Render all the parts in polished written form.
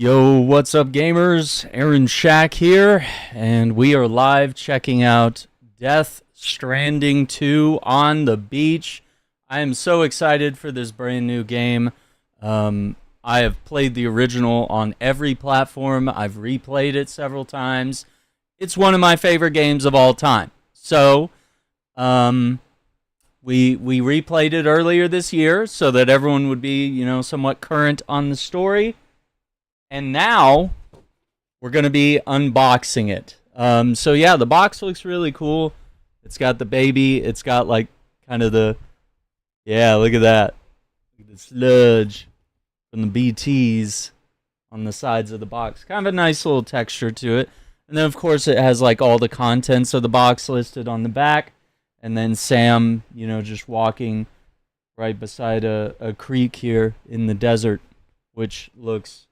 Yo, what's up, gamers? Aaron Shack here, and we are live checking out Death Stranding 2 on the beach. I am so excited for this brand new game. I have played the original on every platform. I've replayed it several times. It's one of my favorite games of all time. So, we replayed it earlier this year so that everyone would be, somewhat current on the story. And now we're going to be unboxing it. So yeah, the box looks really cool. It's got the baby. It's got like kind of the, yeah, look at that. Look at the sludge from the BTs on the sides of the box. Kind of a nice little texture to it. And then of course it has like all the contents of the box listed on the back. And then Sam, just walking right beside a creek here in the desert, which looks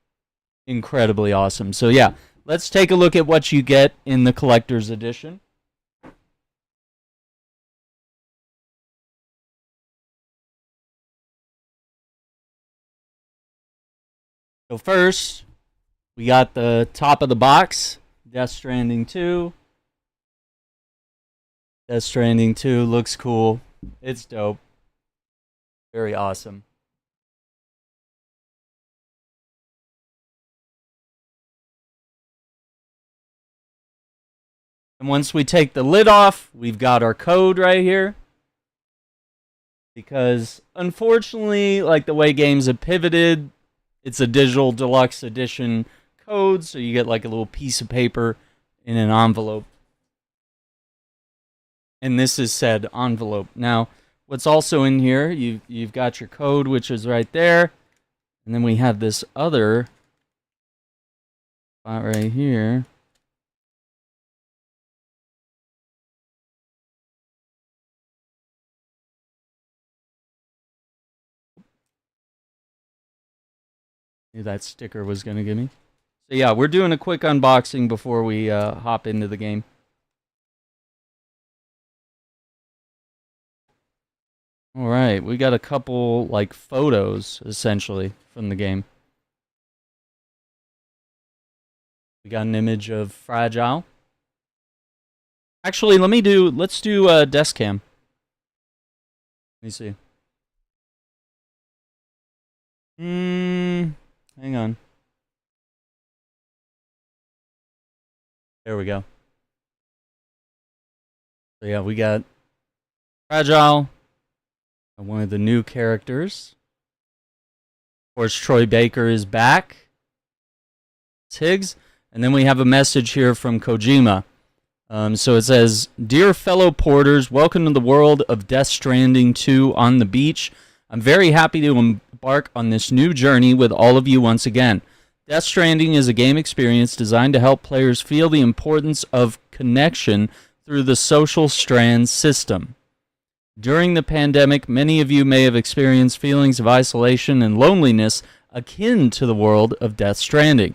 incredibly awesome. So yeah, let's take a look at what you get in the collector's edition. So first, we got the top of the box, Death Stranding 2. Death Stranding 2 looks cool. It's dope. Very awesome. And once we take the lid off, we've got our code right here. Because unfortunately, like the way games have pivoted, it's a digital deluxe edition code, so you get like a little piece of paper in an envelope. And this is said envelope. Now, what's also in here, you've got your code, which is right there. And then we have this other spot right here. That sticker was going to give me. So yeah, we're doing a quick unboxing before we hop into the game. All right, we got a couple like photos essentially from the game. We got an image of Fragile. Actually, let's do desk cam. Let me see. Hang on. There we go. So yeah, we got Fragile, one of the new characters. Of course, Troy Baker is back. It's Higgs. And then we have a message here from Kojima. So it says, "Dear fellow porters, welcome to the world of Death Stranding 2 on the beach. I'm very happy to embark on this new journey with all of you once again. Death Stranding is a game experience designed to help players feel the importance of connection through the social strand system. During the pandemic, many of you may have experienced feelings of isolation and loneliness akin to the world of Death Stranding.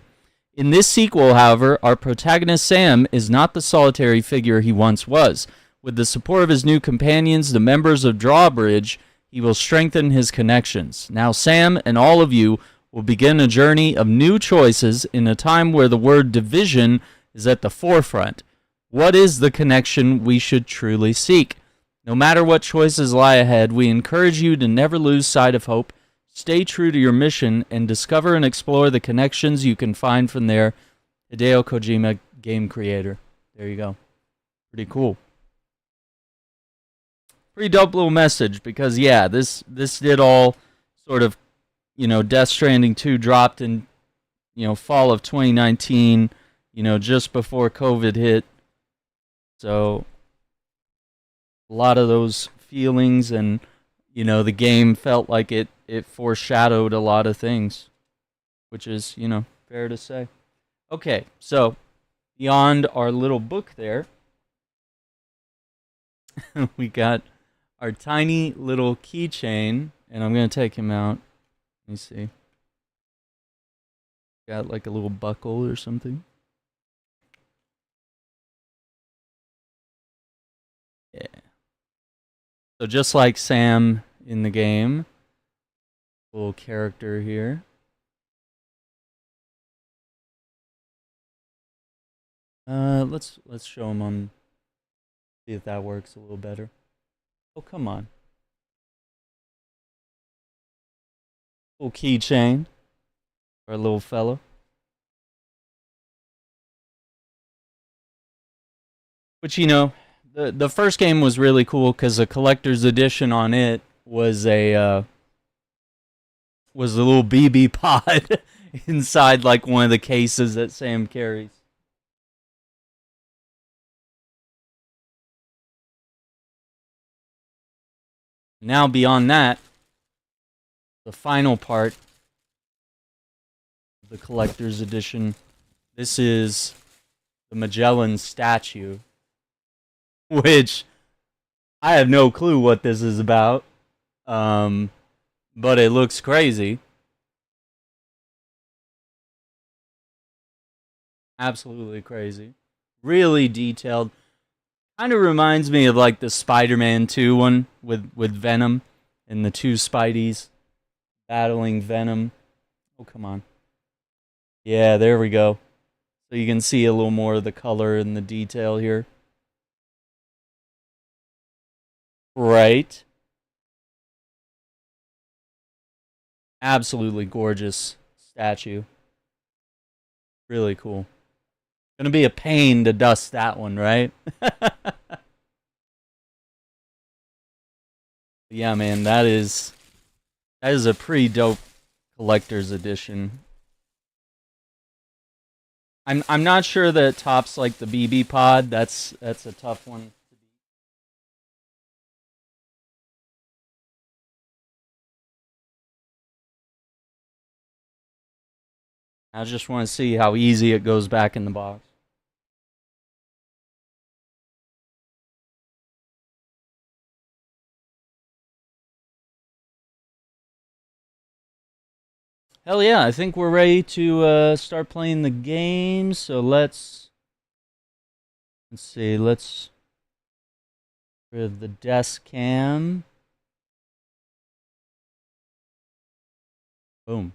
In this sequel, however, our protagonist Sam is not the solitary figure he once was. With the support of his new companions, the members of Drawbridge, he will strengthen his connections. Now Sam and all of you will begin a journey of new choices in a time where the word division is at the forefront. What is the connection we should truly seek? No matter what choices lie ahead, we encourage you to never lose sight of hope, stay true to your mission, and discover and explore the connections you can find from there. Hideo Kojima, game creator. There you go. Pretty cool. Pretty dope little message because, yeah, this did all sort of, Death Stranding 2 dropped in, fall of 2019, just before COVID hit. So a lot of those feelings and, the game felt like it foreshadowed a lot of things, which is, fair to say. Okay, so beyond our little book there, we got our tiny little keychain, and I'm going to take him out. Let me see. Got like a little buckle or something. Yeah. So just like Sam in the game, little character here. Let's show him on. See if that works a little better. Oh, come on. Little keychain for a little fella. Which, the first game was really cool because the collector's edition on it was a little BB pod inside like one of the cases that Sam carries. Now beyond that, the final part of the collector's edition, this is the Magellan statue, which I have no clue what this is about, but it looks crazy. Absolutely crazy. Really detailed. Kind of reminds me of like the Spider-Man 2 one with Venom and the two Spideys battling Venom. Oh, come on. Yeah, there we go. So you can see a little more of the color and the detail here. Right. Absolutely gorgeous statue. Really cool. Gonna be a pain to dust that one, right? Yeah, man, that is a pretty dope collector's edition. I'm not sure that it tops like the BB pod. That's a tough one. I just want to see how easy it goes back in the box. Hell yeah, I think we're ready to start playing the game. So let's see, let's rid of the desk cam. Boom.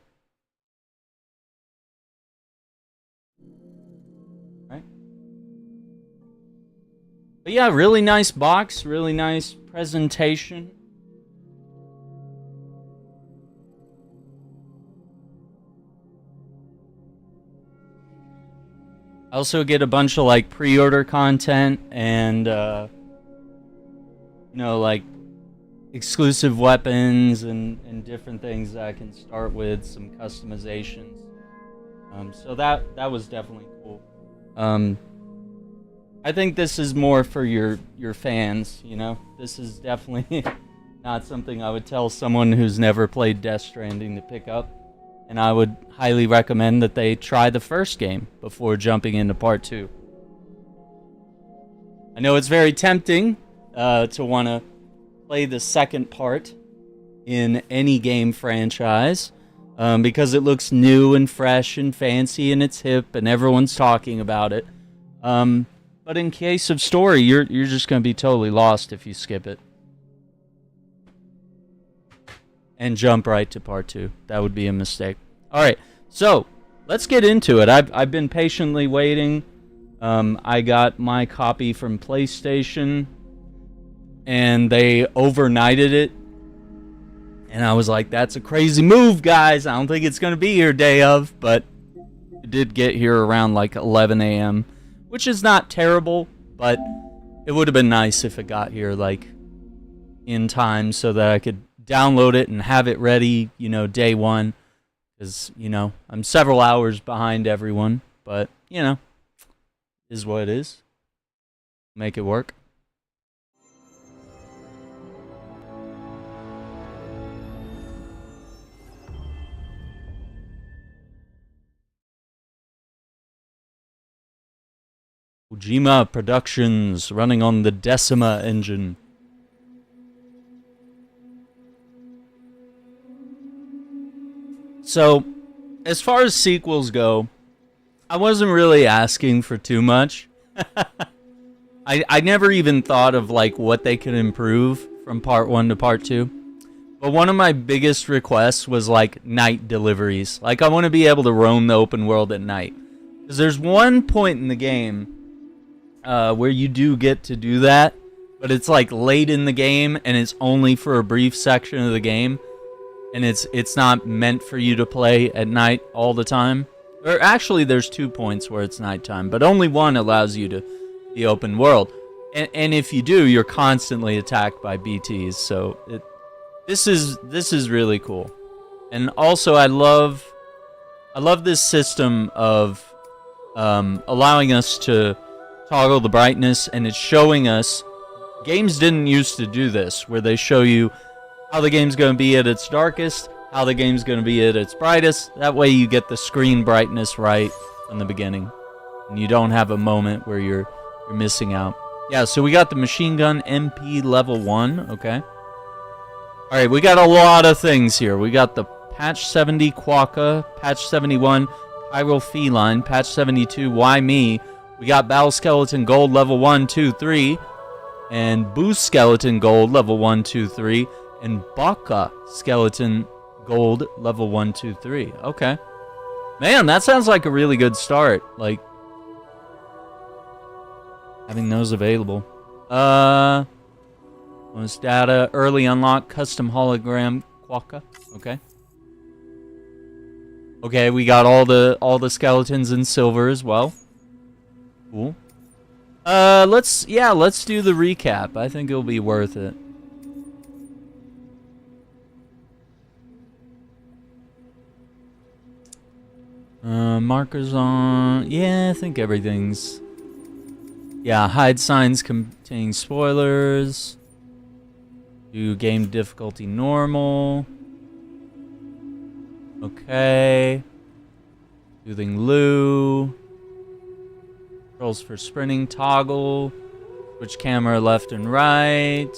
Right. But yeah, really nice box, really nice presentation. I also get a bunch of like pre-order content and like exclusive weapons and different things that I can start with, some customizations. So that was definitely cool. I think this is more for your fans, This is definitely not something I would tell someone who's never played Death Stranding to pick up. And I would highly recommend that they try the first game before jumping into part 2. I know it's very tempting to want to play the second part in any game franchise. because it looks new and fresh and fancy and it's hip and everyone's talking about it. But in case of story, you're just going to be totally lost if you skip it. And jump right to part 2. That would be a mistake. Alright, so let's get into it. I've been patiently waiting. I got my copy from PlayStation, and they overnighted it. And I was like, that's a crazy move, guys. I don't think it's going to be here day of, but it did get here around like 11 a.m., which is not terrible, but it would have been nice if it got here like in time so that I could download it and have it ready, you know, day one. Because, you know, I'm several hours behind everyone, but, you know, is what it is. Make it work. Kojima Productions, running on the Decima engine. So, as far as sequels go, I wasn't really asking for too much. I never even thought of like what they could improve from part 1 to part 2. But one of my biggest requests was like night deliveries. Like I want to be able to roam the open world at night. Because there's one point in the game where you do get to do that, but it's like late in the game and it's only for a brief section of the game. And it's not meant for you to play at night all the time. Or actually, there's 2 points where it's nighttime, but only one allows you to the open world. And if you do, you're constantly attacked by BTs. So this is really cool. And also, I love this system of allowing us to toggle the brightness, and it's showing us. Games didn't used to do this, where they show you how the game's going to be at its darkest, how the game's going to be at its brightest. That way you get the screen brightness right from the beginning. And you don't have a moment where you're missing out. Yeah, so we got the machine gun MP level 1, okay. Alright, we got a lot of things here. We got the patch 70 Quokka, patch 71 Chiral Feline, patch 72 Why Me. We got Battle Skeleton Gold level 1, 2, 3. And Boost Skeleton Gold level 1, 2, 3. And Baka Skeleton Gold level 1, 2, 3. Okay. Man, that sounds like a really good start. Like, having those available. Bonus data, early unlock, custom hologram Quokka. Okay. Okay, we got all the skeletons in silver as well. Cool. Let's do the recap. I think it'll be worth it. Markers on... Yeah, I think everything's... Yeah, hide signs containing spoilers. Do game difficulty normal. Okay. Soothing Lou. Controls for sprinting toggle. Switch camera left and right.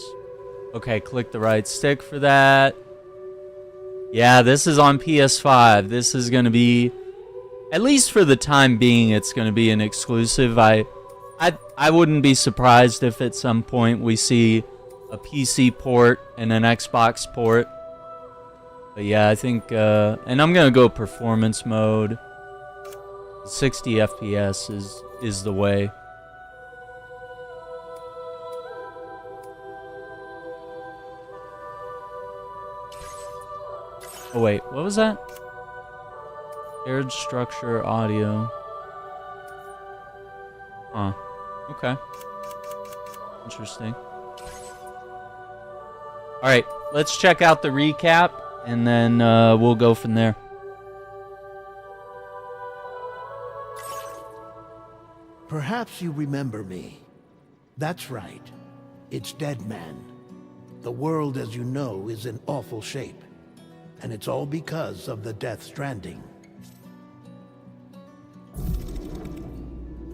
Okay, click the right stick for that. Yeah, this is on PS5. This is going to be... At least for the time being, it's going to be an exclusive. I wouldn't be surprised if at some point we see a PC port and an Xbox port. But yeah, I think... and I'm going to go performance mode. 60 FPS is the way. Oh wait, what was that? Shared structure audio. Huh. Okay. Interesting. Alright, let's check out the recap, and then we'll go from there. Perhaps you remember me. That's right. It's Dead Man. The world, as you know, is in awful shape. And it's all because of the Death Stranding.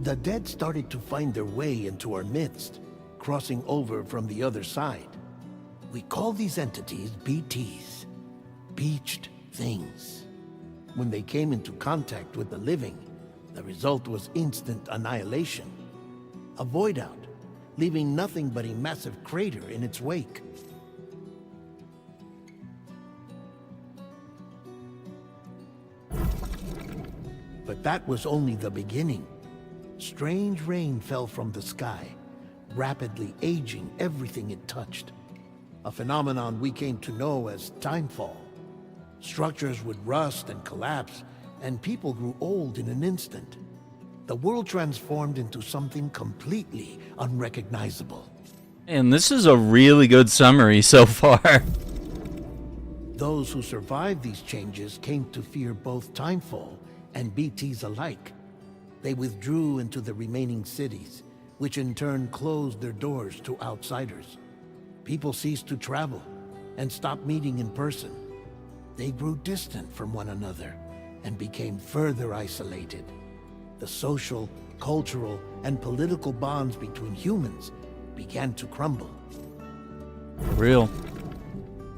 The dead started to find their way into our midst, crossing over from the other side. We call these entities BTs. Beached Things. When they came into contact with the living, the result was instant annihilation. A void out, leaving nothing but a massive crater in its wake. But that was only the beginning. Strange rain fell from the sky, rapidly aging everything it touched. A phenomenon we came to know as timefall. Structures would rust and collapse, and people grew old in an instant. The world transformed into something completely unrecognizable. And this is a really good summary so far. Those who survived these changes came to fear both timefall and BTs alike. They withdrew into the remaining cities, which in turn closed their doors to outsiders. People ceased to travel and stopped meeting in person. They grew distant from one another and became further isolated. The social, cultural, and political bonds between humans began to crumble. For real.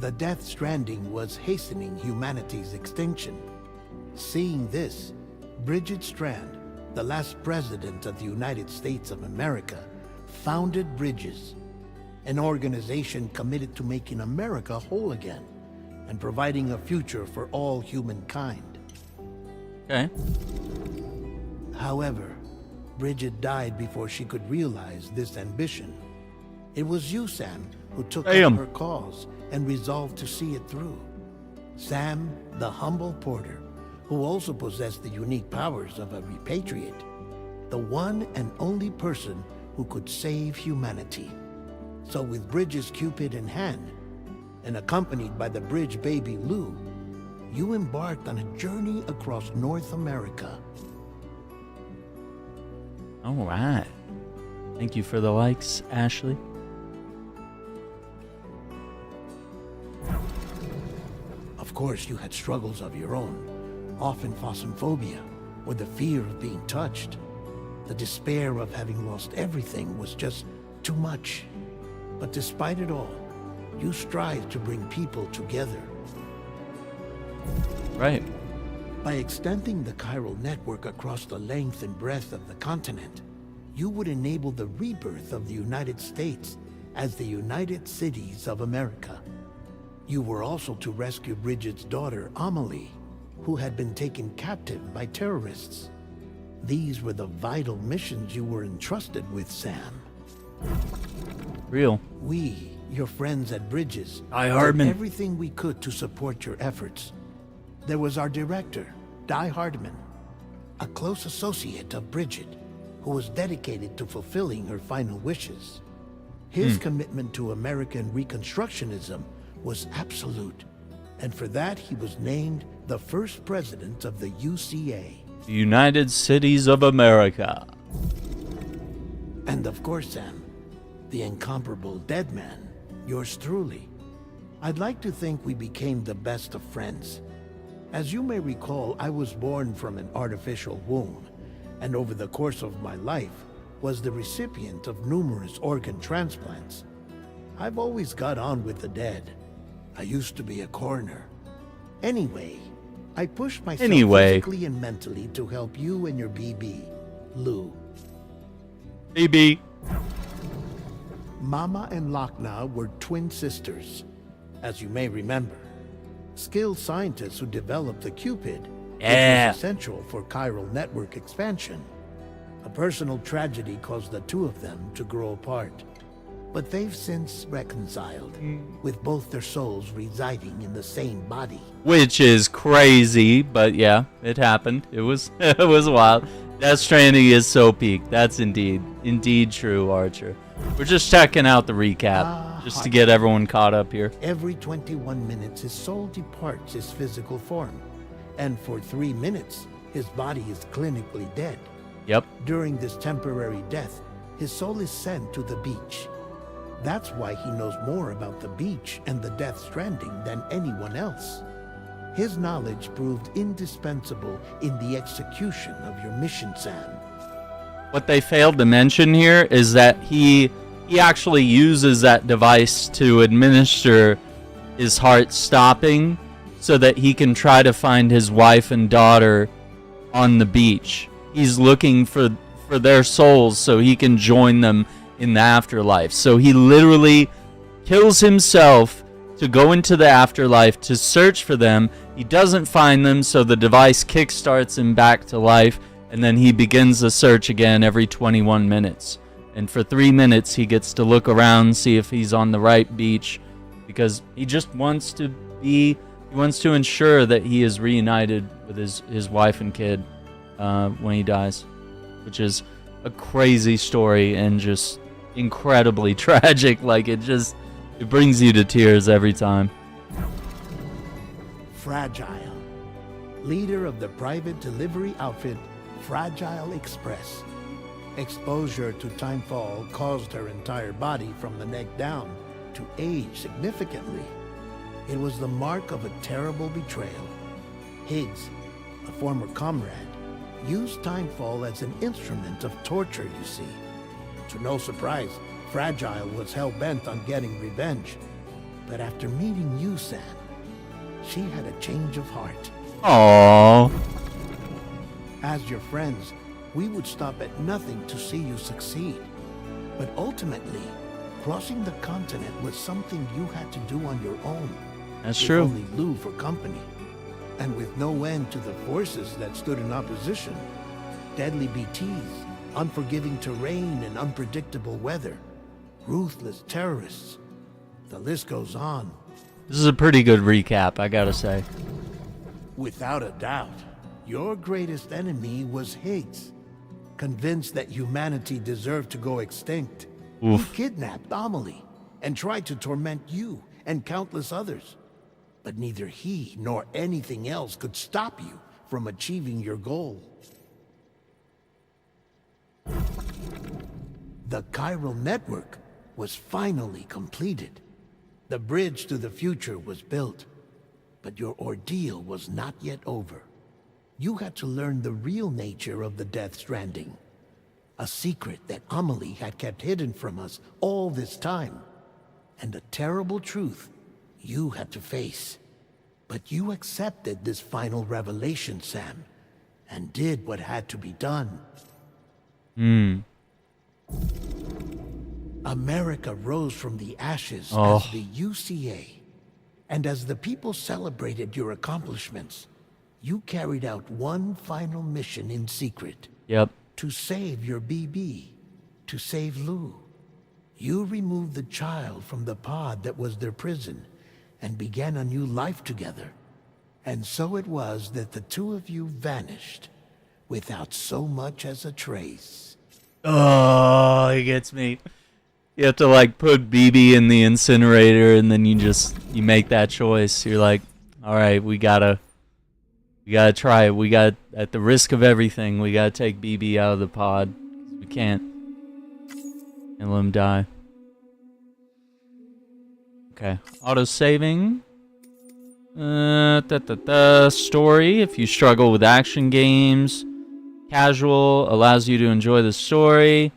The Death Stranding was hastening humanity's extinction. Seeing this, Bridget Strand, the last president of the United States of America, founded Bridges, an organization committed to making America whole again and providing a future for all humankind. Okay. However, Bridget died before she could realize this ambition. It was you, Sam, who took up her cause and resolved to see it through. Sam, the humble porter, who also possessed the unique powers of a repatriate, the one and only person who could save humanity. So with Bridges' Cupid in hand, and accompanied by the bridge baby Lou, you embarked on a journey across North America. All right. Thank you for the likes, Ashley. Of course, you had struggles of your own, often phosmophobia, or the fear of being touched. The despair of having lost everything was just too much. But despite it all, you strive to bring people together. Right. By extending the chiral network across the length and breadth of the continent, you would enable the rebirth of the United States as the United Cities of America. You were also to rescue Bridget's daughter, Amelie, who had been taken captive by terrorists. These were the vital missions you were entrusted with, Sam. Real. We, your friends at Bridges, did everything we could to support your efforts. There was our director, Di Hardman, a close associate of Bridget, who was dedicated to fulfilling her final wishes. His commitment to American Reconstructionism was absolute, and for that he was named the first president of the UCA. The United Cities of America. And of course, Sam, the incomparable Dead Man, yours truly. I'd like to think we became the best of friends. As you may recall, I was born from an artificial womb, and over the course of my life was the recipient of numerous organ transplants. I've always got on with the dead. I used to be a coroner. Anyway, I pushed myself physically and mentally to help you and your BB, Lou. BB. Mama and Lakna were twin sisters, as you may remember. Skilled scientists who developed the Cupid, which was essential for chiral network expansion. A personal tragedy caused the two of them to grow apart. But they've since reconciled, with both their souls residing in the same body. Which is crazy, but yeah, it happened. It was it was wild. Death Stranding is so peak. That's indeed true, Archer. We're just checking out the recap, just to get everyone caught up here. Every 21 minutes, his soul departs his physical form. And for 3 minutes, his body is clinically dead. Yep. During this temporary death, his soul is sent to the beach. That's why he knows more about the beach and the Death Stranding than anyone else. His knowledge proved indispensable in the execution of your mission, Sam. What they failed to mention here is that he actually uses that device to administer his heart stopping so that he can try to find his wife and daughter on the beach. He's looking for their souls so he can join them in the afterlife. So he literally kills himself to go into the afterlife to search for them. He doesn't find them, so the device kickstarts him back to life, and then he begins the search again every 21 minutes. And for 3 minutes, he gets to look around, see if he's on the right beach, because he just wants to ensure that he is reunited with his wife and kid when he dies, which is a crazy story and just incredibly tragic. Like, it brings you to tears every time. Fragile, leader of the private delivery outfit Fragile Express. Exposure to timefall caused her entire body from the neck down to age significantly. It was the mark of a terrible betrayal. Higgs, a former comrade, used timefall as an instrument of torture, you see. To no surprise, Fragile was hell-bent on getting revenge. But after meeting you, Sam, she had a change of heart. Aww. As your friends, we would stop at nothing to see you succeed. But ultimately, crossing the continent was something you had to do on your own. That's with true. Only Lou for company. And with no end to the forces that stood in opposition. Deadly BTs, unforgiving terrain and unpredictable weather. Ruthless terrorists. The list goes on. This is a pretty good recap, I gotta say. Without a doubt, your greatest enemy was Higgs. Convinced that humanity deserved to go extinct. Oof. He kidnapped Amelie and tried to torment you and countless others. But neither he nor anything else could stop you from achieving your goal. The chiral network was finally completed. The bridge to the future was built. But your ordeal was not yet over. You had to learn the real nature of the Death Stranding. A secret that Amelie had kept hidden from us all this time. And a terrible truth you had to face. But you accepted this final revelation, Sam, and did what had to be done. America rose from the ashes as the UCA. And as the people celebrated your accomplishments, you carried out one final mission in secret. Yep. To save your BB. To save Lou. You removed the child from the pod that was their prison and began a new life together. And so it was that the two of you vanished without so much as a trace. Oh, he gets me. You have to like put BB in the incinerator, and then you make that choice. You're like, all right, we gotta try it. At the risk of everything, we gotta take BB out of the pod. We can't and let him die. Okay, auto saving. Story. If you struggle with action games, casual allows you to enjoy the story.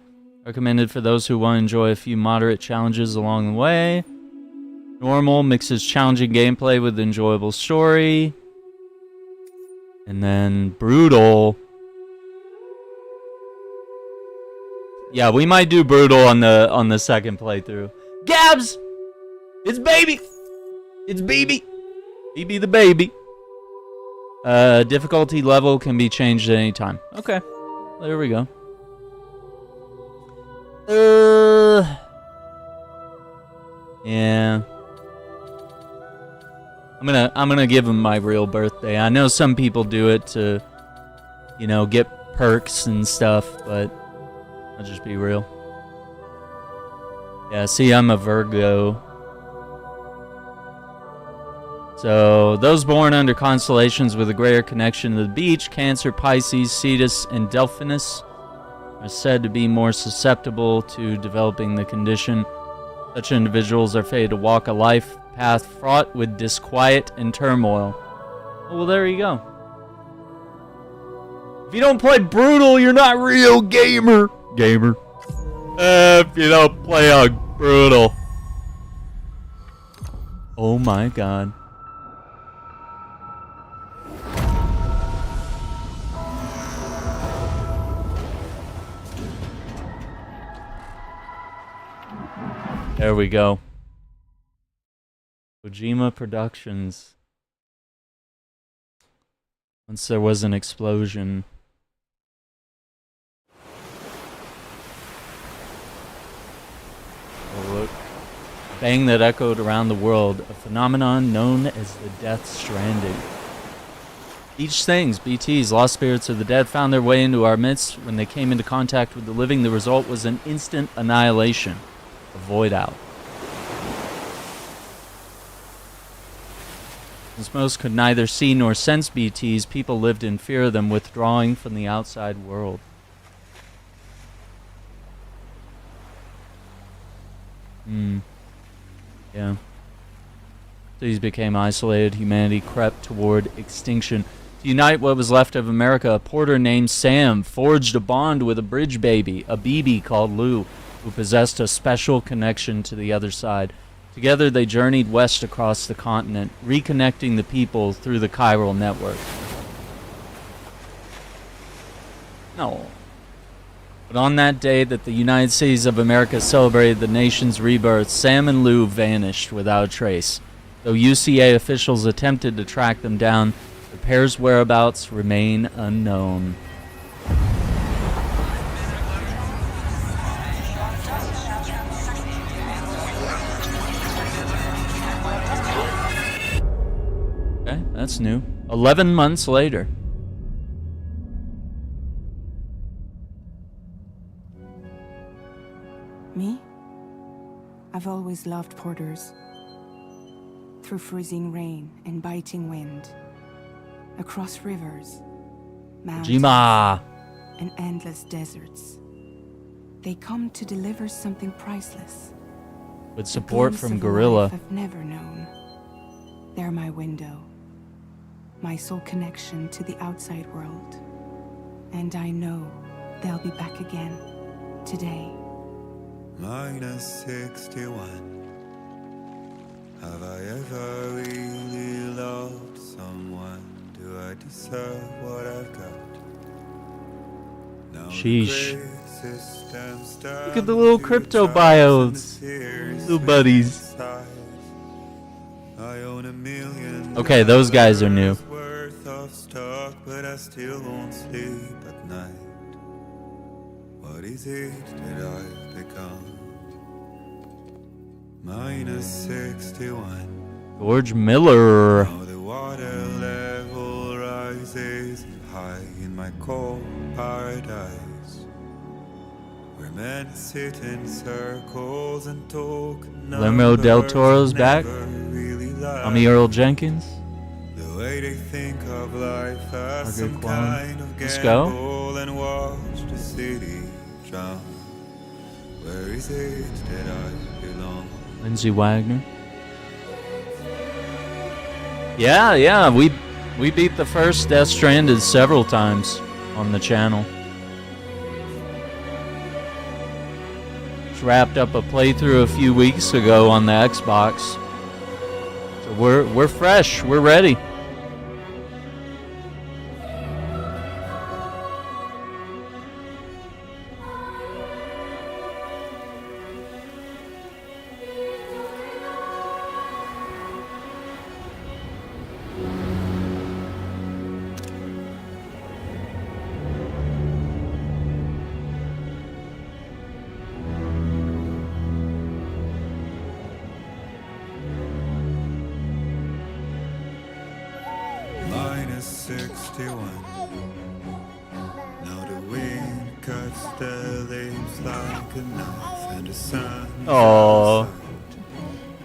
Recommended for those who want to enjoy a few moderate challenges along the way. Normal mixes challenging gameplay with enjoyable story. And then brutal. Yeah, we might do brutal on the second playthrough. Gabs! It's baby! It's BB! BB the baby. Difficulty level can be changed at any time. Okay. There we go. Yeah. I'm gonna give him my real birthday. I know some people do it to, get perks and stuff, but I'll just be real. Yeah, see, I'm a Virgo. So, those born under constellations with a greater connection to the beach, Cancer, Pisces, Cetus, and Delphinus, are said to be more susceptible to developing the condition. Such individuals are fated to walk a life path fraught with disquiet and turmoil. Oh, well, there you go. If you don't play brutal, you're not real gamer. If you don't play a brutal. Oh my god. There we go. Kojima Productions. Once there was an explosion. Oh, look. Bang that echoed around the world, a phenomenon known as the Death Stranding. Each things, BTs, lost spirits of the dead, found their way into our midst. When they came into contact with the living, the result was an instant annihilation. A void out. Since most could neither see nor sense BTs, people lived in fear of them, withdrawing from the outside world. Yeah. Cities became isolated. Humanity crept toward extinction. To unite what was left of America, a porter named Sam forged a bond with a bridge baby, a BB called Lou, who possessed a special connection to the other side. Together they journeyed west across the continent, reconnecting the people through the chiral network. No. But on that day that the United States of America celebrated the nation's rebirth, Sam and Lou vanished without a trace. Though UCA officials attempted to track them down, the pair's whereabouts remain unknown. Okay, that's new. 11 months later. Me? I've always loved porters. Through freezing rain and biting wind. Across rivers, mountains, Kojima. and endless deserts. They come to deliver something priceless. With support glimpse from of a Gorilla. life I've never known. They're my window. My sole connection to the outside world. And I know they'll be back again. Today. Minus 61. Have I ever really loved someone? Do I deserve what I've got? Now Sheesh. Look Look at the little crypto bios. Little buddies. Okay, those guys are new. Worth of stock, but I still won't sleep at night. What is it that I've become? Minus 61. George Miller. Now the water level rises high in my cold paradise, where men sit in circles and talk. Guillermo del Toro's back. Really Tommy Earl Jenkins. the way they think of life as Margaret some Kwan. kind of Let's go. gamble and watch the city drown. Where is it that I belong? Lindsay Wagner. Yeah, we beat the first Death Stranded several times on the channel. Just wrapped up a playthrough a few weeks ago on the Xbox. So we're fresh, we're ready. Minus 61. Now the wind cuts the leaves like a knife, and the sun. Aww.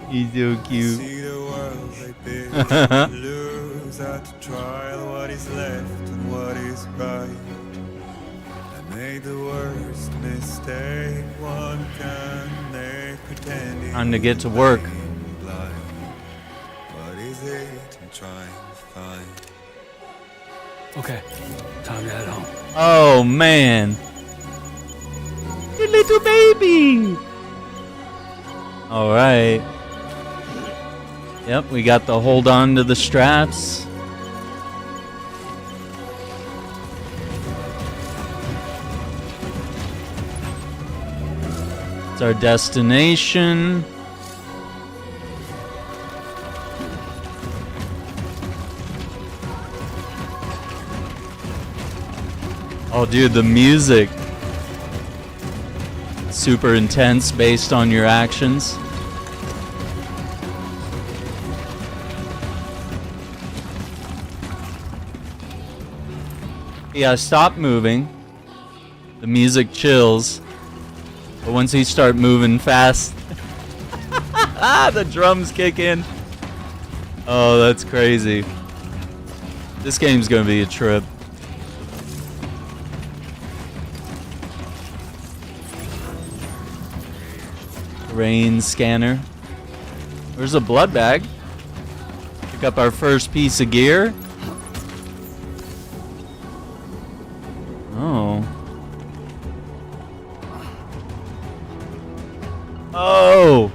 He's so cute. See the world like big lose at the trial. What is left and what is right? I made the worst mistake one can make, pretending. Time to get to work. I'm blind. What is it I'm trying to find? Okay, time to head home. Oh man. You little baby. Alright. Yep, we got the hold on to the straps. What's our destination. Oh, dude, the music. Super intense based on your actions. Yeah, stop moving. The music chills. But once you start moving fast, the drums kick in. Oh, that's crazy. This game's gonna be a trip. Terrain scanner. There's a blood bag. Pick up our first piece of gear. Oh. Oh!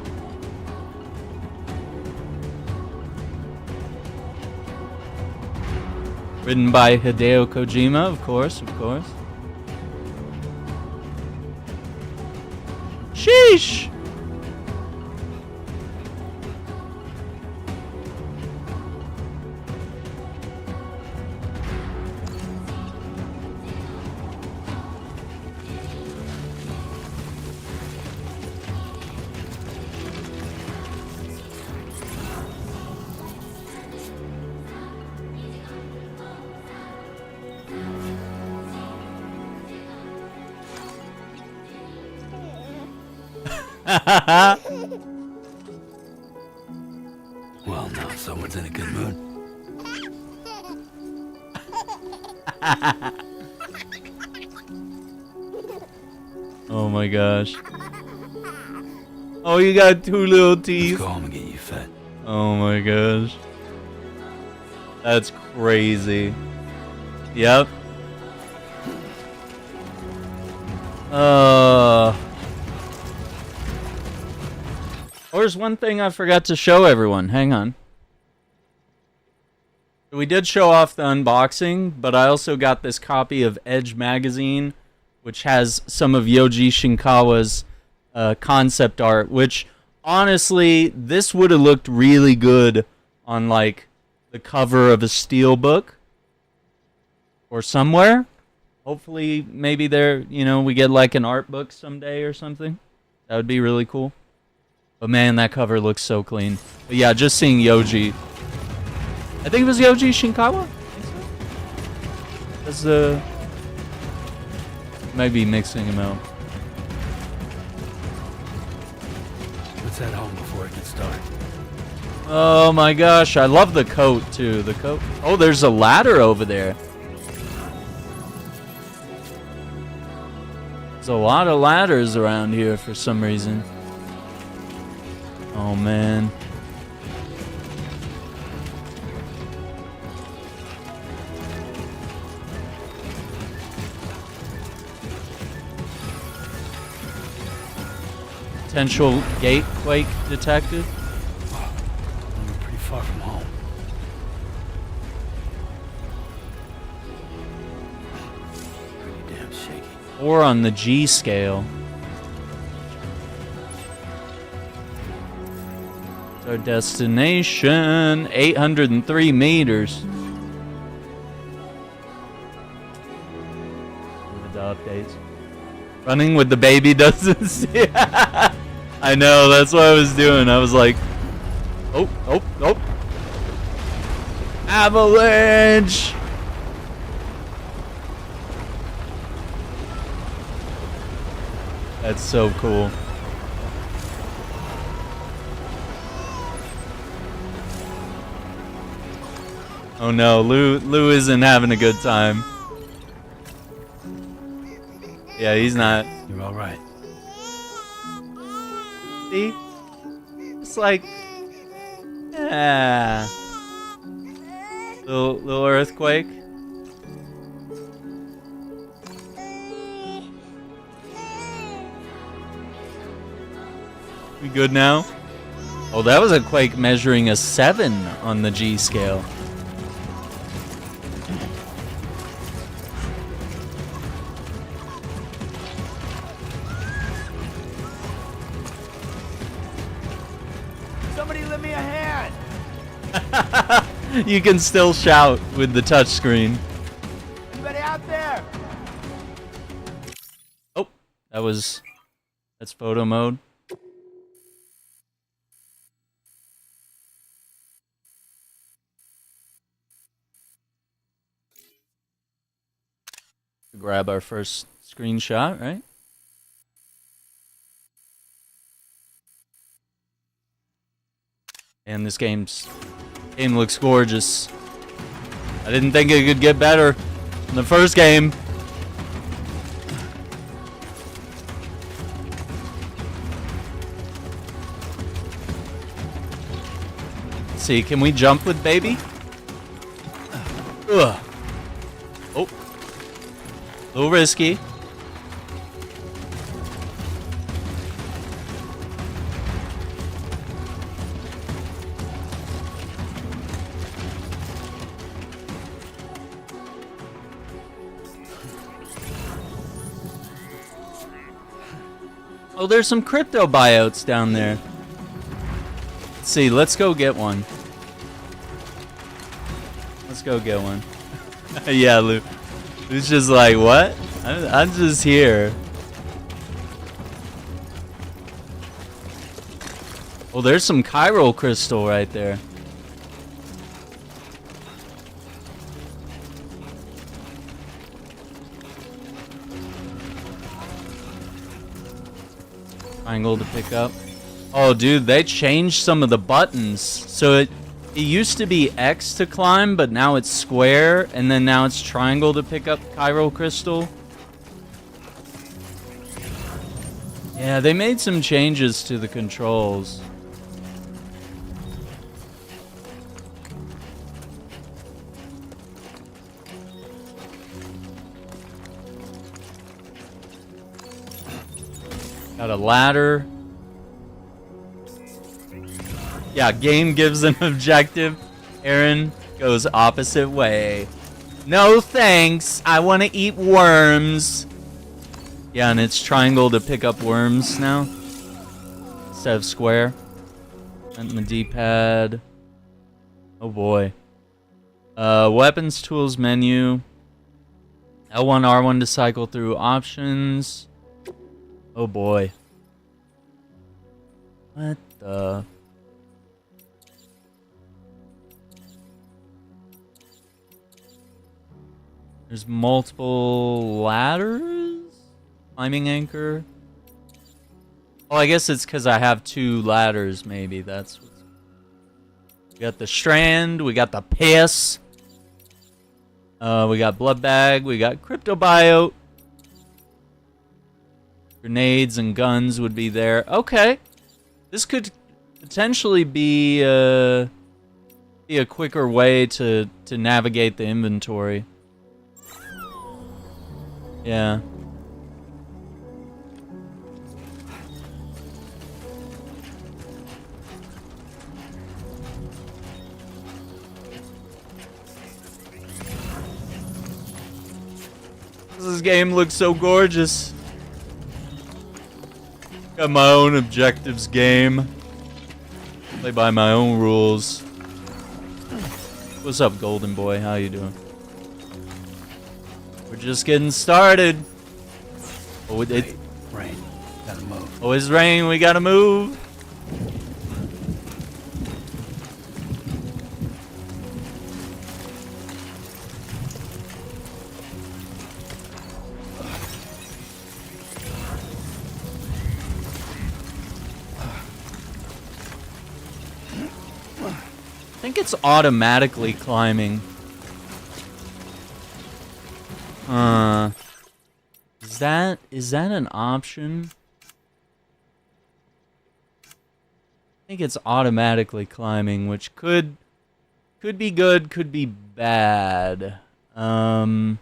Written by Hideo Kojima, of course, of course. Sheesh! Well, now someone's in a good mood. Oh my gosh. Oh, you got two little Let's teeth. go home and get you fed. Oh my gosh. That's crazy. Yep. There's one thing I forgot to show everyone. Hang on. We did show off the unboxing, but I also got this copy of Edge magazine, which has some of Yoji Shinkawa's concept art, which honestly, this would have looked really good on like the cover of a steelbook or somewhere. Hopefully, maybe there, we get like an art book someday or something. That would be really cool. But man, that cover looks so clean. But yeah, just seeing Yoji. I think it was Yoji Shinkawa. That's the. Might be mixing him out. Let's head home before it gets dark. Oh my gosh, I love the coat too. The coat. Oh, there's a ladder over there. There's a lot of ladders around here for some reason. Oh man. Potential gate quake detected. We're pretty far from home. Pretty damn shaky. Or on the G scale. It's our destination. 803 meters. The updates. Running with the baby doesn't see. I know, that's what I was doing. I was like, oh. Avalanche! That's so cool. Oh no, Lou isn't having a good time. Yeah, he's not. You're all right. See? It's like, yeah. Little earthquake. We good now? Oh, that was a quake measuring a 7 on the G scale. Somebody lend me a hand! You can still shout with the touchscreen. Anybody out there? Oh, that's photo mode. Grab our first screenshot, right? And this game looks gorgeous. I didn't think it could get better than the first game. Let's see, can we jump with baby? Ugh. Oh. A little risky. Oh, there's some crypto buyouts down there. Let's see, let's go get one. Let's go get one. Yeah, Lou. Lou's just like, what? I'm just here. Oh, there's some chiral crystal right there. Triangle to pick up. Oh, dude, they changed some of the buttons. So it used to be X to climb, but now it's square, and then now it's triangle to pick up chiral crystal. Yeah, they made some changes to the controls. Got a ladder. Yeah, game gives an objective. Aaron goes opposite way. No thanks. I want to eat worms. Yeah, and it's triangle to pick up worms now instead of square. And the D-pad. Oh boy. Weapons, tools, menu. L1, R1 to cycle through options. Oh boy. What the... There's multiple ladders? Climbing anchor? Oh, I guess it's because I have 2 ladders, maybe. That's what's... We got the strand, we got the piss. We got blood bag, we got crypto biota. Grenades and guns would be there. Okay. This could potentially be a quicker way to navigate the inventory. Yeah. This game looks so gorgeous. Got my own objectives game. Play by my own rules. What's up, Golden Boy? How you doing? We're just getting started. Oh, Rain. Gotta move. Oh, it's rain. We gotta move. I think it's automatically climbing. Is that an option? I think it's automatically climbing, which could be good, could be bad. I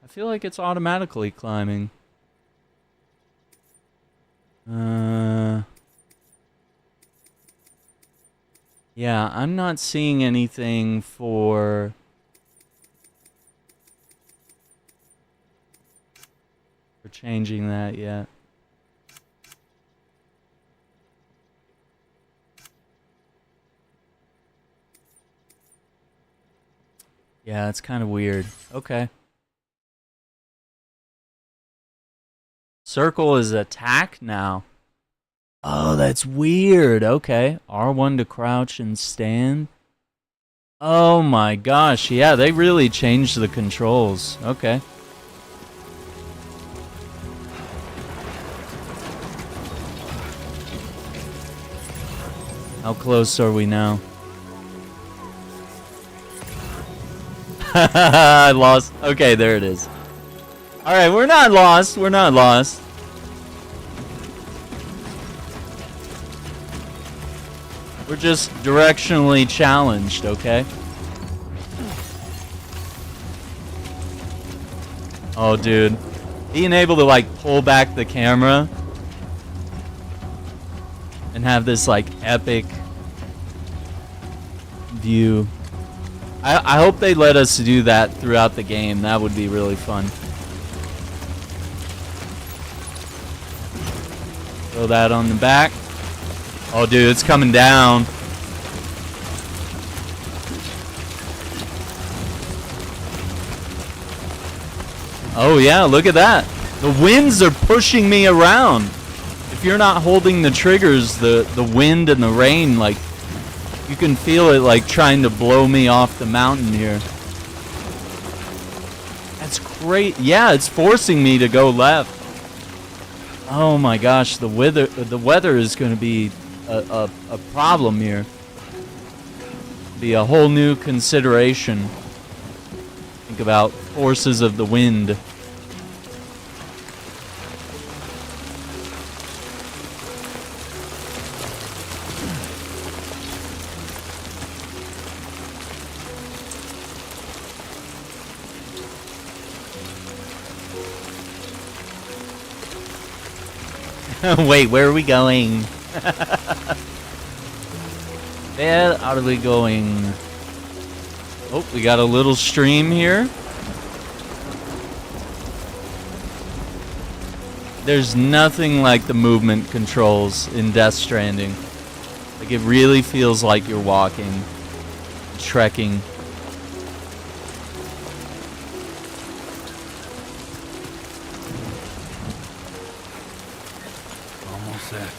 feel like it's automatically climbing. Yeah, I'm not seeing anything for changing that yet. Yeah, it's kind of weird. Okay. Circle is attack now. Oh, that's weird. Okay. R1 to crouch and stand. Oh my gosh. Yeah, they really changed the controls. Okay. How close are we now? I lost. Okay, there it is. Alright, we're not lost. We're not lost. We're just directionally challenged, okay? Oh, dude. Being able to, like, pull back the camera and have this, like, epic view. I hope they let us do that throughout the game. That would be really fun. Throw that on the back. Oh, dude, it's coming down. Oh, yeah, look at that. The winds are pushing me around. If you're not holding the triggers, the wind and the rain, like, you can feel it, like, trying to blow me off the mountain here. That's great. Yeah, it's forcing me to go left. Oh my gosh, the weather is going to be a problem here. Be a whole new consideration. Think about forces of the wind. Wait, where are we going? Where are we going? Oh, we got a little stream here. There's nothing like the movement controls in Death Stranding. Like, it really feels like you're walking, trekking. Almost there.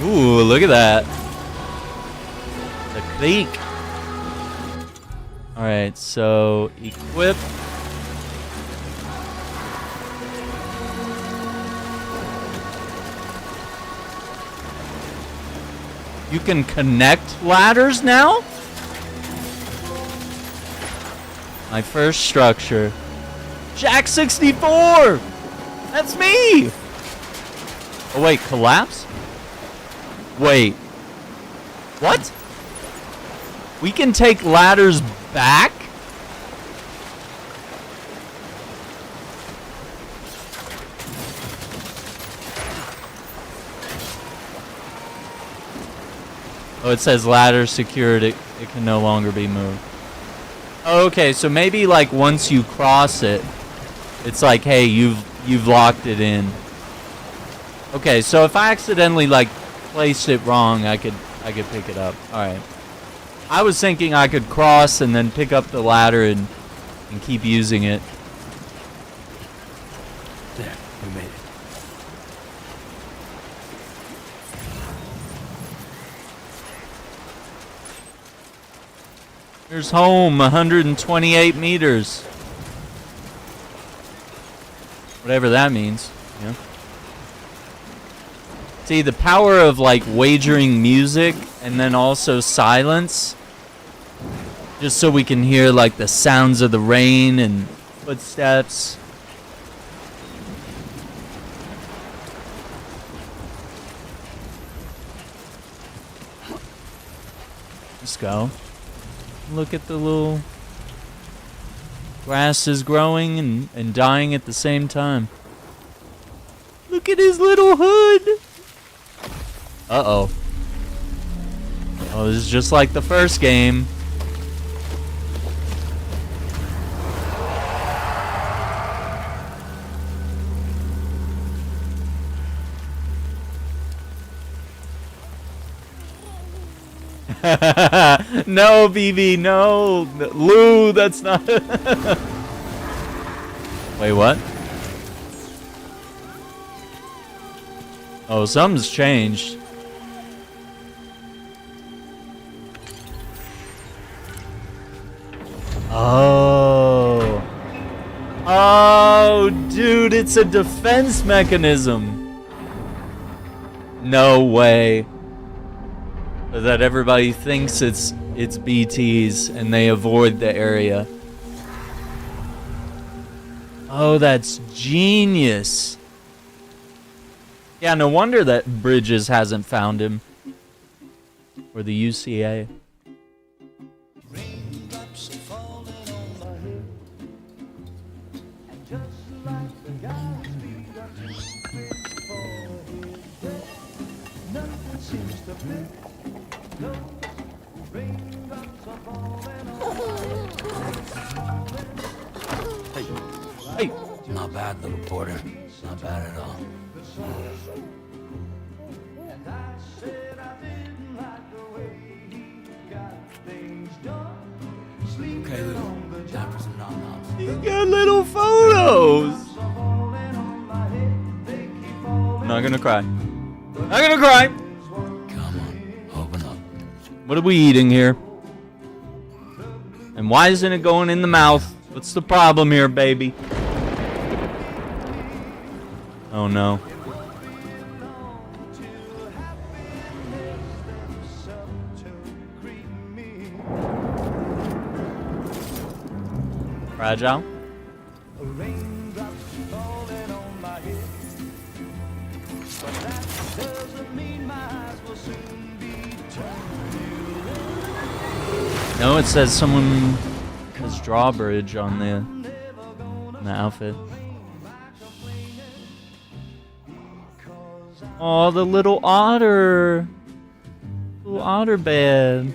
Ooh, look at that. The creek. Alright, so equip. You can connect ladders now? My first structure. Jack 64! That's me! Oh wait, collapse? Wait. What? We can take ladders back? Oh, it says ladder secured. It can no longer be moved. Okay, so maybe like once you cross it, it's like, hey, you've locked it in. Okay, so if I accidentally like placed it wrong, I could pick it up. All right. I was thinking I could cross and then pick up the ladder and keep using it. There, we made it. Here's home, 128 meters. Whatever that means. Yeah. See, the power of like wagering music and then also silence, just so we can hear like the sounds of the rain and footsteps. Let's go. Look at the little grass is growing and dying at the same time. Look Look at his little hood. Uh-oh. Oh, this is just like the first game. No, BB, no. Lou, that's not... Wait, what? Oh, something's changed. Oh. Oh, dude, it's a defense mechanism. No way. That everybody thinks it's BTs and they avoid the area. Oh, that's genius. Yeah, no wonder that Bridges hasn't found him. Or the UCA. Hey. Not bad, little porter. Not bad at all. Okay, Lou. Time for some nom-noms. You got little photos. I'm not gonna cry. Not gonna cry. Come on, open up. What are we eating here? And why isn't it going in the mouth? What's the problem here, baby? Oh no. Fragile? No, it says someone has drawbridge on the outfit. Oh, the little otter. Little otter bed.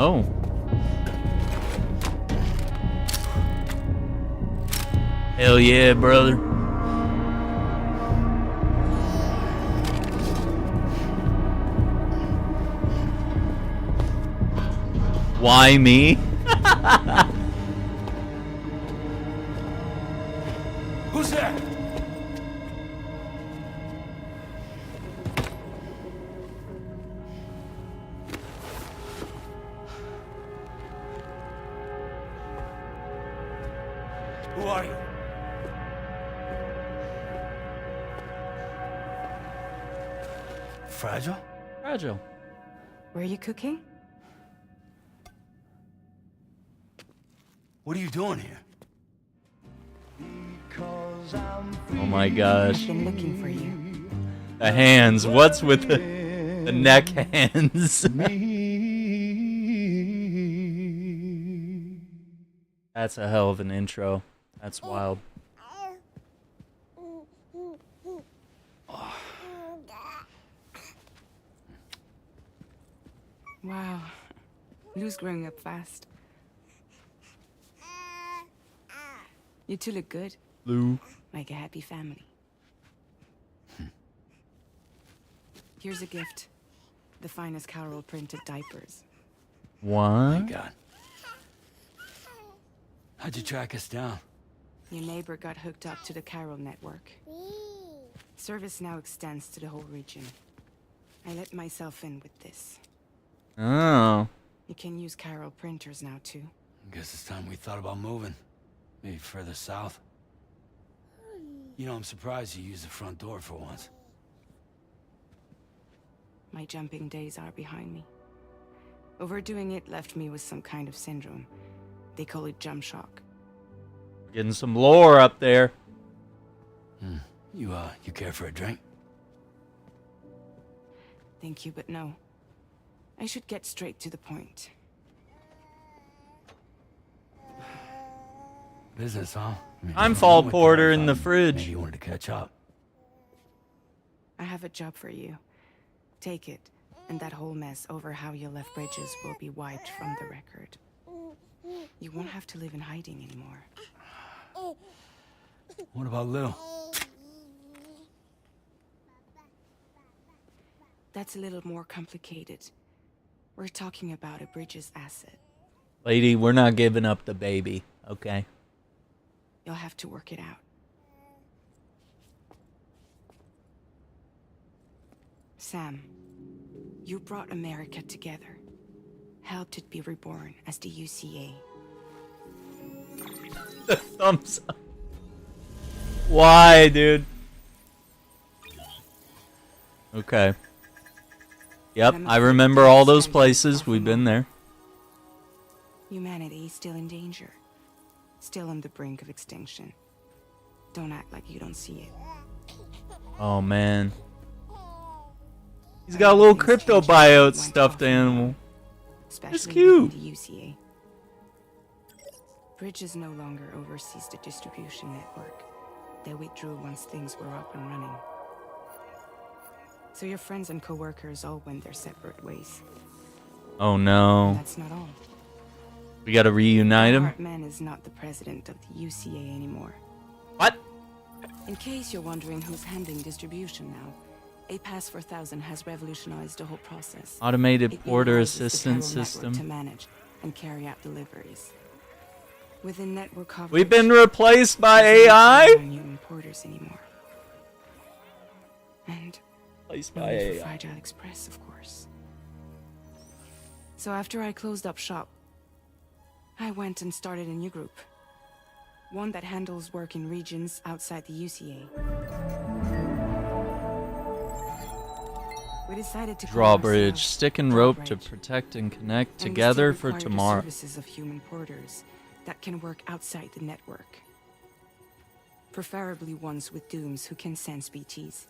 Oh. Hell yeah, brother. Why me? Who's there? Who are you? Fragile? Fragile. Were you cooking? What are you doing here? Oh my gosh. I've been looking for you. The hands. What's with the neck hands? That's a hell of an intro. That's wild. Wow. Lou's growing up fast. You two look good. Lou. Like a happy family. Here's a gift. The finest Carol printed diapers. What? My God. How'd you track us down? Your neighbor got hooked up to the Carol network. Service now extends to the whole region. I let myself in with this. Oh. You can use Carol printers now too. Guess it's time we thought about moving. Maybe further south. You know, I'm surprised you used the front door for once. My jumping days are behind me. Overdoing it left me with some kind of syndrome. They call it jump shock. Getting some lore up there. You care for a drink? Thank you, but no. I should get straight to the point. Business, huh? I'm nothing fall wrong with porter that. in the fridge. Maybe you wanted to catch up. I have a job for you. Take it, and that whole mess over how you left bridges will be wiped from the record. You won't have to live in hiding anymore. What about Lil? That's a little more complicated. We're talking about a bridges asset. Lady, we're not giving up the baby, okay? You'll have to work it out. Sam, you brought America together. Helped it be reborn as the UCA. Thumbs up. Why, dude? Okay. Yep, I remember all those places. We've been there. Humanity is still in danger. Still on the brink of extinction. Don't act like you don't see it. Oh, man. He's got a little crypto biote stuffed animal. It's cute. The UCA. Bridges no longer oversees the distribution network. They withdrew once things were up and running. So your friends and co-workers all went their separate ways. Oh no. That's not all. We gotta reunite him? Hartman is not the president of the UCA anymore. What? In case you're wondering who's handling distribution now, a Pass 4000 has revolutionized the whole process. Automated It porter utilizes the assistance chiral network system. to manage and carry out deliveries. Within network coverage, We've been replaced by there's no AI? human porters anymore. And Replaced no by need for AI. Fragile Express, of course. So after I closed up shop, I went and started a new group. One that handles work in regions outside the UCA. We decided to call Drawbridge. ourselves Stick and rope to Drawbridge. protect and connect And we together still for require the tomorrow. services of human porters that can work outside the network. Preferably ones with dooms who can sense BTs.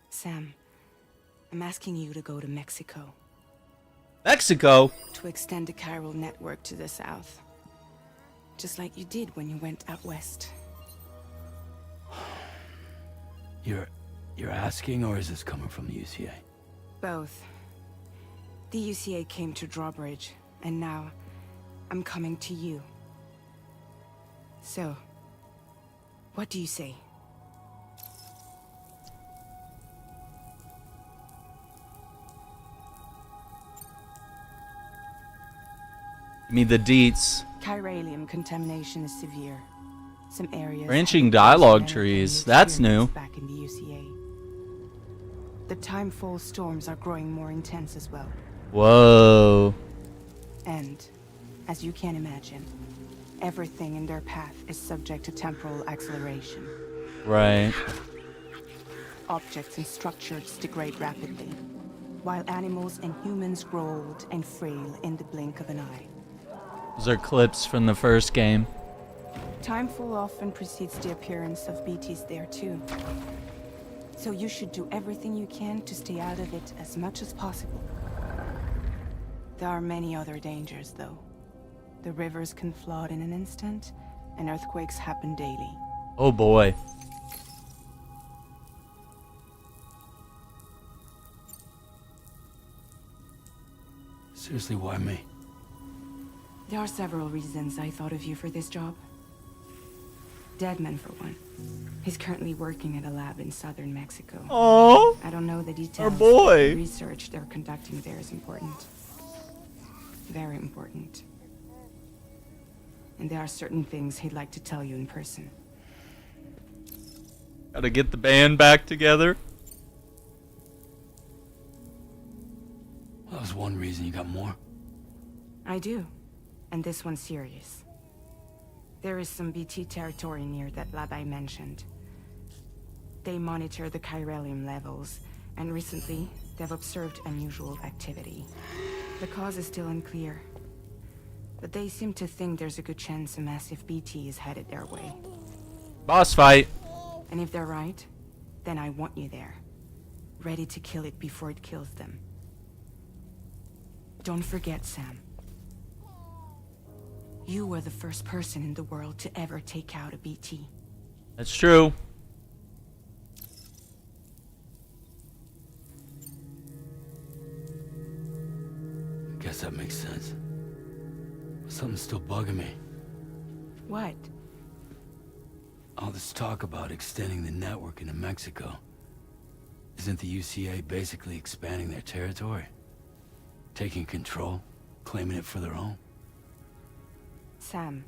Sam, I'm asking you to go to Mexico Mexico? to extend the chiral network to the south. Just like you did when you went out west. You're asking, or is this coming from the UCA? Both. The UCA came to Drawbridge, and now I'm coming to you. So, what do you say? Give me the deets. Chiralium contamination is severe. Some areas Branching have dialogue genetic trees. and That's new. experiments back in the UCA. The timefall storms are growing more intense as well. Whoa. And, as you can imagine, everything in their path is subject to temporal acceleration. Right. Objects and structures degrade rapidly, while animals and humans grow old and frail in the blink of an eye. Those are clips from the first game. Timefall often precedes the appearance of BTs there too. So you should do everything you can to stay out of it as much as possible. There are many other dangers, though. The rivers can flood in an instant, and earthquakes happen daily. Oh boy. Seriously, why me? There are several reasons I thought of you for this job. Deadman, for one. He's currently working at a lab in southern Mexico. Oh. I don't know the details. Our boy. But the research they're conducting there is important. Very important. And there are certain things he'd like to tell you in person. Gotta get the band back together. Well, that was one reason. You got more? I do. And this one's serious. There is some BT territory near that lab I mentioned. They monitor the chiralium levels, and recently, they've observed unusual activity. The cause is still unclear, but they seem to think there's a good chance a massive BT is headed their way. Boss fight. And if they're right, then I want you there, ready to kill it before it kills them. Don't forget, Sam. You were the first person in the world to ever take out a BT. That's true. Guess that makes sense. But something's still bugging me. What? All this talk about extending the network into Mexico. Isn't the UCA basically expanding their territory? Taking control? Claiming it for their own? Sam,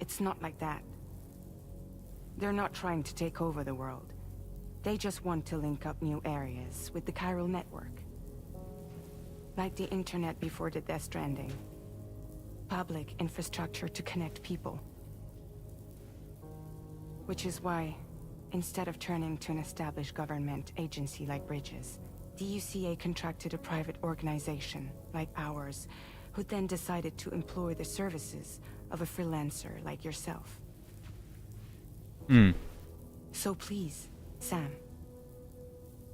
it's not like that. They're not trying to take over the world. They just want to link up new areas with the chiral network. Like the internet before the Death Stranding. Public infrastructure to connect people. Which is why, instead of turning to an established government agency like Bridges, the UCA contracted a private organization, like ours, who then decided to employ the services of a freelancer like yourself. So please, Sam,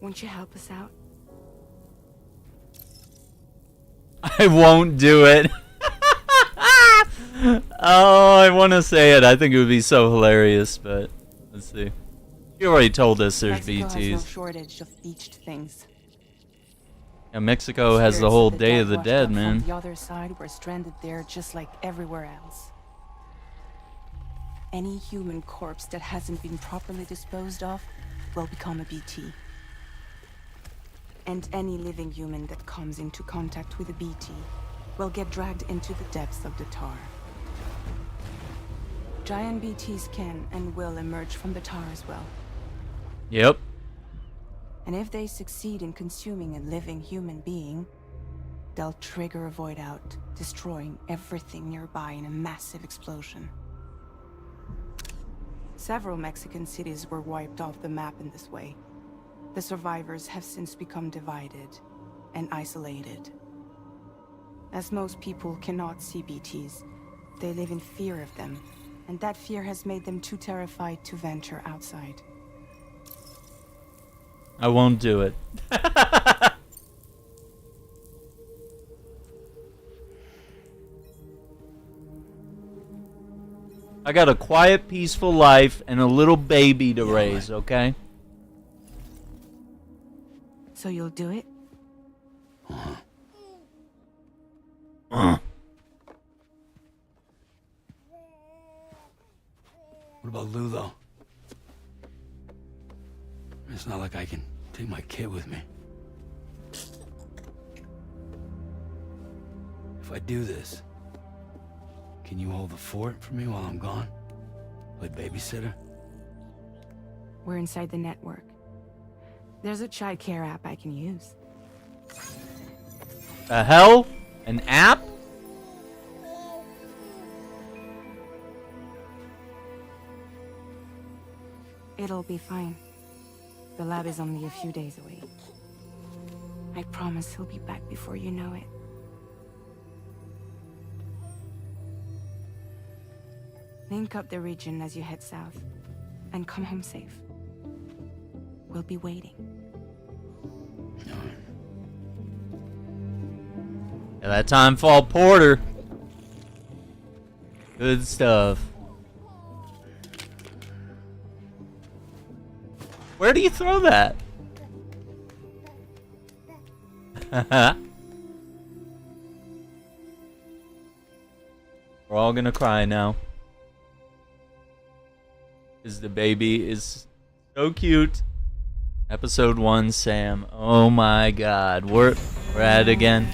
won't you help us out? I won't do it. Oh, I want to say it. I think it would be so hilarious, but let's see. You already told us there's Mexico has no BTs. shortage of beached things. Yeah, Mexico has the whole Day of the washed Dead, up man. From the other side were stranded there just like everywhere else. Any human corpse that hasn't been properly disposed of will become a BT. And any living human that comes into contact with a BT will get dragged into the depths of the tar. Giant BTs can and will emerge from the tar as well. Yep. And if they succeed in consuming a living human being, they'll trigger a void out, destroying everything nearby in a massive explosion. Several Mexican cities were wiped off the map in this way. The survivors have since become divided and isolated. As most people cannot see BTs, they live in fear of them, and that fear has made them too terrified to venture outside. I won't do it. I got a quiet, peaceful life and a little baby to raise, okay? So you'll do it? What about Lou, though? It's not like I can take my kid with me. If I do this, can you hold the fort for me while I'm gone? Play babysitter? We're inside the network. There's a child care app I can use. The hell? An app? It'll be fine. The lab is only a few days away. I promise he'll be back before you know it. Link up the region as you head south, and come home safe. We'll be waiting. Yeah, that Timefall Porter. Good stuff. Where do you throw that? We're all gonna cry now. Because the baby is so cute. Episode 1, Sam. Oh my god. We're at it again.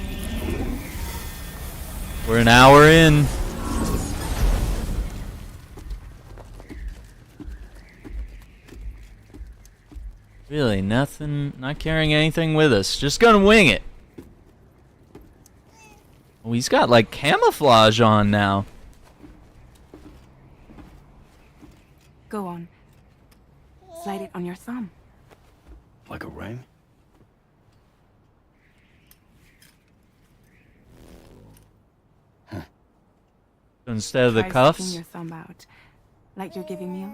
We're an hour in. Really, nothing, not carrying anything with us. Just gonna wing it. Oh, he's got like camouflage on now. Go on. Slide it on your thumb. Like a ring? So instead of the Try sticking cuffs. your thumb out, like you're giving me a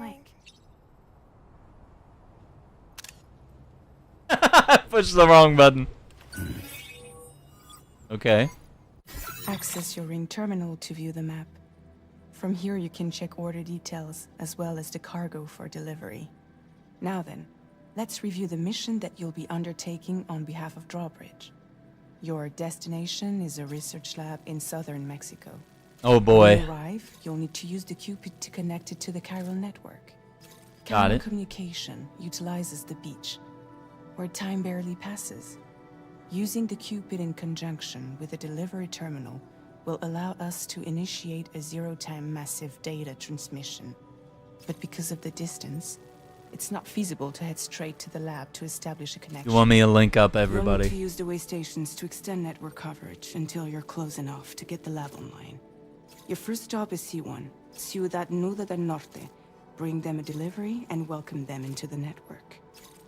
like. Push the wrong button. Okay. Access your ring terminal to view the map. From here you can check order details, as well as the cargo for delivery. Now then, let's review the mission that you'll be undertaking on behalf of Drawbridge. Your destination is a research lab in southern Mexico. Oh boy. When you arrive, you'll need to use the Cupid to connect it to the chiral network. Got Chiral it. communication utilizes the beach, where time barely passes. Using the Cupid in conjunction with a delivery terminal will allow us to initiate a zero-time massive data transmission. But because of the distance, it's not feasible to head straight to the lab to establish a connection. You want me to link up You'll need to everybody? use the way stations to extend network coverage until you're close enough to get the lab online. Your first job is C1, Ciudad Nuda del Norte. Bring them a delivery and welcome them into the network.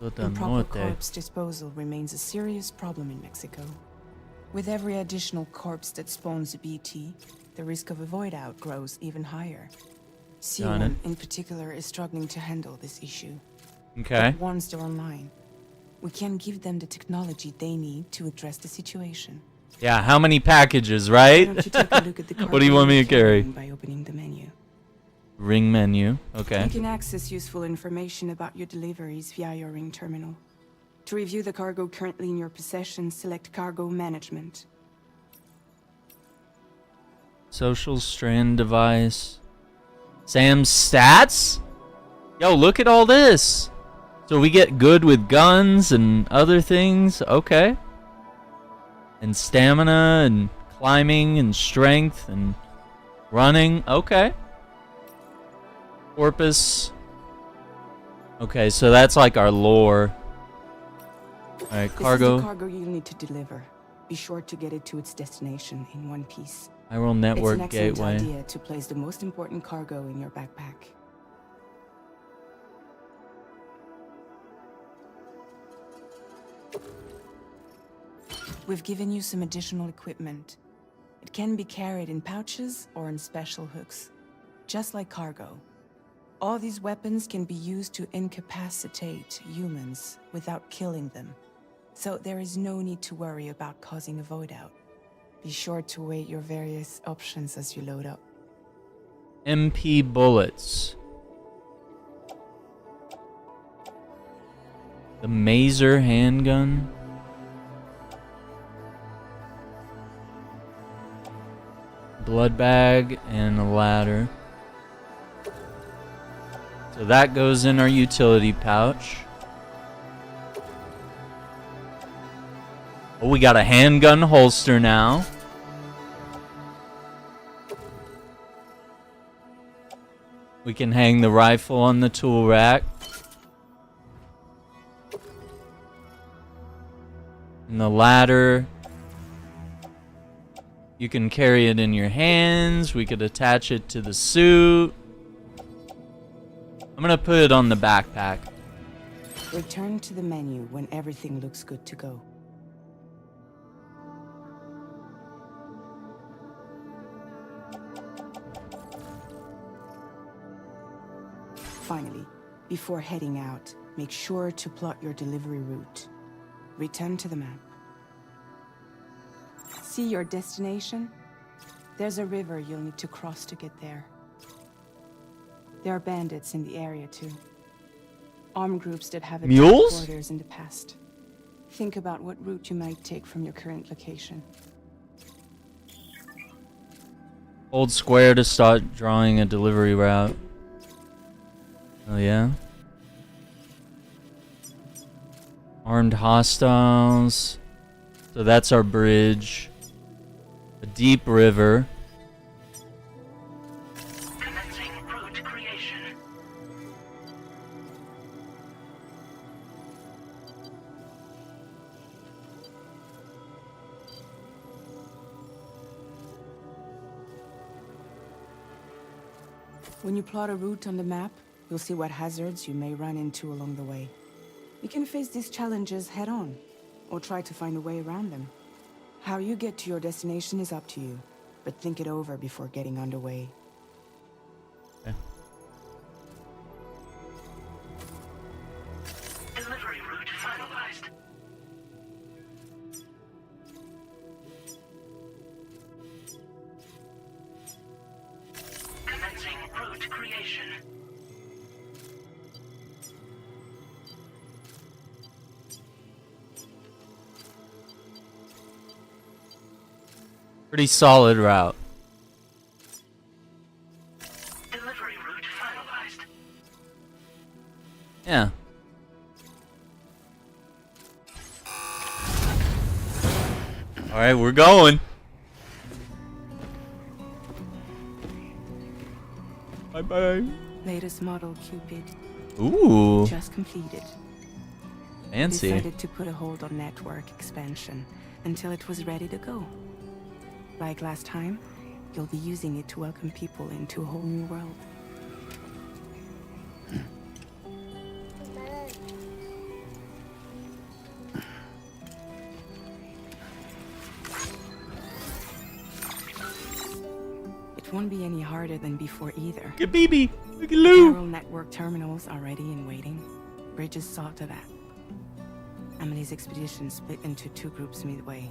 Improper corpse disposal remains a serious problem in Mexico. With every additional corpse that spawns a BT, the risk of a void out grows even higher. C1 in particular is struggling to handle this issue. Okay. But once they're online, we can give them the technology they need to address the situation. Yeah, how many packages, Why right? don't you take a look at the What do you want me to carry? by opening the menu? Ring menu. Okay. You can access useful information about your deliveries via your ring terminal. To review the cargo currently in your possession, select Cargo Management. Social strand device. Sam's stats? Yo, look at all this. So we get good with guns and other things. Okay. And stamina and climbing and strength and running. Okay. Corpus. Okay, so that's like our lore. Alright, cargo. This is the cargo you'll need to deliver. Be sure to get it to its destination in one piece. Chiral network It's an excellent gateway. idea to place the most important cargo in your backpack. We've given you some additional equipment. It can be carried in pouches or in special hooks, just like cargo. All these weapons can be used to incapacitate humans without killing them. So there is no need to worry about causing a void out. Be sure to weigh your various options as you load up. MP bullets. The Maser handgun. Blood bag and a ladder. So that goes in our utility pouch. Oh, we got a handgun holster now. We can hang the rifle on the tool rack. And the ladder. You can carry it in your hands. We could attach it to the suit. I'm gonna put it on the backpack. Return to the menu when everything looks good to go. Finally, before heading out, make sure to plot your delivery route. Return to the map. See your destination? There's a river you'll need to cross to get there. There are bandits in the area too. Armed groups that have attacked Mules? borders in the past. Think about what route you might take from your current location. Hold square to start drawing a delivery route. Oh yeah. Armed hostiles. So that's our bridge. A deep river. Commencing route creation. When you plot a route on the map, you'll see what hazards you may run into along the way. You can face these challenges head-on, or try to find a way around them. How you get to your destination is up to you, but think it over before getting underway. Pretty solid route. Delivery route finalized. Yeah. Alright, we're going. Bye-bye. Latest model Cupid. Ooh. Just completed. Fancy. Decided to put a hold on network expansion until it was ready to go. Like last time, you'll be using it to welcome people into a whole new world. It won't be any harder than before either. Look at BB. Look at Lou. Neural network terminals are ready and waiting. Bridges saw to that. Emily's expedition split into two groups midway.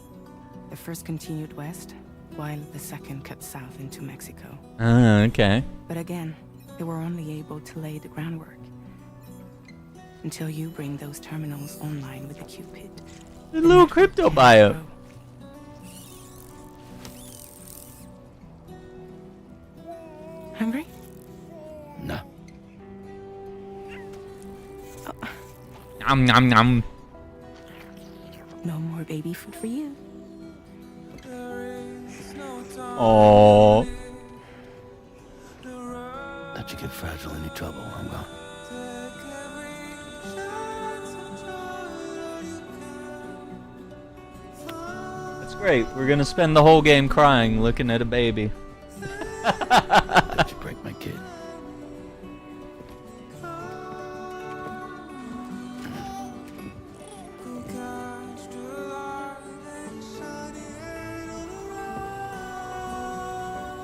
The first continued west, while the second cut south into Mexico. Okay. But again, they were only able to lay the groundwork. Until you bring those terminals online with the Cupid. The little crypto bio. Grow. Hungry? No. Nom nom nom. No more baby food for you. Oh. Let you get fragile, any trouble, I'm gone. That's great. We're gonna spend the whole game crying, looking at a baby. Let you break my kid.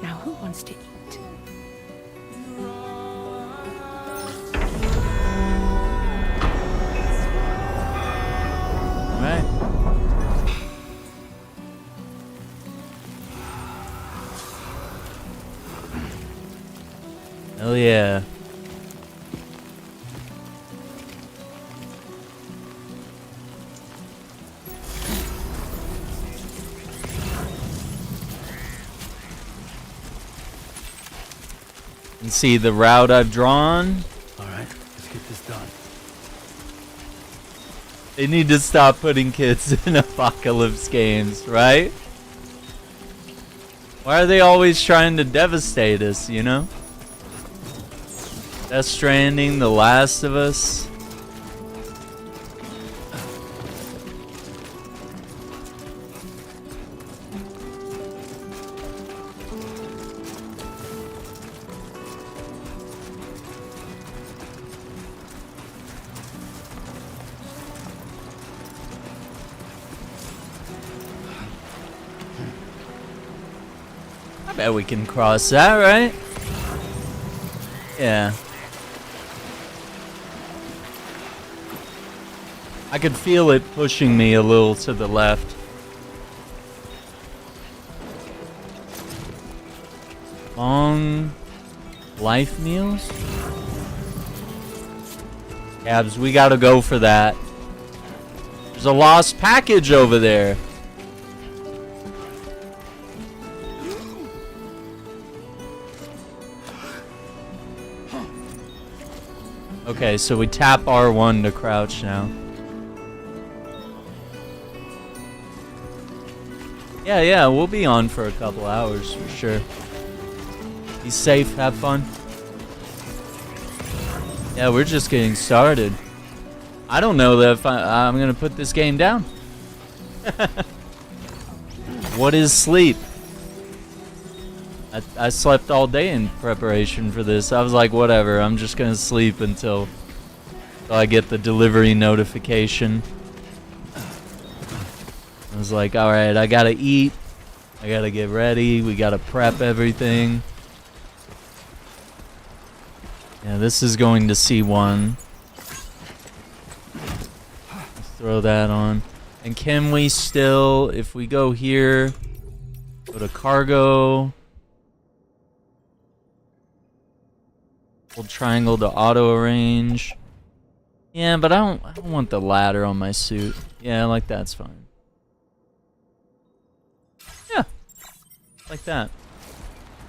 Now who wants to eat? Alright. Hell yeah. And see the route I've drawn. Alright, let's get this done. They need to stop putting kids in apocalypse games, right? Why are they always trying to devastate us, you know? Death Stranding, The Last of Us. I bet we can cross that, right? Yeah. I could feel it pushing me a little to the left. Long life meals? Cabs, we gotta go for that. There's a lost package over there. Okay, so we tap R1 to crouch now. Yeah, we'll be on for a couple hours for sure. Be safe, have fun. Yeah, we're just getting started. I don't know that if I'm gonna put this game down. What is sleep? I slept all day in preparation for this. I was like, whatever, I'm just gonna sleep until I get the delivery notification. I was like, alright, I gotta eat. I gotta get ready. We gotta prep everything. Yeah, this is going to C1. Let's throw that on. And can we still, if we go here, go to cargo. Hold triangle to auto arrange. Yeah, but I don't want the ladder on my suit. Yeah, like that's fine. Yeah. Like that.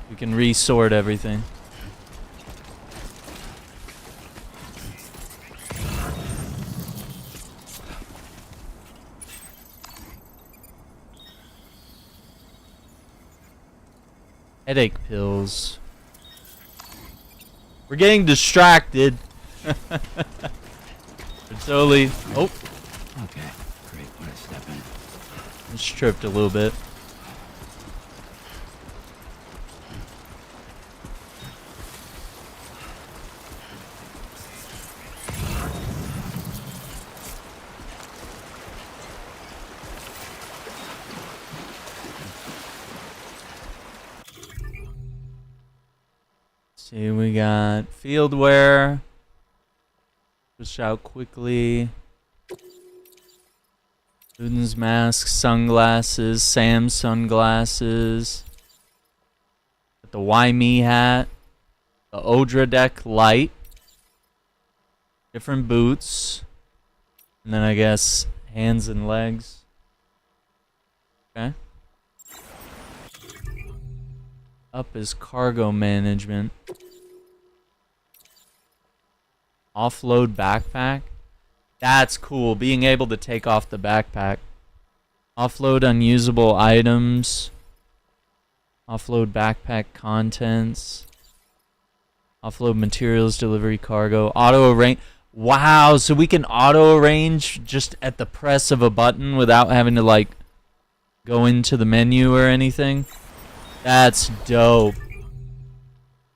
We can resort everything. Headache pills. We're getting distracted. We're totally... Oh. Okay, great. When I step in. Just tripped a little bit. See, we got field wear. Push out quickly. Student's mask, sunglasses, Sam's sunglasses. Got the Why Me hat. The Odra deck light. Different boots. And then I guess hands and legs. Okay. Up is cargo management. Offload backpack. That's cool. Being able to take off the backpack. Offload unusable items. Offload backpack contents. Offload materials, delivery cargo. Auto arrange. Wow, so we can auto arrange just at the press of a button without having to like go into the menu or anything. That's dope.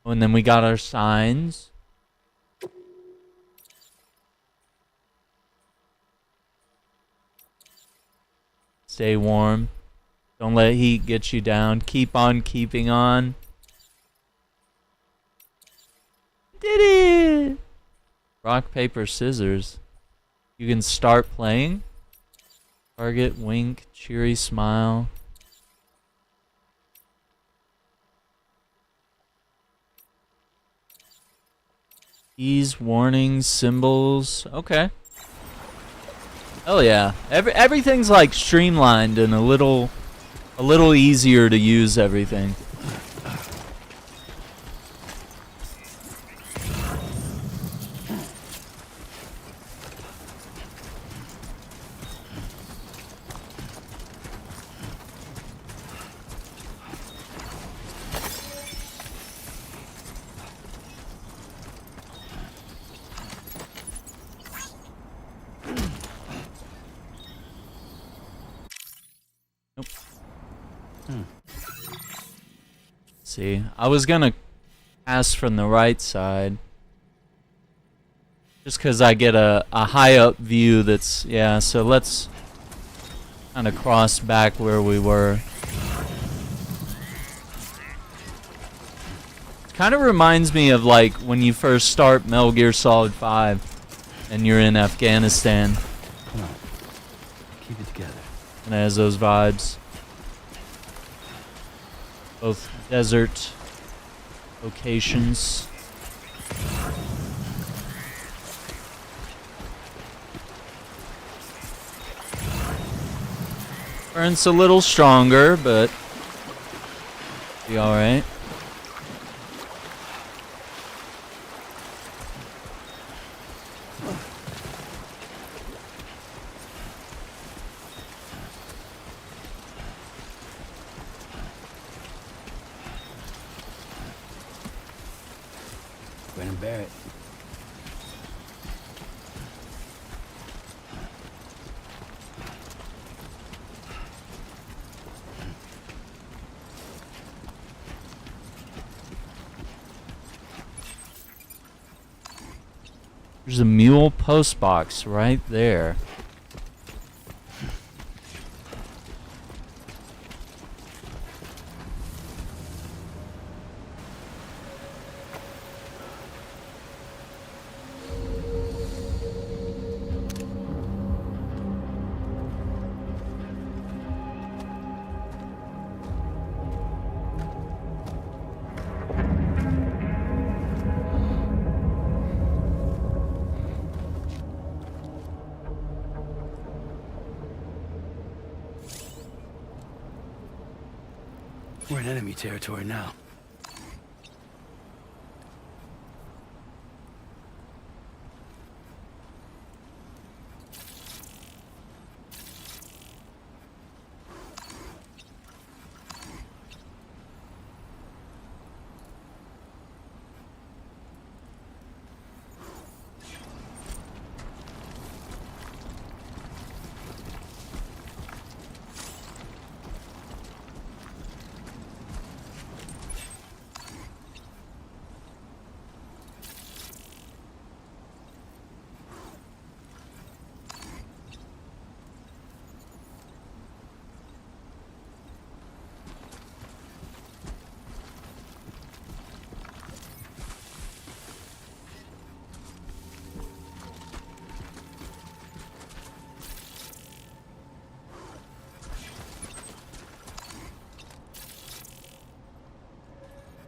Oh, and then we got our signs. Stay warm. Don't let heat get you down. Keep on keeping on. Did it! Rock, paper, scissors. You can start playing. Target, wink, cheery smile. Keys, warnings, symbols. Okay. Hell yeah. Everything's like streamlined and a little easier to use everything. See, I was gonna pass from the right side just because I get a high up view that's, yeah, so let's kind of cross back where we were. Kind of reminds me of like when you first start Metal Gear Solid 5 and you're in Afghanistan. Come on. Keep it together. And it has those vibes. Both desert locations. Current's a little stronger, but be alright. Barrett. There's a mule post box right there. We're in enemy territory now.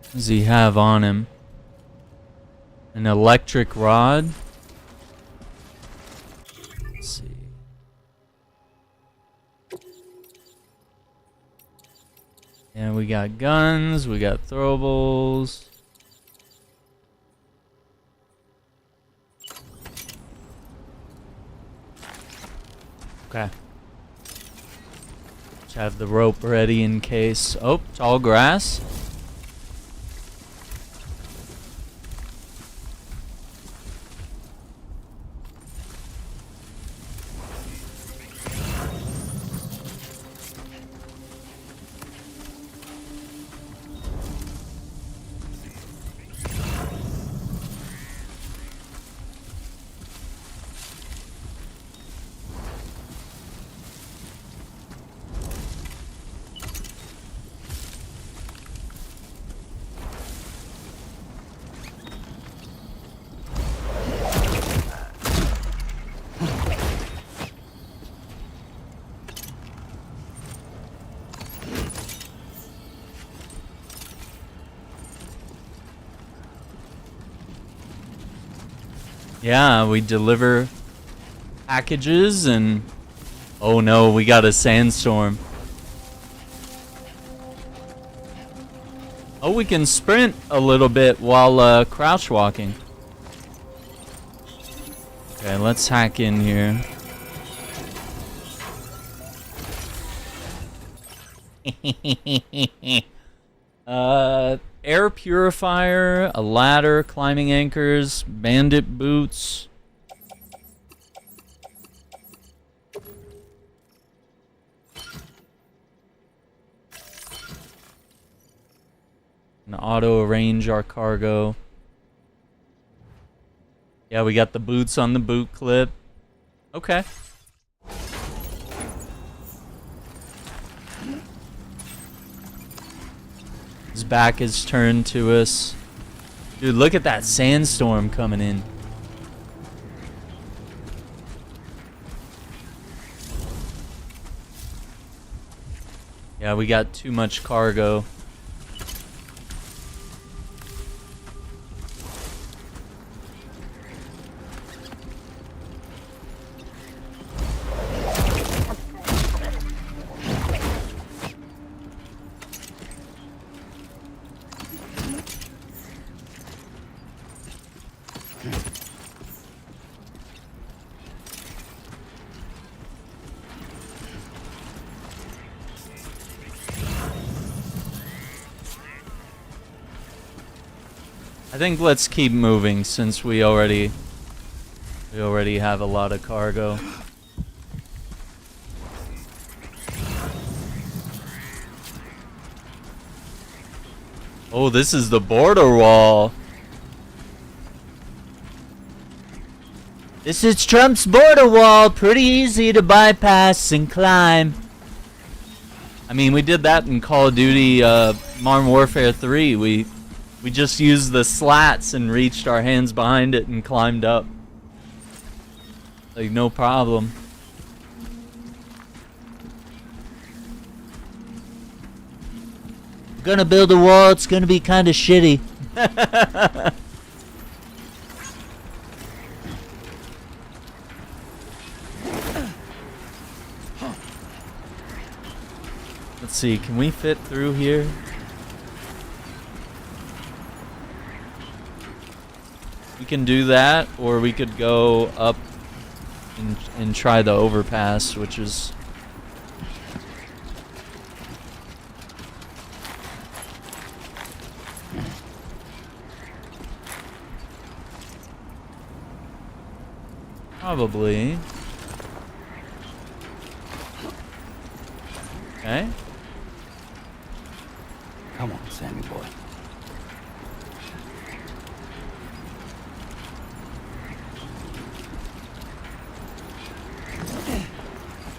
What does he have on him? An electric rod? Let's see. And we got guns, we got throwables. Okay. Just have the rope ready in case. Oh, tall grass. Yeah, we deliver packages and... Oh no, we got a sandstorm. Oh, we can sprint a little bit while crouch walking. Okay, let's hack in here. Air purifier, a ladder, climbing anchors, bandit boots. And auto arrange our cargo. Yeah, we got the boots on the boot clip. Okay. His back is turned to us. Dude, look at that sandstorm coming in. Yeah, we got too much cargo. I think let's keep moving since we already have a lot of cargo. Oh, this is the border wall. This is Trump's border wall. Pretty easy to bypass and climb. I mean, we did that in Call of Duty Modern Warfare 3. We just used the slats and reached our hands behind it and climbed up. Like, no problem. We're gonna build a wall, it's gonna be kinda shitty. Let's see, can we fit through here? can do that, or we could go up and try the overpass, which is... probably. Okay. Come on, Sammy boy.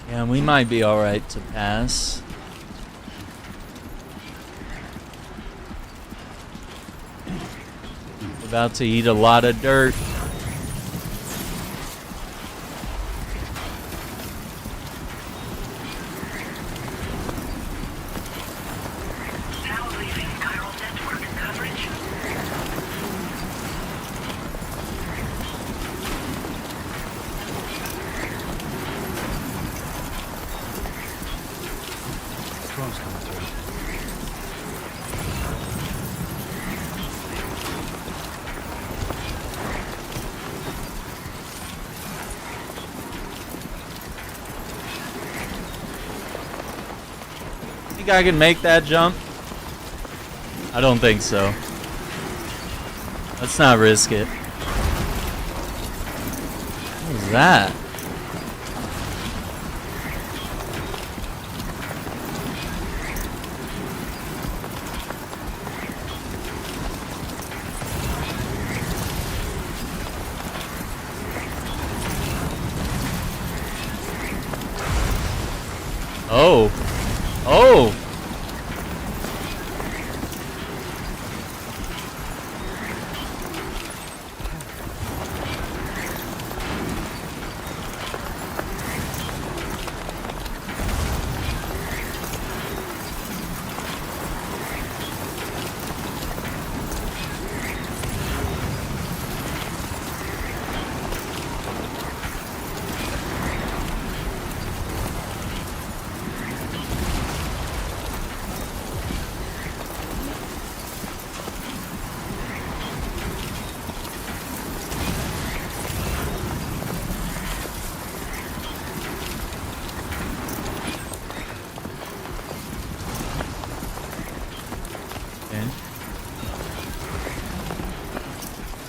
Yeah, we might be alright to pass. About to eat a lot of dirt. Now leaving chiral network coverage. Drone's coming through. Think I can make that jump? I don't think so. Let's not risk it. What was that? Oh. Oh.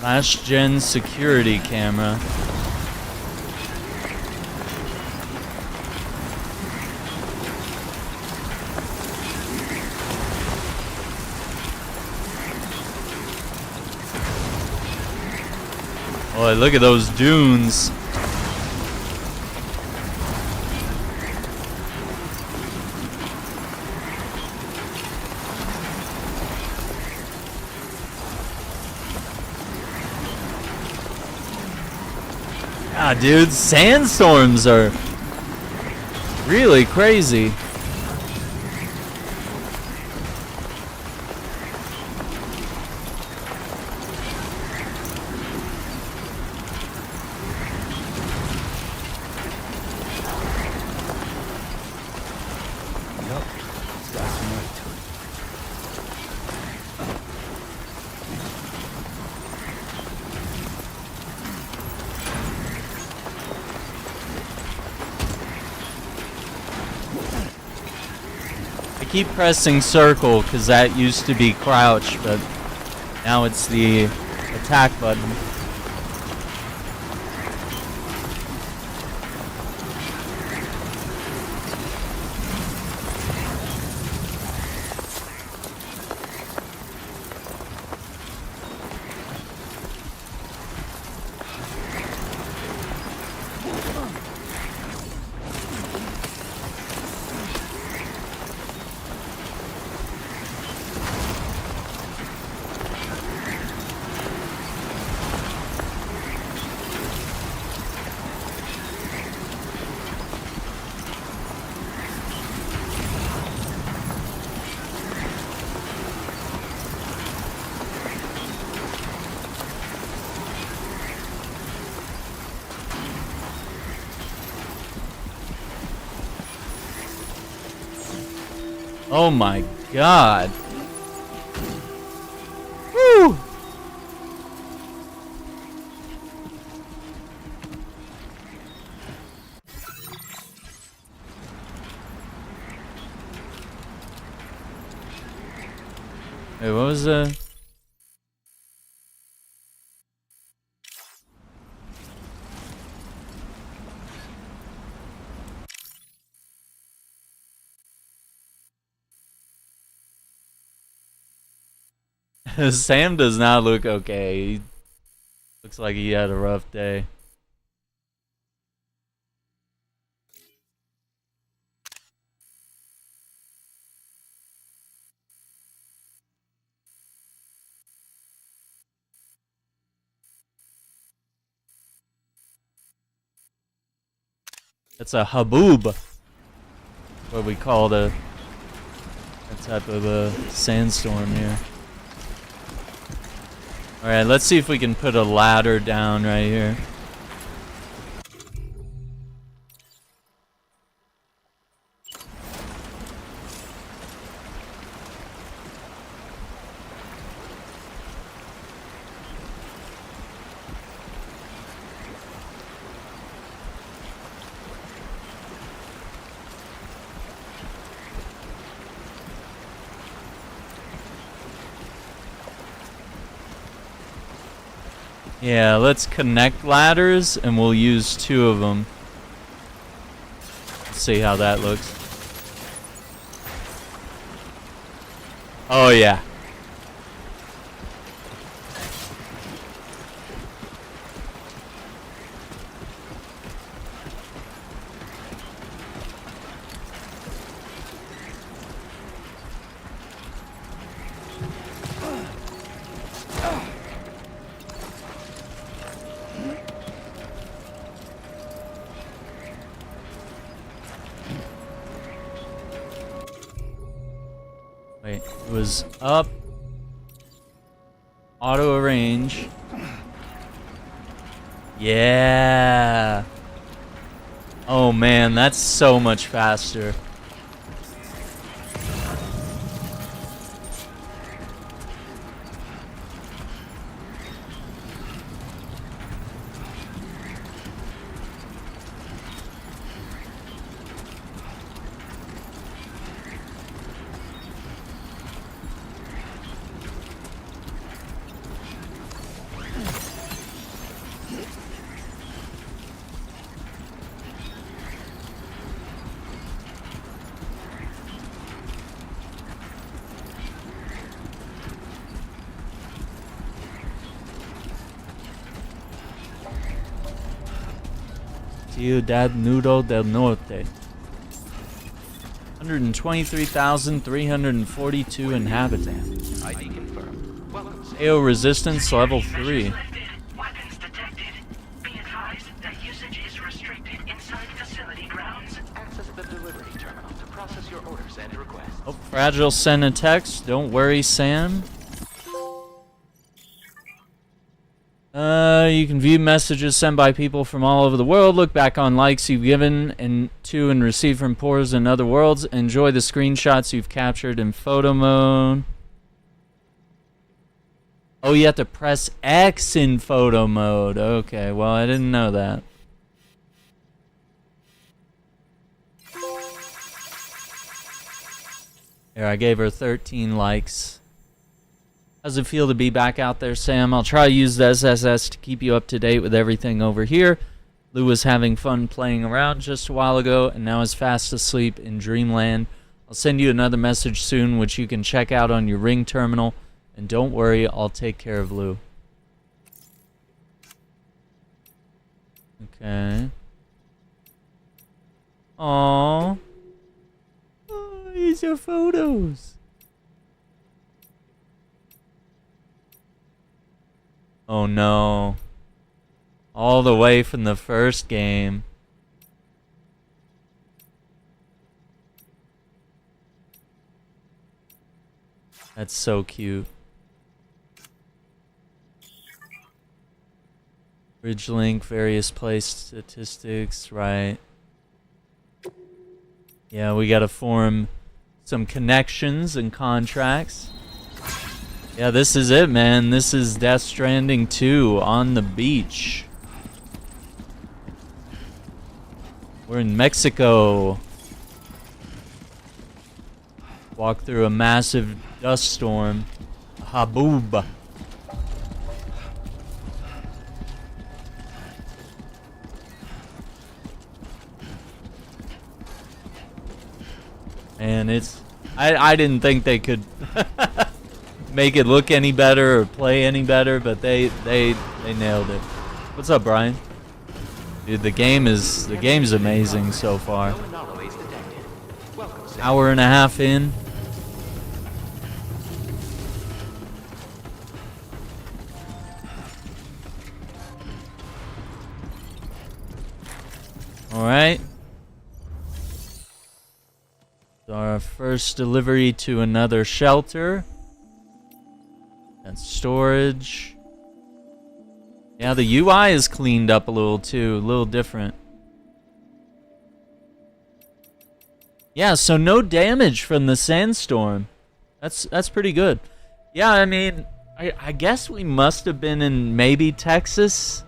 Last gen security camera. Boy, look at those dunes. God, dude, sandstorms are really crazy. I keep pressing circle because that used to be crouch, but now it's the attack button. Oh my god. Woo! Wait, what was the... Sam does not look okay. He looks like he had a rough day. That's a haboob. What we call that type of a sandstorm here. Alright, let's see if we can put a ladder down right here. Yeah, let's connect ladders and we'll use 2 of them. Let's see how that looks. Oh yeah. Wait, it was up. Auto arrange. Yeah. Oh man, that's so much faster. Ciudad Nudo del Norte. 123,342 inhabitants. ID confirmed. Welcome. AO resistance level 3. Weapons detected. Be advised that usage is restricted inside facility grounds. Access the delivery terminal to process your orders and requests. Oh, Fragile sent a text. Don't worry, Sam. You can view messages sent by people from all over the world. Look back on likes you've given and received from pores in other worlds. Enjoy the screenshots you've captured in photo mode. Oh, you have to press X in photo mode. Okay, well, I didn't know that. Here, I gave her 13 likes. How's it feel to be back out there, Sam? I'll try to use the SSS to keep you up to date with everything over here. Lou was having fun playing around just a while ago and now is fast asleep in Dreamland. I'll send you another message soon, which you can check out on your Ring terminal. And don't worry, I'll take care of Lou. Okay. Aww. Oh, these are photos. Oh no. All the way from the first game. That's so cute. Bridge link, various place statistics, right. Yeah, we gotta form some connections and contracts. Yeah, this is it, man. This is Death Stranding 2 on the beach. We're in Mexico. Walk through a massive dust storm. Haboob. And it's... I didn't think they could make it look any better or play any better, but they nailed it. What's up, Brian? Dude, the game's amazing so far. Hour and a half in. Alright. So our first delivery to another shelter. That's storage. Yeah, the UI is cleaned up a little too, a little different. Yeah, so no damage from the sandstorm. That's pretty good. Yeah, I mean, I guess we must have been in maybe Texas.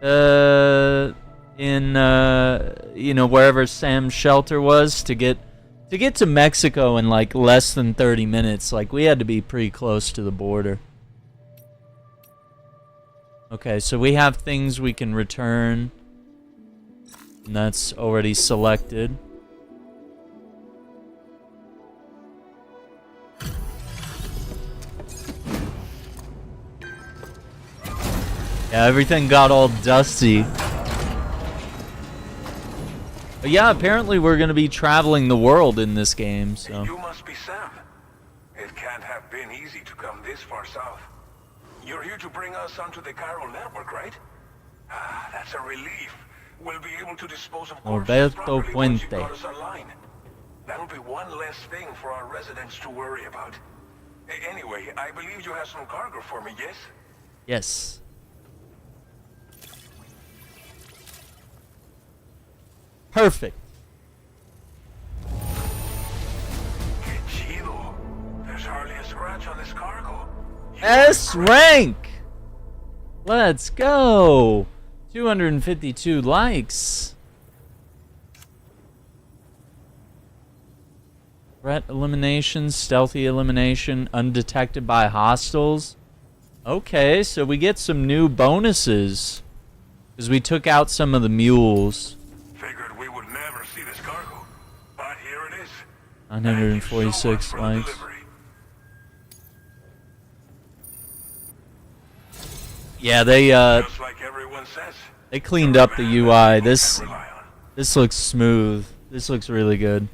In you know, wherever Sam's shelter was to get to Mexico in like less than 30 minutes. Like, we had to be pretty close to the border. Okay, so we have things we can return. And that's already selected. Yeah, everything got all dusty. But yeah, apparently we're going to be traveling the world in this game, so... You must be Sam. It can't have been easy to come this far south. You're here to bring us onto the chiral network, right? Ah, that's a relief. We'll be able to dispose of corpses Alberto properly once you Puente. got us online. That'll be one less thing for our residents to worry about. Anyway, I believe you have some cargo for me, yes? Yes. Perfect. Que chido. There's hardly a scratch on this cargo. S rank! Let's go! 252 likes. Threat elimination, stealthy elimination, undetected by hostiles. Okay, so we get some new bonuses. Because we took out some of the mules. Figured we would never see this cargo. But here it is. 946 likes. Yeah, Just like everyone says. they cleaned up the UI. This looks smooth. This looks really good.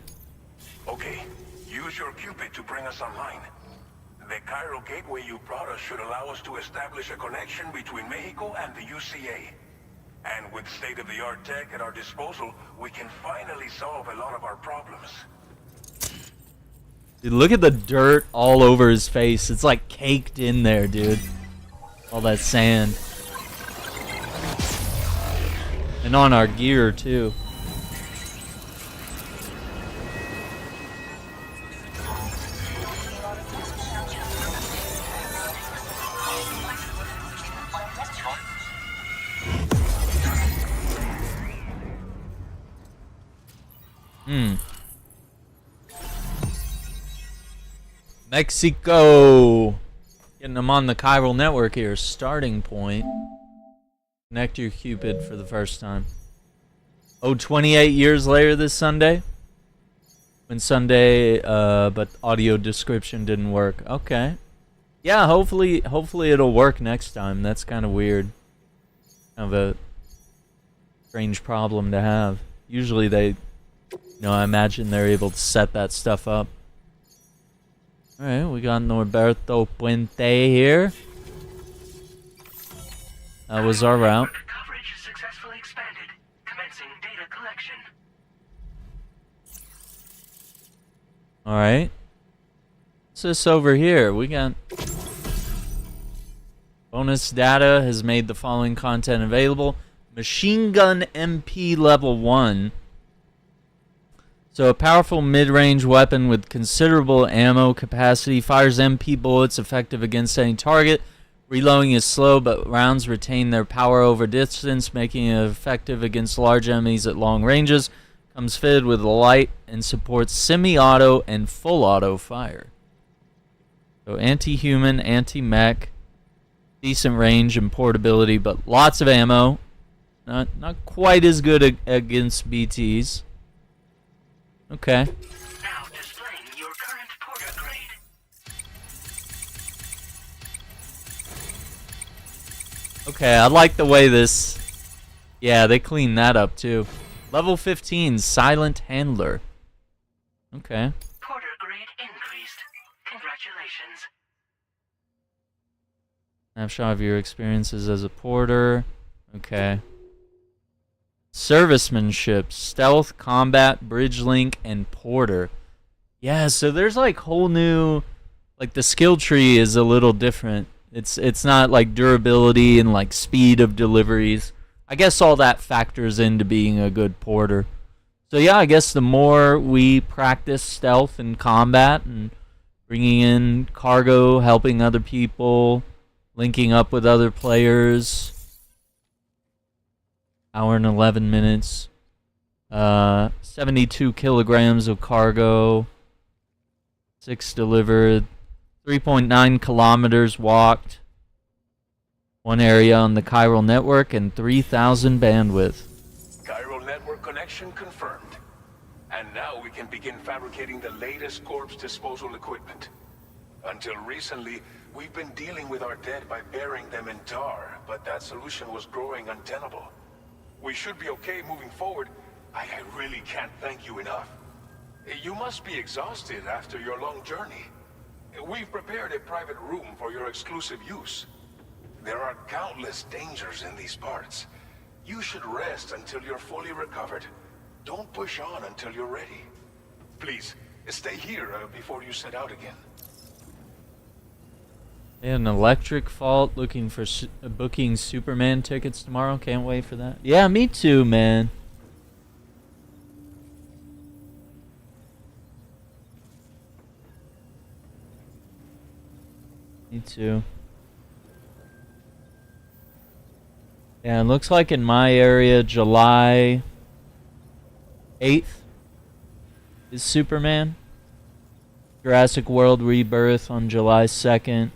Okay, use your Cupid to bring us online. The chiral gateway you brought us should allow us to establish a connection between Mexico and the UCA. And with state-of-the-art tech at our disposal, we can finally solve a lot of our problems. Dude, look at the dirt all over his face. It's like caked in there, dude. All that sand. And on our gear, too. Mexico. Getting them on the chiral network here. Starting point. Connect your Cupid for the first time. Oh, 28 years later this Sunday? When Sunday, but audio description didn't work. Okay. Yeah, hopefully it'll work next time. That's kind of weird. Kind of a strange problem to have. Usually they, I imagine they're able to set that stuff up. Alright, we got Norberto Puente here. That was our route. Coverage successfully expanded. Commencing data collection. Alright. What's this over here? We got... Bonus data has made the following content available. Machine gun MP level 1. So a powerful mid-range weapon with considerable ammo capacity, fires MP bullets effective against any target. Reloading is slow, but rounds retain their power over distance, making it effective against large enemies at long ranges. Comes fitted with light and supports semi-auto and full auto fire. So anti-human, anti-mech, decent range and portability, but lots of ammo. Not quite as good against BTs. Okay. Now displaying your current porter grade. Okay, I like the way this... Yeah, they cleaned that up too. Level 15, Silent Handler. Okay. Porter grade increased. Congratulations. Snapshot of your experiences as a porter. Okay. Servicemanship, stealth, combat, bridge link, and porter. Yeah, so there's like whole new... Like the skill tree is a little different. It's not like durability and like speed of deliveries. I guess all that factors into being a good porter. So yeah, I guess the more we practice stealth and combat and bringing in cargo, helping other people, linking up with other players. Hour and 11 minutes. 72 kilograms of cargo. 6 delivered. 3.9 kilometers walked. 1 area on the chiral network and 3,000 bandwidth. Chiral network connection confirmed. And now we can begin fabricating the latest corpse disposal equipment. Until recently, we've been dealing with our dead by burying them in tar, but that solution was growing untenable. We should be okay moving forward. I really can't thank you enough. You must be exhausted after your long journey. We've prepared a private room for your exclusive use. There are countless dangers in these parts. You should rest until you're fully recovered. Don't push on until you're ready. Please, stay here before you set out again. An electric fault, looking for booking Superman tickets tomorrow. Can't wait for that. Yeah, me too, man. Me too. Yeah, it looks like in my area, July 8th is Superman. Jurassic World Rebirth on July 2nd.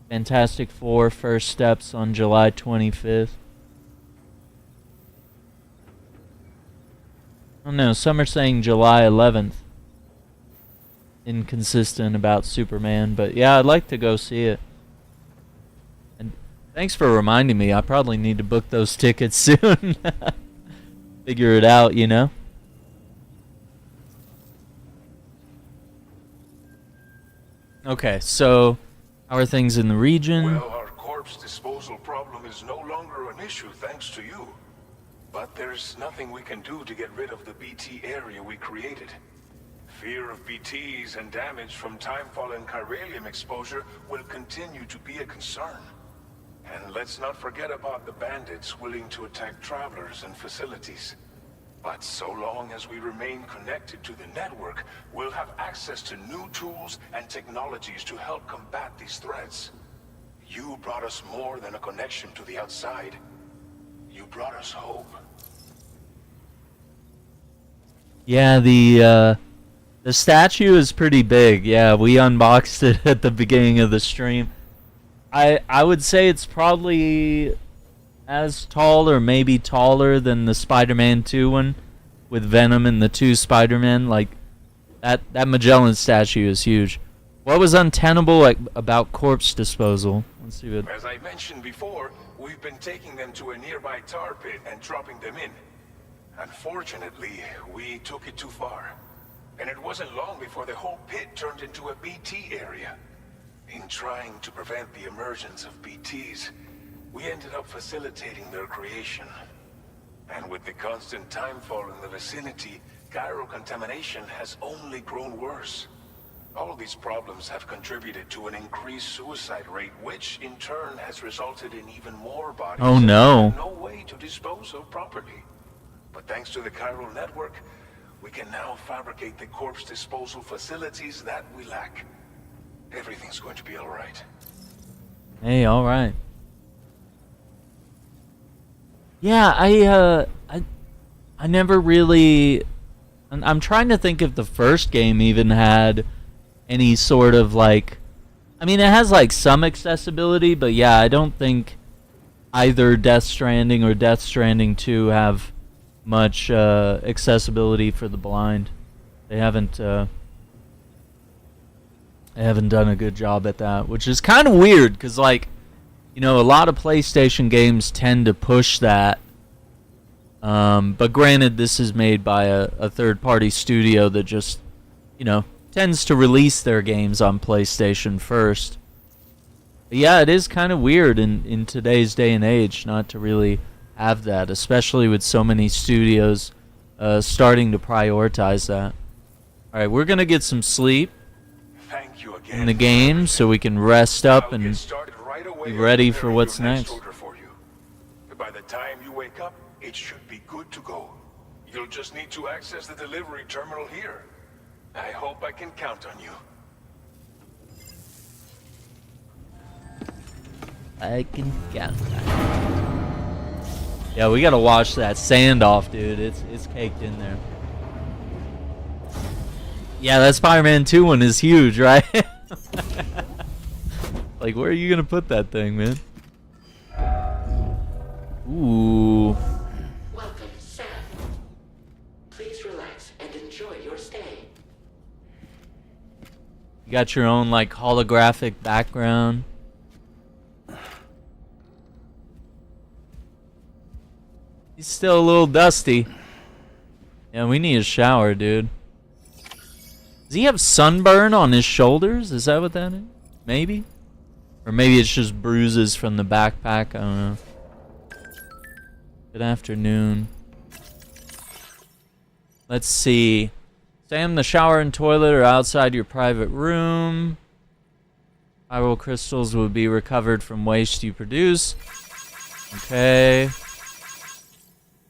Fantastic Four First Steps on July 25th. Oh no, some are saying July 11th. Inconsistent about Superman, but yeah, I'd like to go see it. And thanks for reminding me. I probably need to book those tickets soon. Figure it out, you know? Okay, so how are things in the region? Well, our corpse disposal problem is no longer an issue thanks to you. But there's nothing we can do to get rid of the BT area we created. Fear of BTs and damage from timefall and chiralium exposure will continue to be a concern. And let's not forget about the bandits willing to attack travelers and facilities. But so long as we remain connected to the network, we'll have access to new tools and technologies to help combat these threats. You brought us more than a connection to the outside. You brought us hope. Yeah, the statue is pretty big. Yeah, we unboxed it at the beginning of the stream. I would say it's probably as tall or maybe taller than the Spider-Man 2 one with Venom and the 2 Spider-Men. Like that Magellan statue is huge. What was untenable about corpse disposal? Let's see what... As I mentioned before, we've been taking them to a nearby tar pit and dropping them in. Unfortunately, we took it too far. And it wasn't long before the whole pit turned into a BT area. In trying to prevent the emergence of BTs, we ended up facilitating their creation. And with the constant timefall in the vicinity, chiral contamination has only grown worse. All these problems have contributed to an increased suicide rate, which in turn has resulted in even more bodies. Oh no. No way to dispose of properly. But thanks to the chiral network, we can now fabricate the corpse disposal facilities that we lack. Everything's going to be all right. Hey, all right. Yeah, I never really... I'm trying to think if the first game even had any sort of like, I mean, it has like some accessibility, but yeah, I don't think either Death Stranding or Death Stranding 2 have much accessibility for the blind. They haven't done a good job at that, which is kind of weird because, like, you know, a lot of PlayStation games tend to push that. But granted, this is made by a third-party studio that just, you know, tends to release their games on PlayStation first. But yeah, it is kind of weird in today's day and age not to really have that, especially with so many studios starting to prioritize that. Alright, we're going to get some sleep in the game so we can rest up and be ready for what's next. By the time you wake up, it should be good to go. You'll just need to access the delivery terminal here. I hope I can count on you. I can count that. Yeah, we gotta wash that sand off, dude. It's caked in there. Yeah, that Spider-Man 2 one is huge, right? Like, where are you gonna put that thing, man? Ooh. Welcome, Sam. Please relax and enjoy your stay. You got your own, like, holographic background. He's still a little dusty. Yeah, we need a shower, dude. Does he have sunburn on his shoulders? Is that what that is? Maybe? Or maybe it's just bruises from the backpack. I don't know. Good afternoon. Let's see. Sam, the shower and toilet are outside your private room. Spiral crystals will be recovered from waste you produce. Okay.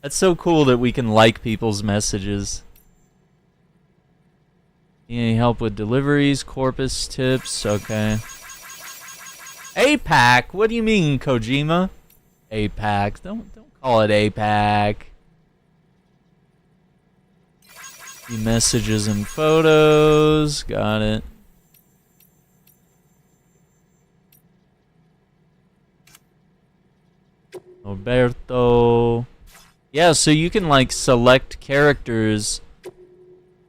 That's so cool that we can like people's messages. Need any help with deliveries? Corpus tips? Okay. APAC? What do you mean, Kojima? APAC. Don't call it APAC. Messages and photos. Got it. Roberto. Yeah, so you can like select characters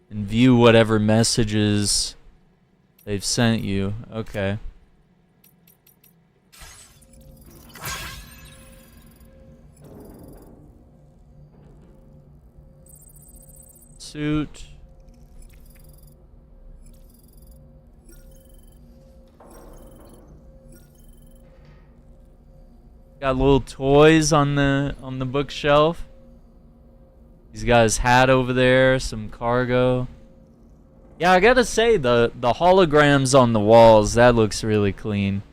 and view whatever messages they've sent you. Okay. Suit. Got little toys on the bookshelf. He's got his hat over there, some cargo. Yeah, I gotta say, the holograms on the walls, that looks really clean.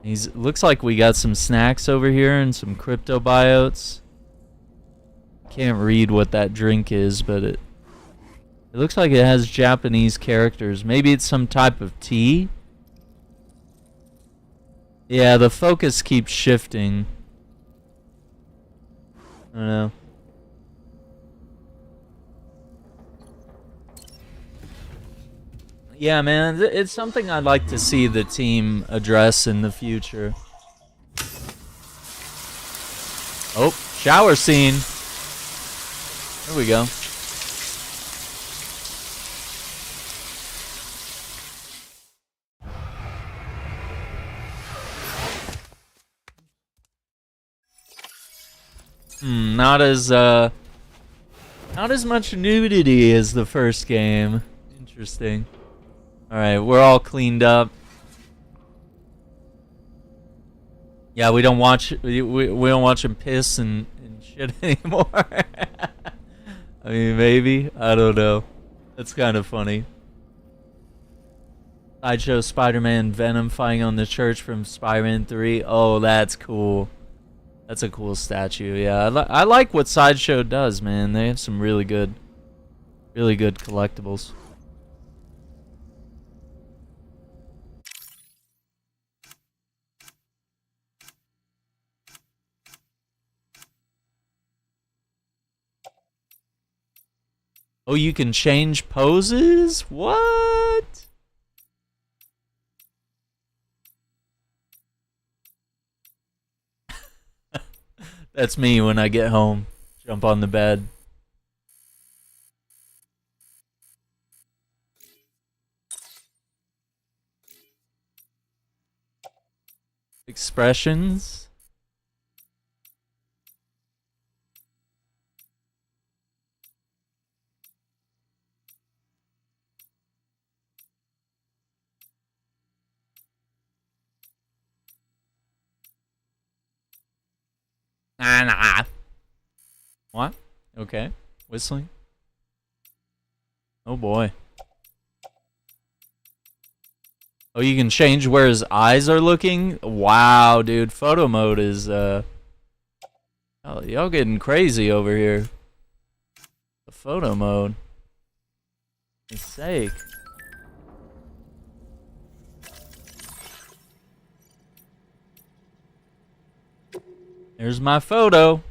Looks like we got some snacks over here and some crypto biotes. Can't read what that drink is, but it looks like it has Japanese characters. Maybe it's some type of tea? Yeah, the focus keeps shifting. I don't know. Yeah, man, it's something I'd like to see the team address in the future. Oh, shower scene. There we go. Not as much nudity as the first game. Interesting. Alright, we're all cleaned up. Yeah, we don't watch we don't watch him piss and shit anymore. I mean, maybe. I don't know. That's kind of funny. Sideshow Spider-Man Venom fighting on the church from Spider-Man 3. Oh, that's cool. That's a cool statue. Yeah, I like what Sideshow does, man. They have some really good collectibles. Oh, you can change poses? What? That's me when I get home. Jump on the bed. Expressions. Nah. What? Okay. Whistling. Oh boy. Oh, you can change where his eyes are looking? Wow, dude. Photo mode is, oh, y'all getting crazy over here. The photo mode. For sake. There's my photo.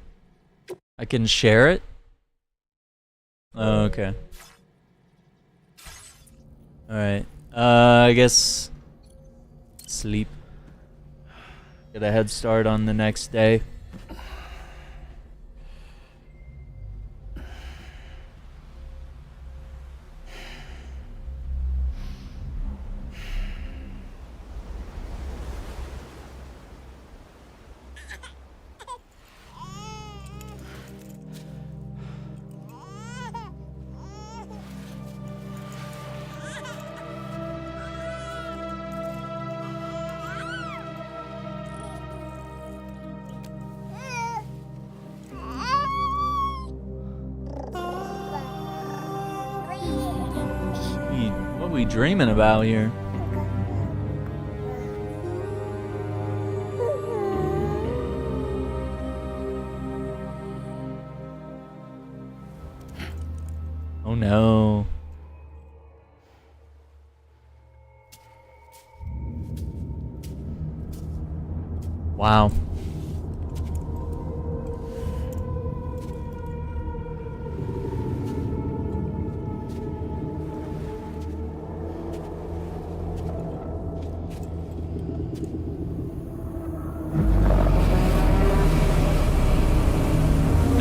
I can share it. Oh, okay. Alright. I guess sleep. Get a head start on the next day. What are we dreaming about here? Oh no. Wow.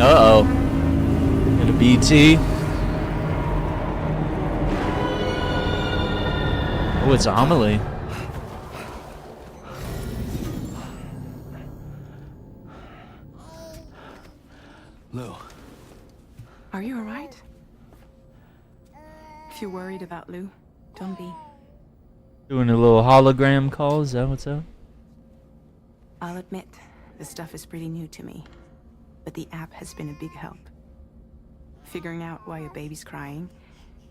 Uh-oh. Get a BT. Oh, it's Amelie. Lou. Are you alright? If you're worried about Lou, don't be. Doing a little hologram call, is that what's up? I'll admit, this stuff is pretty new to me. But the app has been a big help. Figuring out why a baby's crying,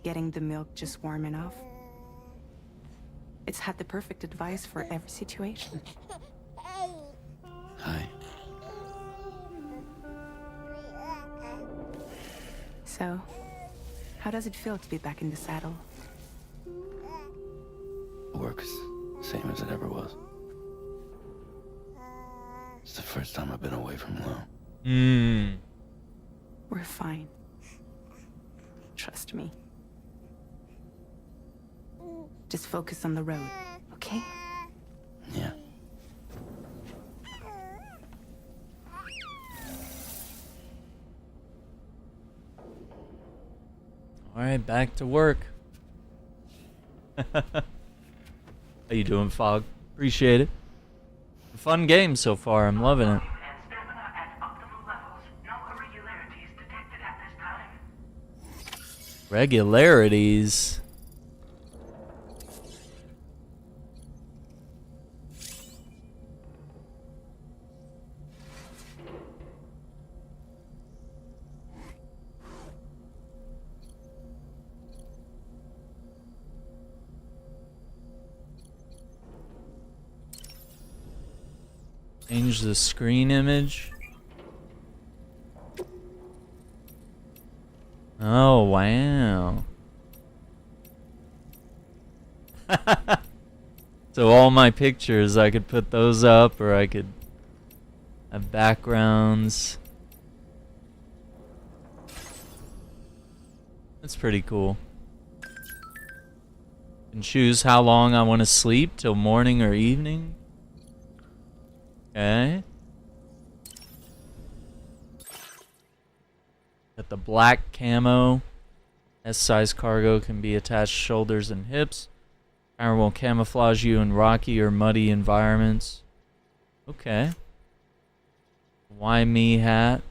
getting the milk just warm enough. It's had the perfect advice for every situation. Hi. So, how does it feel to be back in the saddle? Works same as it ever was. It's the first time I've been away from Lou. We're fine. Trust me. Just focus on the road, okay? Yeah. Alright, back to work. How you doing, Fog? Appreciate it. Fun game so far, I'm loving it. Regularities? Change the screen image. Oh, wow. So all my pictures, I could put those up, or I could have backgrounds. That's pretty cool. Can choose how long I want to sleep, till morning or evening. Okay. Got the black camo. S-size cargo can be attached shoulders and hips. Armor will camouflage you in rocky or muddy environments. Okay. Why me hat?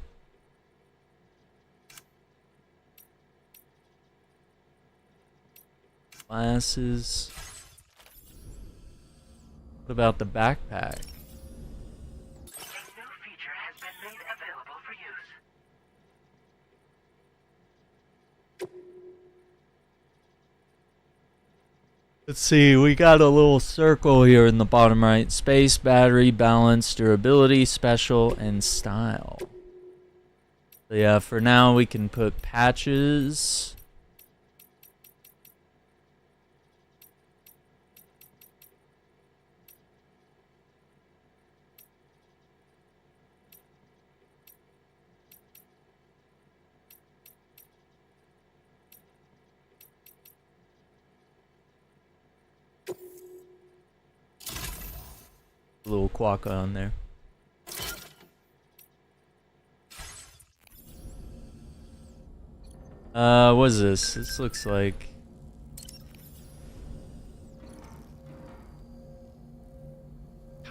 Glasses. What about the backpack? A new feature has been made available for use. Let's see, we got a little circle here in the bottom right. Space, battery, balance, durability, special, and style. So yeah, for now we can put patches. A little quokka on there. What is this? This looks like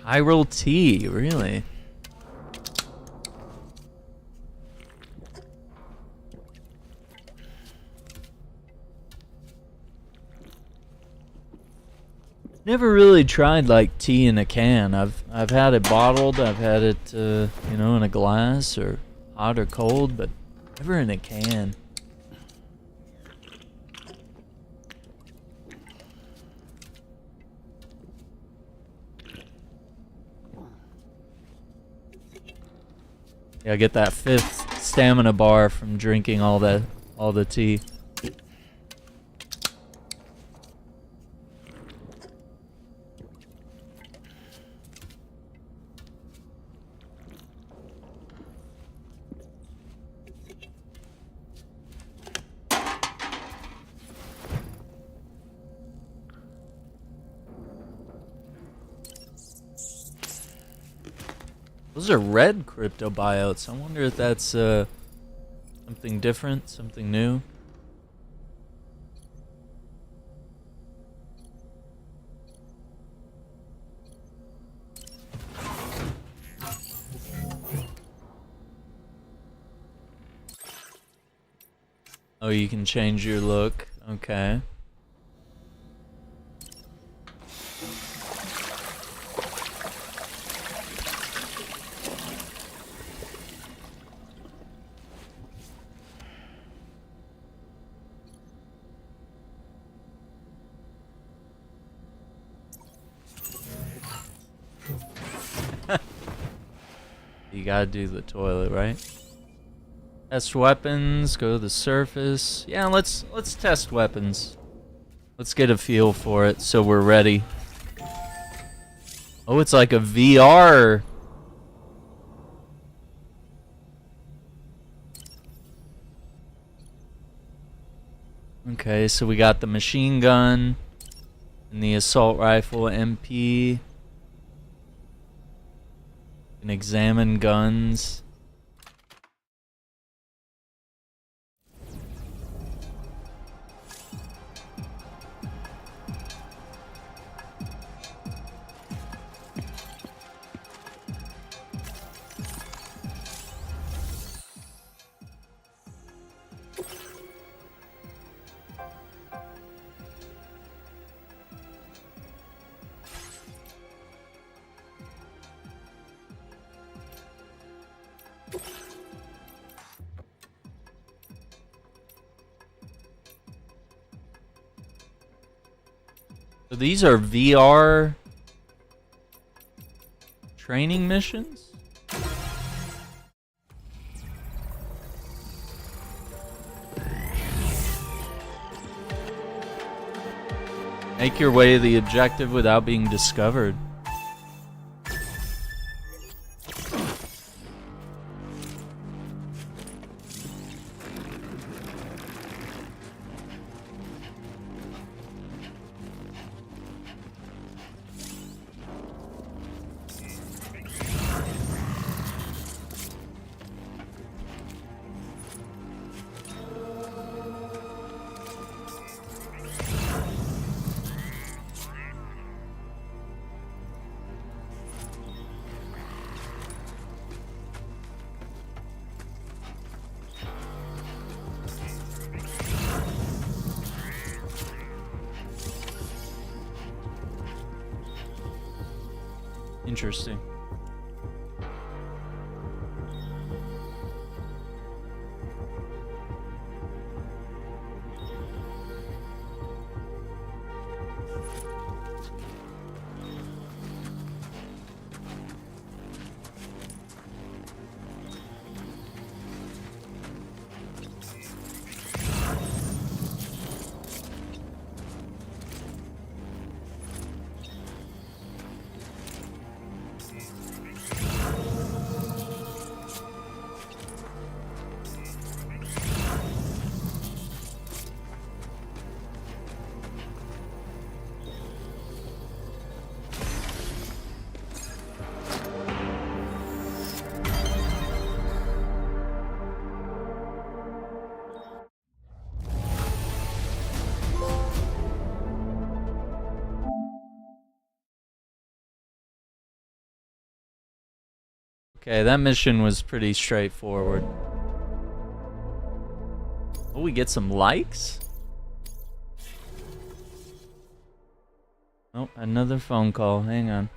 chiral tea, really? Never really tried like tea in a can. I've had it bottled. I've had it, you know, in a glass or hot or cold, but never in a can. Yeah, I get that 5th stamina bar from drinking all the tea. Those are red crypto buyouts. I wonder if that's something different, something new. Oh, you can change your look. Okay. You gotta do the toilet, right? Test weapons, go to the surface. Yeah, let's test weapons. Let's get a feel for it so we're ready. Oh, it's like a VR. Okay, so we got the machine gun and the assault rifle MP. Can examine guns. So these are VR training missions? Make your way to the objective without being discovered. Interesting. Okay, that mission was pretty straightforward. Oh, we get some likes? Oh, another phone call. Hang on.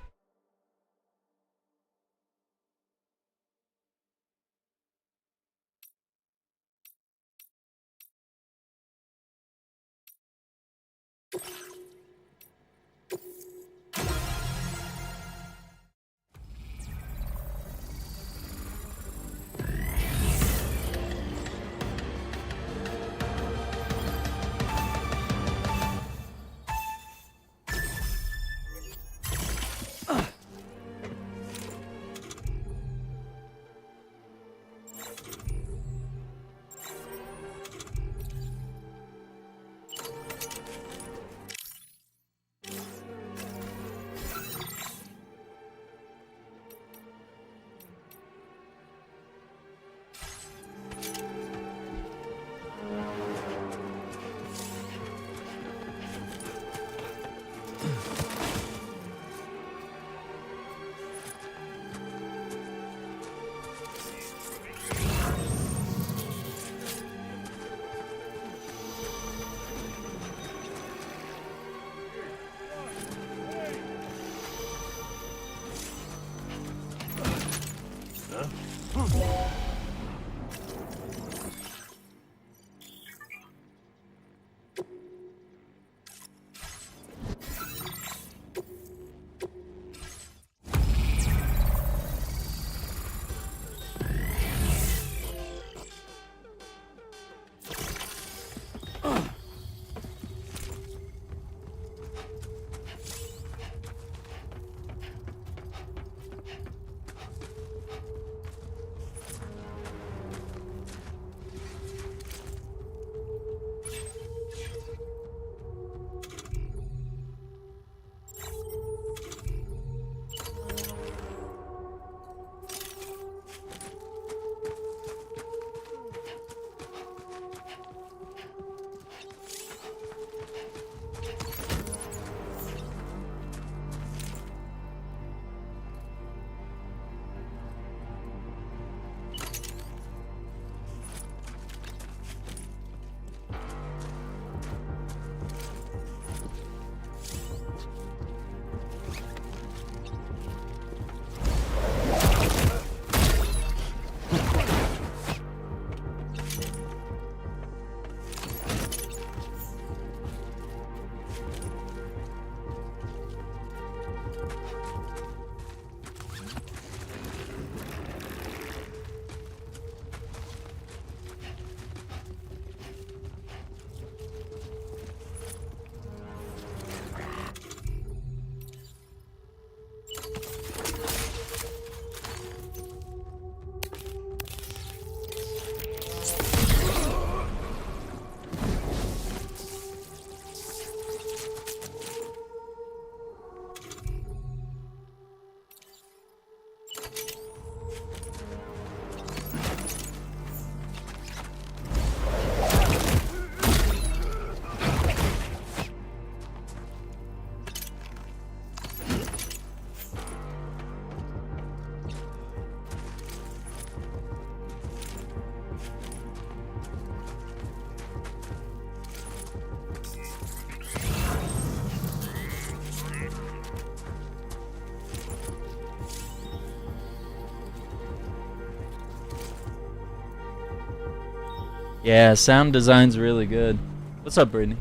Yeah, sound design's really good. What's up, Brittany?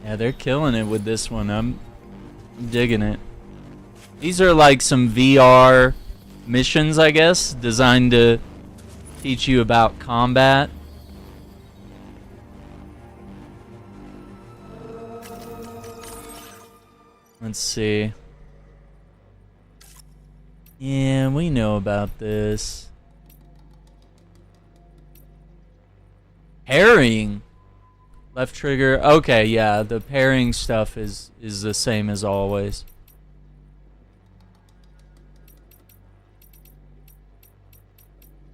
Yeah, they're killing it with this one. I'm digging it. These are like some VR missions, I guess, designed to teach you about combat. Let's see. Yeah, we know about this. Parrying. Left trigger. Okay, yeah, the parrying stuff is the same as always.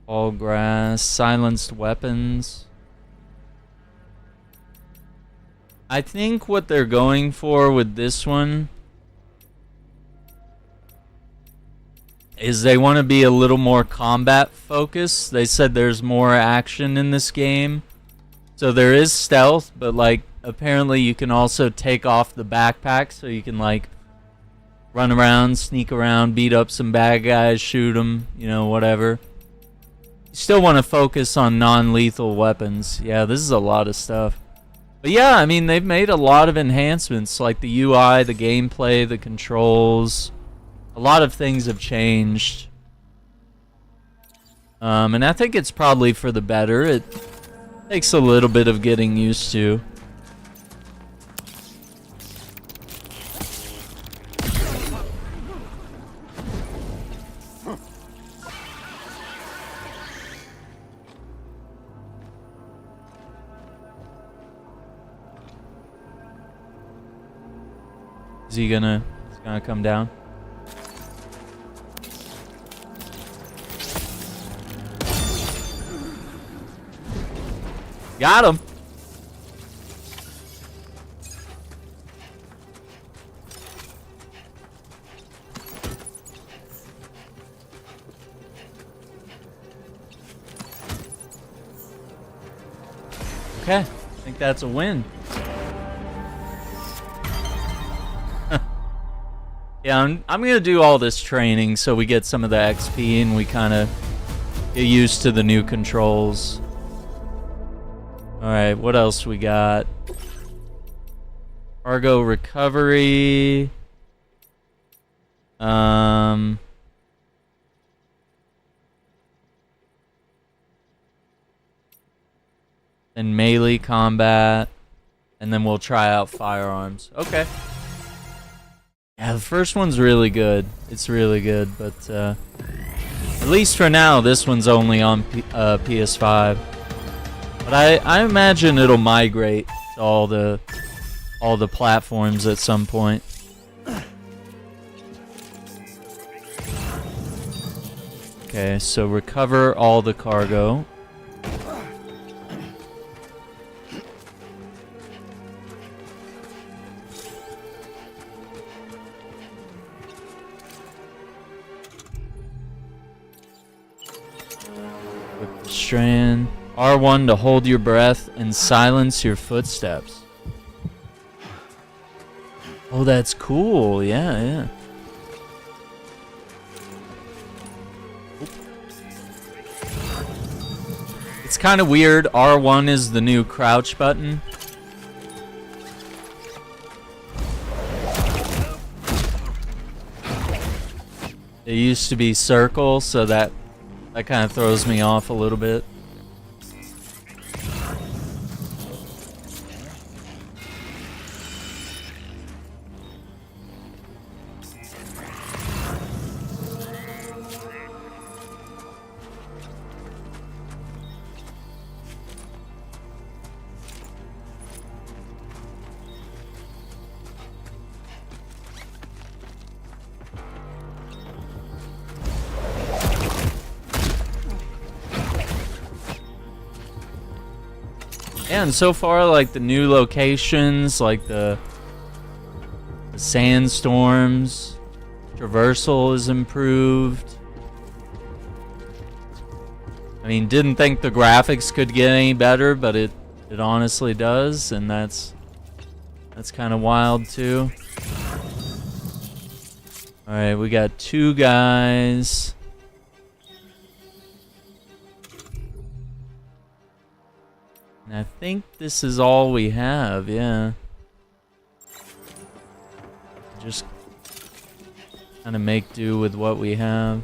All grass, silenced weapons. I think what they're going for with this one is they want to be a little more combat focused. They said there's more action in this game. So there is stealth, but like apparently you can also take off the backpack so you can like run around, sneak around, beat up some bad guys, shoot them, you know, whatever. You still want to focus on non-lethal weapons. Yeah, this is a lot of stuff. But yeah, I mean, they've made a lot of enhancements, like the UI, the gameplay, the controls. A lot of things have changed. And I think it's probably for the better. It takes a little bit of getting used to. Is he gonna come down? Got him. Okay, I think that's a win. Yeah, I'm gonna do all this training so we get some of the XP and we kind of get used to the new controls. Alright, what else we got? Cargo recovery. And melee combat. And then we'll try out firearms. Okay. Yeah, the first one's really good. It's really good, but at least for now, this one's only on PS5. But I imagine it'll migrate to all the platforms at some point. Okay, so recover all the cargo. Strand. R1 to hold your breath and silence your footsteps. Oh, that's cool. Yeah, yeah. It's kind of weird. R1 is the new crouch button. It used to be circle, so that kind of throws me off a little bit. Yeah, and so far, like the new locations, like the sandstorms, traversal is improved. I mean, didn't think the graphics could get any better, but it honestly does, and that's kind of wild too. All right, we got 2 guys. And I think this is all we have, yeah. Just kind of make do with what we have.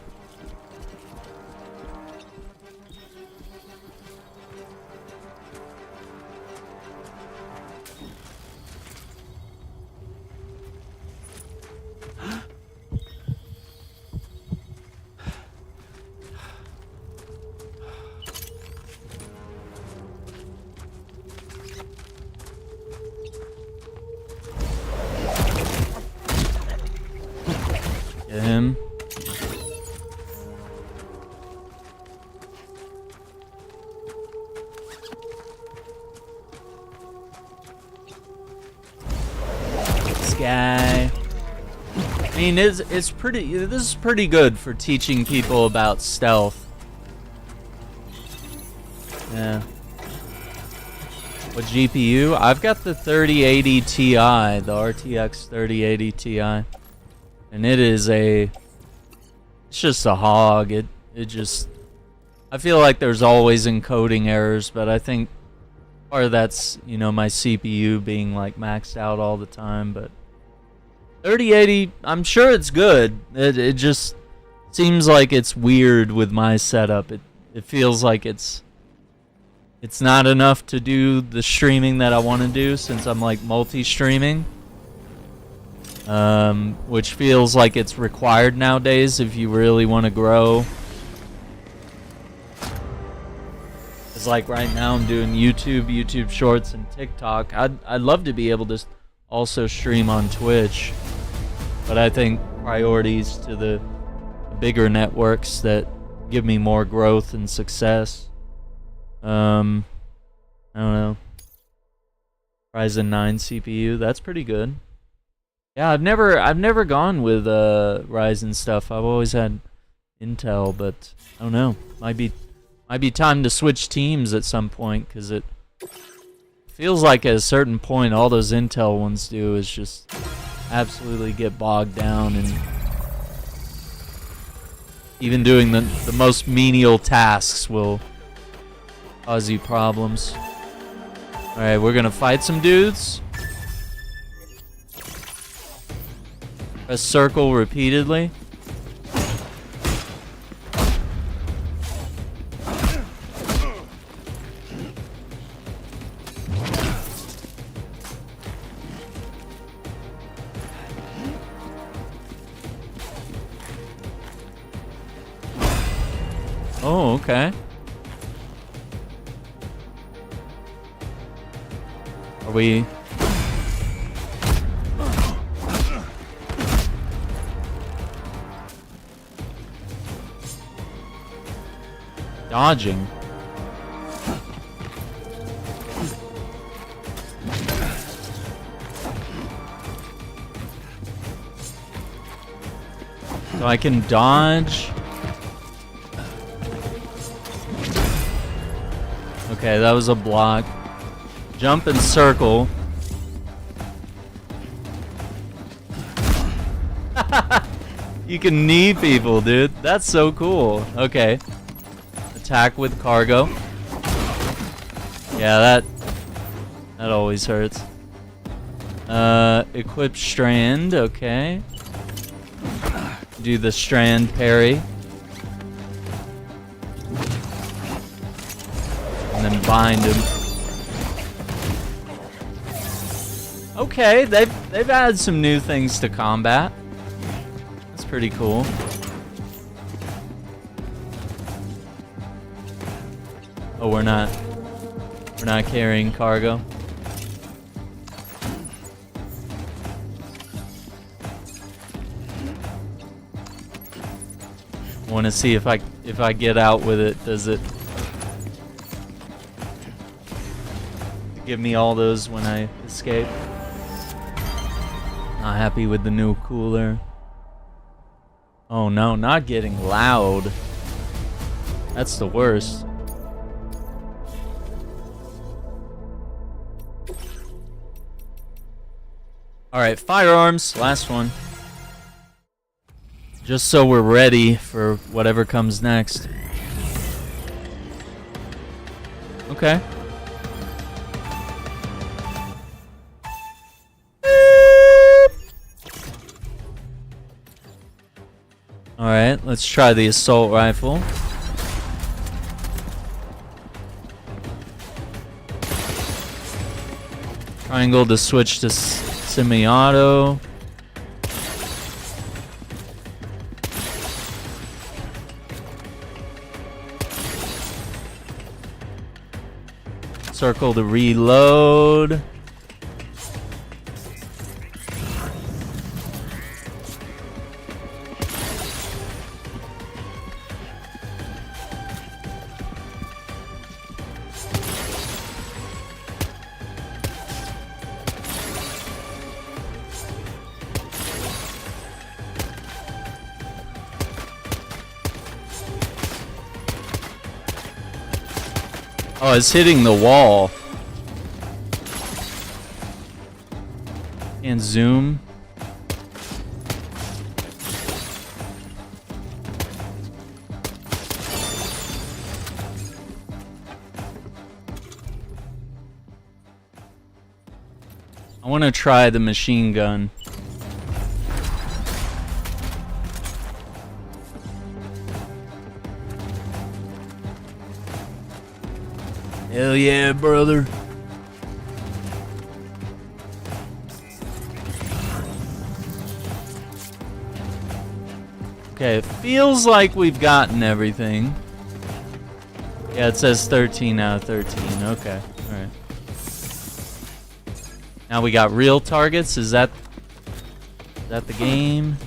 Get him. This guy. I mean, it's pretty. This is pretty good for teaching people about stealth. Yeah. What GPU? I've got the 3080 Ti, the RTX 3080 Ti, and it is it's just a hog. It just. I feel like there's always encoding errors, but I think part of that's, you know, my CPU being like maxed out all the time, but 3080, I'm sure it's good. It just seems like it's weird with my setup. It feels like it's not enough to do the streaming that I want to do, since I'm like multi-streaming, which feels like it's required nowadays if you really want to grow. It's like right now I'm doing YouTube Shorts, and TikTok. I'd love to be able to also stream on Twitch, but I think priorities to the bigger networks that give me more growth and success. I don't know. Ryzen 9 CPU, that's pretty good. Yeah, I've never gone with Ryzen stuff. I've always had Intel, but I don't know. Might be time to switch teams at some point, because it feels like at a certain point all those Intel ones do is just absolutely get bogged down, and even doing the most menial tasks will cause you problems. Alright, we're gonna fight some dudes. Press circle repeatedly. Oh, okay. Are we... dodging? So I can dodge... Okay, that was a block. Jump and circle. You can knee people, dude. That's so cool. Okay. Attack with cargo. Yeah, that always hurts. Equip strand. Okay. Do the strand parry. And then bind him. Okay, they've added some new things to combat. That's pretty cool. Oh, we're not carrying cargo. I want to see if I get out with it, does it give me all those when I escape? Not happy with the new cooler. Oh no, not getting loud. That's the worst. Alright, firearms, last one. Just so we're ready for whatever comes next. Okay. Alright, let's try the assault rifle. Triangle to switch to semi-auto. Circle to reload. Oh, it's hitting the wall. And zoom. I want to try the machine gun. Hell yeah, brother. Okay, it feels like we've gotten everything. Yeah, it says 13 out of 13. Okay, alright. Now we got real targets. Is that the game?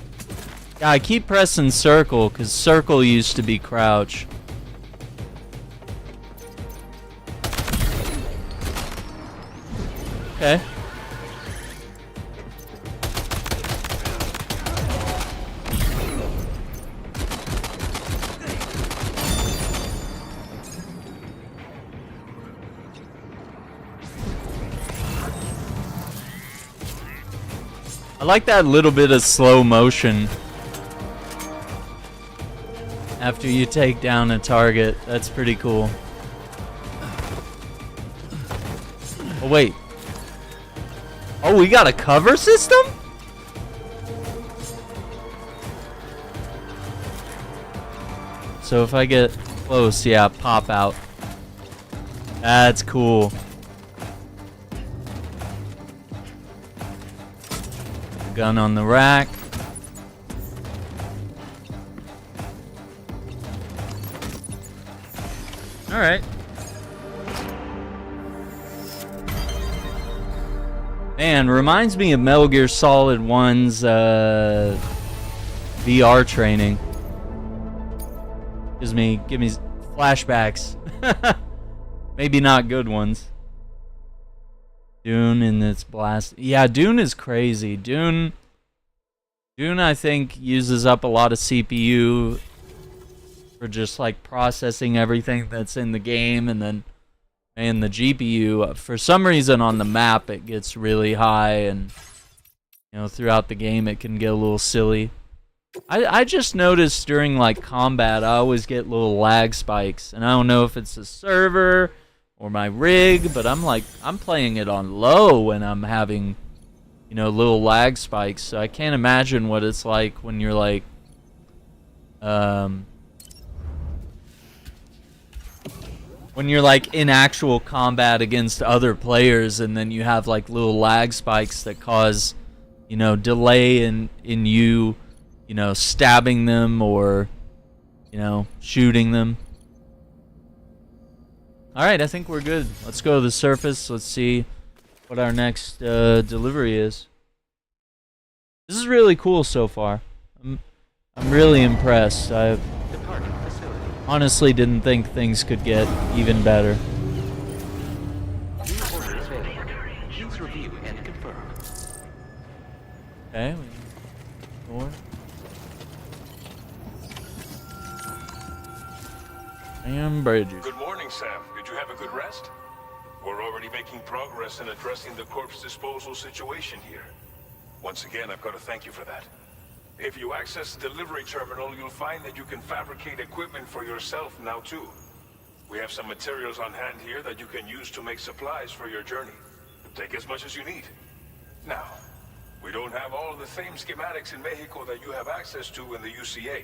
Yeah, I keep pressing circle because circle used to be crouch. Okay. I like that little bit of slow motion after you take down a target. That's pretty cool. Oh, wait. Oh, we got a cover system? So if I get close, yeah, pop out. That's cool. Gun on the rack. All right. Man, reminds me of Metal Gear Solid 1's VR training. Give me flashbacks. Maybe not good ones. Dune and its blast. Yeah, Dune is crazy. Dune I think uses up a lot of CPU for just like processing everything that's in the game, and then and the GPU, for some reason on the map it gets really high, and you know, throughout the game it can get a little silly. I just noticed during like combat I always get little lag spikes, and I don't know if it's the server or my rig, but I'm playing it on low when I'm having, you know, little lag spikes. So I can't imagine what it's like when you're like when you're like in actual combat against other players, and then you have like little lag spikes that cause, you know, delay in you, you know, stabbing them or, you know, shooting them. Alright, I think we're good. Let's go to the surface. Let's see what our next delivery is. This is really cool so far. I'm really impressed. I honestly didn't think things could get even better. Please review and confirm. Okay, more. And bridges. Good morning, Sam. Did you have a good rest? We're already making progress in addressing the corpse disposal situation here. Once again, I've got to thank you for that. If you access the delivery terminal, you'll find that you can fabricate equipment for yourself now too. We have some materials on hand here that you can use to make supplies for your journey. Take as much as you need. Now, we don't have all the same schematics in Mexico that you have access to in the UCA.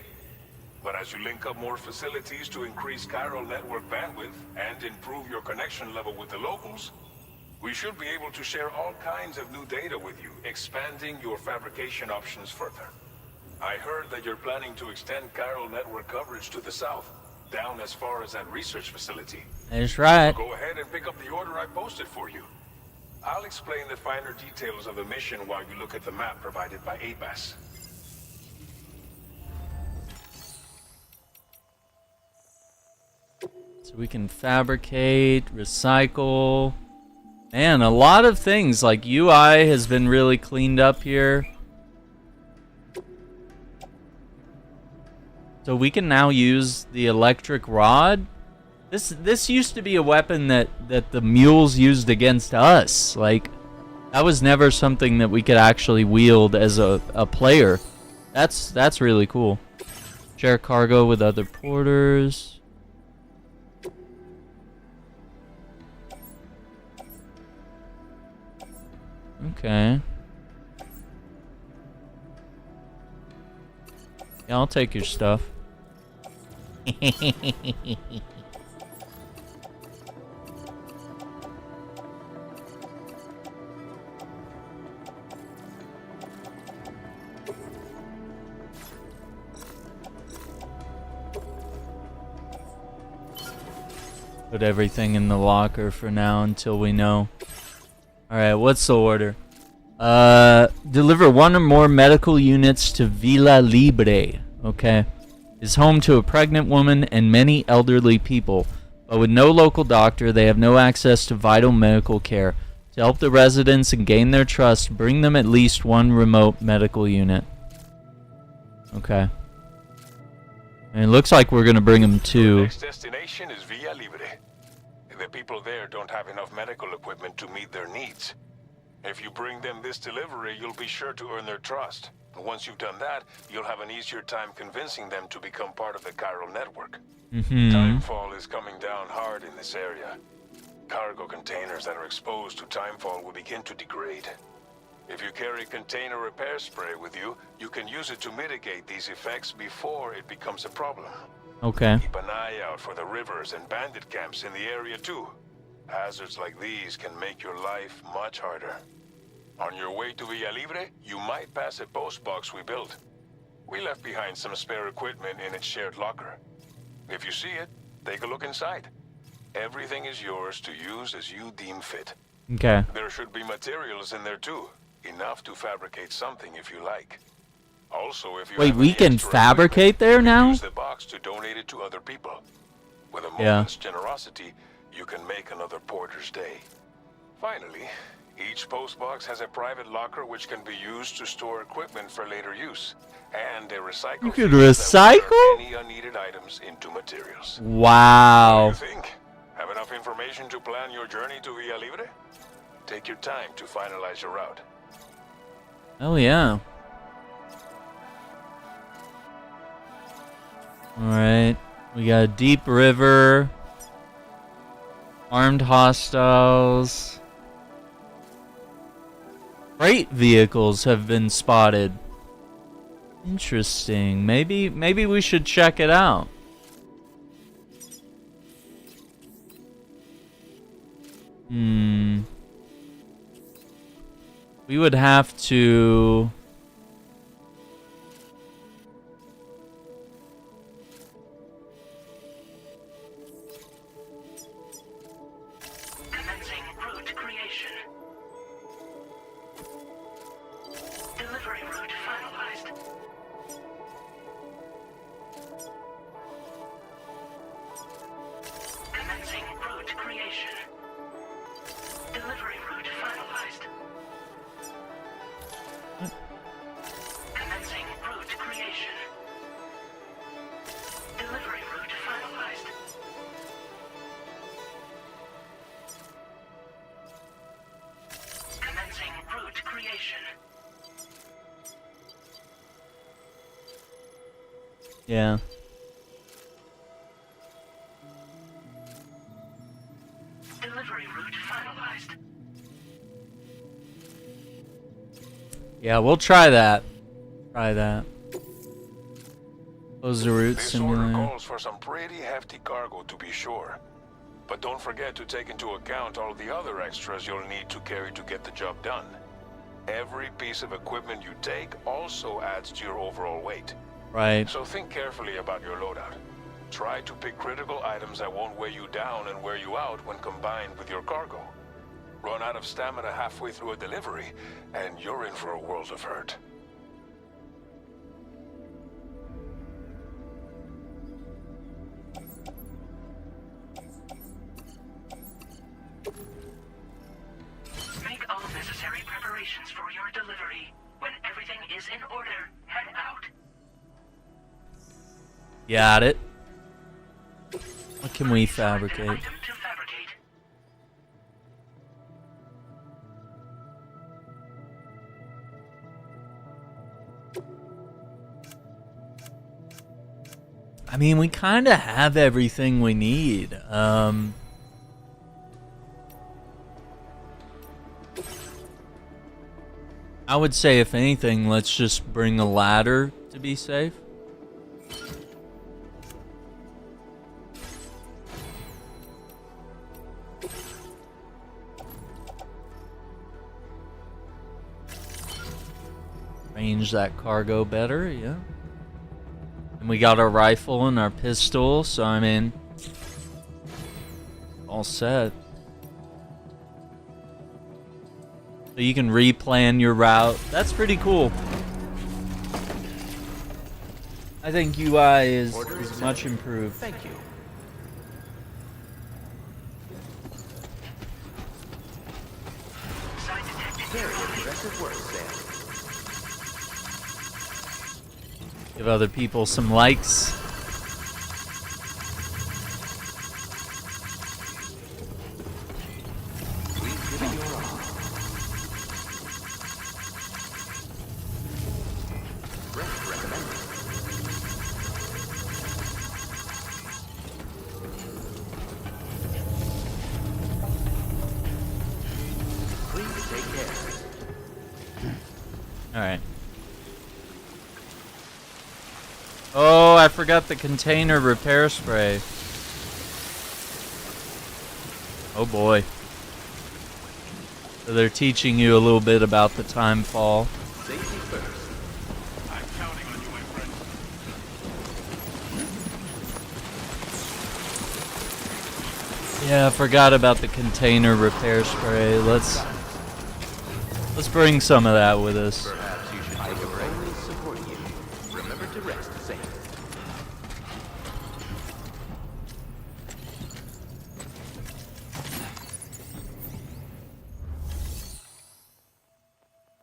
But as you link up more facilities to increase chiral network bandwidth and improve your connection level with the locals, we should be able to share all kinds of new data with you, expanding your fabrication options further. I heard that you're planning to extend chiral network coverage to the south, down as far as that research facility. That's right. So go ahead and pick up the order I posted for you. I'll explain the finer details of the mission while you look at the map provided by ABAS. So we can fabricate, recycle. Man, a lot of things. Like UI has been really cleaned up here. So we can now use the electric rod. This used to be a weapon that the mules used against us. Like, that was never something that we could actually wield as a player. That's really cool. Share cargo with other porters. Okay. Yeah, I'll take your stuff. Put everything in the locker for now until we know. Alright, what's the order? Deliver one or more medical units to Villa Libre. Okay. Is home to a pregnant woman and many elderly people. But with no local doctor, they have no access to vital medical care. To help the residents and gain their trust, bring them at least one remote medical unit. Okay. And it looks like we're gonna bring them Your to... next destination is Villa Libre. The people there don't have enough medical equipment to meet their needs. If you bring them this delivery, you'll be sure to earn their trust. And once you've done that, you'll have an easier time convincing them to become part of the chiral network. Timefall is coming down hard in this area. Cargo containers that are exposed to timefall will begin to degrade. If you carry container repair spray with you, you can use it to mitigate these effects before it becomes a problem. Okay. Keep an eye out for the rivers and bandit camps in the area too. Hazards like these can make your life much harder. On your way to Villa Libre, you might pass a post box we built. We left behind some spare equipment in its shared locker. If you see it, take a look inside. Everything is yours to use as you deem fit. Okay. There should be materials in there too. Enough to fabricate something if you like. Also, if you Wait, have we any can extra fabricate equipment, there you now? use the box to donate it to other people. With a Yeah. moment's generosity, you can make another porter's day. Finally, each post box has a private locker which can be used to store equipment for later use, and a recycle. You could feature that will recycle? turn any unneeded items into materials. Wow. What do you think? Have enough information to plan your journey to Villa Libre? Take your time to finalize your route. Oh yeah. Alright. We got a deep river. Armed hostiles. Freight vehicles have been spotted. Interesting. Maybe we should check it out. We would have to... Commencing route creation. Delivery route finalized. Commencing route creation. Delivery route finalized. Commencing route creation. Delivery route finalized. Commencing route creation. Yeah. Delivery route finalized. Yeah, we'll try that. Try that. Close the route This order simulator. calls for some pretty hefty cargo to be sure. But don't forget to take into account all the other extras you'll need to carry to get the job done. Every piece of equipment you take also adds to your overall weight. Right. So think carefully about your loadout. Try to pick critical items that won't weigh you down and wear you out when combined with your cargo. Run out of stamina halfway through a delivery, and you're in for a world of hurt. Make all necessary preparations for your delivery. When everything is in order, head out. Got it. What can we Select an fabricate? item to fabricate. I mean, we kind of have everything we need. I would say, if anything, let's just bring a ladder to be safe. Range that cargo better, yeah. And we got our rifle and our pistol, so I mean, all set. So you can replan your route. That's pretty cool. I think UI is much improved. Thank you. Side detected. Very impressive work, Sam. Give other people some likes. We've given your all. Rest recommended. Please take care. Alright. Oh, I forgot the container repair spray. Oh boy. So they're teaching you a little bit about the time fall. Safety first. I'm counting on you, my friend. Yeah, I forgot about the container repair spray. Let's bring some of that with us. Perhaps you should take a break. I will always support you. Remember to rest, Sam.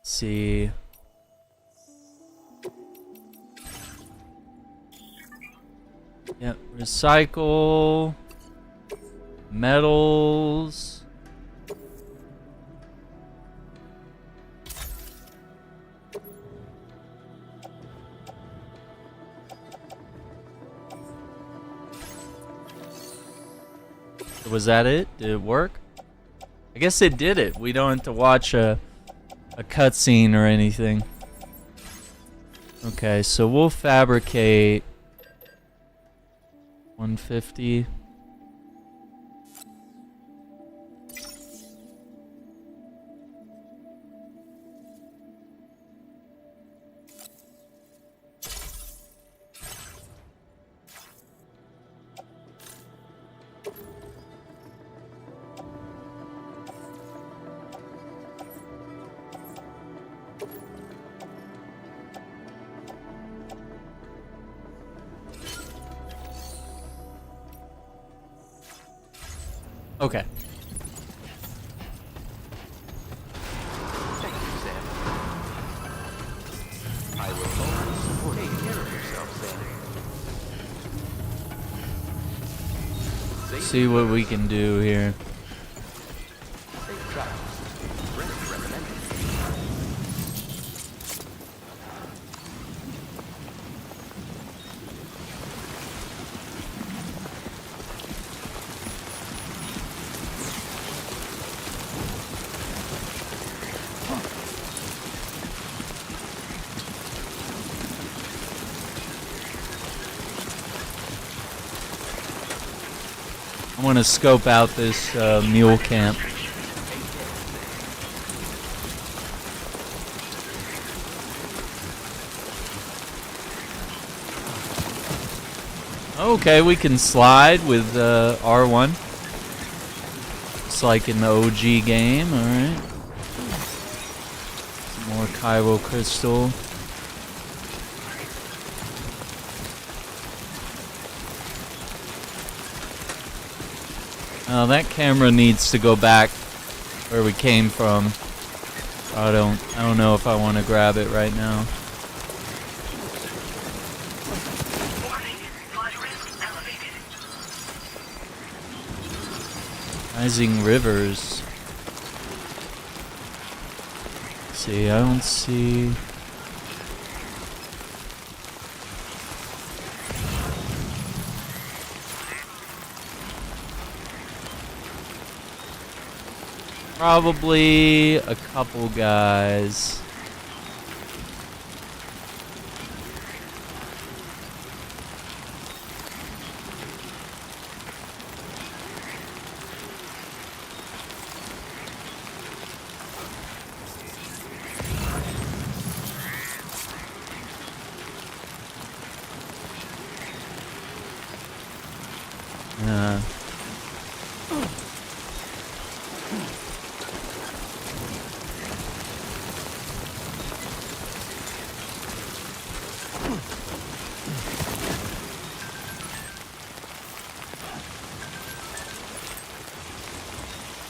See. Yep, recycle. Metals. Was that it? Did it work? I guess it did it. We don't have to watch a cutscene or anything. Okay, so we'll fabricate 150. Okay. Thank you, Sam. I will always support you. Take care of yourself, Sam. See what we can do here. Safe travels. Rest recommended. want to scope out this mule camp. Okay, we can slide with R1. It's like in the OG game, alright. Some more Kyro crystal. Oh, that camera needs to go back where we came from. I don't know if I want to grab it right now. Rising rivers. See, I don't see. Probably a couple guys.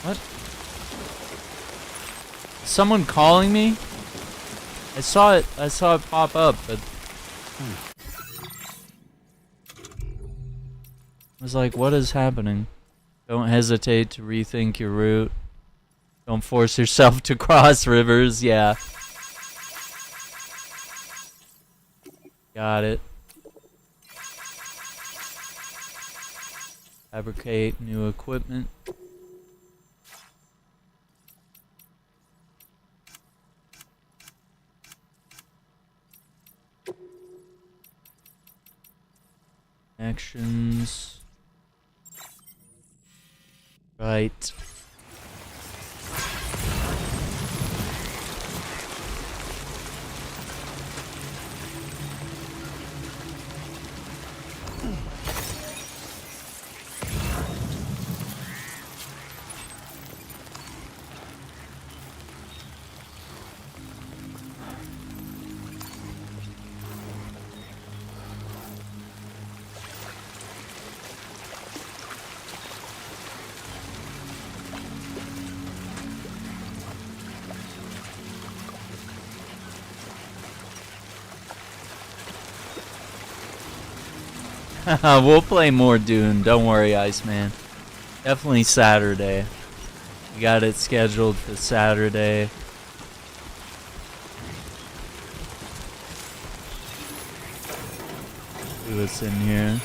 What? Someone calling me? I saw it pop up, but I was like, what is happening? Don't hesitate to rethink your route. Don't force yourself to cross rivers. Yeah. Got it. Fabricate new equipment. Actions. Right. We'll play more Dune. Don't worry, Iceman. Definitely Saturday. We got it scheduled for Saturday. See what's in here.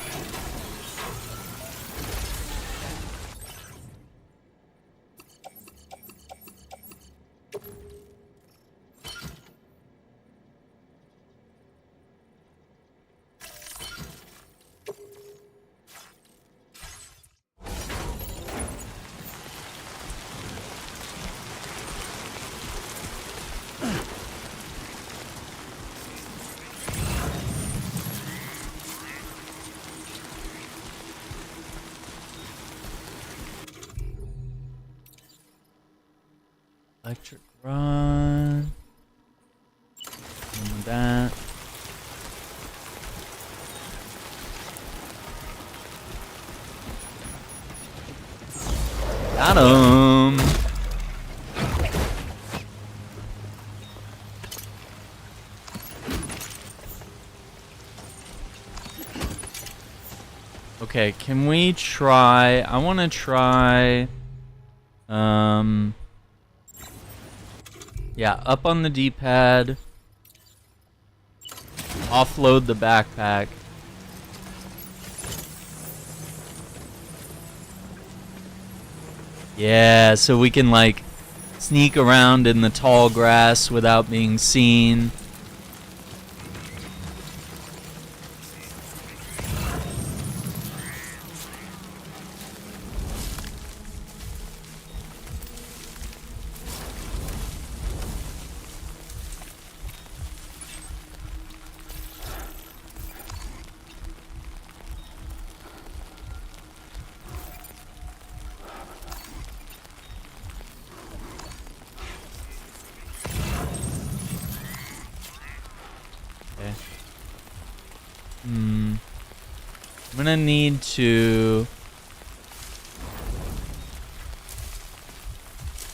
Electric rod. And that. Got him. Okay, can we try? I want to try. Yeah, up on the D-pad. Offload the backpack. Yeah, so we can like sneak around in the tall grass without being seen. gonna need to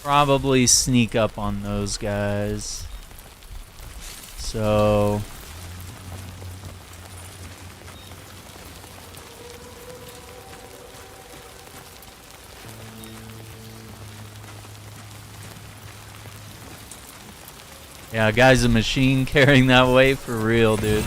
probably sneak up on those guys. So yeah, guy's a machine carrying that weight for real, dude.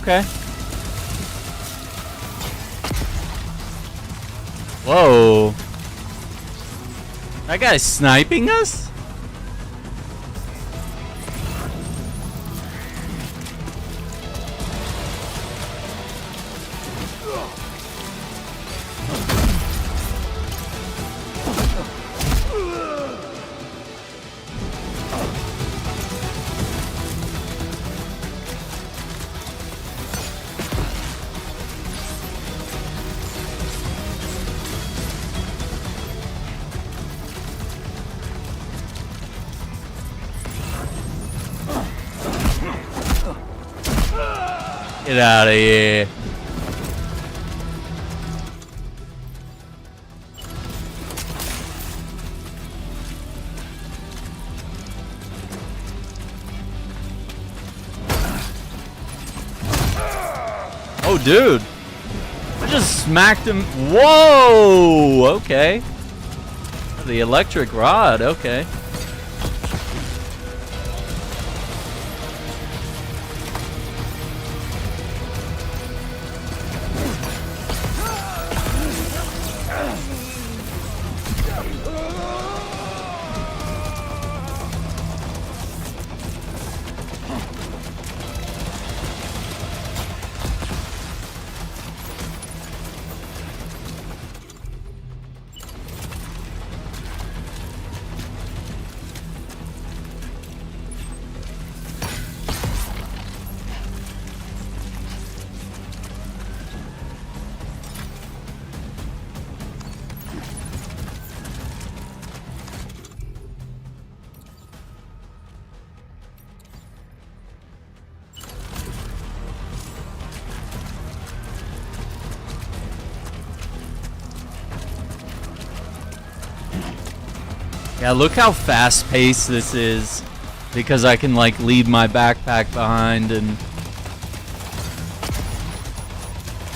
Okay. Whoa. That guy's sniping us? Get out of here. Oh, dude. I just smacked him. Whoa. Okay. The electric rod. Okay. Yeah, look how fast-paced this is, because I can like leave my backpack behind and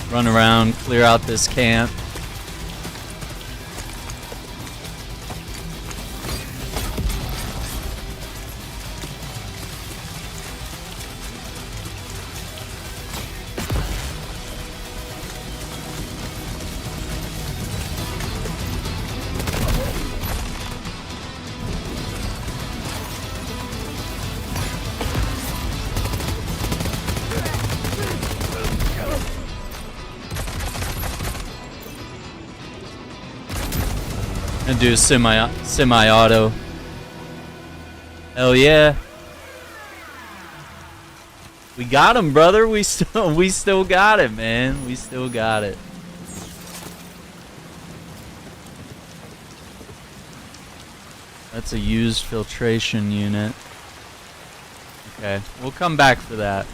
run around, clear out this camp. And do semi-auto. Hell yeah. We got him, brother. We still got it, man. We still got it. That's a used filtration unit. Okay, we'll come back for that.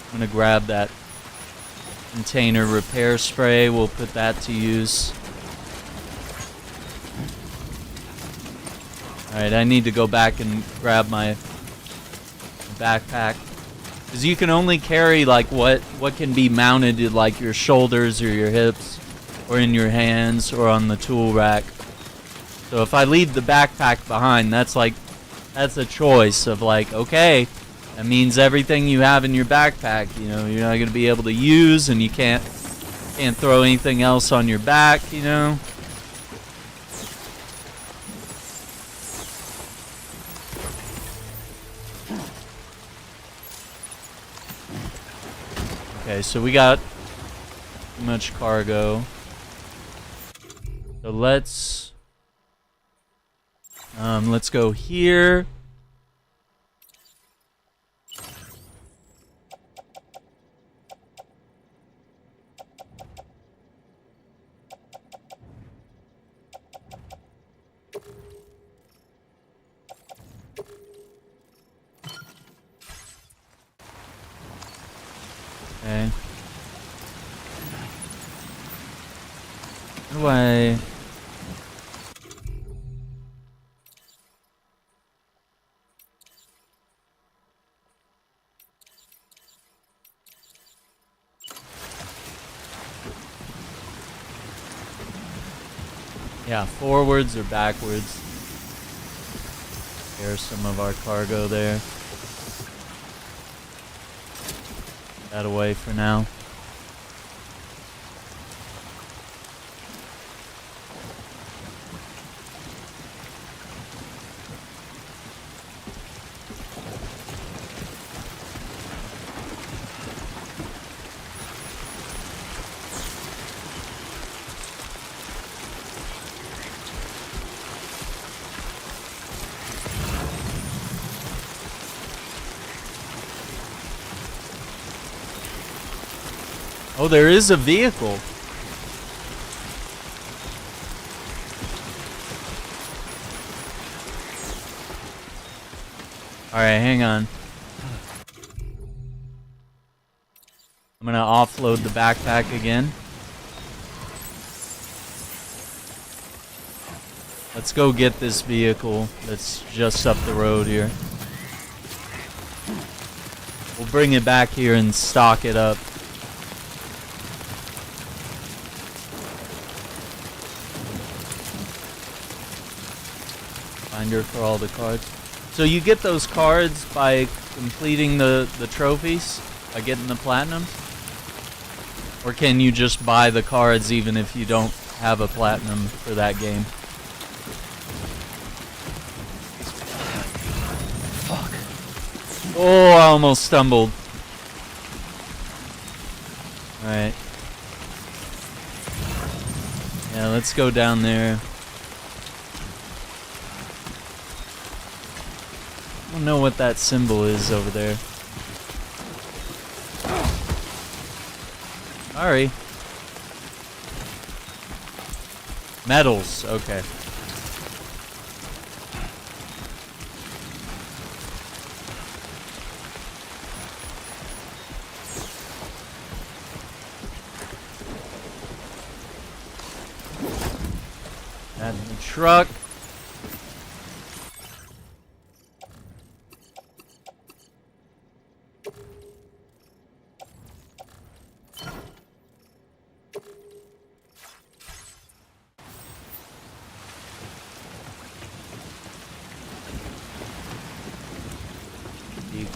I'm gonna grab that container repair spray. We'll put that to use. Alright, I need to go back and grab my backpack. Because you can only carry like what can be mounted to like your shoulders or your hips or in your hands or on the tool rack. So if I leave the backpack behind, that's a choice of like, okay, that means everything you have in your backpack, you know, you're not going to be able to use, and you can't throw anything else on your back, you know. Okay, so we got too much cargo. So let's go here. Okay. How do I... Yeah, forwards or backwards. There's some of our cargo there. That away for now. Oh, there is a vehicle. Alright, hang on. I'm gonna offload the backpack again. Let's go get this vehicle that's just up the road here. We'll bring it back here and stock it up. Binder for all the cards. So you get those cards by completing the trophies? By getting the platinum? Or can you just buy the cards even if you don't have a platinum for that game? Fuck. Oh, I almost stumbled. Alright. Yeah, let's go down there. I don't know what that symbol is over there. Sorry. Metals, okay. That in the truck.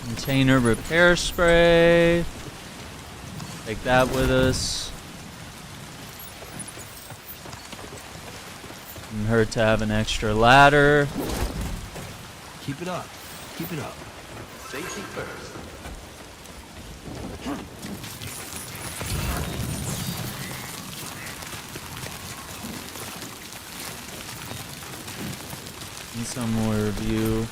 Container repair spray. Take that with us. Doesn't hurt to have an extra ladder. Keep it up. Keep it up. Safety first. Need some more review.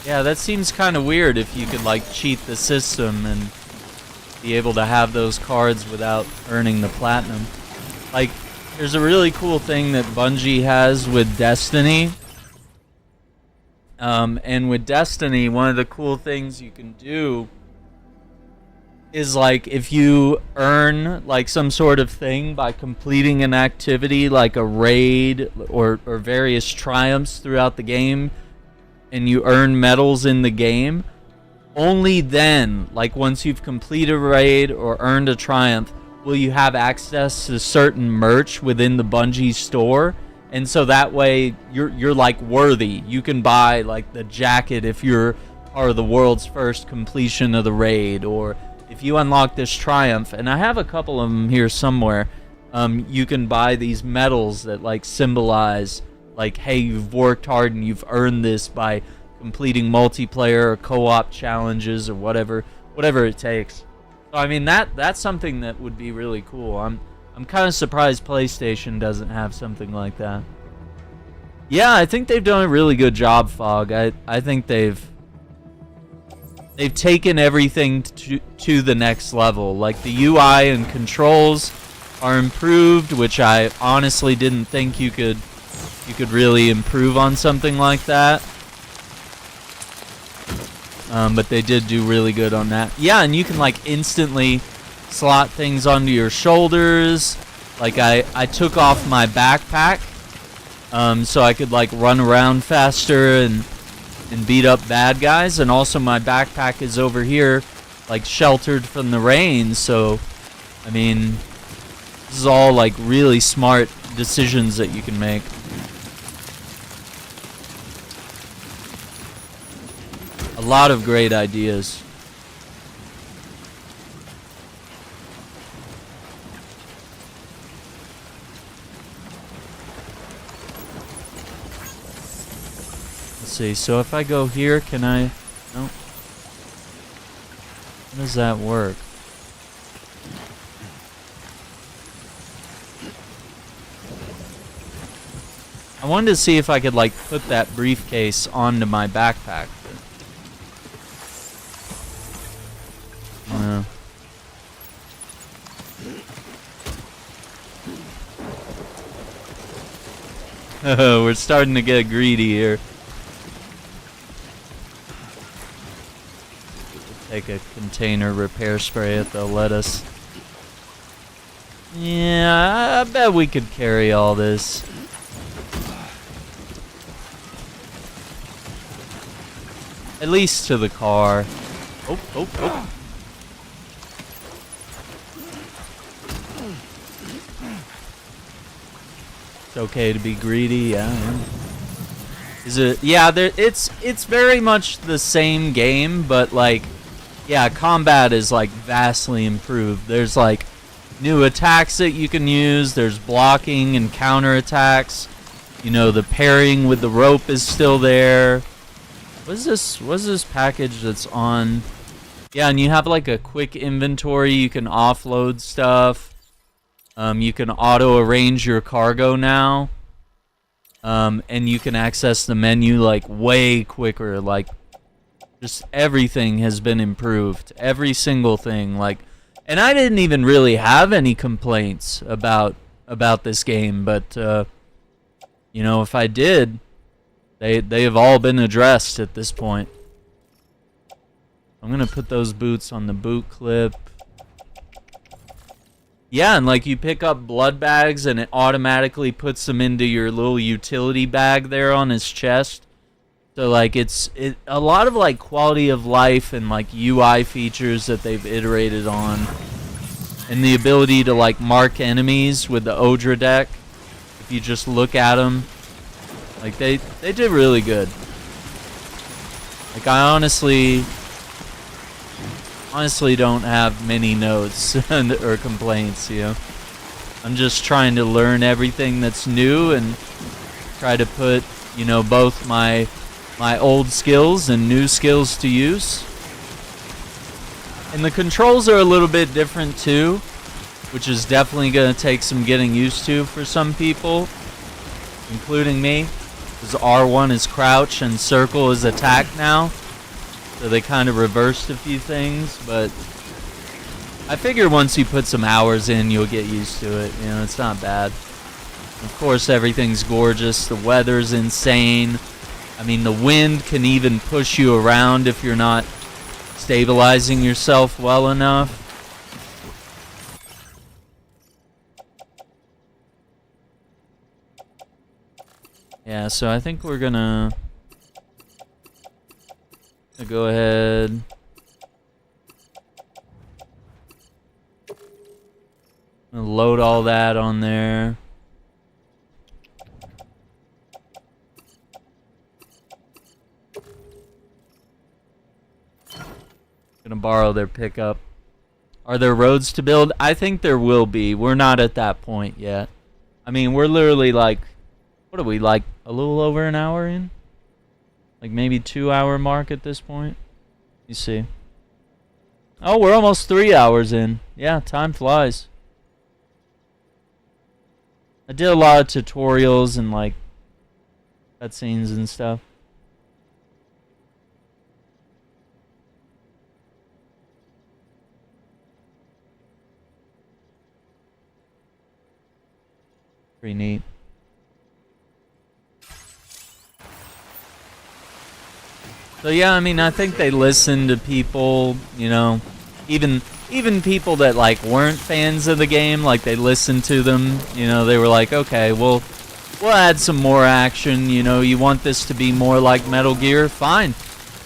Yeah, that seems kind of weird if you could like cheat the system and be able to have those cards without earning the platinum. Like, there's a really cool thing that Bungie has with Destiny. And with Destiny, one of the cool things you can do is like if you earn like some sort of thing by completing an activity like a raid or various triumphs throughout the game, and you earn medals in the game, only then, like once you've completed a raid or earned a triumph, will you have access to certain merch within the Bungie store. And so that way you're like worthy. You can buy like the jacket if you're part of the world's first completion of the raid, or if you unlock this triumph, and I have a couple of them here somewhere, you can buy these medals that like symbolize like, hey, you've worked hard and you've earned this by completing multiplayer or co-op challenges or whatever it takes. So I mean that's something that would be really cool. I'm kind of surprised PlayStation doesn't have something like that. Yeah, I think they've done a really good job, Fog. I think they've taken everything to the next level. Like the UI and controls are improved, which I honestly didn't think you could really improve on something like that. But they did do really good on that. Yeah, and you can like instantly slot things onto your shoulders. Like I took off my backpack so I could like run around faster and beat up bad guys, and also my backpack is over here like sheltered from the rain. So I mean, this is all like really smart decisions that you can make. A lot of great ideas. Let's see, so if I go here, can I... No. How does that work? I wanted to see if I could like put that briefcase onto my backpack. No. Oh, we're starting to get greedy here. Take a container repair spray if they'll let us. Yeah, I bet we could carry all this. At least to the car. Oh. It's okay to be greedy, yeah. Is it? Yeah, it's very much the same game, but like, yeah, combat is like vastly improved. There's like new attacks that you can use. There's blocking and counter attacks. You know, the parrying with the rope is still there. What's this package that's on? Yeah, and you have like a quick inventory. You can offload stuff. You can auto-arrange your cargo now. And you can access the menu like way quicker. Like, just everything has been improved. Every single thing. Like, and I didn't even really have any complaints about this game, but you know, if I did, they have all been addressed at this point. I'm gonna put those boots on the boot clip. Yeah, and like you pick up blood bags and it automatically puts them into your little utility bag there on his chest. So like it's a lot of like quality of life and like UI features that they've iterated on. And the ability to like mark enemies with the Odra deck. If you just look at them. Like they did really good. Like I honestly don't have many notes or complaints, you know. I'm just trying to learn everything that's new and try to put, you know, both my old skills and new skills to use. And the controls are a little bit different too, which is definitely going to take some getting used to for some people, including me. Because R1 is crouch and circle is attack now. So they kind of reversed a few things, but I figure once you put some hours in, you'll get used to it. You know, it's not bad. Of course, everything's gorgeous. The weather's insane. I mean, the wind can even push you around if you're not stabilizing yourself well enough. Yeah, so I think we're gonna go ahead. Gonna load all that on there. Gonna borrow their pickup. Are there roads to build? I think there will be. We're not at that point yet. I mean, we're literally like, what are we, like a little over an hour in? Like maybe 2-hour mark at this point? You see. Oh, we're almost 3 hours in. Yeah, time flies. I did a lot of tutorials and like cutscenes and stuff. Pretty neat. So yeah, I mean, I think they listen to people, you know, even people that like weren't fans of the game, like they listened to them, you know, they were like, okay, we'll add some more action, you know, you want this to be more like Metal Gear, fine.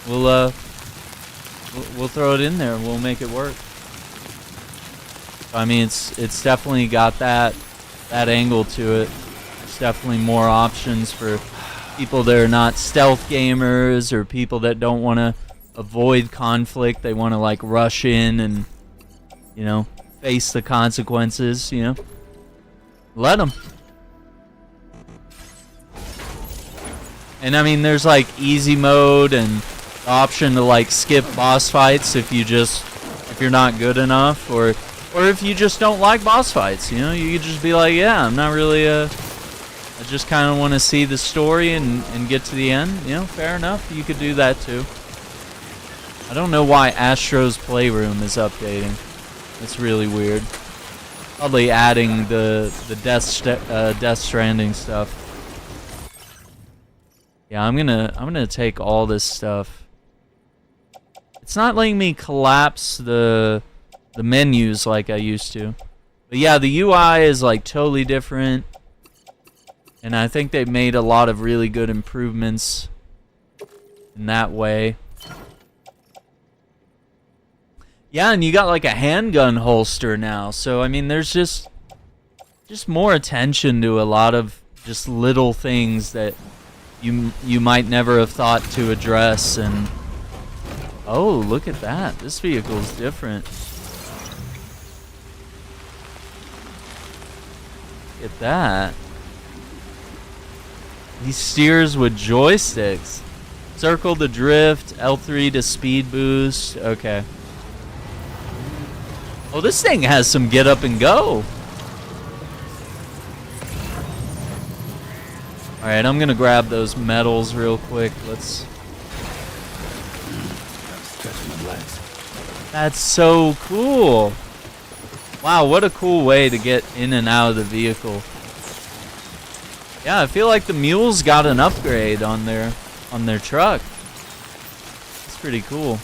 We'll throw it in there, we'll make it work. I mean, it's definitely got that angle to it. There's definitely more options for people that are not stealth gamers or people that don't want to avoid conflict. They want to like rush in and, you know, face the consequences, you know. Let them. And I mean, there's like easy mode and the option to like skip boss fights if you're not good enough, or if you just don't like boss fights, you know, you could just be like, yeah, I'm not really I just kind of want to see the story and get to the end, you know, fair enough, you could do that too. I don't know why Astro's Playroom is updating. It's really weird. Probably adding the Death Stranding stuff. Yeah, I'm gonna take all this stuff. It's not letting me collapse the menus like I used to. But yeah, the UI is like totally different. And I think they've made a lot of really good improvements in that way. Yeah, and you got like a handgun holster now. So I mean, there's just more attention to a lot of just little things that you might never have thought to address. And oh, look at that. This vehicle's different. Look at that. He steers with joysticks. Circle to drift, L3 to speed boost. Okay. Oh, this thing has some get up and go. Alright, I'm gonna grab those medals real quick. Let's... That's so cool. Wow, what a cool way to get in and out of the vehicle. Yeah, I feel like the mules got an upgrade on their truck. It's pretty cool.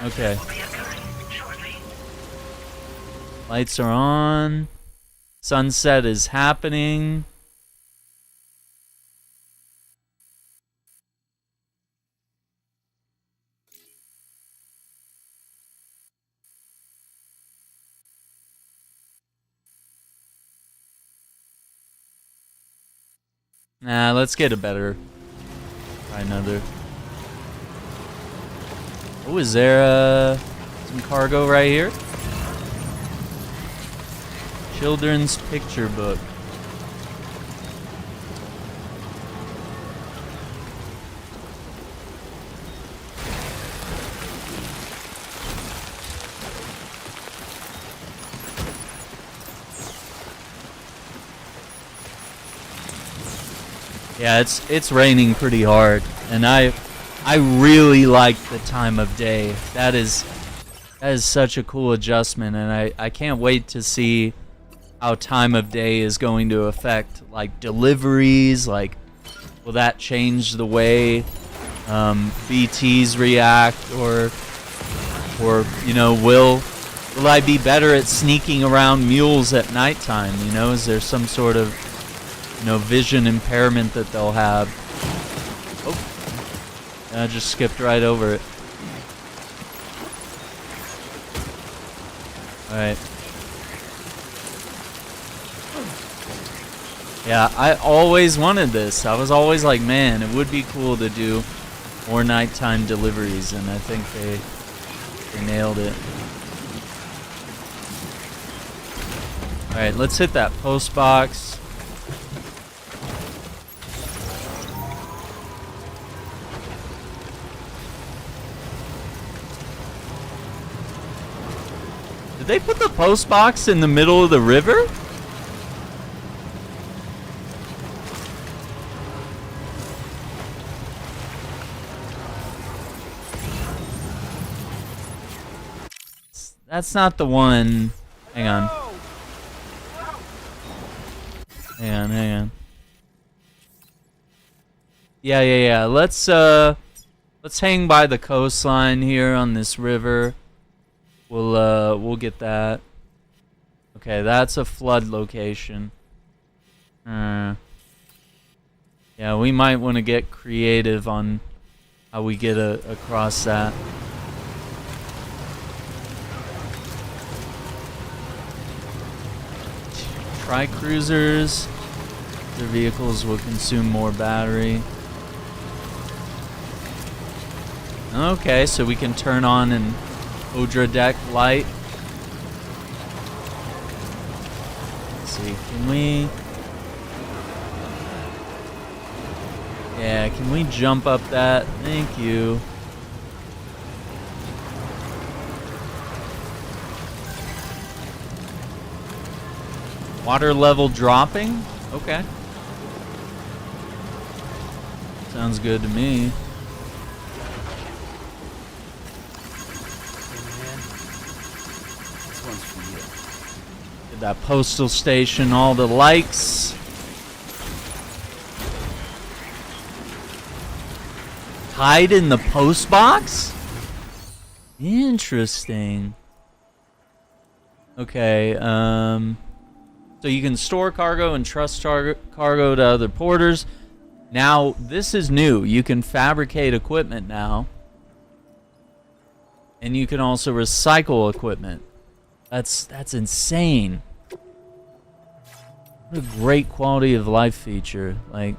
Okay. Lights are on. Sunset is happening. Nah, let's get a better. Try another. Oh, is there some cargo right here? Children's picture book. Yeah, it's raining pretty hard, and I really like the time of day. That is such a cool adjustment, and I can't wait to see how time of day is going to affect like deliveries. Like, will that change the way BTs react, or you know, will I be better at sneaking around mules at nighttime? You know, is there some sort of, you know, vision impairment that they'll have? Oh, I just skipped right over it. Alright. Yeah, I always wanted this. I was always like, man, it would be cool to do more nighttime deliveries, and I think they nailed it. Alright, let's hit that post box. Did they put the post box in the middle of the river? That's not the one. Hang on. Hang on. Yeah. Let's hang by the coastline here on this river. We'll get that. Okay, that's a flood location. Yeah, we might want to get creative on how we get across that. Tri-cruisers. Their vehicles will consume more battery. Okay, so we can turn on an Odra deck light. Let's see, can we... Yeah, can we jump up that? Thank you. Water level dropping? Okay. Sounds good to me. This one's for you. Did that postal station, all the likes. Hide in the post box? Interesting. Okay, so you can store cargo and trust cargo to other porters. Now, this is new. You can fabricate equipment now. And you can also recycle equipment. That's insane. What a great quality of life feature. Like,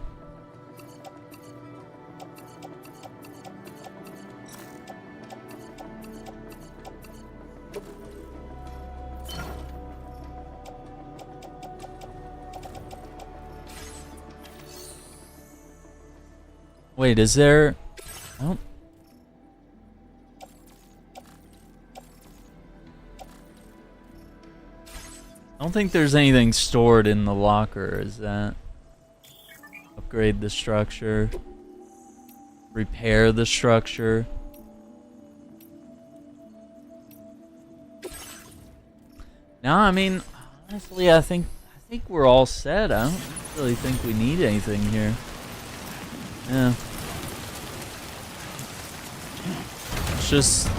wait, is there... I don't think there's anything stored in the locker. Is that... Upgrade the structure. Repair the structure. No, I mean, honestly, I think we're all set. I don't really think we need anything here. Yeah.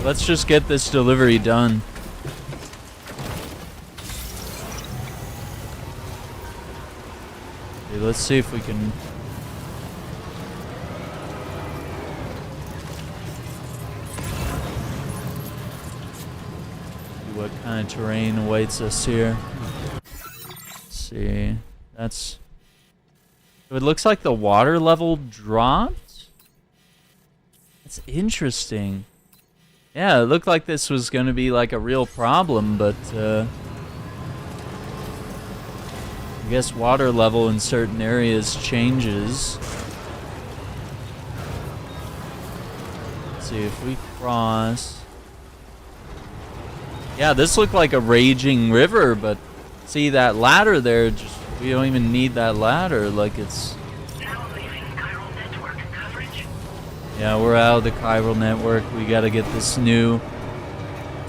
Let's just get this delivery done. Okay, let's see if we can... see what kind of terrain awaits us here. Let's see. That's... So it looks like the water level dropped? That's interesting. Yeah, it looked like this was going to be like a real problem, but I guess water level in certain areas changes. Let's see if we cross. Yeah, this looked like a raging river, but see that ladder there, we don't even need that ladder, like it's... Now leaving Yeah, we're out of the chiral network. We gotta get this new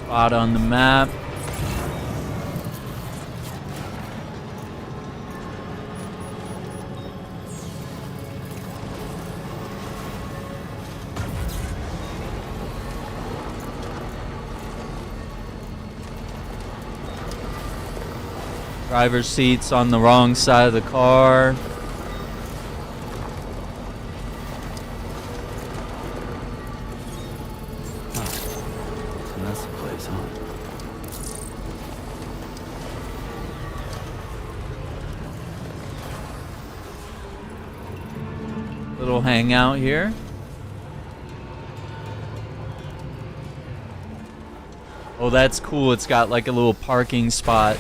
spot on the map. Driver's seat's on the wrong side of the car. So that's the place, huh? Little hangout here. Oh, that's cool. It's got like a little parking spot.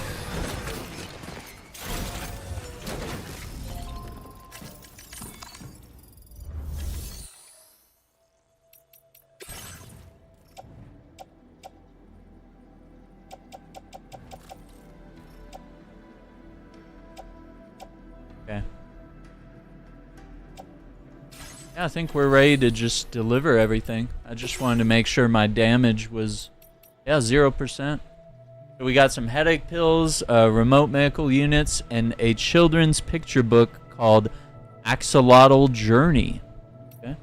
Okay. Yeah, I think we're ready to just deliver everything. I just wanted to make sure my damage was, 0%. So we got some headache pills, remote medical units, and a children's picture book called Axolotl Journey. Okay.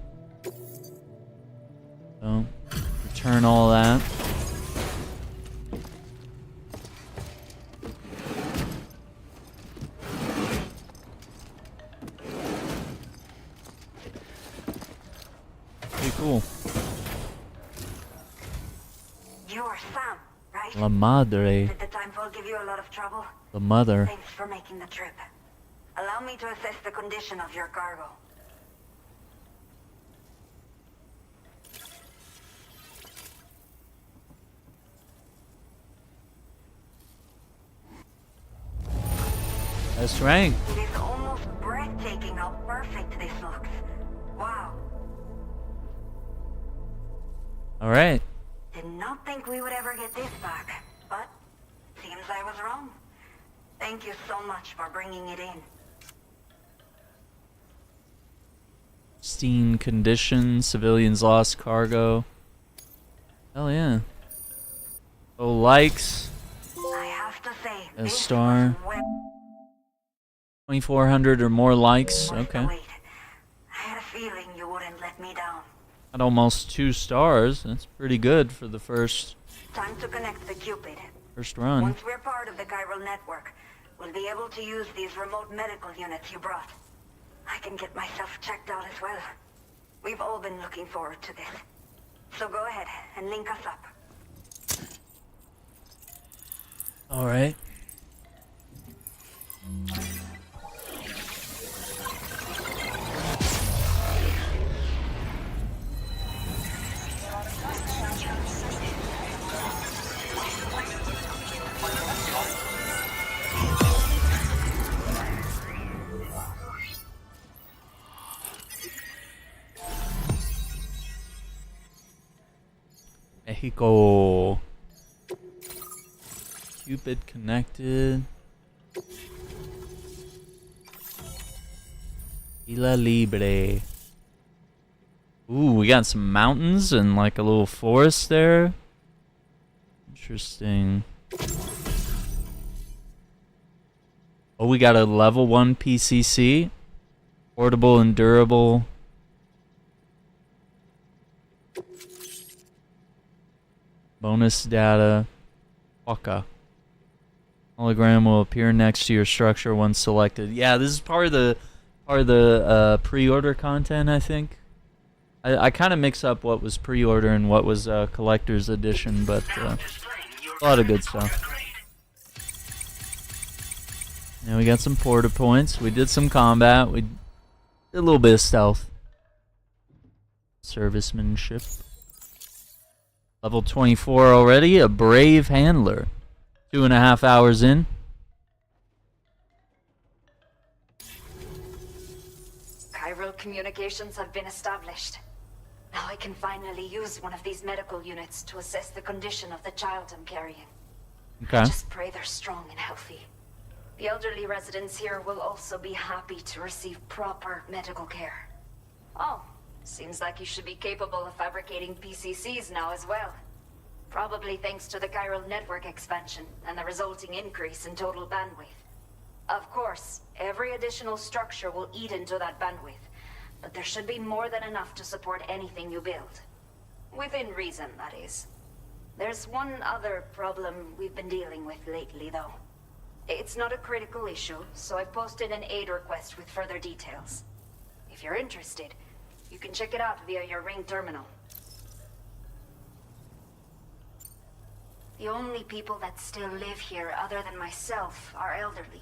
So, return all that. Pretty cool. You're Sam, right? La Madre. Did the timefall give you a lot of trouble? The mother. Thanks for making the trip. Allow me to assess the condition of your cargo. That's right. It is almost breathtaking how perfect this looks. Wow. All right. Did not think we would ever get this back, but seems I was wrong. Thank you so much for bringing it in. Pristine condition. Civilians lost cargo. Hell yeah. Oh, likes. I have to say, A this star. was well 2,400 or more likes. worth the Okay. wait. I had a feeling you wouldn't let me down. At almost 2 stars. That's pretty good for the first Time to connect the Cupid. run. Once we're part of the chiral network, we'll be able to use these remote medical units you brought. I can get myself checked out as well. We've all been looking forward to this. So go ahead and link us up. All right. Mexico. Cupid connected. Isla Libre. Ooh, we got some mountains and like a little forest there. Interesting. Oh, we got a level 1 PCC. Portable and durable. Bonus data. Waka. Hologram will appear next to your structure once selected. Yeah, this is part of the pre-order content, I think. I kind of mix up what was pre-order and what was collector's edition, but a lot of good stuff. Now we got some porta points. We did some combat. We did a little bit of stealth. Servicemanship. Level 24 already. A brave handler. 2.5 hours in. Chiral communications have been established. Now I can finally use one of these medical units to assess the condition of the child I'm carrying. Okay. Just pray they're strong and healthy. The elderly residents here will also be happy to receive proper medical care. Oh, Seems like you should be capable of fabricating PCCs now as well. Probably thanks to the chiral network expansion and the resulting increase in total bandwidth. Of course, every additional structure will eat into that bandwidth, but there should be more than enough to support anything you build. Within reason, that is. There's one other problem we've been dealing with lately, though. It's not a critical issue, so I've posted an aid request with further details. If you're interested, you can check it out via your ring terminal. The only people that still live here other than myself are elderly.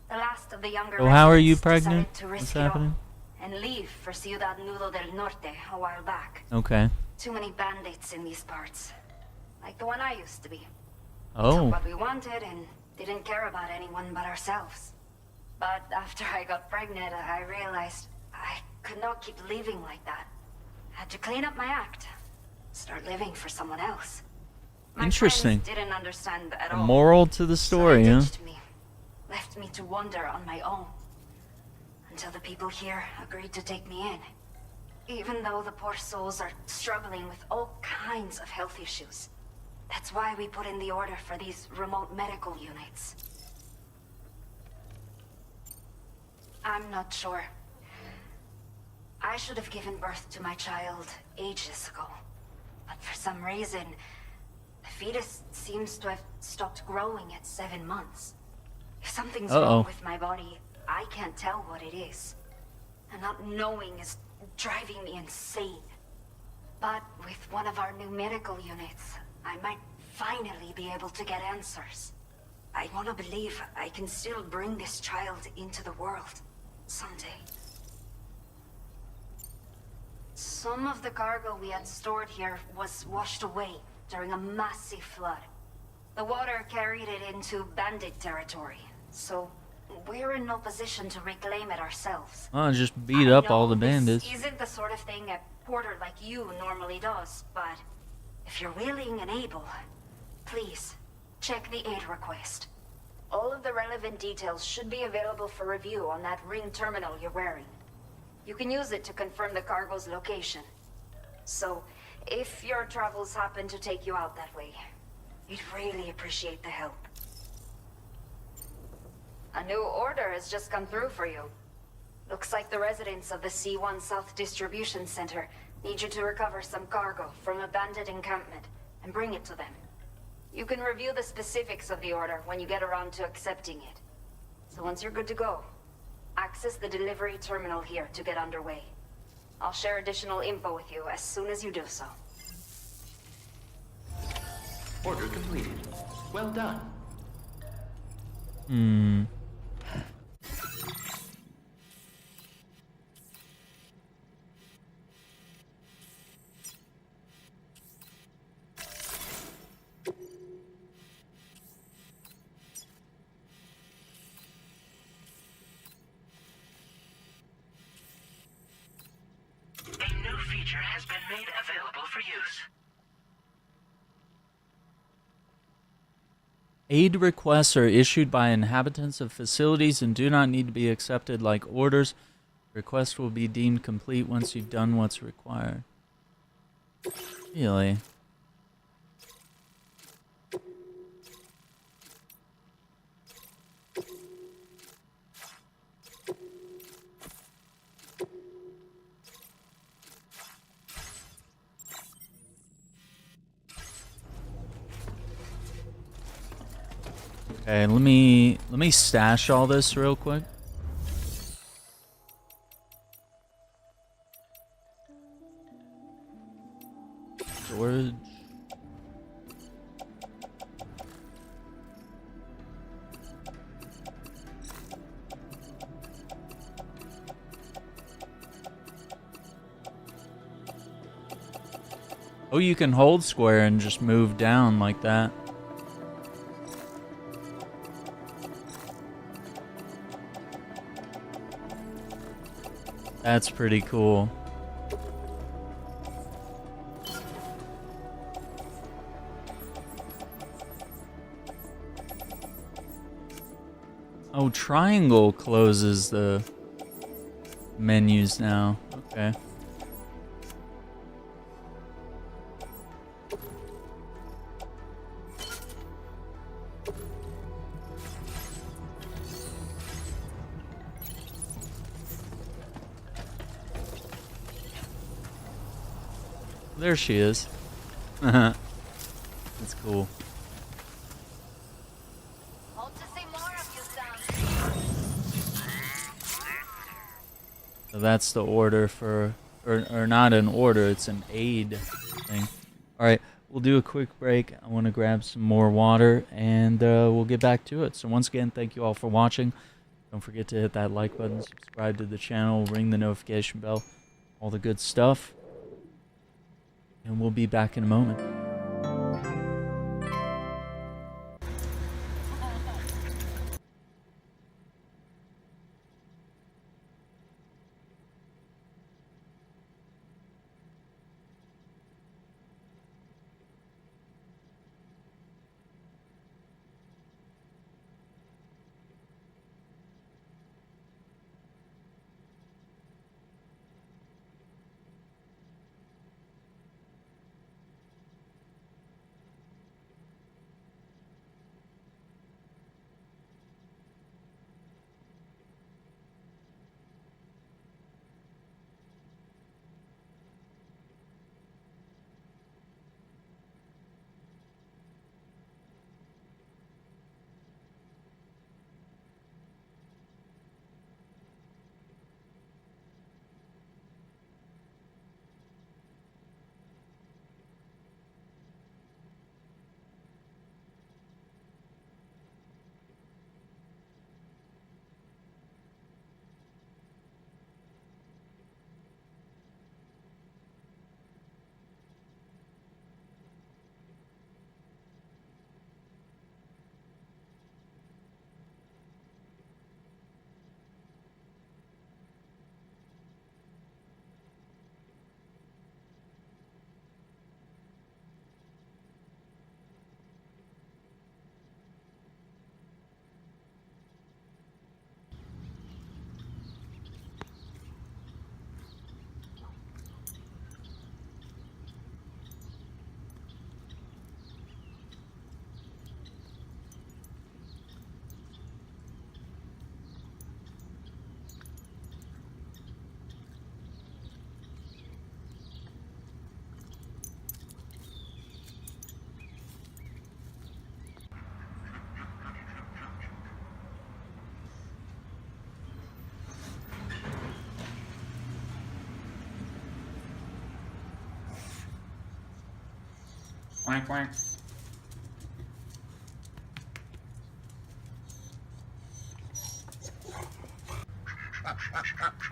The last of the younger So how are you residents pregnant? decided to What's risk it all happening? and leave for Ciudad Nudo del Norte a while back. Okay. Too many bandits in these parts. Like the one I used to be. Oh. Took what we wanted and didn't care about anyone but ourselves. But after I got pregnant, I realized I could not keep living like that. Had to clean up my act. Start living for someone else. My Interesting. friends didn't understand at A all. moral to the story, So they huh? ditched me. Left me to wander on my own. Until the people here agreed to take me in. Even though the poor souls are struggling with all kinds of health issues. That's why we put in the order for these remote medical units. I'm not sure. I should have given birth to my child ages ago. But for some reason, the fetus seems to have stopped growing at 7 months. If something's wrong with my body, I can't tell what it is. And not knowing is driving me insane. But with one of our new medical units, I might finally be able to get answers. I want to believe I can still bring this child into the world someday. Some of the cargo we had stored here was washed away during a massive flood. The water carried it into bandit territory, so we're in no position to reclaim it ourselves. Oh, just beat up all the bandits. This isn't the sort of thing a porter like you normally does, but if you're willing and able, please check the aid request. All of the relevant details should be available for review on that ring terminal you're wearing. You can use it to confirm the cargo's location. So, if your travels happen to take you out that way, we'd really appreciate the help. A new order has just come through for you. Looks like the residents of the C1 South Distribution Center need you to recover some cargo from a bandit encampment and bring it to them. You can review the specifics of the order when you get around to accepting it. So once you're good to go, access the delivery terminal here to get underway. I'll share additional info with you as soon as you do so. Order completed. Well done. A new feature has been made available for use. Aid requests are issued by inhabitants of facilities and do not need to be accepted like orders. Requests will be deemed complete once you've done what's required. Really? Okay, let me stash all this real quick. Storage. Oh, you can hold square and just move down like that. That's pretty cool. Oh, triangle closes the menus now. Okay. There she is. That's cool. Hope to see more of you soon. So that's the order for, or not an order, it's an aid thing. Alright, we'll do a quick break. I want to grab some more water, and we'll get back to it. So once again, thank you all for watching. Don't forget to hit that like button, subscribe to the channel, ring the notification bell, all the good stuff. And we'll be back in a moment. Quack, quack.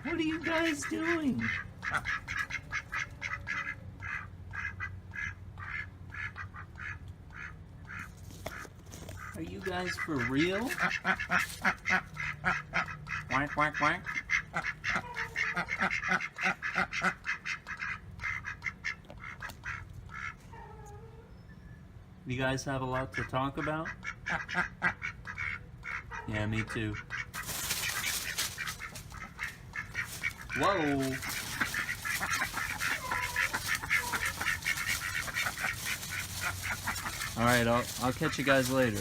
What are you guys doing? Are you guys for real? Quack, quack, quack. You guys have a lot to talk about? Yeah, me too. Whoa! Alright, I'll catch you guys later.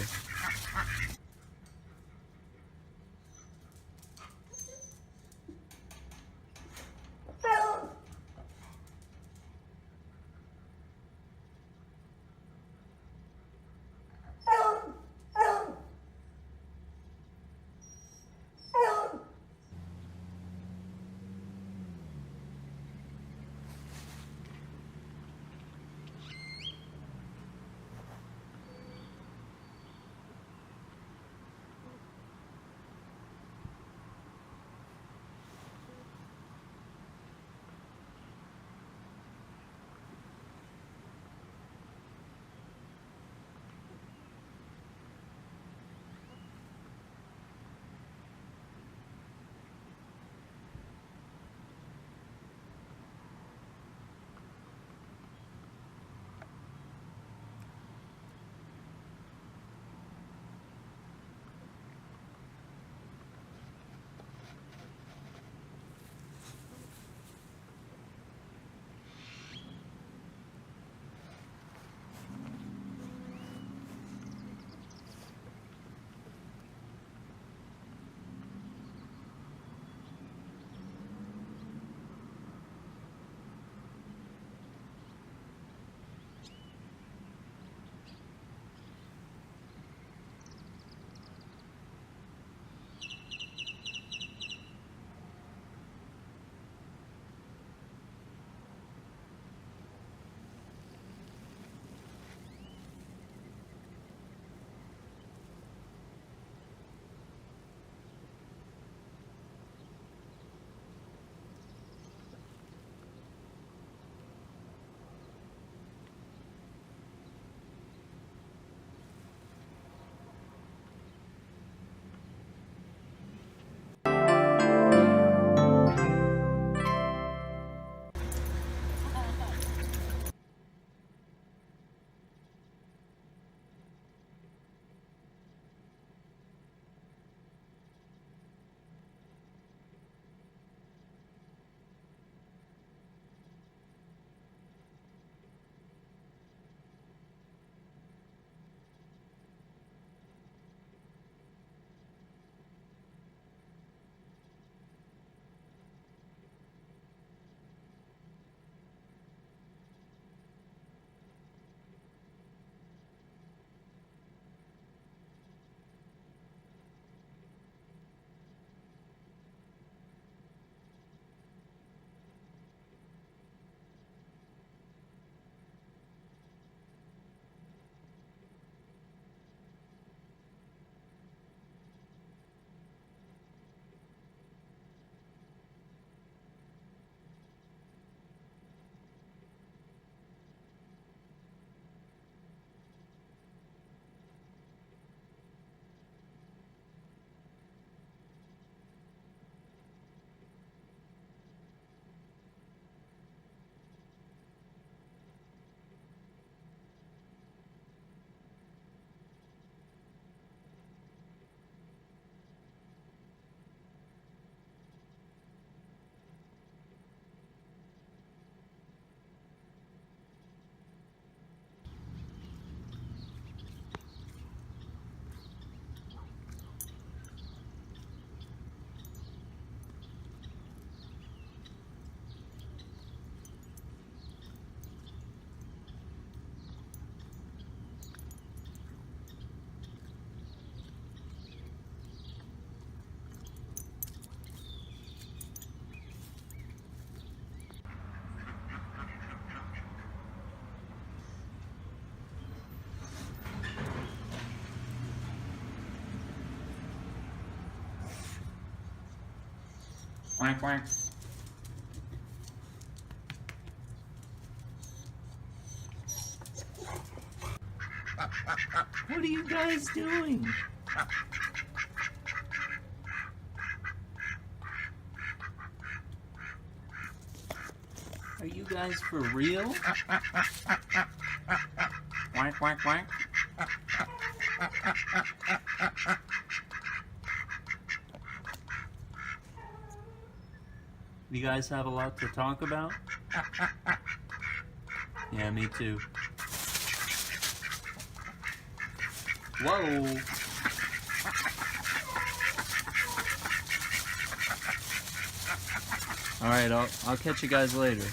Wank, wank. What are you guys doing? Are you guys for real? Wank, wank, wank. You guys have a lot to talk about? Yeah, me too. Whoa! Alright, I'll catch you guys later.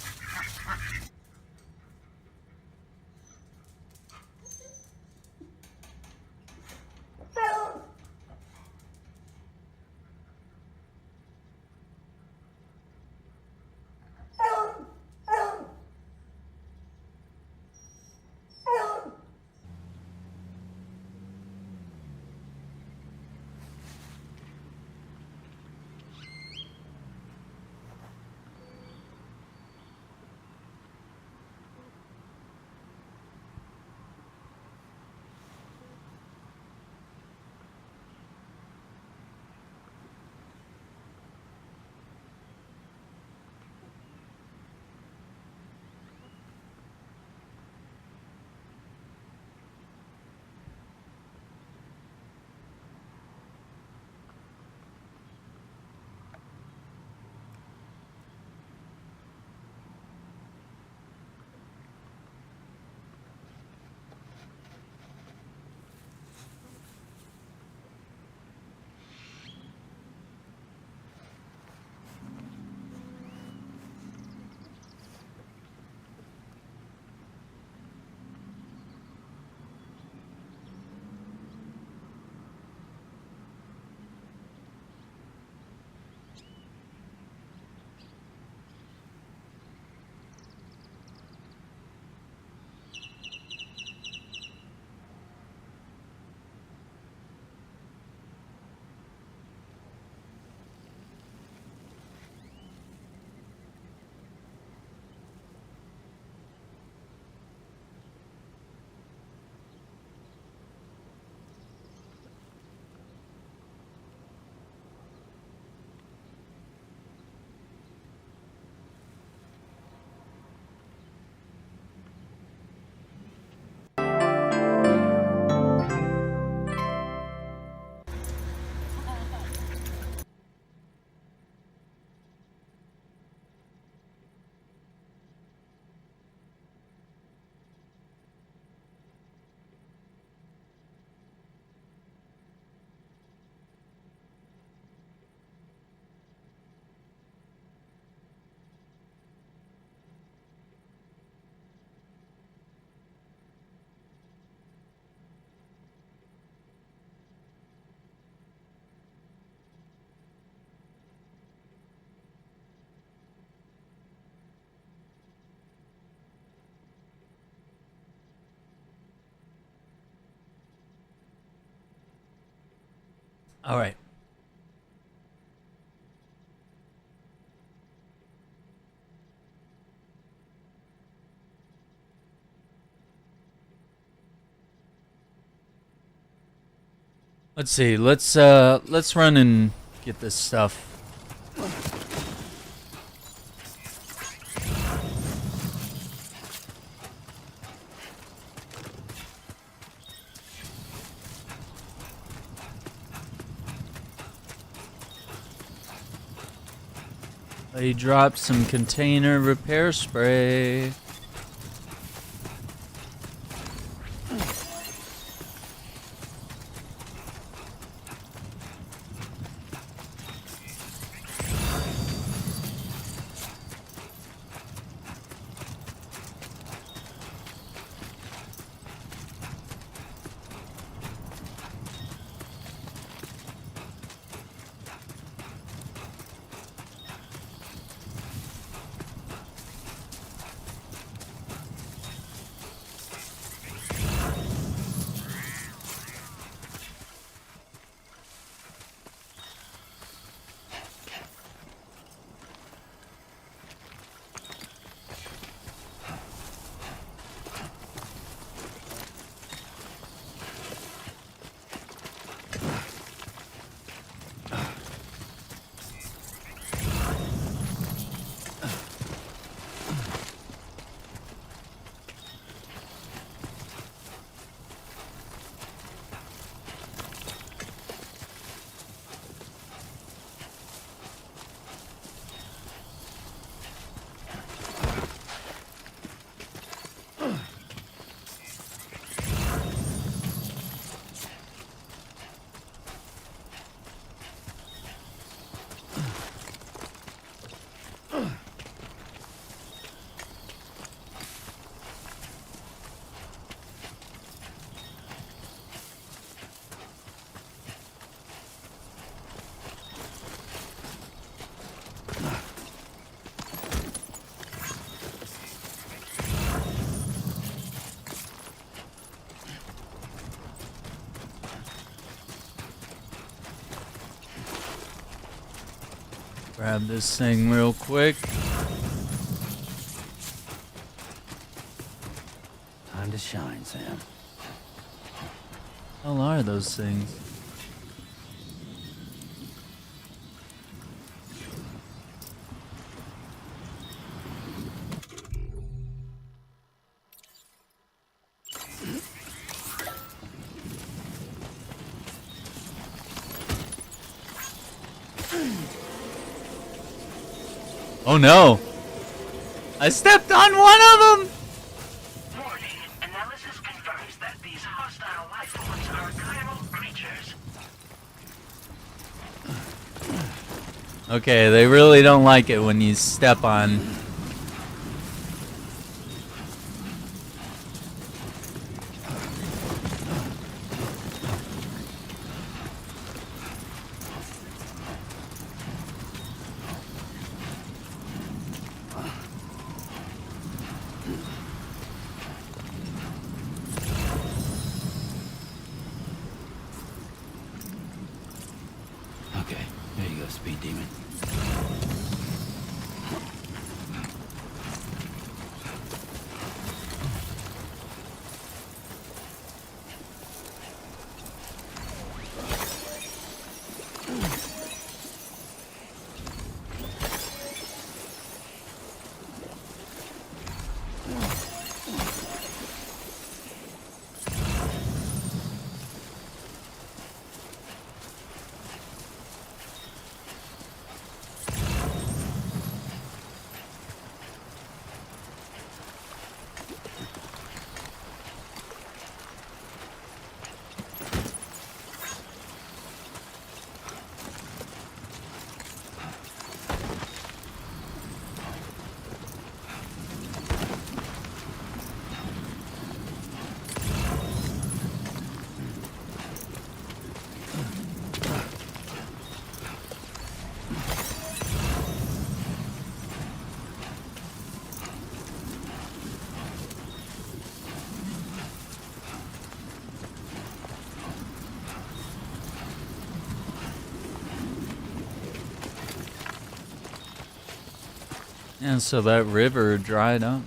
Alright. Let's see. Let's run and get this stuff. They dropped some container repair spray. Grab this thing real quick. Time to shine, Sam. What the hell are those things? Oh no! I stepped on one of them! Warning. Analysis confirms that these hostile life forms are chiral creatures. Okay, they really don't like it when you step on. Okay, there you go, speed demon. And so that river dried up.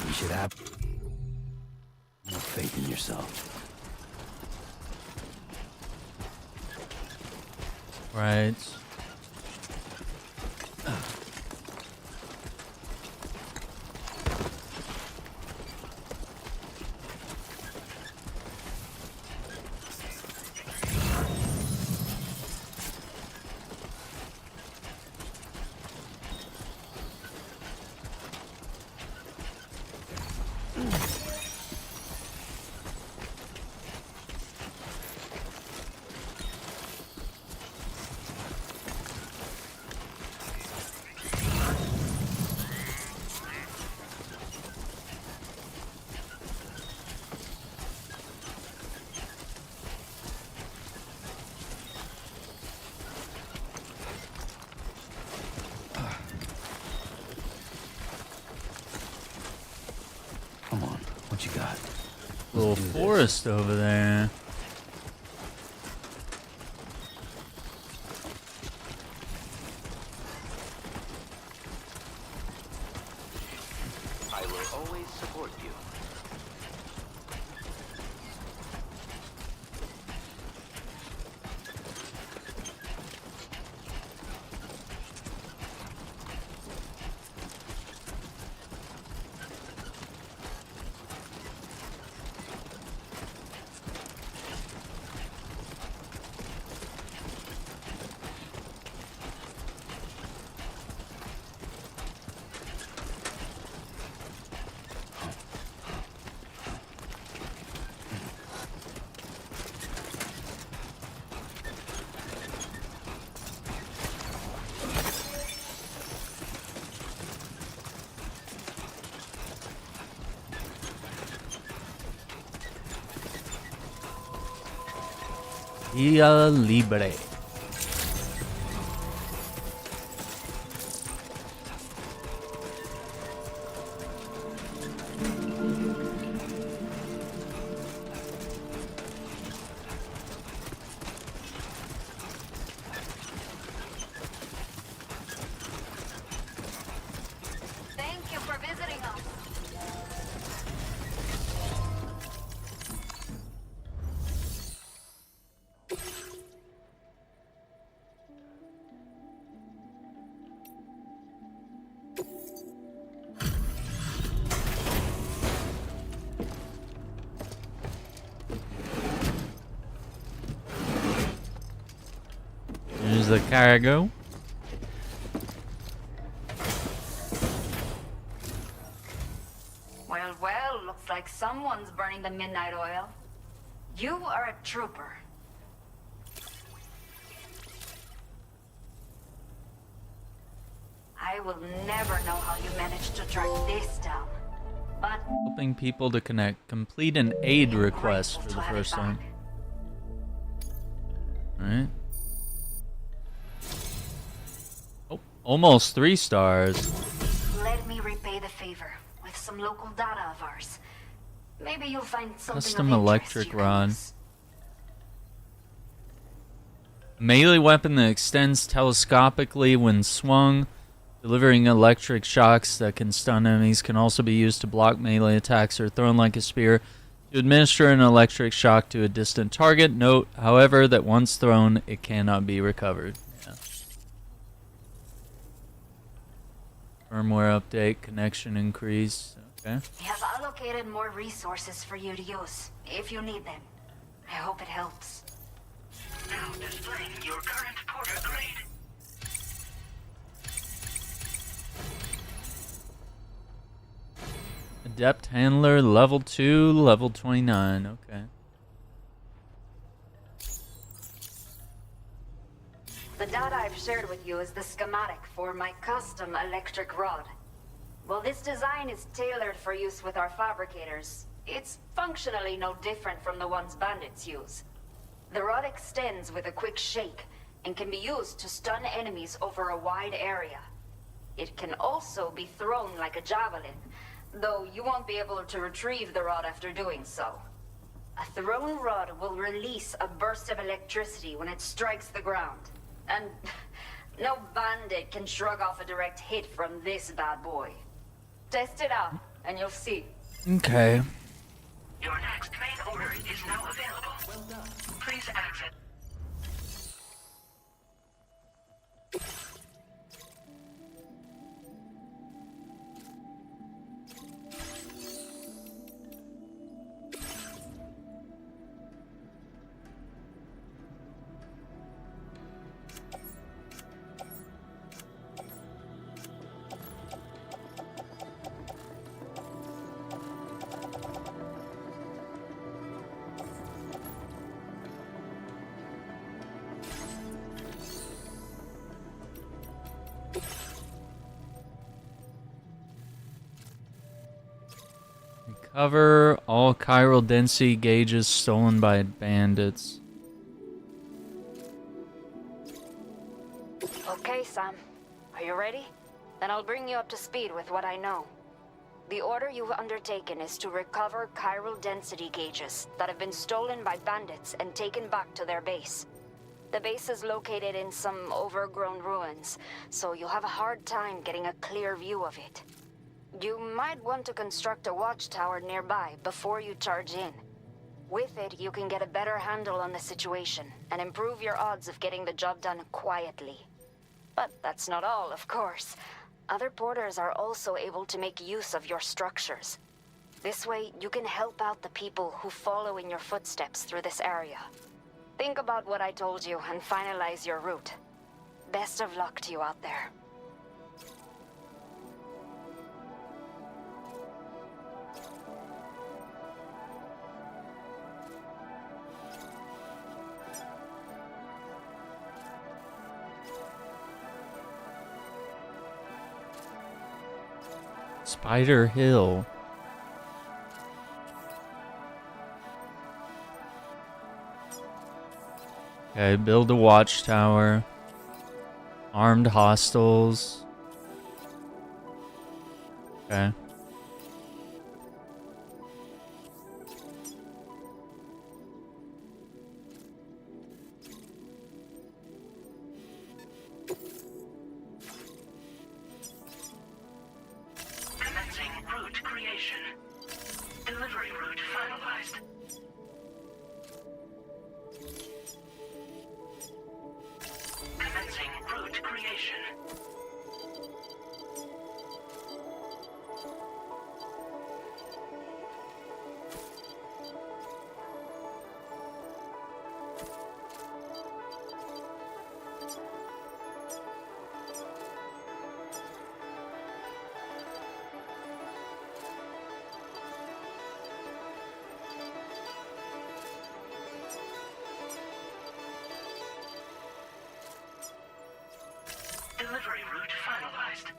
You should have more faith in yourself. Right. Come on, what you got? Little forest over there. I will always support you. Via Libre. Thank you for visiting us. Here's the cargo. Well, looks like someone's burning the midnight oil. You are a trooper. I will never know how you managed to track this down. But Helping people to connect. Complete an aid request for the first time. Alright. Oh, almost 3 stars. let me repay the favor with some local data of ours. Maybe you'll find something Custom of electric interest you can rod. use. A melee weapon that extends telescopically when swung, delivering electric shocks that can stun enemies, can also be used to block melee attacks or thrown like a spear to administer an electric shock to a distant target. Note, however, that once thrown, it cannot be recovered. Yeah. Firmware update, connection increase. Okay. We have allocated more resources for you to use, if you need them. I hope it helps. Now displaying your current porter grade. Adept handler, level 2, level 29. Okay. The data I've shared with you is the schematic for my custom electric rod. While this design is tailored for use with our fabricators, it's functionally no different from the ones bandits use. The rod extends with a quick shake and can be used to stun enemies over a wide area. It can also be thrown like a javelin, though you won't be able to retrieve the rod after doing so. A thrown rod will release a burst of electricity when it strikes the ground. And no bandit can shrug off a direct hit from this bad boy. Test it out, and you'll see. Okay. Your next main order is now available. Well done. Please exit. Recover all chiral density gauges stolen by bandits. Okay, Sam. Are you ready? Then I'll bring you up to speed with what I know. The order you've undertaken is to recover chiral density gauges that have been stolen by bandits and taken back to their base. The base is located in some overgrown ruins, so you'll have a hard time getting a clear view of it. You might want to construct a watchtower nearby before you charge in. With it, you can get a better handle on the situation and improve your odds of getting the job done quietly. But that's not all, of course. Other porters are also able to make use of your structures. This way, you can help out the people who follow in your footsteps through this area. Think about what I told you and finalize your route. Best of luck to you out there. Spider Hill. Okay, build a watchtower. Armed hostiles. Okay. Commencing route creation. Delivery route finalized. Commencing route creation. Delivery route finalized.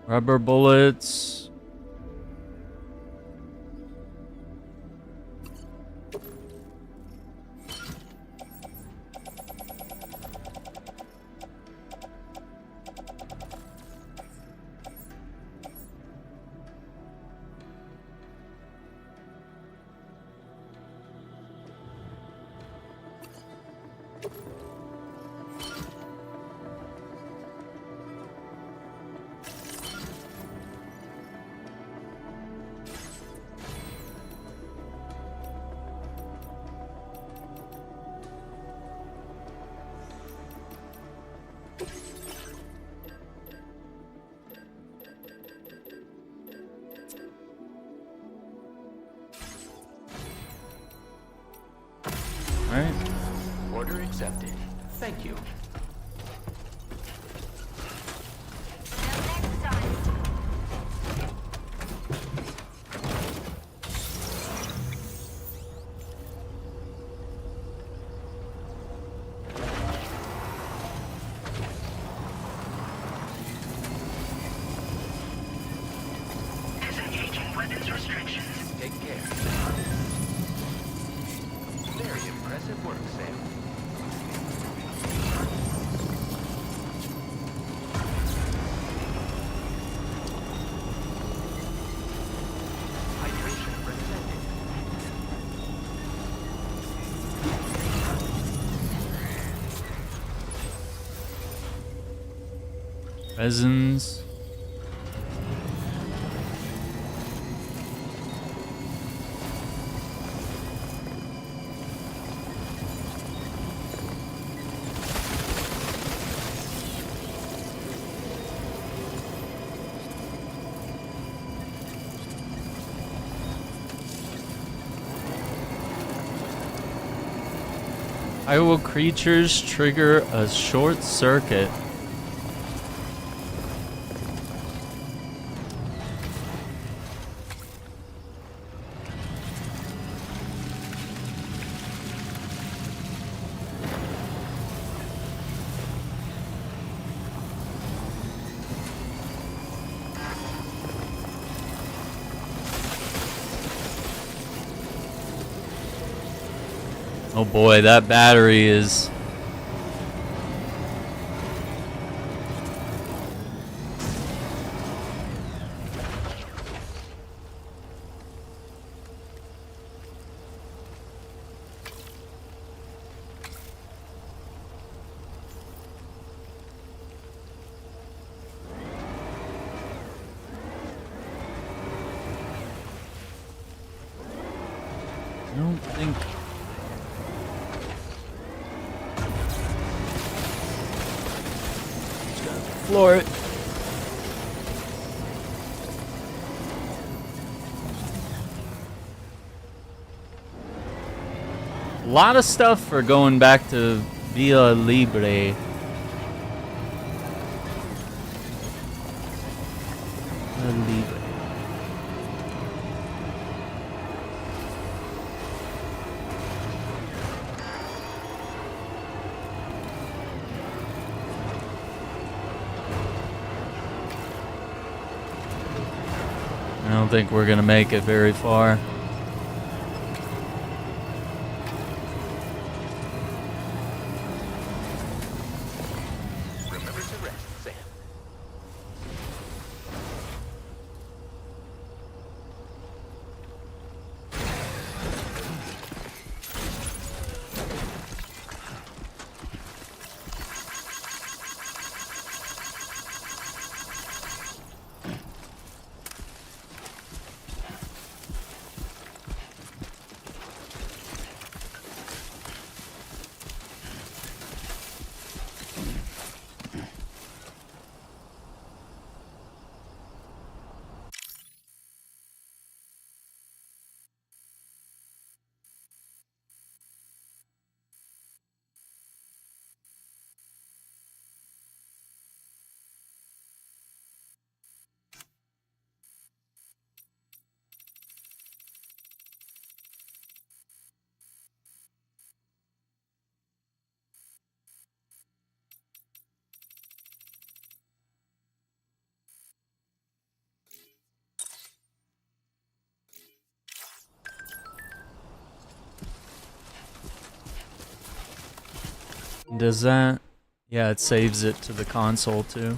Rubber bullets. Alright. Order accepted. Thank you. Disengaging weapons restrictions. Take care. Very impressive work, Sam. Hydration recommended. Resins. How will creatures trigger a short circuit? Oh boy, that battery is... I don't think Floor it. A lot of stuff for going back to Villa Libre. Villa Libre. I don't think we're gonna make it very far. Remember to rest, Sam. Does that? Yeah, it saves it to the console too.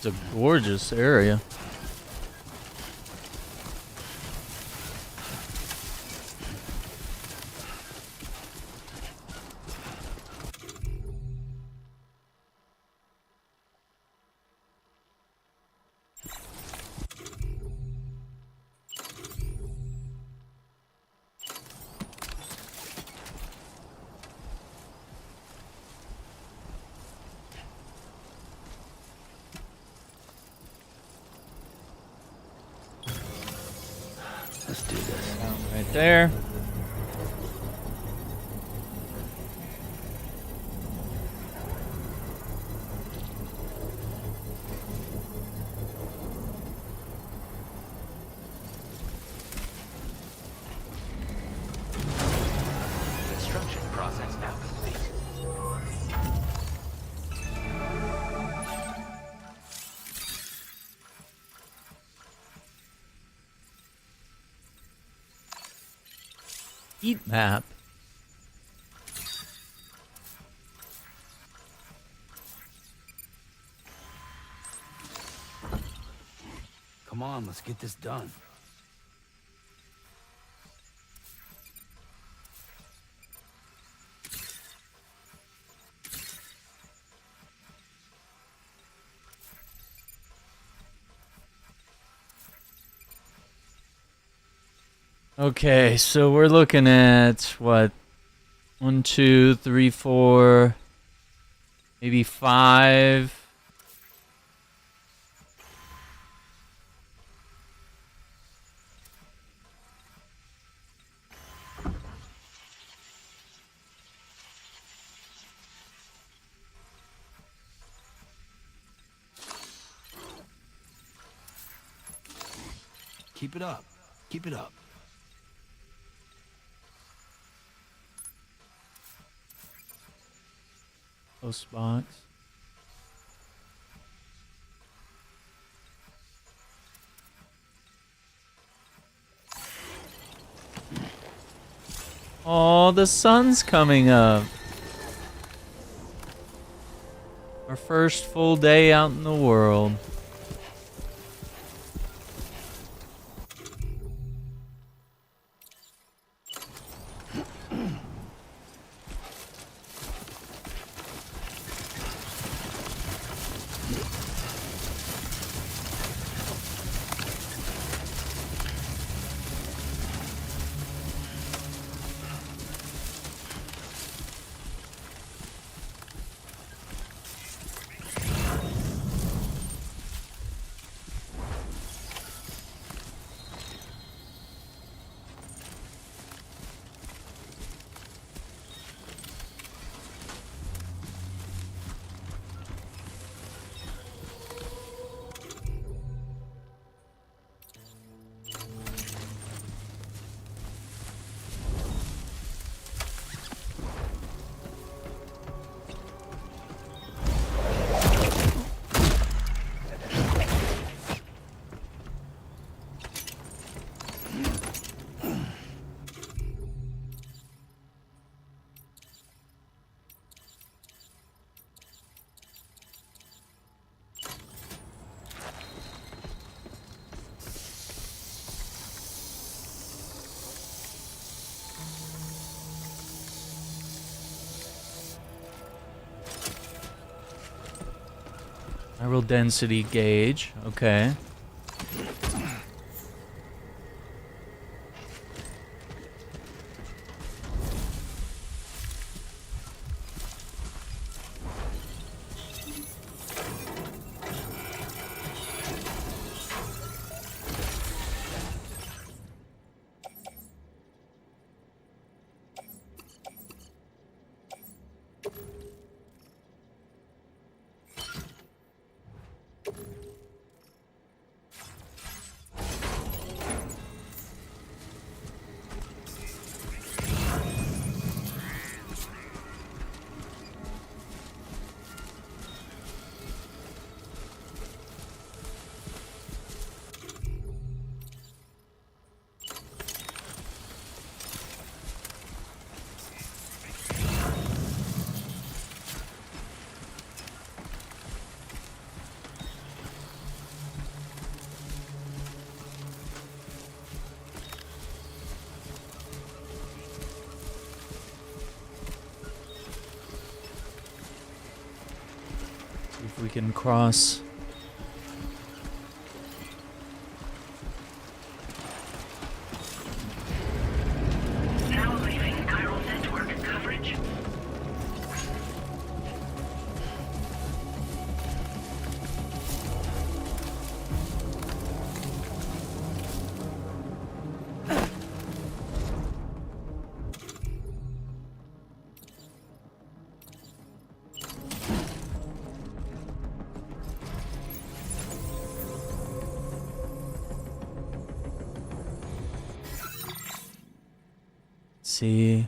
It's a gorgeous area. Let's do this. Right there. Construction process now complete. Heat map. Come on, let's get this done. Okay, so we're looking at what? 1, 2, 3, 4, maybe 5. Keep it up. Keep it up. Post box. Oh, the sun's coming up. Our first full day out in the world. Viral density gauge. Okay. If we can cross. Now leaving chiral network coverage. See.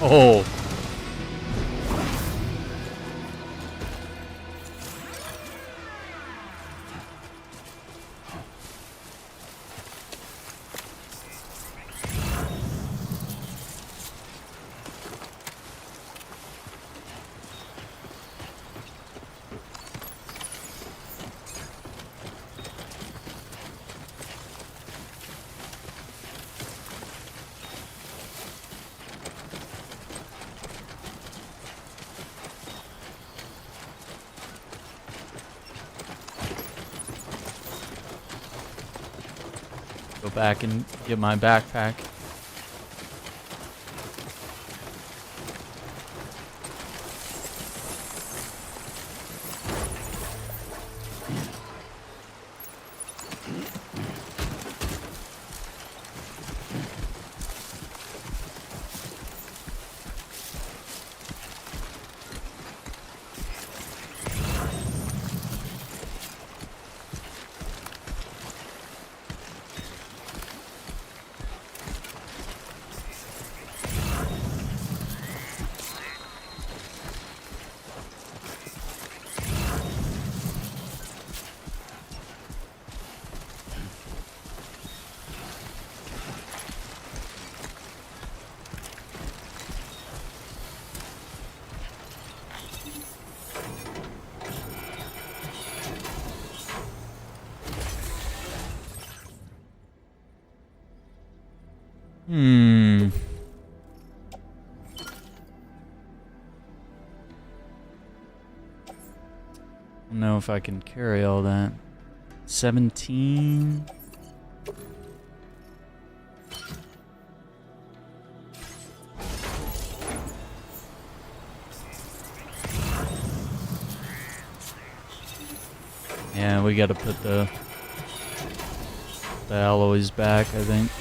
Oh. Go back and get my backpack. I don't know if I can carry all that. 17. Yeah, we gotta put the alloys back, I think.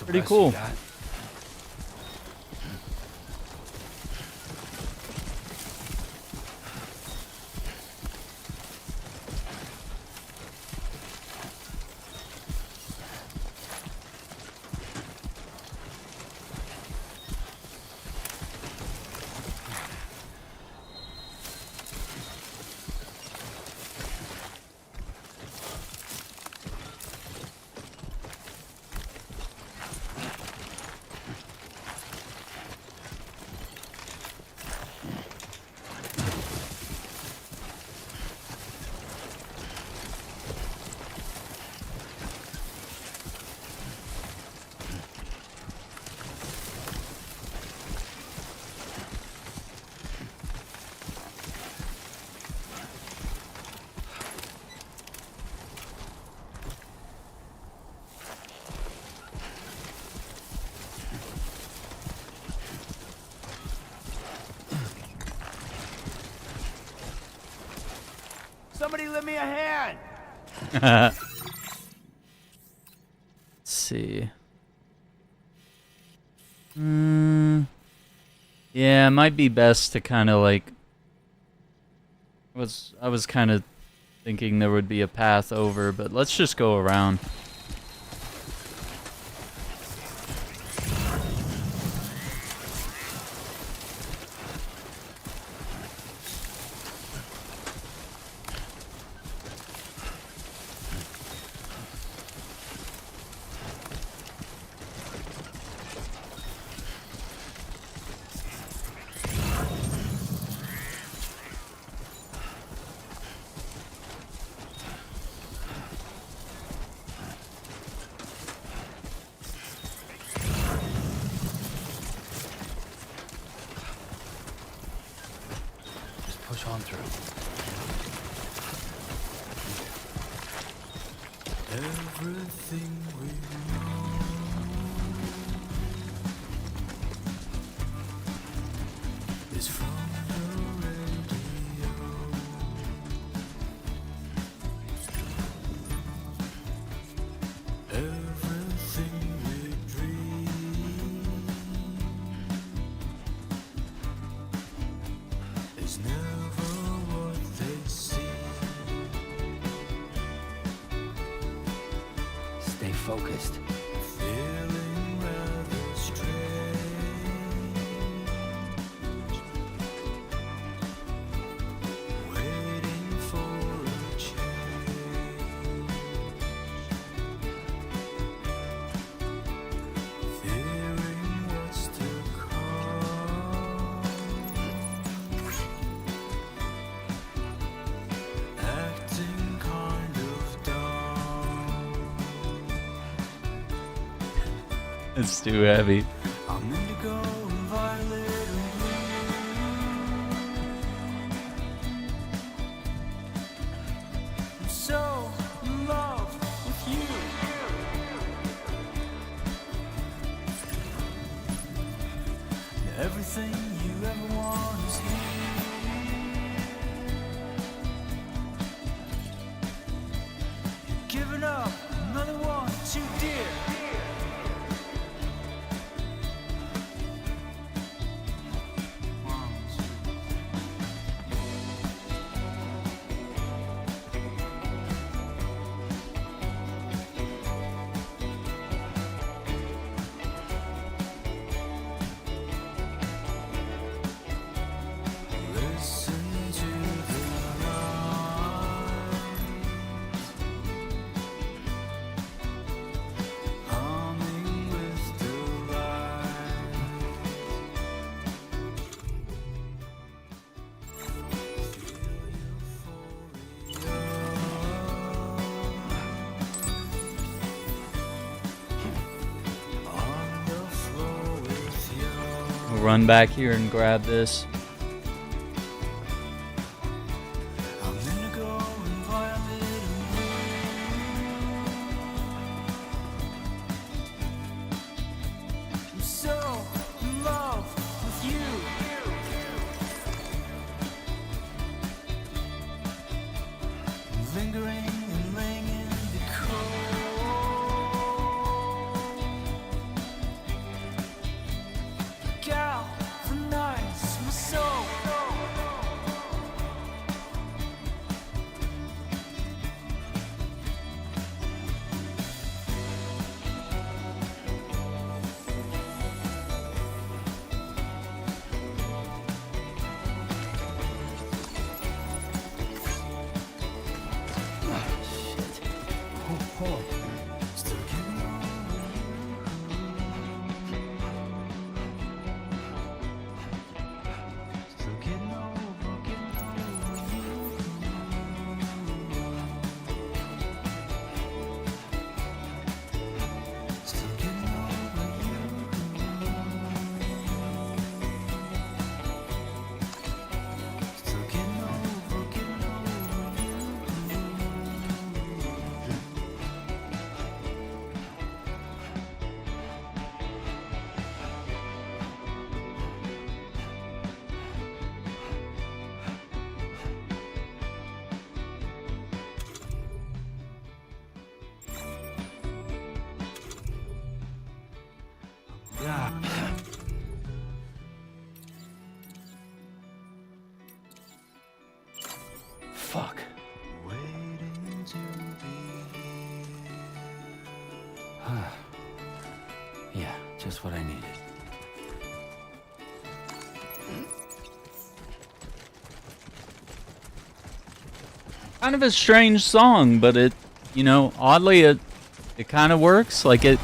Pretty cool. Somebody lend me a hand. Let's see. Yeah, it might be best to kind of like. I was kind of thinking there would be a path over, but let's just go around. Everything we know is from the radio. Everything we dream is never what they seem. Stay focused. Feeling rather strange. Waiting for a change. Fearing what's to come. Acting kind of dumb. It's too heavy. I'm indigo and violet and blue. I'm so in love with you. Everything you ever want is here. Giving up another one too dear. Listen to the lines, humming with delight. On the floor with you. We'll run back here and grab this. I'm indigo and violet and blue. I'm so in love with you. Lingering and laying in the cold. Galvanize my soul. Still getting over you. Still getting over you. Still getting over you. Still getting over you. Fuck. Waiting to be Yeah, just what I needed. Kind of a strange song, but it, you know, oddly it kind of works. Like it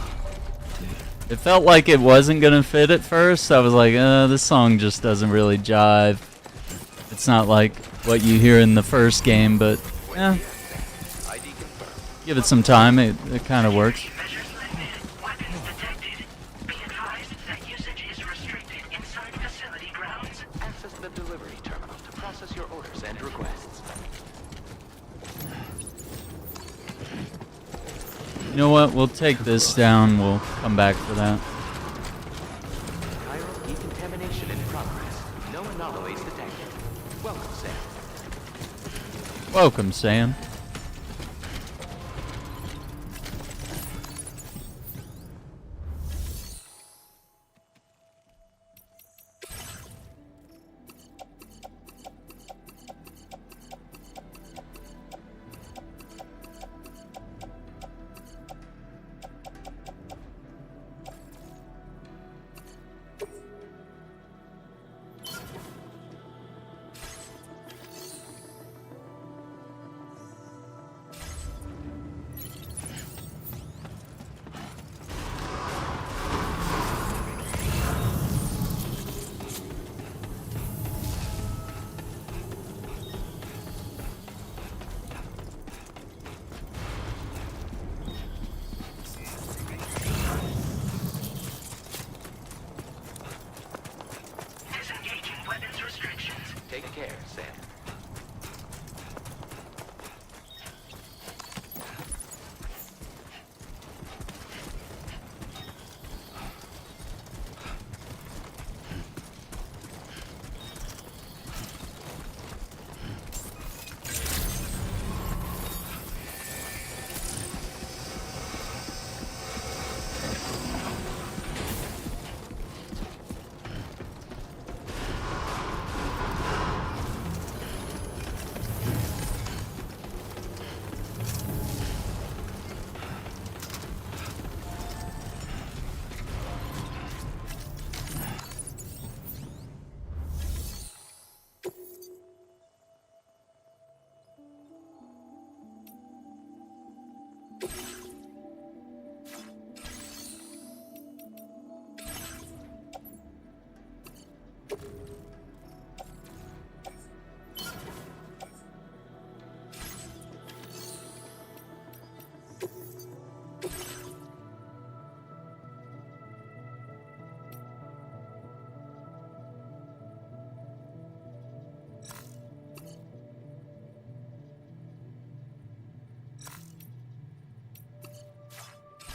felt like it wasn't gonna fit at first. I was like, this song just doesn't really jive. It's not like what you hear in the first game, but yeah, give it some time. It kind of works. Measures lifted. Weapons detected. Be advised that usage is restricted inside facility grounds. Access the delivery terminal to process your orders and requests. You know what? We'll take this down. We'll come back for that. Chiral decontamination in progress. No anomalies detected. Welcome, Sam. Welcome, Sam. Take care, Sam.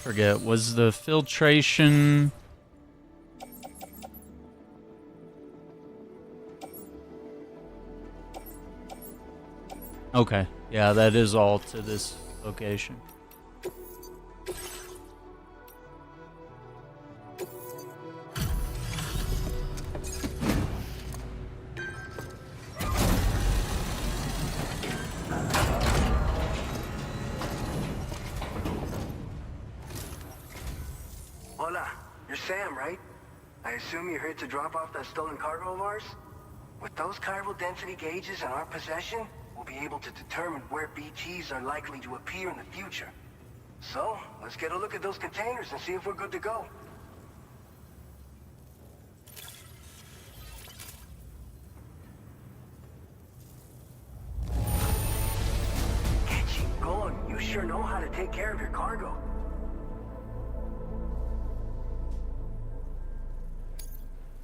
Forget, was the filtration... Okay, yeah, that is all to this location. Hola, you're Sam, right? I assume you're here to drop off that stolen cargo of ours? With those chiral density gauges in our possession, we'll be able to determine where BTs are likely to appear in the future. So, let's get a look at those containers and see if we're good to go. Get you going. You sure know how to take care of your cargo.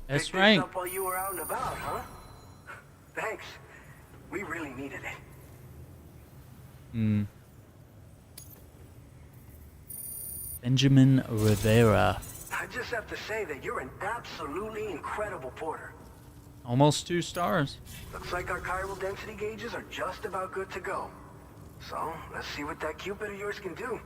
That's Picked right. this up while you were out and about, huh? Thanks. We really needed it. Benjamin Rivera. I just have to say that you're an absolutely incredible porter. Almost 2 stars. Looks like our chiral density gauges are just about good to go. So, let's see what that Cupid of yours can do.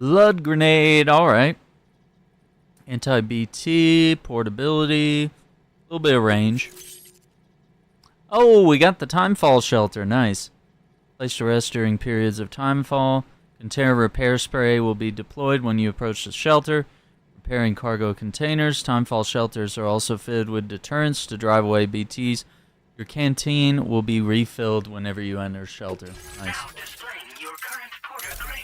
Blood grenade. All right. Anti-BT, portability, a little bit of range. Oh, we got the timefall shelter. Nice. Place to rest during periods of timefall. Container repair spray will be deployed when you approach the shelter. Repairing cargo containers. Timefall shelters are also fitted with deterrents to drive away BTs. Your canteen will be refilled whenever you enter shelter. Nice. Now displaying your current porter grade.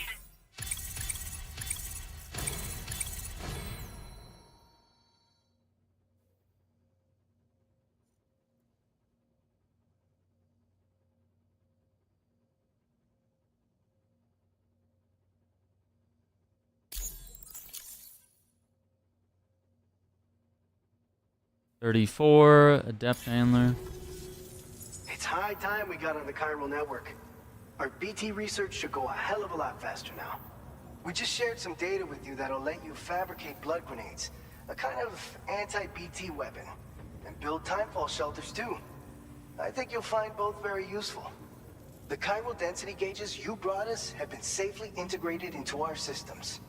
$34, adept handler. It's high time we got on the chiral network. Our BT research should go a hell of a lot faster now. We just shared some data with you that'll let you fabricate blood grenades, a kind of anti-BT weapon, and build timefall shelters too. I think you'll find both very useful. The chiral density gauges you brought us have been safely integrated into our systems.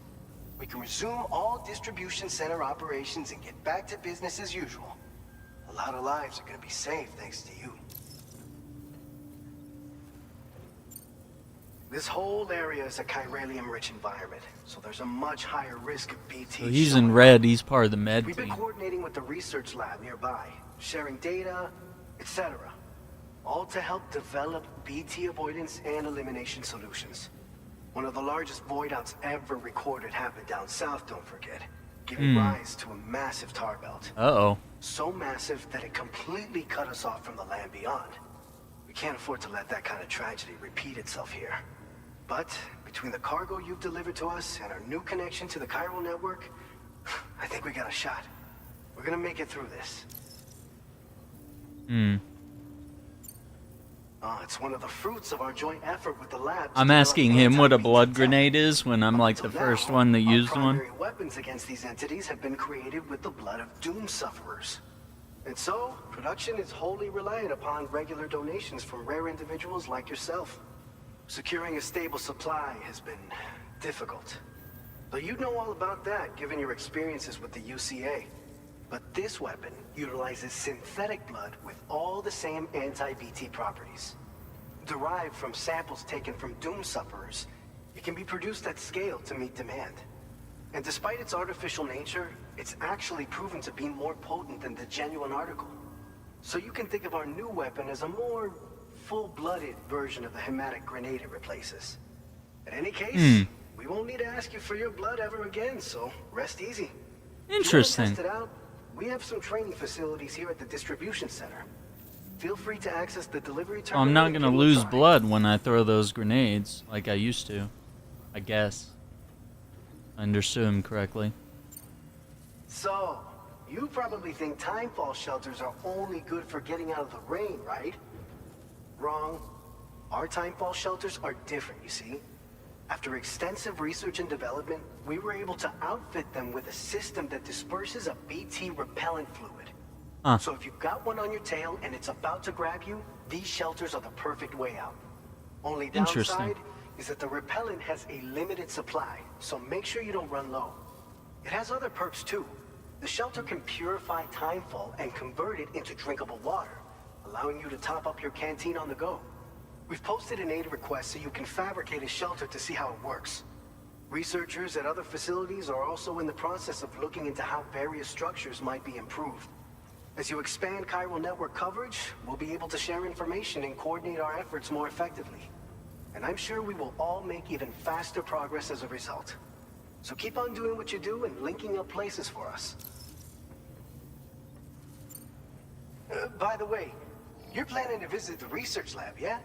We can resume all distribution center operations and get back to business as usual. A lot of lives are going to be saved thanks to you. This whole area is a chiralium-rich environment, so there's a much higher risk of BT. So he's in red. He's part of the med We've been team. coordinating with the research lab nearby, sharing data, etc. All to help develop BT avoidance and elimination solutions. One of the largest void outs ever recorded happened down south, don't forget, giving rise to a massive tar belt. Uh-oh. So massive that it completely cut us off from the land beyond. We can't afford to let that kind of tragedy repeat itself here. But between the cargo you've delivered to us and our new connection to the chiral network, I think we got a shot. We're gonna make it through this. It's one of the fruits of our joint effort with the lab. I'm asking him what a blood grenade is when I'm like the first one that used one. Primary weapons against these entities have been created with the blood of doom sufferers. And so, production is wholly reliant upon regular donations from rare individuals like yourself. Securing a stable supply has been difficult. Though you'd know all about that given your experiences with the UCA. But this weapon utilizes synthetic blood with all the same anti-BT properties. Derived from samples taken from doom sufferers, it can be produced at scale to meet demand. And despite its artificial nature, it's actually proven to be more potent than the genuine article. So you can think of our new weapon as a more full-blooded version of the hematic grenade it replaces. In any case, we won't need to ask you for your blood ever again, so rest easy. Interesting. If you want to test it out, we have some training facilities here at the distribution center. Feel free to access the delivery terminal. I'm not gonna lose blood when I throw those grenades like I used to. I guess. I understood him correctly. So, you probably think timefall shelters are only good for getting out of the rain, right? Wrong. Our timefall shelters are different, you see. After extensive research and development, we were able to outfit them with a system that disperses a BT repellent fluid. So if you've got one on your tail and it's about to grab you, these shelters are the perfect way out. Only downside is that the repellent has a limited supply, so make sure you don't run low. It has other perks too. The shelter can purify timefall and convert it into drinkable water, allowing you to top up your canteen on the go. We've posted an aid request so you can fabricate a shelter to see how it works. Researchers at other facilities are also in the process of looking into how various structures might be improved. As you expand chiral network coverage, we'll be able to share information and coordinate our efforts more effectively. And I'm sure we will all make even faster progress as a result. So keep on doing what you do and linking up places for us. By the way, you're planning to visit the research lab, yeah?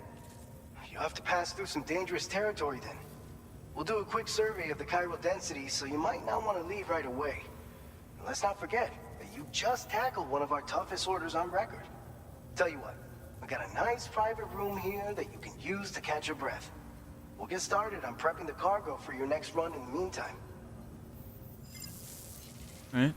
You'll have to pass through some dangerous territory then. We'll do a quick survey of the chiral density, so you might not want to leave right away. And let's not forget that you just tackled one of our toughest orders on record. Tell you what, we got a nice private room here that you can use to catch your breath. We'll get started on prepping the cargo for your next run in the meantime. All right.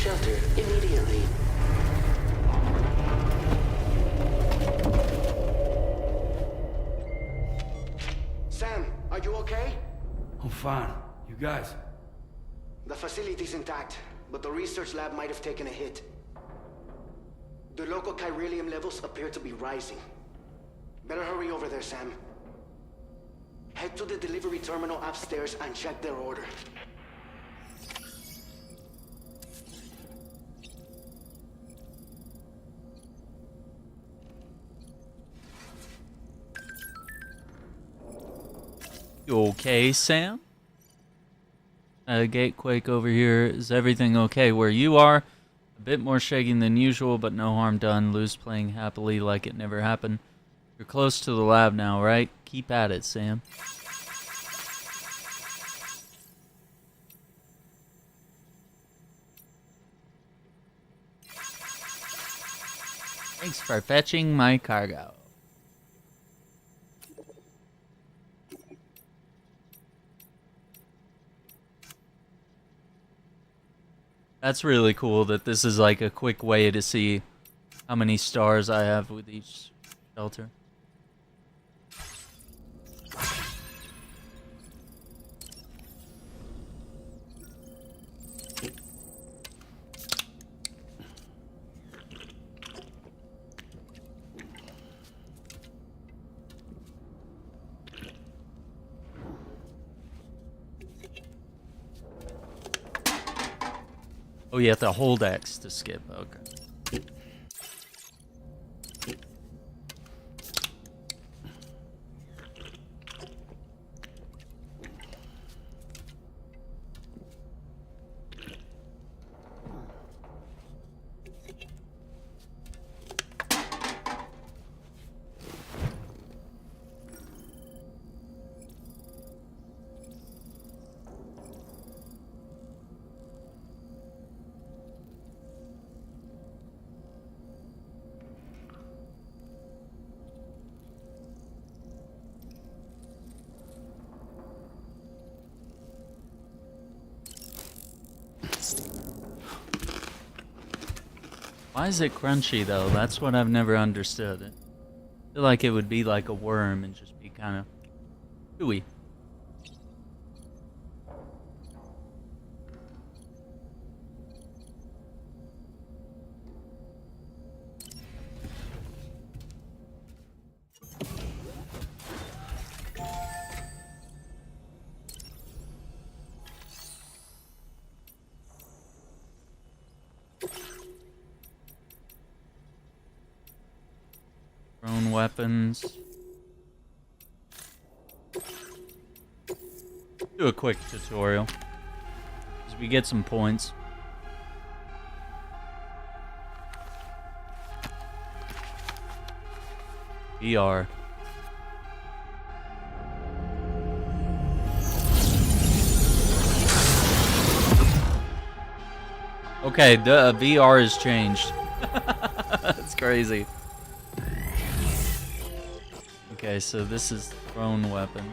shelter immediately. Sam, are you okay? I'm fine. You guys? The facility's intact, but the research lab might have taken a hit. The local chiralium levels appear to be rising. Better hurry over there, Sam. Head to the delivery terminal upstairs and check their order. You okay, Sam? Gatequake over here. Is everything okay where you are? A bit more shaking than usual, but no harm done. Lou's playing happily like it never happened. You're close to the lab now, right? Keep at it, Sam. Thanks for fetching my cargo. That's really cool that this is like a quick way to see how many stars I have with each shelter. Oh, you have to hold X to skip. Okay. Why is it crunchy though? That's what I've never understood. I feel like it would be like a worm and just be kind of chewy. Thrown weapons. Do a quick tutorial as we get some points. VR. Okay, the VR has changed. That's crazy. Okay, so this is thrown weapon.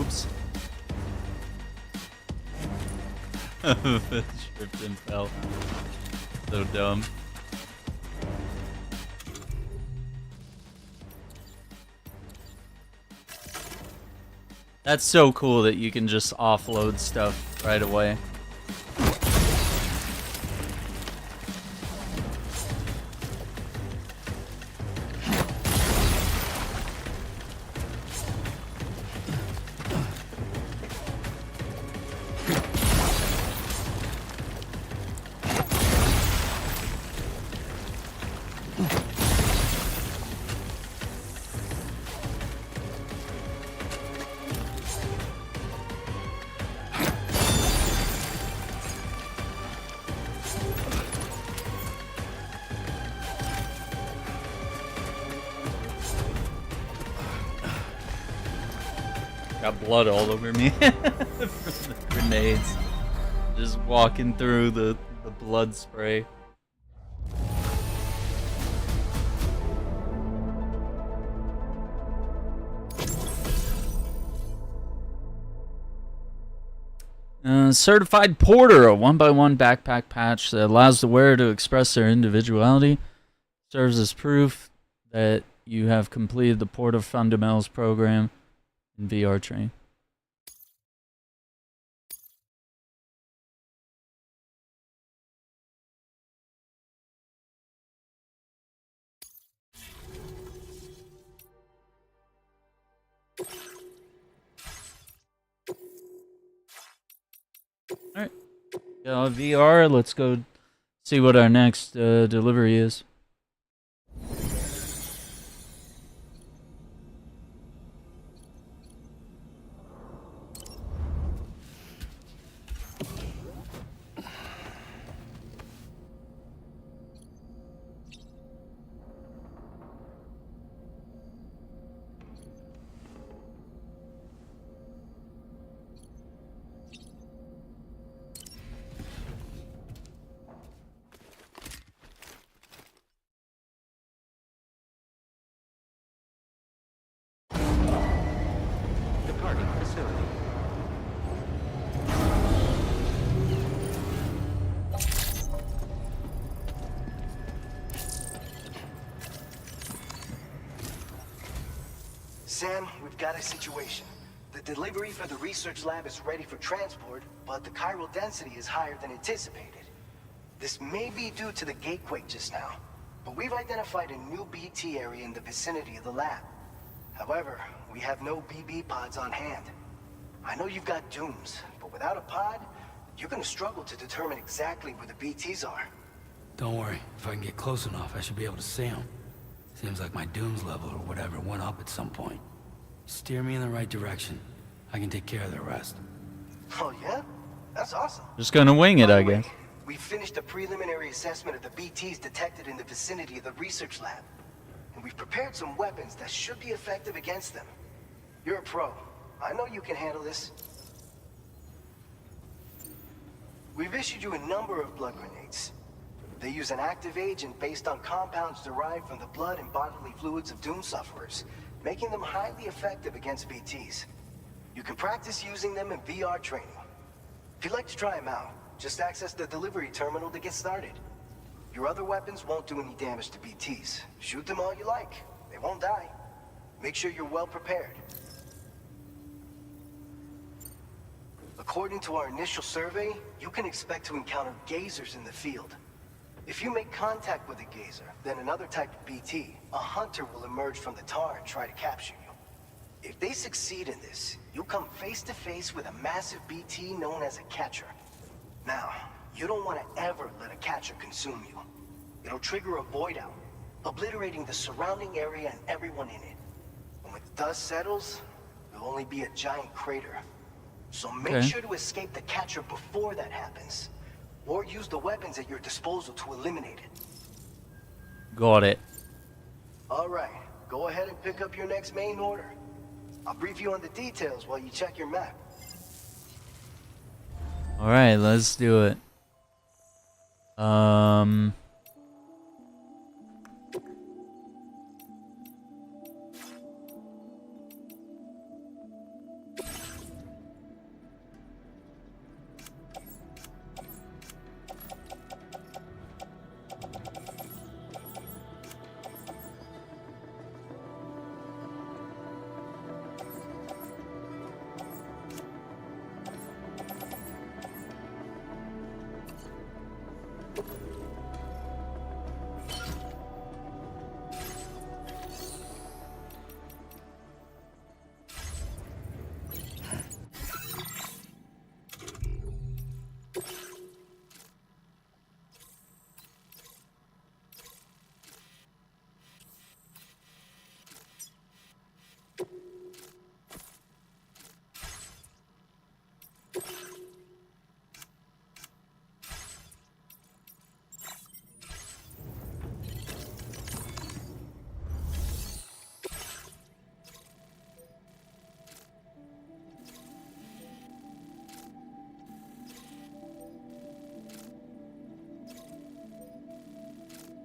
Oops. Tripped and fell. So dumb. That's so cool that you can just offload stuff right away. Got blood all over me from the grenades. Just walking through the blood spray. Certified Porter, a 1x1 backpack patch that allows the wearer to express their individuality. Serves as proof that you have completed the Porter Fundamentals program in VR training. Alright. VR, let's go see what our next delivery is. Departing facility. Sam, we've got a situation. The delivery for the research lab is ready for transport, but the chiral density is higher than anticipated. This may be due to the gatequake just now, but we've identified a new BT area in the vicinity of the lab. However, we have no BB pods on hand. I know you've got dooms, but without a pod, you're gonna struggle to determine exactly where the BTs are. Don't worry. If I can get close enough, I should be able to see them. Seems like my dooms level or whatever went up at some point. Steer me in the right direction. I can take care of the rest. Oh yeah? That's awesome. Just gonna wing it, By I the way, guess. We finished a preliminary assessment of the BTs detected in the vicinity of the research lab. And we've prepared some weapons that should be effective against them. You're a pro. I know you can handle this. We've issued you a number of blood grenades. They use an active agent based on compounds derived from the blood and bodily fluids of Doom sufferers, making them highly effective against BTs. You can practice using them in VR training. If you'd like to try them out, just access the delivery terminal to get started. Your other weapons won't do any damage to BTs. Shoot them all you like. They won't die. Make sure you're well prepared. According to our initial survey, you can expect to encounter gazers in the field. If you make contact with a gazer, then another type of BT, a hunter will emerge from the tar and try to capture you. If they succeed in this, you'll come face to face with a massive BT known as a catcher. Now, you don't want to ever let a catcher consume you. It'll trigger a void out, obliterating the surrounding area and everyone in it. And when the dust settles, there'll only be a giant crater. So make sure to escape the catcher before that happens. Or use the weapons at your disposal to eliminate it. Got it. Alright, go ahead and pick up your next main order. I'll brief you on the details while you check your map. Alright, let's do it.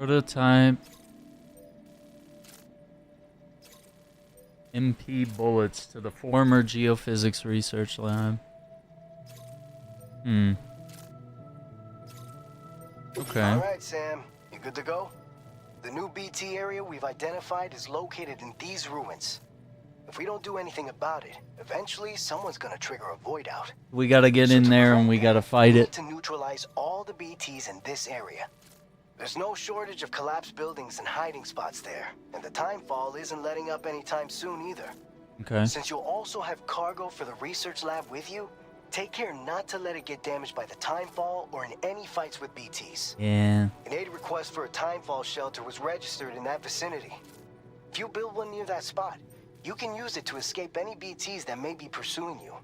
Prototype. MP bullets to the former geophysics research lab. Okay. All right, Sam. You good to go? The new BT area we've identified is located in these ruins. If we don't do anything about it, eventually someone's gonna trigger a void out. We gotta get in there and we gotta fight We it. need to neutralize all the BTs in this area. There's no shortage of collapsed buildings and hiding spots there, and the timefall isn't letting up anytime soon either. Okay. Since you'll also have cargo for the research lab with you, take care not to let it get damaged by the timefall or in any fights with BTs. Yeah. An aid request for a timefall shelter was registered in that vicinity. If you build one near that spot, you can use it to escape any BTs that may be pursuing you.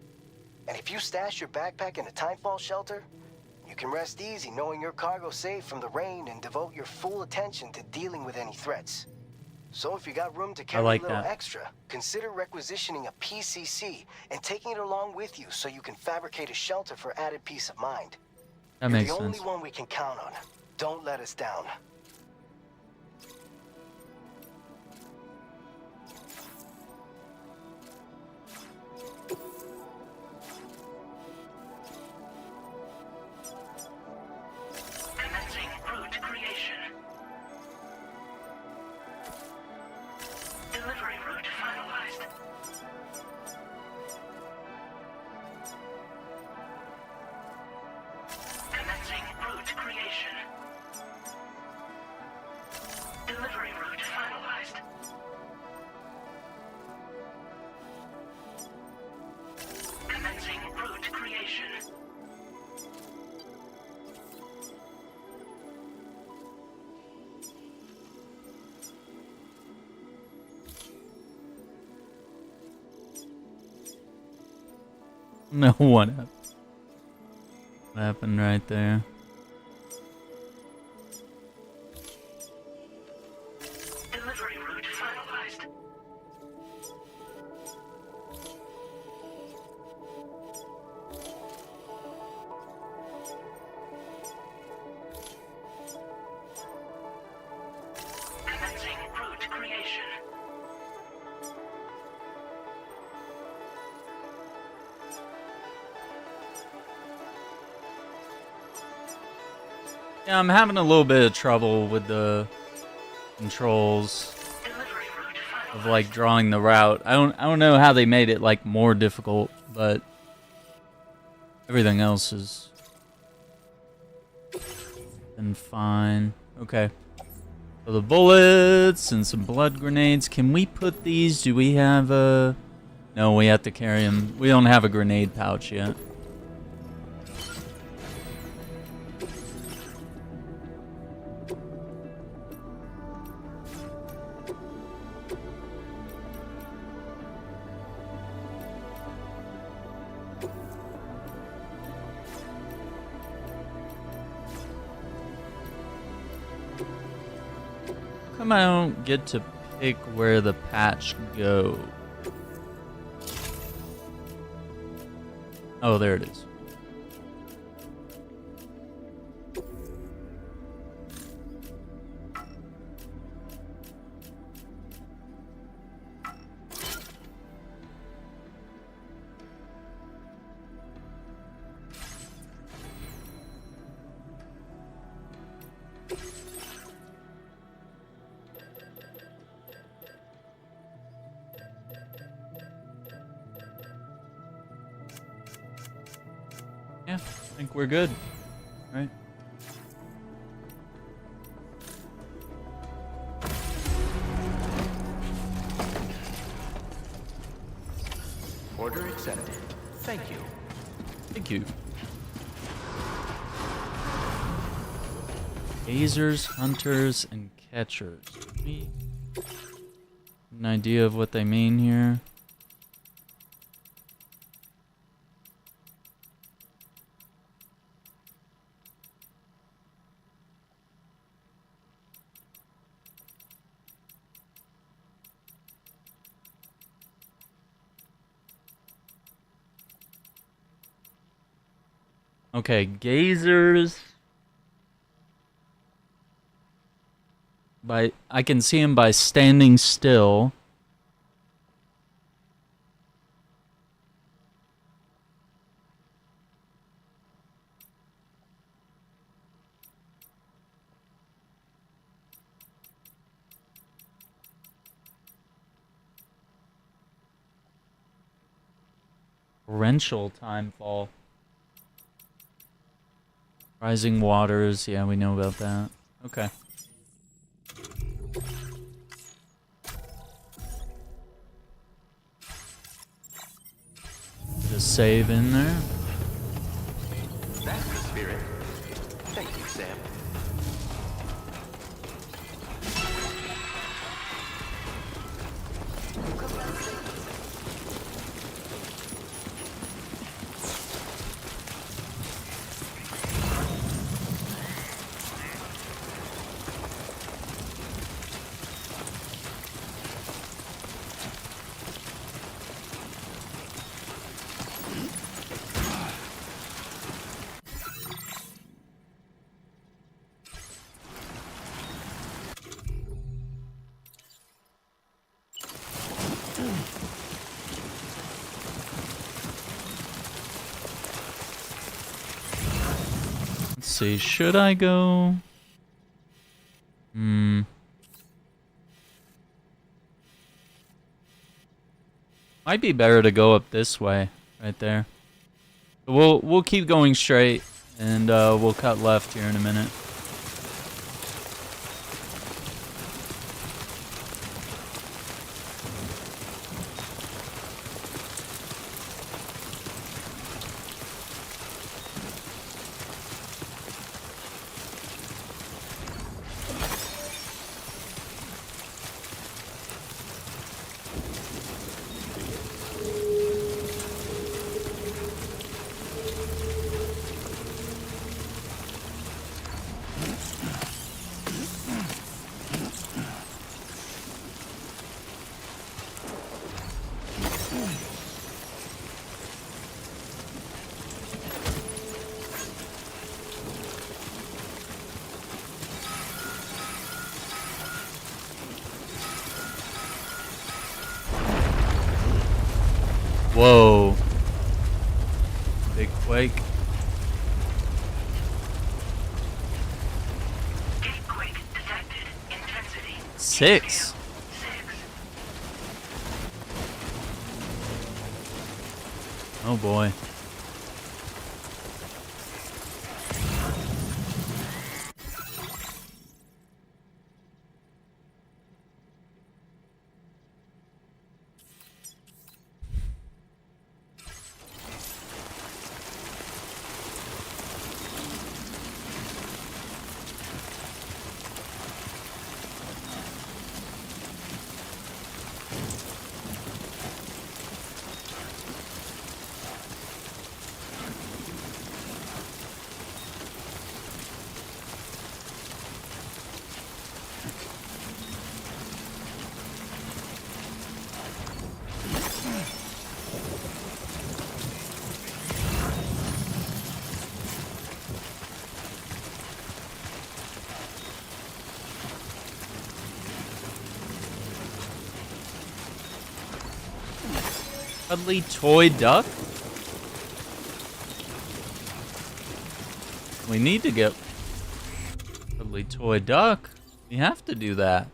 And if you stash your backpack in a timefall shelter, you can rest easy knowing your cargo's safe from the rain and devote your full attention to dealing with any threats. So if you got room to carry like a little that. extra, consider requisitioning a PCC and taking it along with you so you can fabricate a shelter for added peace of mind. That You're makes the sense. only one we can count on. Don't let us down. Commencing route creation. Delivery route finalized. Commencing route creation. Delivery route finalized. Commencing route creation. No, what happened right there? Delivery route finalized. Commencing route creation. Yeah, I'm having a little bit of trouble with the controls of like drawing the route. I don't know how they made it like more difficult, but everything else has been fine. Okay. So the bullets and some blood grenades. Can we put these? Do we have a... No, we have to carry them. We don't have a grenade pouch yet. Come I don't get to pick where the patch go. Oh, there it is. Yeah, I think we're good, right? Order accepted. Thank you. Thank you. Gazers, hunters, and catchers. Me an idea of what they mean here. Okay, gazers. I can see him by standing still. Torrential timefall. Rising waters, yeah, we know about that. Okay. Just save in there. That's the spirit. Thank you, Sam. Let's see, should I go? Might be better to go up this way, right there. We'll keep going straight, and we'll cut left here in a minute. Whoa. Big quake. Quake detected. Intensity. 6. Oh boy. Cuddly toy duck? We need to get cuddly toy duck. We have to do that.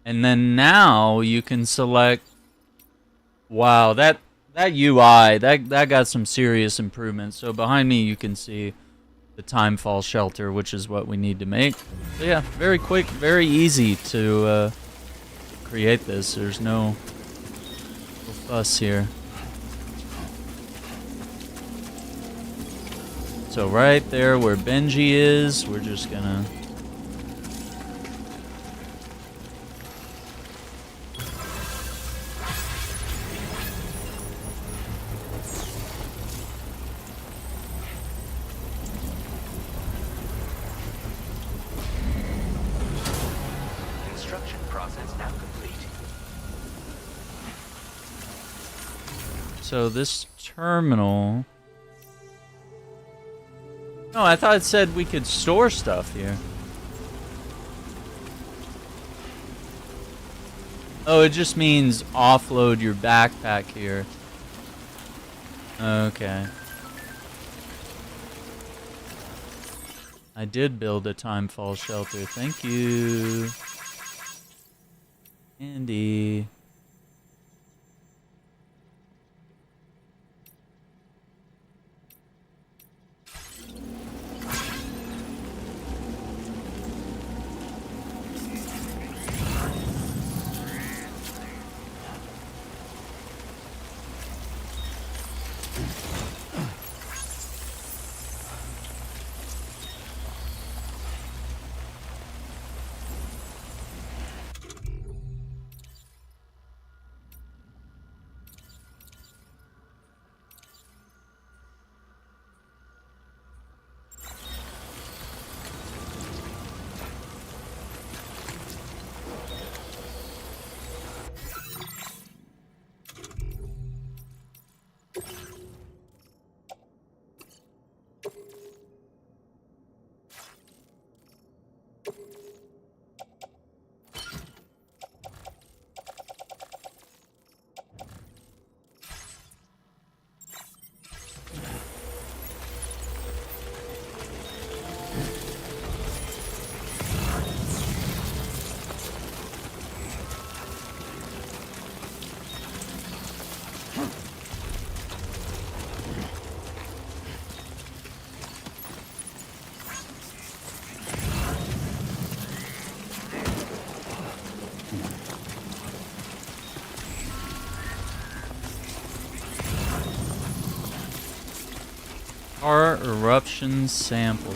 And then now you can select. Wow, that UI that got some serious improvements. So behind me you can see the timefall shelter, which is what we need to make. So yeah, very quick, very easy to create this. There's no fuss here. So right there where Benji is, we're just gonna Construction process now complete. So this terminal No, I thought it said we could store stuff here. Oh, it just means offload your backpack here. Okay. I did build a timefall shelter. Thank you, Andy. Are eruptions sampled?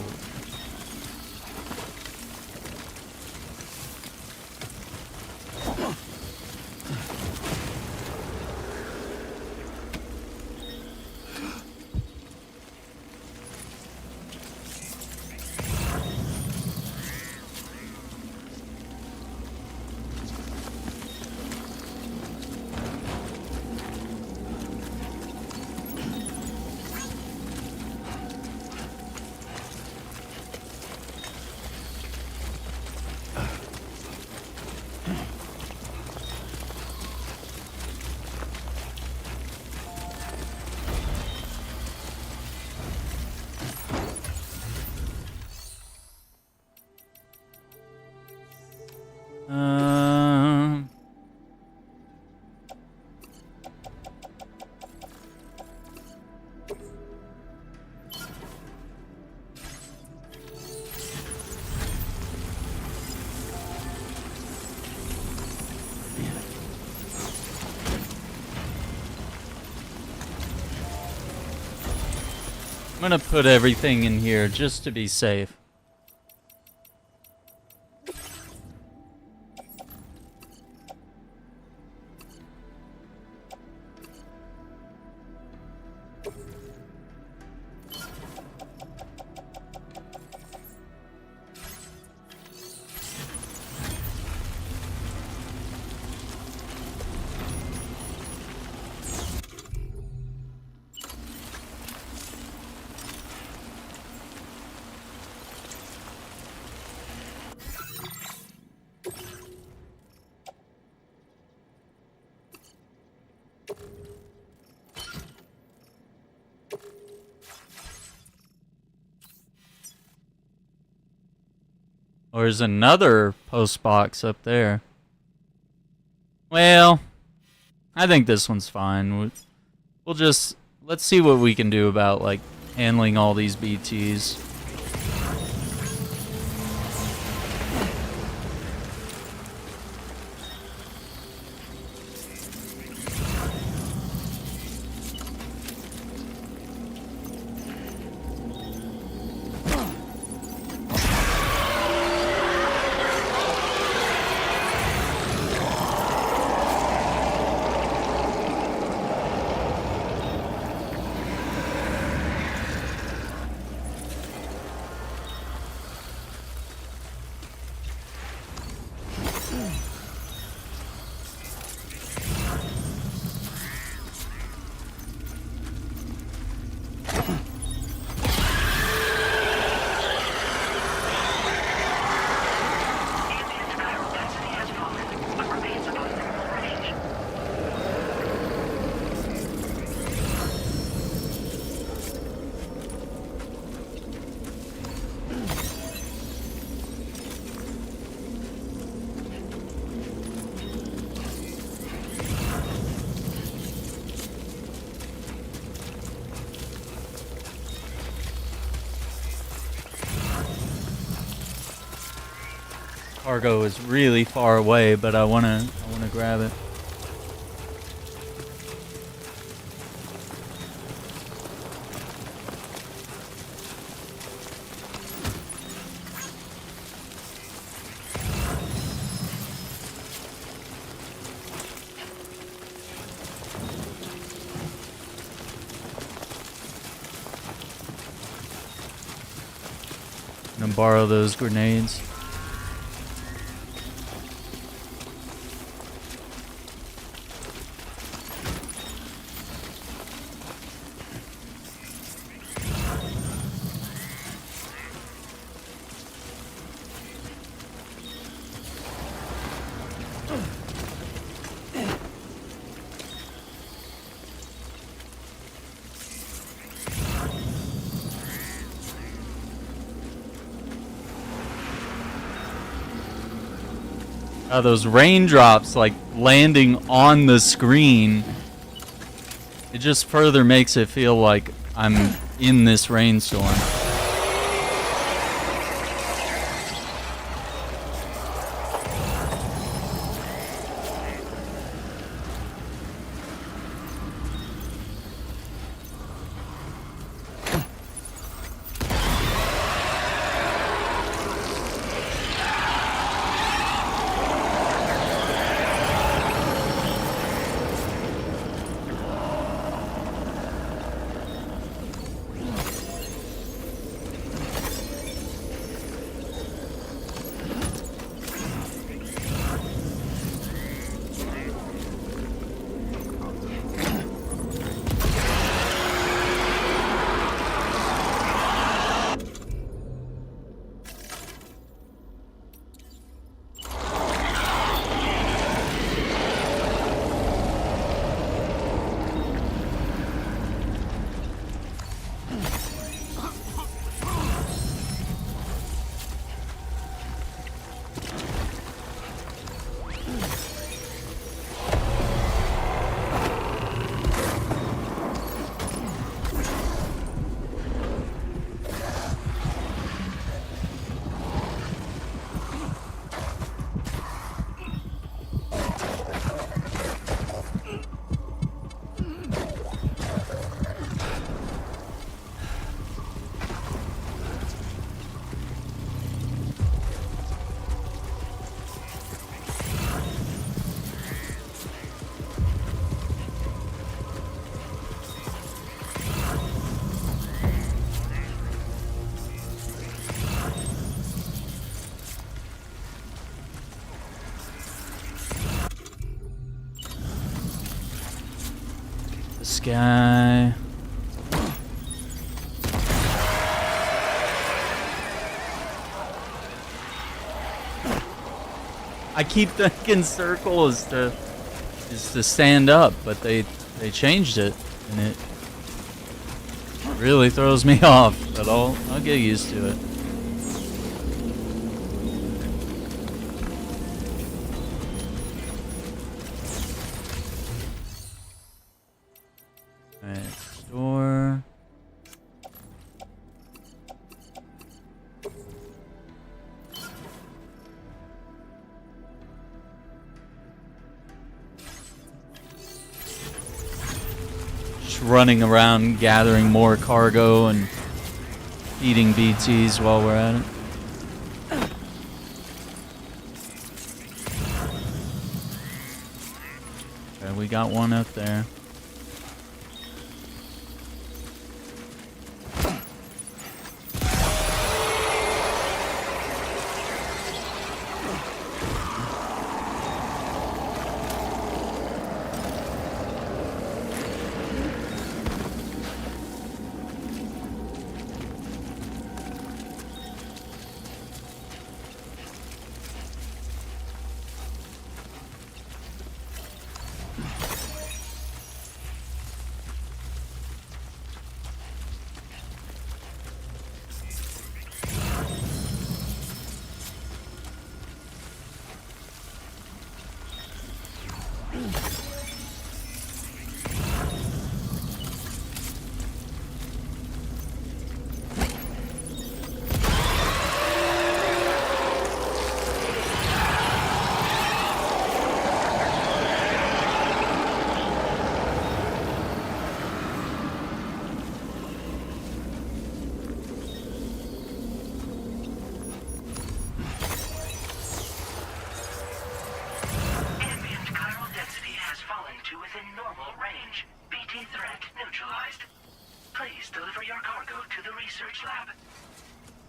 I'm gonna put everything in here just to be safe. Or there's another post box up there. Well, I think this one's fine. We'll just, let's see what we can do about, like, handling all these BTs. cargo is really far away, but I wanna grab it. I'm gonna borrow those grenades. Those raindrops like landing on the screen, it just further makes it feel like I'm in this rainstorm. This guy. I keep thinking circle is to stand up, but they changed it, and it really throws me off. But I'll get used to it. Alright, store. Running around gathering more cargo and feeding BTs while we're at it. Okay, we got one up there.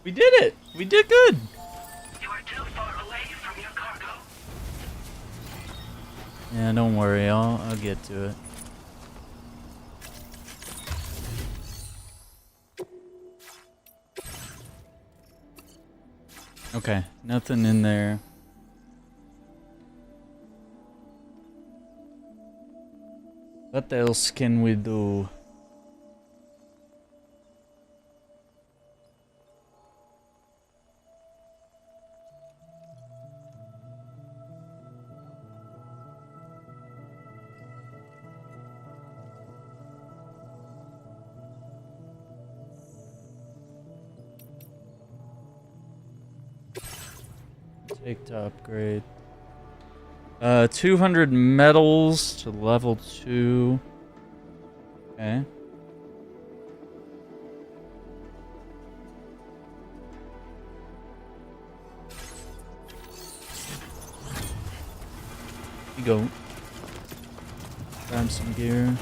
We did it! We did good! You are too far away from your cargo. Yeah, don't worry, I'll get to it. Okay, nothing in there. What else can we do? Take to upgrade. 200 metals to level 2. Okay. You go. Grab some gear.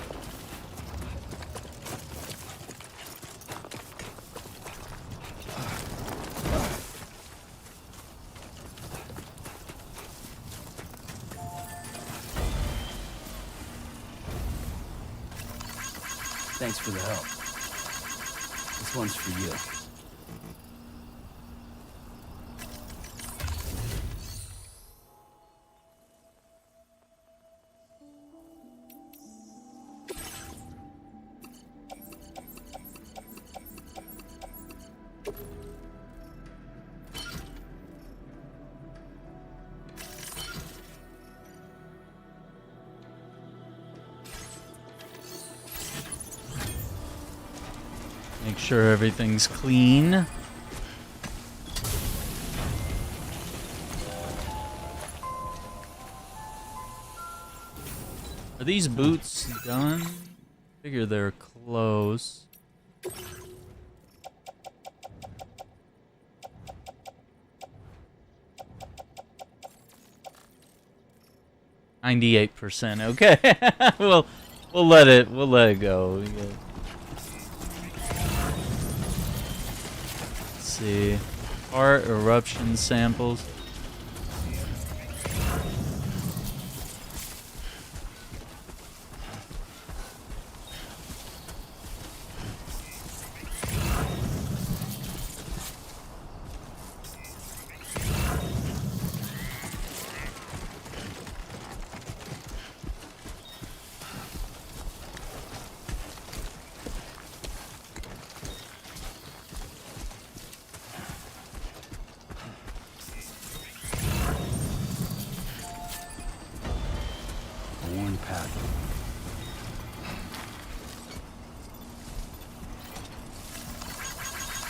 Thanks for the help. This one's for you. Make sure everything's clean. Are these boots done? Figure they're close. %. Okay. we'll let it go. See, heart eruption samples.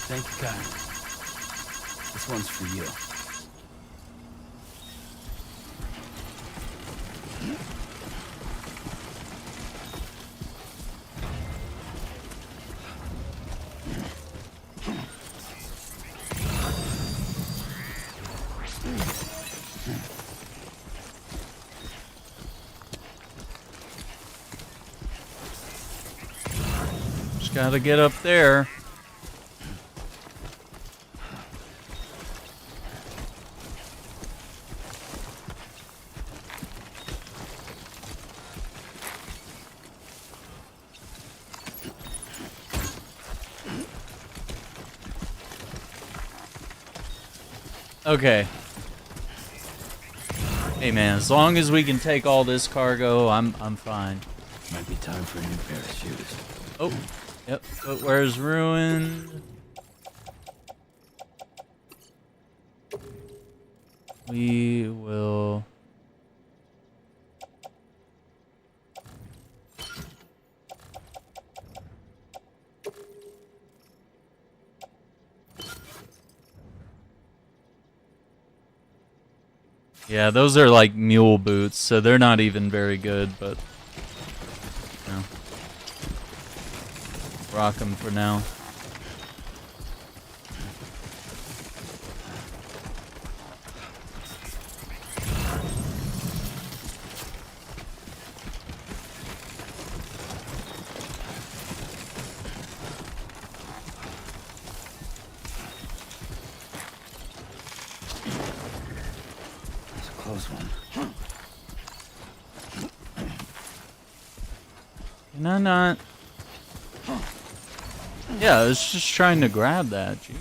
Thank you, guys. This one's for you. Just gotta get up there. Okay. Hey man, as long as we can take all this cargo, I'm fine. Might be time for a new pair of shoes. Oh, yep. Footwear's ruined. We will. Yeah, those are like mule boots, so they're not even very good, but you know, rock them for now. close one. Can I not? Yeah, I was just trying to grab that. Jeez.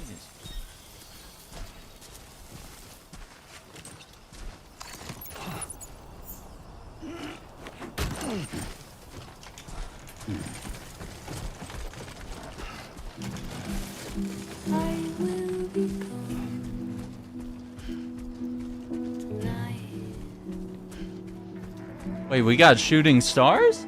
Wait, we got shooting stars?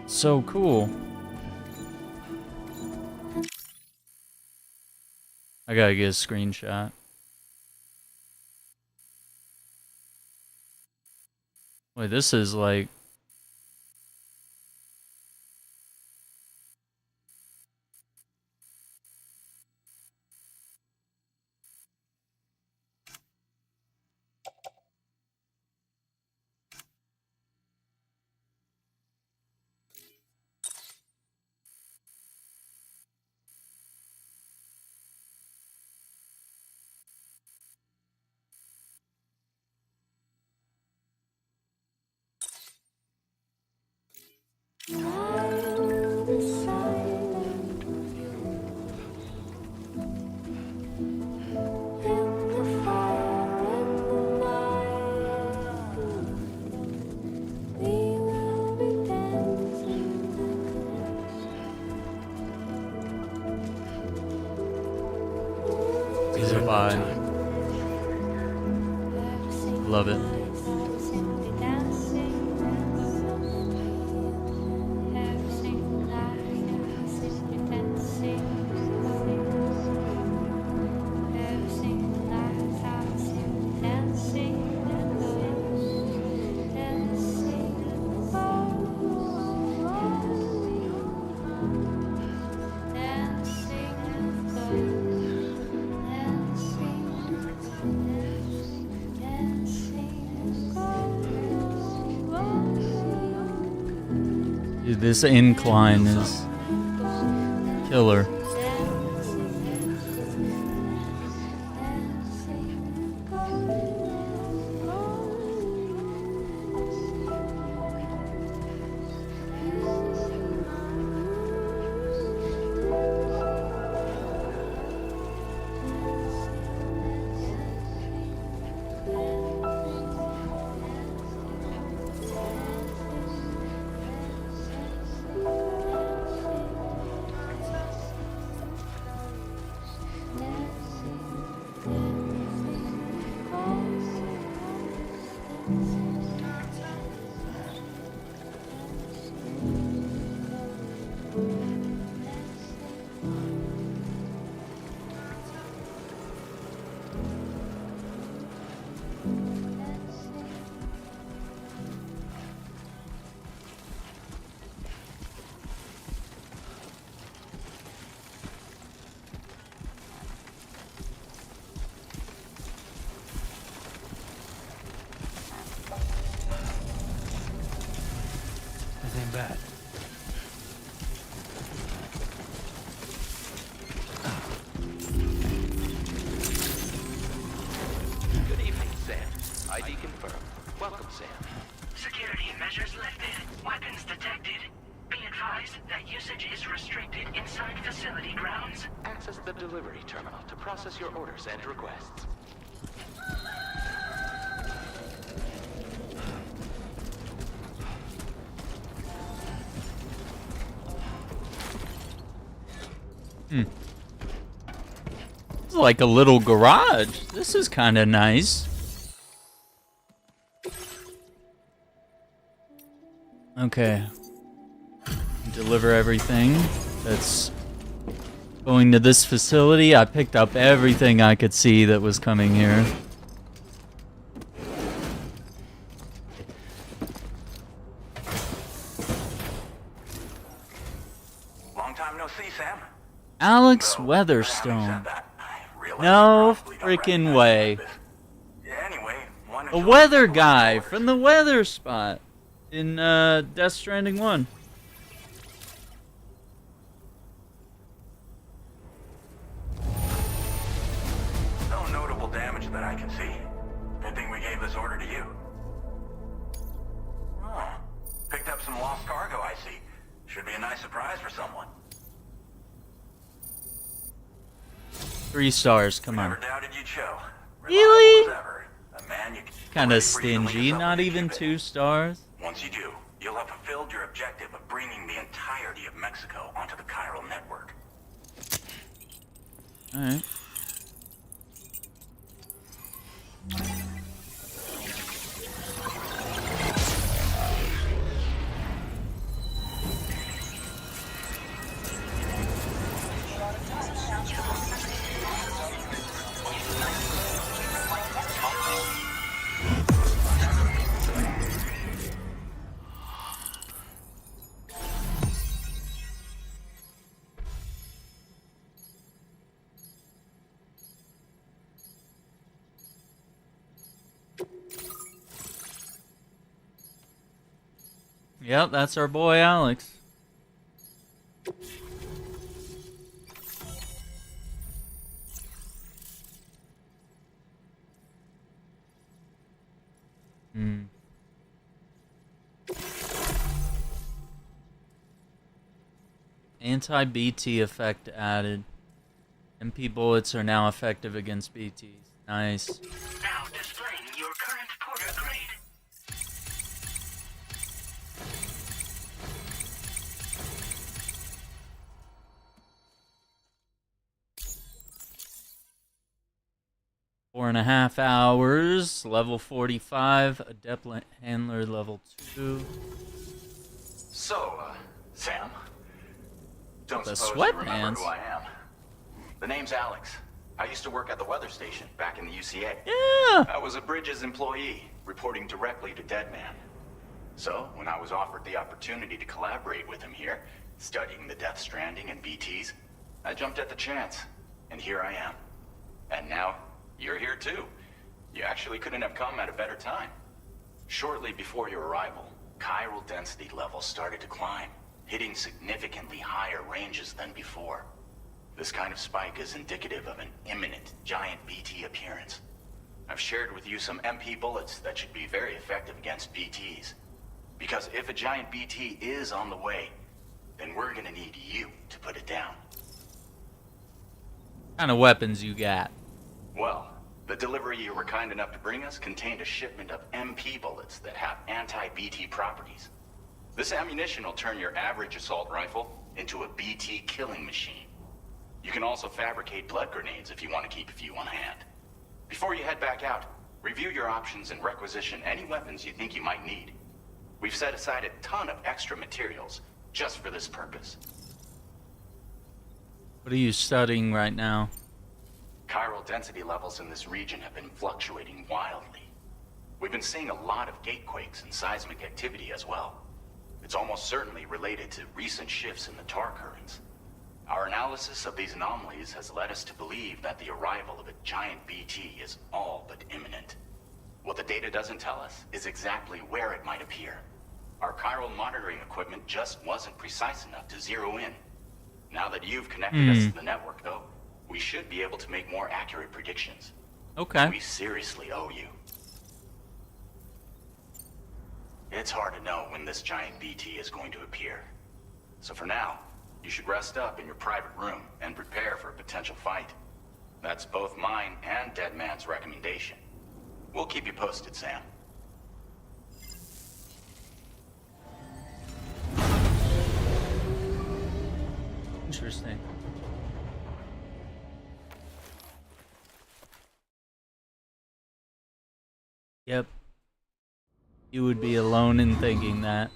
So cool. I gotta get a screenshot. Wait, this is like... These are by. Love it. Dude, this incline is killer. Bad. Good evening, Sam. ID confirmed. Welcome, Sam. Security measures lifted. Weapons detected. Be advised that usage is restricted inside facility grounds. Access the delivery terminal to process your orders and requests. It's like a little garage. This is kind of nice. Okay. Deliver everything that's going to this facility. I picked up everything I could see that was coming here. Long time no see, Sam. Alex Weatherstone. No freaking way. A weather guy from the weather spot in Death Stranding 1. that I can see. Good thing we gave this order to you. Oh, picked up some lost cargo, I see. Should be a nice surprise for someone. 3 stars, come on. Never doubted you'd show. Really? Reliable as ever. A man you can Kind of wait for you to link stingy, us up not with even Cupid. 2 stars. Once you do, you'll have fulfilled your objective of bringing the entirety of Mexico onto the chiral network. Alright. Yep, that's our boy Alex. Anti-BT effect added. MP bullets are now effective against BTs. Nice. Now displaying your current porter grade. Four and a half hours. Level 45. Adept handler level 2. So, Sam, don't The suppose you remember sweatpants. who I am. The name's Alex. I used to work at the weather station back in the UCA. Yeah. I was a Bridges employee, reporting directly to Deadman. So, when I was offered the opportunity to collaborate with him here, studying the Death Stranding and BTs, I jumped at the chance, and here I am. And now, you're here too. You actually couldn't have come at a better time. Shortly before your arrival, chiral density levels started to climb, hitting significantly higher ranges than before. This kind of spike is indicative of an imminent giant BT appearance. I've shared with you some MP bullets that should be very effective against BTs. Because if a giant BT is on the way, then we're gonna need you to put it down. What kind of weapons you got? Well, the delivery you were kind enough to bring us contained a shipment of MP bullets that have anti-BT properties. This ammunition will turn your average assault rifle into a BT killing machine. You can also fabricate blood grenades if you want to keep a few on hand. Before you head back out, review your options and requisition any weapons you think you might need. We've set aside a ton of extra materials just for this purpose. What are you studying right now? Chiral density levels in this region have been fluctuating wildly. We've been seeing a lot of gatequakes and seismic activity as well. It's almost certainly related to recent shifts in the tar currents. Our analysis of these anomalies has led us to believe that the arrival of a giant BT is all but imminent. What the data doesn't tell us is exactly where it might appear. Our chiral monitoring equipment just wasn't precise enough to zero in. Now that you've connected us to the network, though, we should be able to make more accurate predictions. Okay. We seriously owe you. It's hard to know when this giant BT is going to appear. So for now, you should rest up in your private room and prepare for a potential fight. That's both mine and Deadman's recommendation. We'll keep you posted, Sam. Interesting. Yep. You would be alone in thinking that.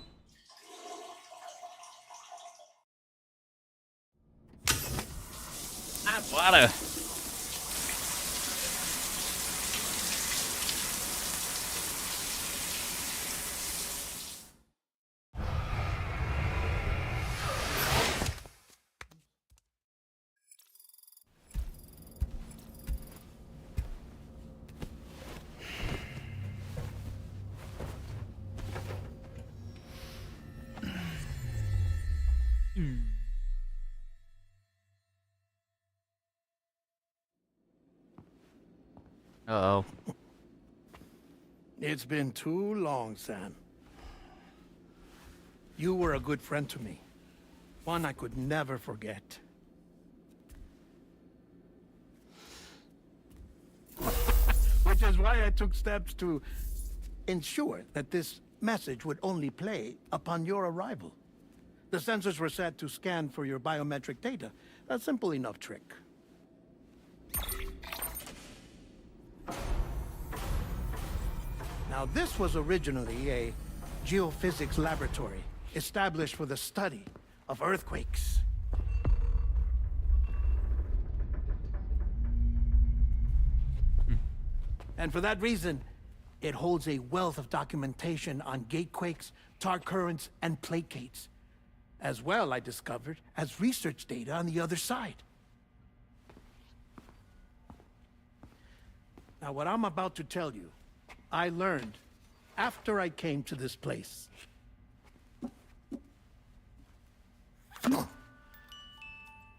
Hot water. Uh-oh. It's been too long, Sam. You were a good friend to me. One I could never forget. Which is why I took steps to ensure that this message would only play upon your arrival. The sensors were set to scan for your biometric data. A simple enough trick. Now, this was originally a geophysics laboratory established for the study of earthquakes. And for that reason, it holds a wealth of documentation on gatequakes, tar currents, and placates. As well, I discovered, as research data on the other side. Now, what I'm about to tell you, I learned after I came to this place.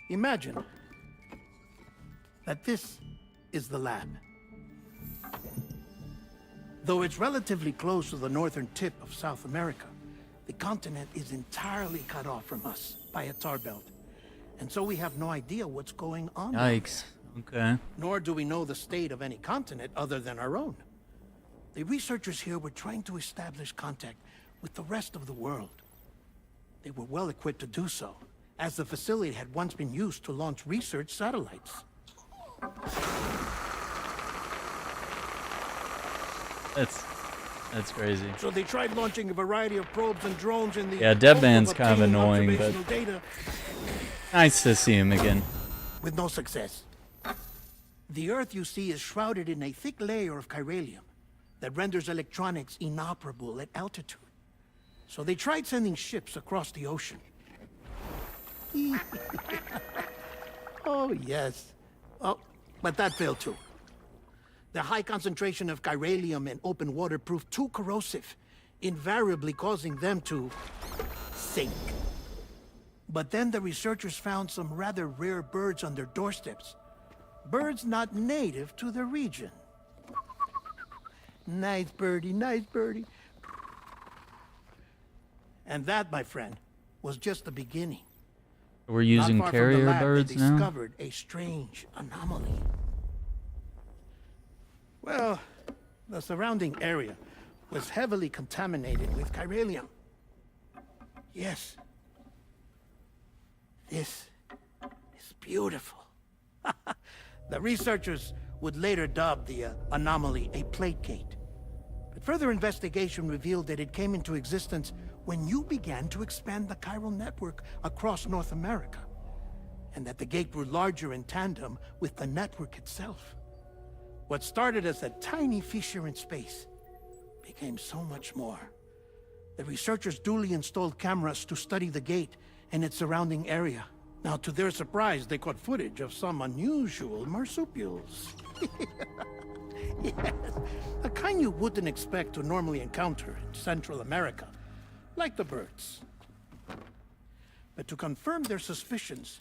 Imagine that this is the lab. Though it's relatively close to the northern tip of South America, the continent is entirely cut off from us by a tar belt. And so we have no idea what's going on. Yikes. Okay. Nor do we know the state of any continent other than our own. The researchers here were trying to establish contact with the rest of the world. They were well equipped to do so, as the facility had once been used to launch research satellites. That's crazy. So they tried launching a variety of probes and drones in the Dead hope Man's of kind of obtaining annoying, but observational data, nice to see him again. with no success. The Earth, you see, is shrouded in a thick layer of chiralium that renders electronics inoperable at altitude. So they tried sending ships across the ocean. Oh, yes. Oh, but that failed too. The high concentration of chiralium in open water proved too corrosive, invariably causing them to sink. But then the researchers found some rather rare birds on their doorsteps. Birds not native to the region. Nice birdie, nice birdie. And that, my friend, was just the beginning. We're using Not far from the carrier lab, birds they now? discovered a strange anomaly. Well, the surrounding area was heavily contaminated with chiralium. Yes. This is beautiful. The researchers would later dub the anomaly a plate gate. But further investigation revealed that it came into existence when you began to expand the chiral network across North America, and that the gate grew larger in tandem with the network itself. What started as a tiny fissure in space became so much more. The researchers duly installed cameras to study the gate and its surrounding area. Now, to their surprise, they caught footage of some unusual marsupials. Yes, a kind you wouldn't expect to normally encounter in Central America, like the birds. But to confirm their suspicions,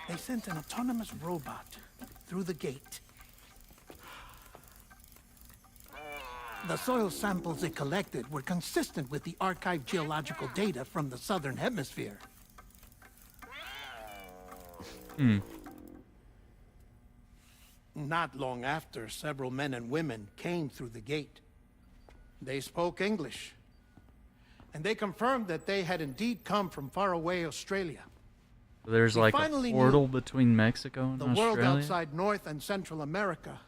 they sent an autonomous robot through the gate. The soil samples it collected were consistent with the archived geological data from the southern hemisphere. Not long after, several men and women came through the gate. They spoke English, and they confirmed that they had indeed come from faraway Australia. There's We like a finally portal knew between Mexico and the Australia. world outside North and Central America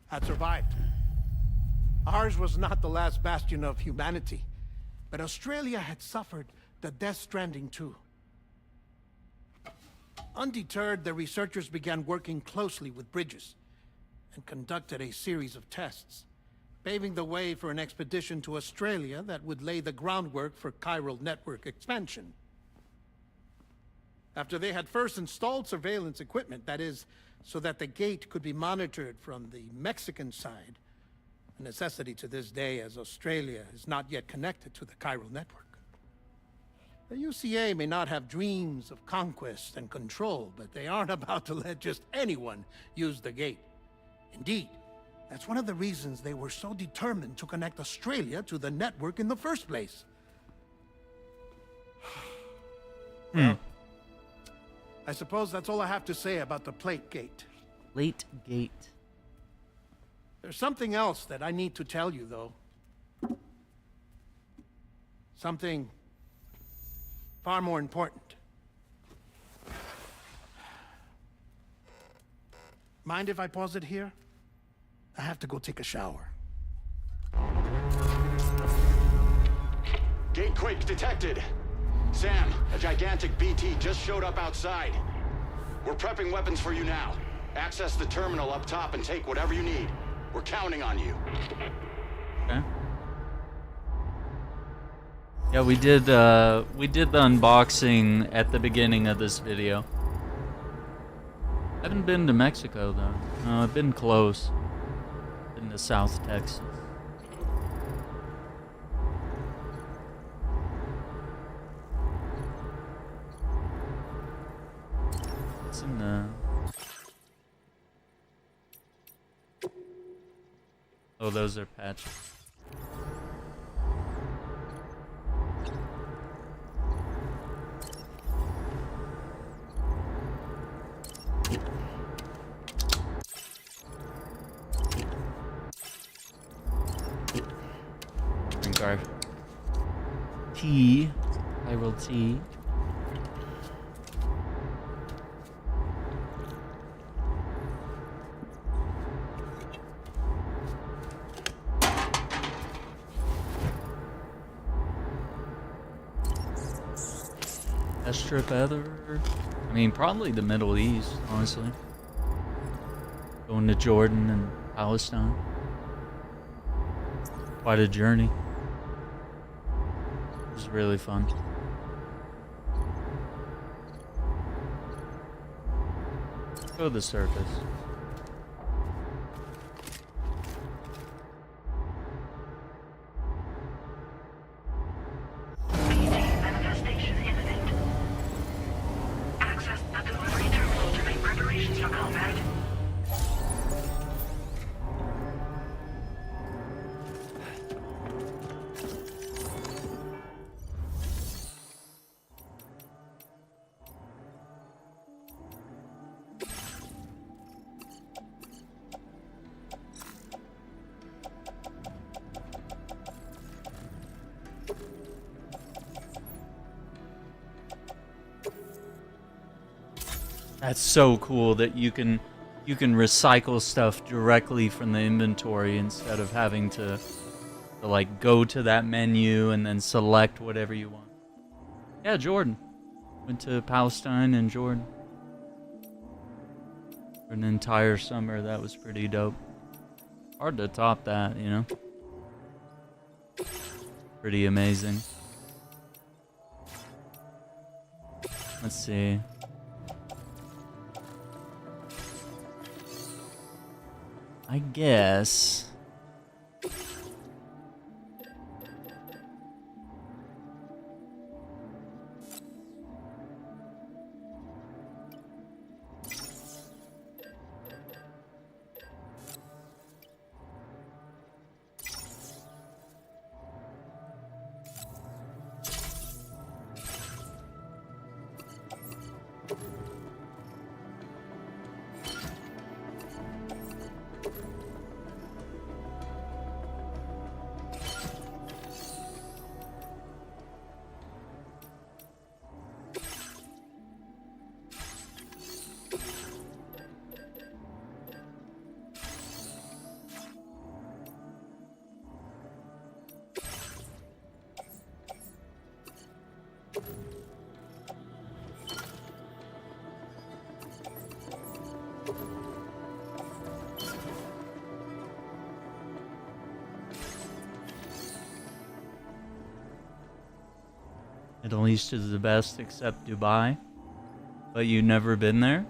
had survived. Ours was not the last bastion of humanity, but Australia had suffered the death stranding too. Undeterred, the researchers began working closely with Bridges and conducted a series of tests, paving the way for an expedition to Australia that would lay the groundwork for chiral network expansion. After they had first installed surveillance equipment, that is, so that the gate could be monitored from the Mexican side, a necessity to this day as Australia is not yet connected to the chiral network. The UCA may not have dreams of conquest and control, but they aren't about to let just anyone use the gate. Indeed, that's one of the reasons they were so determined to connect Australia to the network in the first place. Well, I suppose that's all I have to say about the plate gate. Plate gate. There's something else that I need to tell you, though. Something far more important. Mind if I pause it here? I have to go take a shower. Gate quake detected. Sam, a gigantic BT just showed up outside. We're prepping weapons for you now. Access the terminal up top and take whatever you need. We're counting on you. Okay. Yeah, we did the unboxing at the beginning of this video. I haven't been to Mexico though. No, I've been close. Been to South Texas. What's in the... Oh, those are patches. Drink our tea. I will tea. Best trip ever. I mean, probably the Middle East, honestly. Going to Jordan and Palestine. Quite a journey. It was really fun. Let's go to the surface. Manifestation imminent. Access the delivery terminal to make preparations for combat. That's so cool that you can recycle stuff directly from the inventory instead of having to like go to that menu and then select whatever you want. Yeah, Jordan. Went to Palestine and Jordan for an entire summer. That was pretty dope. Hard to top that, you know? Pretty amazing. Let's see. I guess. Middle East is the best except Dubai. But you've never been there?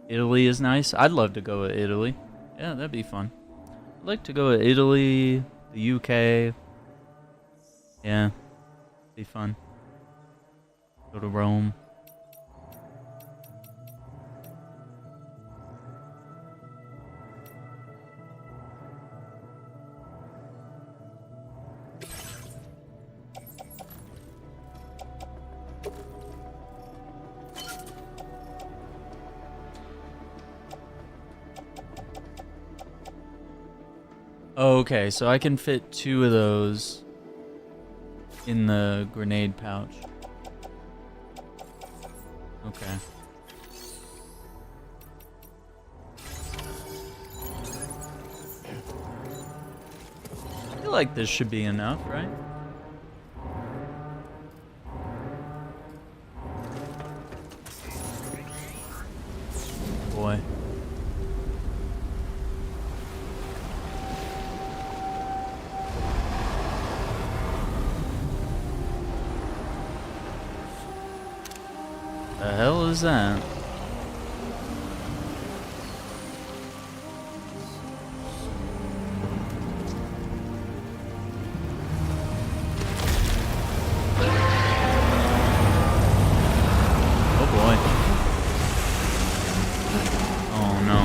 Italy is nice. I'd love to go to Italy. Yeah, that'd be fun. I'd like to go to Italy, the UK. Yeah, be fun. Go to Rome. Okay, so I can fit 2 of those in the grenade pouch. Okay. I feel like this should be enough, right? Boy. The hell is that? Oh boy. Oh no.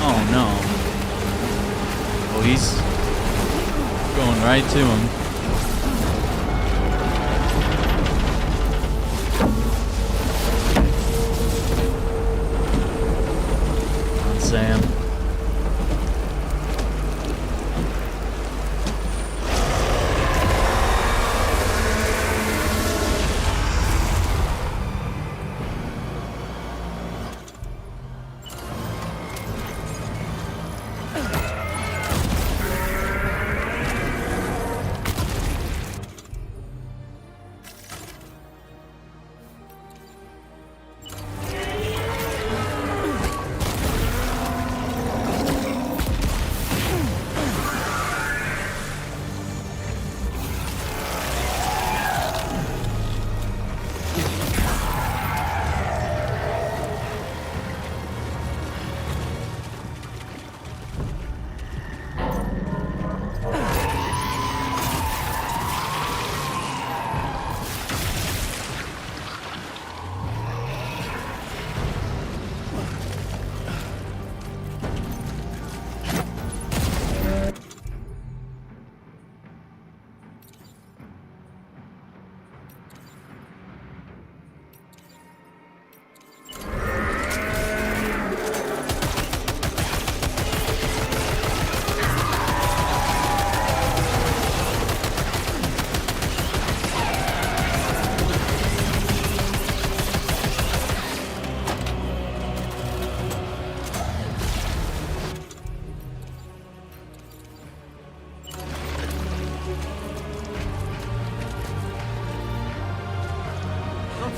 Oh no. Oh, he's going right to him. Sam.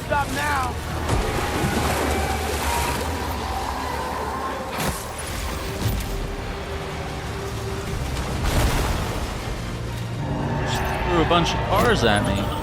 Stop now! Just threw a bunch of cars at me.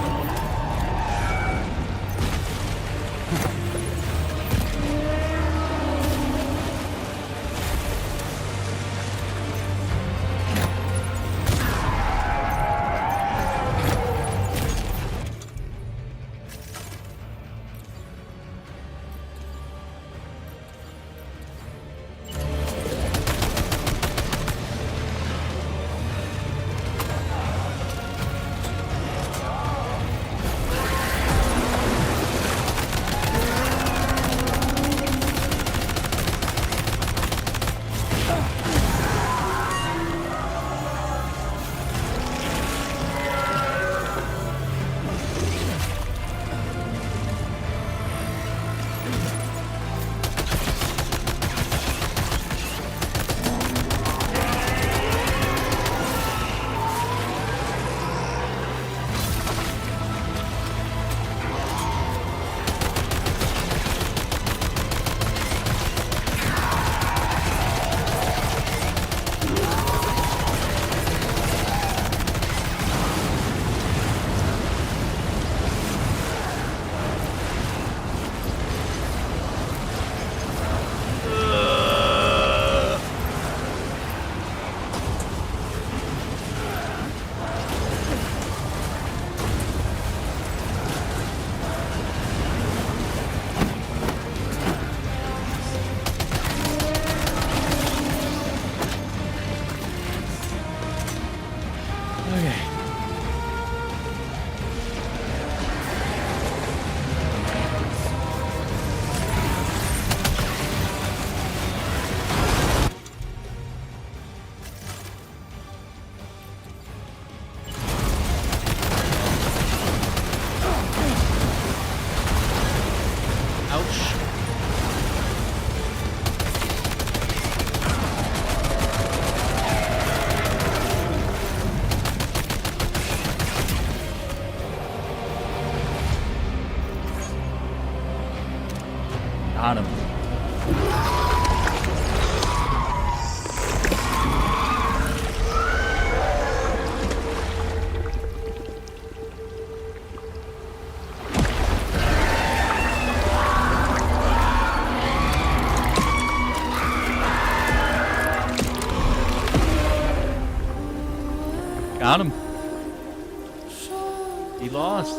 He lost.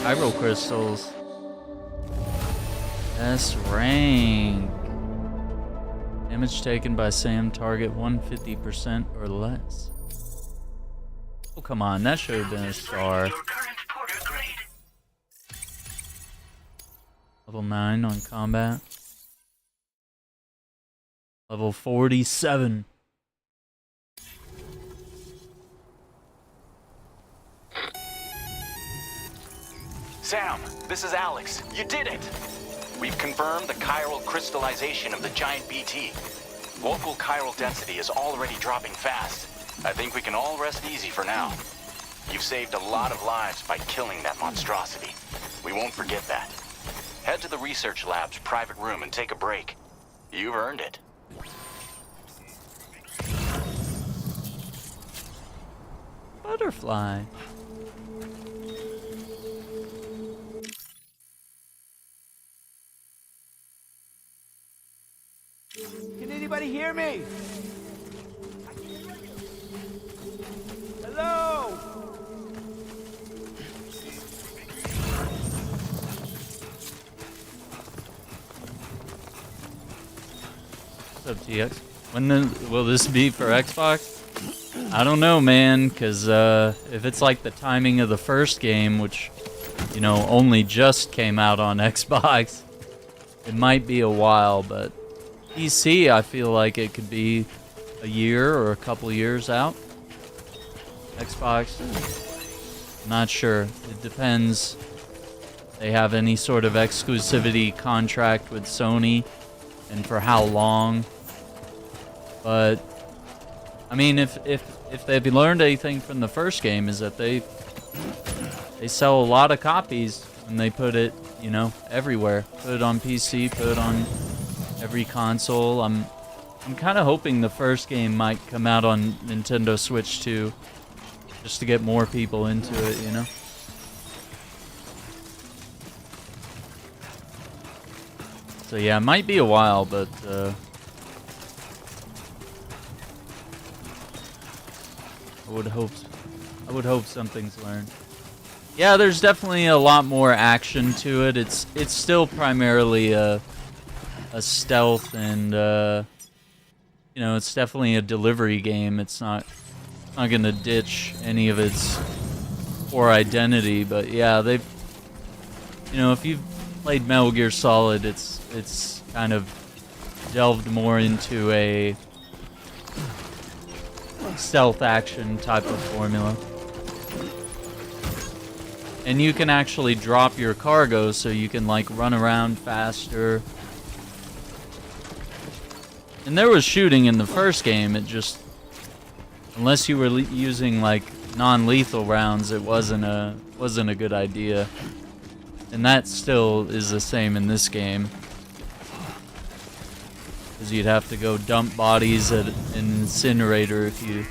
Hyrule crystals. S rank. Damage taken by Sam target 150% or less. Oh, come on, that should have been a star. Level 9 on combat. Level 47. Sam, this is Alex. You did it! We've confirmed the chiral crystallization of the giant BT. Local chiral density is already dropping fast. I think we can all rest easy for now. You've saved a lot of lives by killing that monstrosity. We won't forget that. Head to the research lab's private room and take a break. You've earned it. Butterfly. Can anybody hear me? Hello? What's up, TX? Will this be for Xbox? I don't know, man, because if it's like the timing of the first game, which, you know, only just came out on Xbox, it might be a while, but PC, I feel like it could be a year or a couple years out. Xbox, not sure. It depends. They have any sort of exclusivity contract with Sony, and for how long. But I mean, if they've learned anything from the first game, is that they sell a lot of copies and they put it, you know, everywhere. Put it on PC, put it on every console. I'm kind of hoping the first game might come out on Nintendo Switch too, just to get more people into it, you know. So yeah, it might be a while, but I would hope something's learned. Yeah, there's definitely a lot more action to it. It's still primarily a stealth and you know, it's definitely a delivery game. It's not gonna ditch any of its core identity, but yeah, they've, you know, if you've played Metal Gear Solid, it's kind of delved more into a stealth action type of formula. And you can actually drop your cargo so you can like run around faster. And there was shooting in the first game, it just, unless you were using like non-lethal rounds, it wasn't a good idea. And that still is the same in this game. Because you'd have to go dump bodies at an incinerator if you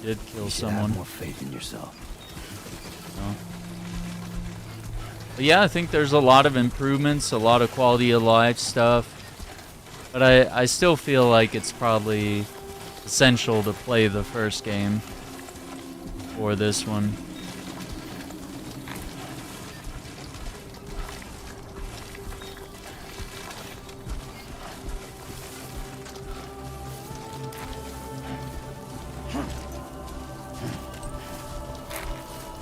did kill someone. Have more faith in yourself. No. But yeah, I think there's a lot of improvements, a lot of quality of life stuff. But I still feel like it's probably essential to play the first game for this one.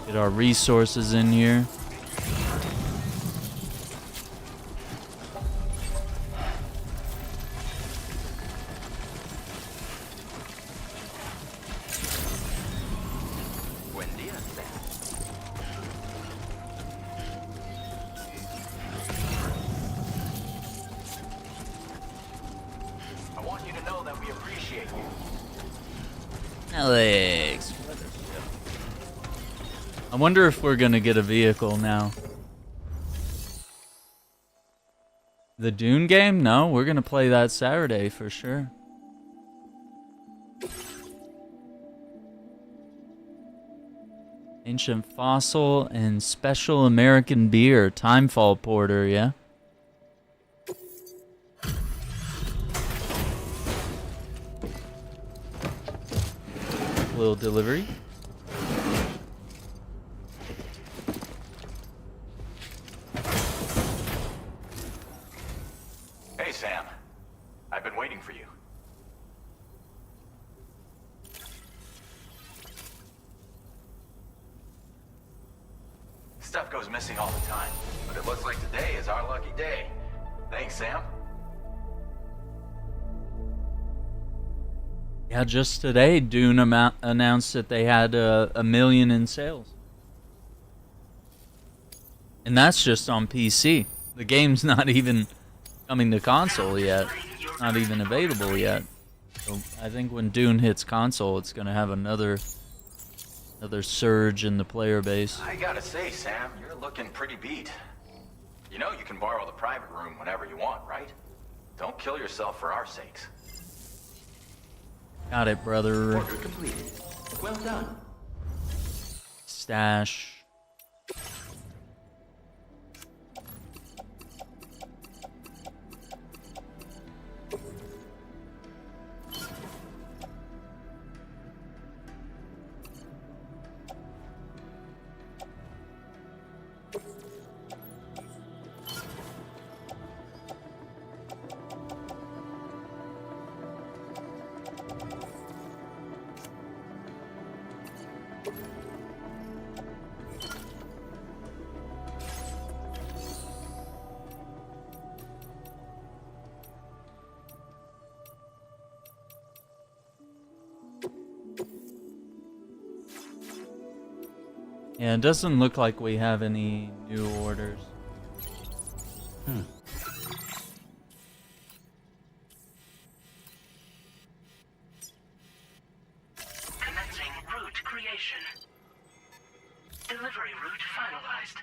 Get our resources in here. I want you to know that we appreciate you. Alex. I wonder if we're gonna get a vehicle now. The Dune game? No, we're gonna play that Saturday for sure. Ancient Fossil and Special American Beer. Timefall Porter, yeah? little delivery. Hey, Sam. I've been waiting for you. Stuff goes missing all the time, but it looks like today is our lucky day. Thanks, Sam. Yeah, just today, Dune announced that they had a million in sales. And that's just on PC. The game's not even coming to console yet. Not even available yet. So I think when Dune hits console, it's going to have another surge in the player base. I gotta say, Sam, you're looking pretty beat. You know you can borrow the private room whenever you want, right? Don't kill yourself for our sakes. Got it, brother. Order completed. Well done. Stash. Yeah, it doesn't look like we have any new orders. Commencing route creation. Delivery route finalized.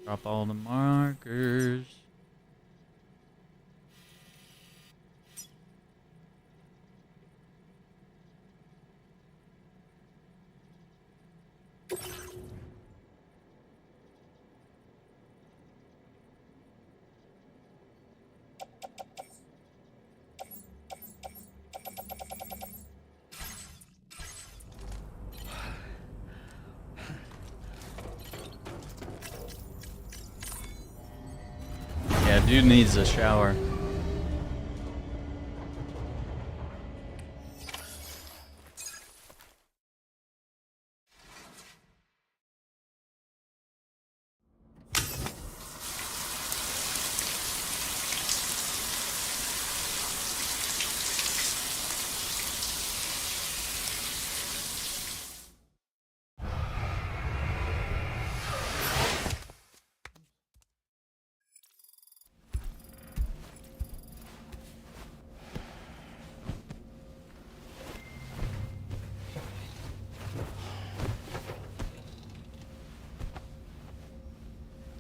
Drop all the markers. Yeah, dude needs a shower.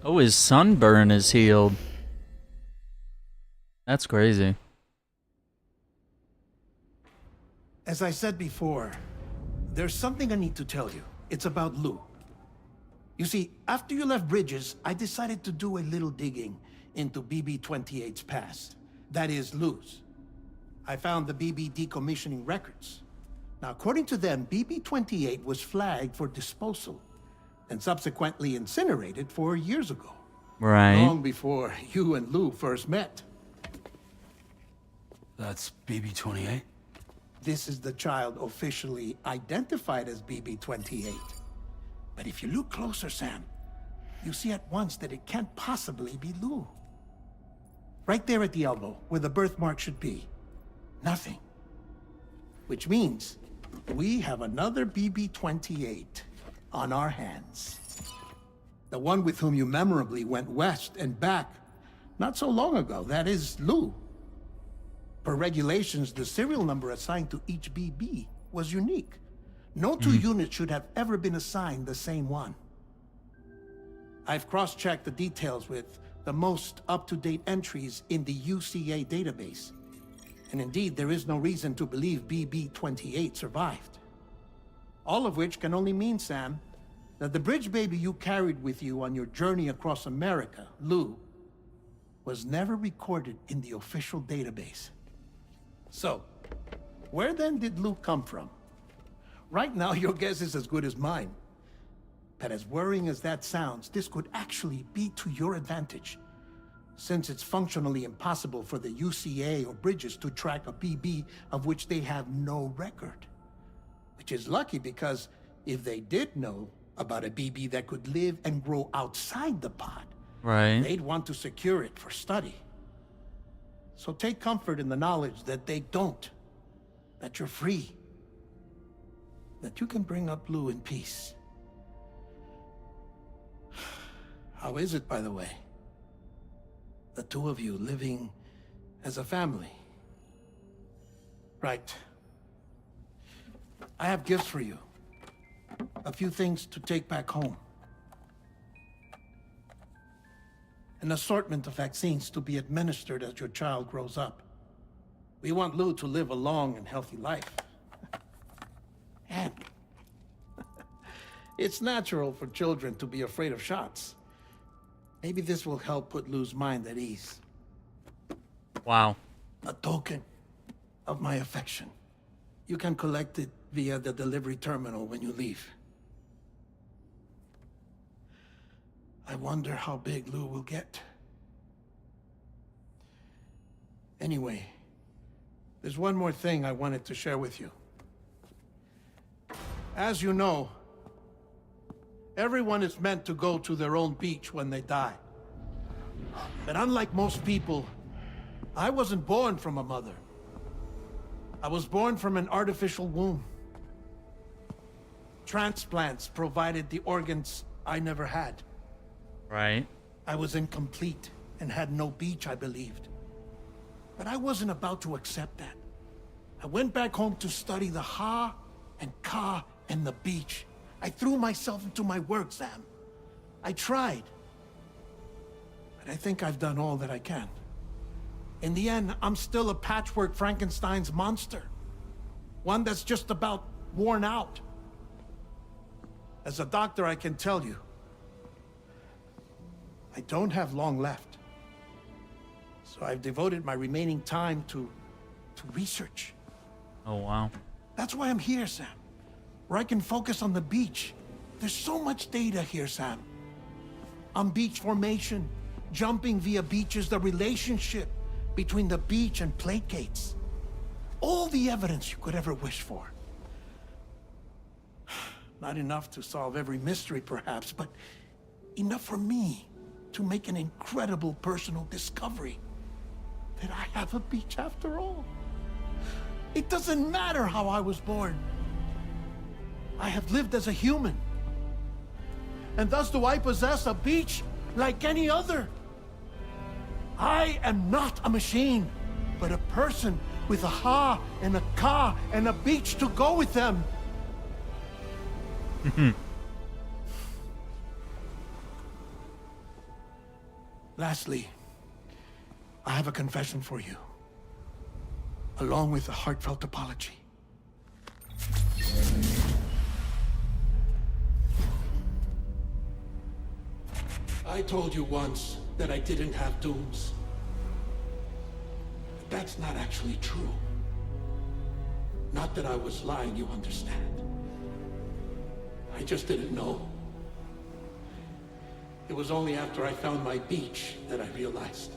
Oh, his sunburn is healed. That's crazy. As I said before, there's something I need to tell you. It's about Lou. You see, after you left Bridges, I decided to do a little digging into BB-28's past. That is, Lou's. I found the BB decommissioning records. Now, according to them, BB-28 was flagged for disposal and subsequently incinerated 4 years ago. Right. Long before you and Lou first met. That's BB-28? This is the child officially identified as BB-28. But if you look closer, Sam, you see at once that it can't possibly be Lou. Right there at the elbow, where the birthmark should be. Nothing. Which means we have another BB-28 on our hands. The one with whom you memorably went west and back not so long ago, that is Lou. Per regulations, the serial number assigned to each BB was unique. No two units should have ever been assigned the same one. I've cross-checked the details with the most up-to-date entries in the UCA database. And indeed, there is no reason to believe BB-28 survived. All of which can only mean, Sam, that the bridge baby you carried with you on your journey across America, Lou, was never recorded in the official database. So, where then did Lou come from? Right now, your guess is as good as mine. But as worrying as that sounds, this could actually be to your advantage, since it's functionally impossible for the UCA or Bridges to track a BB of which they have no record. Which is lucky, because if they did know about a BB that could live and grow outside the pod, right, they'd want to secure it for study. So take comfort in the knowledge that they don't, that you're free, that you can bring up Lou in peace. How is it, by the way? The two of you living as a family. Right. I have gifts for you. A few things to take back home. An assortment of vaccines to be administered as your child grows up. We want Lou to live a long and healthy life. And it's natural for children to be afraid of shots. Maybe this will help put Lou's mind at ease. Wow. A token of my affection. You can collect it via the delivery terminal when you leave. I wonder how big Lou will get. Anyway, there's one more thing I wanted to share with you. As you know, everyone is meant to go to their own beach when they die. But unlike most people, I wasn't born from a mother. I was born from an artificial womb. Transplants provided the organs I never had. Right. I was incomplete and had no beach, I believed. But I wasn't about to accept that. I went back home to study the Ha and Ka and the beach. I threw myself into my work, Sam. I tried. But I think I've done all that I can. In the end, I'm still a patchwork Frankenstein's monster. One that's just about worn out. As a doctor, I can tell you, I don't have long left. So I've devoted my remaining time to research. Oh, wow. That's why I'm here, Sam. Where I can focus on the beach. There's so much data here, Sam. On beach formation, jumping via beaches, the relationship between the beach and plate gates. All the evidence you could ever wish for. Not enough to solve every mystery, perhaps, but enough for me to make an incredible personal discovery. That I have a beach after all. It doesn't matter how I was born. I have lived as a human. And thus do I possess a beach like any other. I am not a machine, but a person with a Ha and a Ka and a beach to go with them. Lastly, I have a confession for you, along with a heartfelt apology. I told you once that I didn't have dooms. But that's not actually true. Not that I was lying, you understand. I just didn't know. It was only after I found my beach that I realized.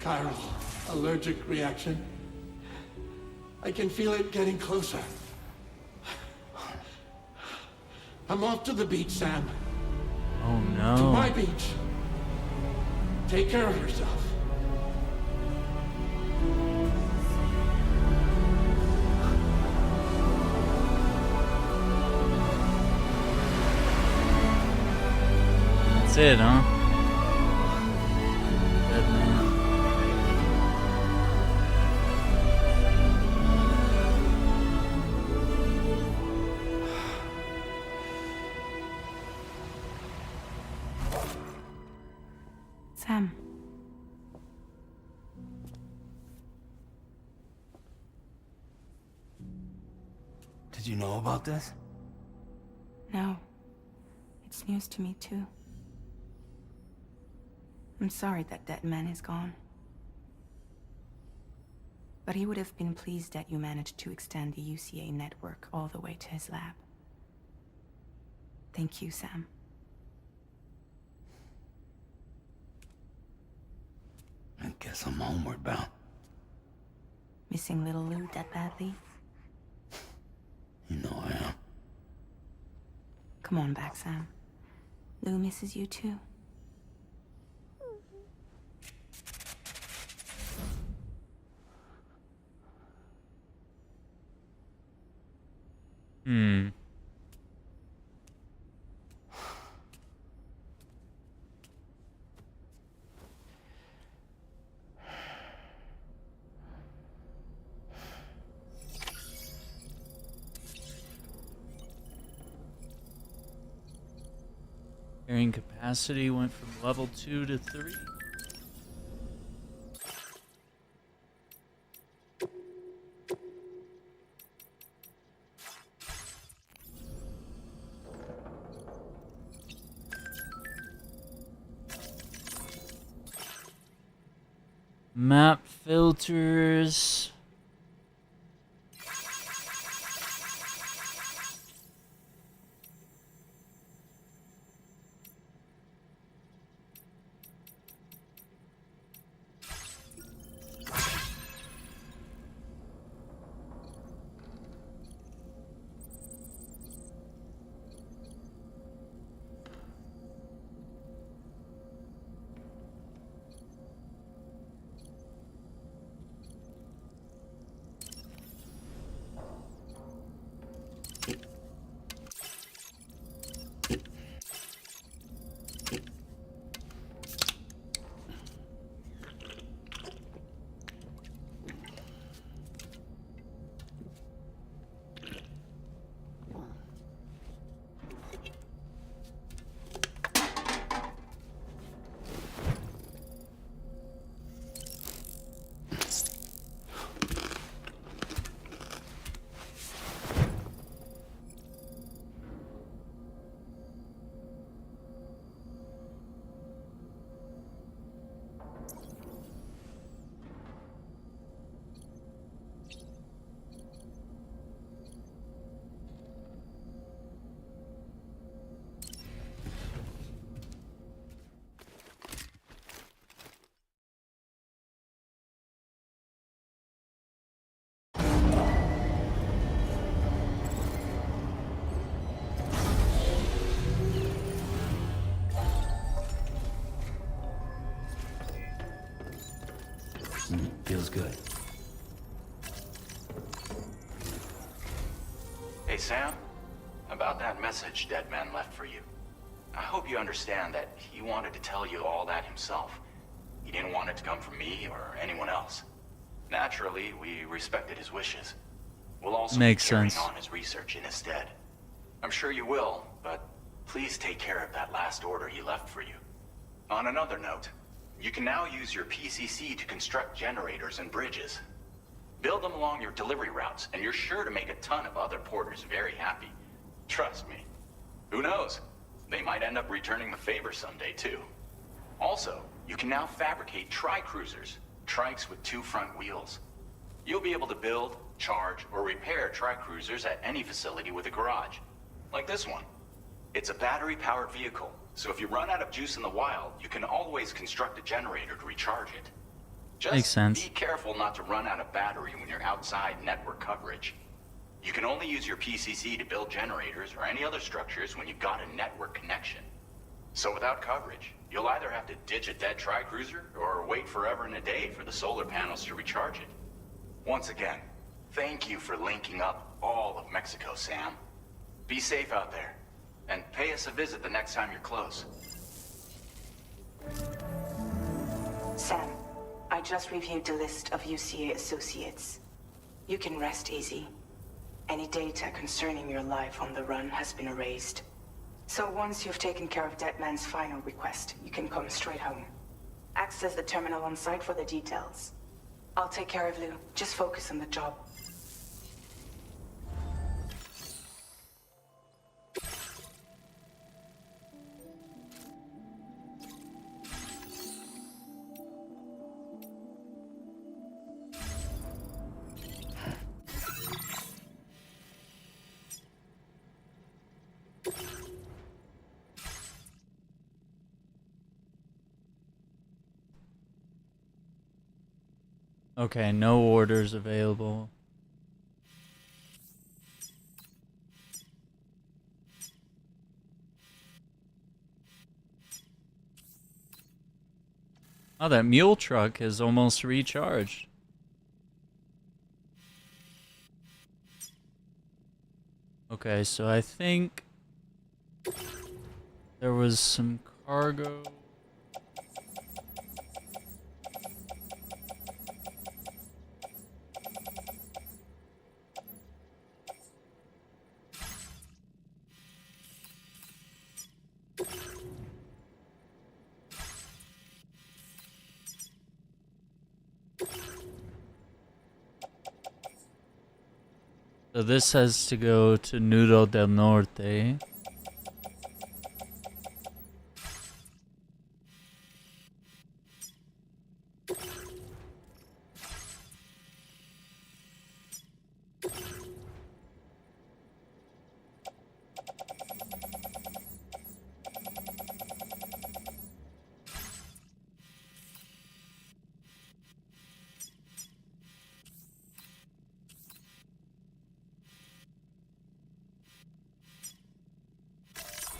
Chiral allergic reaction. I can feel it getting closer. I'm off to the beach, Sam. Oh no. To my beach. Take care of yourself. That's it, huh? Dead man. Sam. Did you know about this? No. It's news to me, too. I'm sorry that man is gone. But he would have been pleased that you managed to extend the UCA network all the way to his lab. Thank you, Sam. I guess I'm homeward bound. Missing little Lou that badly? You know I am. Come on back, Sam. Lou misses you too. Hmm. Carrying capacity went from level 2 to 3. Map filters. Feels good. Hey, Sam. About that message Deadman left for you. I hope you understand that he wanted to tell you all that himself. He didn't want it to come from me or anyone else. Naturally, we respected his wishes. We'll also Makes be carrying sense. on his research in his stead. I'm sure you will, but please take care of that last order he left for you. On another note, you can now use your PCC to construct generators and bridges. Build them along your delivery routes, and you're sure to make a ton of other porters very happy. Trust me. Who knows? They might end up returning the favor someday, too. Also, you can now fabricate tri-cruisers, trikes with 2 front wheels. You'll be able to build, charge, or repair tri-cruisers at any facility with a garage. Like this one. It's a battery-powered vehicle, so if you run out of juice in the wild, you can always construct a generator to recharge it. Just Makes sense. be careful not to run out of battery when you're outside network coverage. You can only use your PCC to build generators or any other structures when you've got a network connection. So without coverage, you'll either have to ditch a dead tri-cruiser or wait forever and a day for the solar panels to recharge it. Once again, thank you for linking up all of Mexico, Sam. Be safe out there, and pay us a visit the next time you're close. Sam, I just reviewed the list of UCA associates. You can rest easy. Any data concerning your life on the run has been erased. So once you've taken care of Deadman's final request, you can come straight home. Access the terminal on site for the details. I'll take care of Lou. Just focus on the job. Okay, no orders available. Oh, that mule truck is almost recharged. Okay, so I think there was some cargo. So this has to go to Nudo del Norte.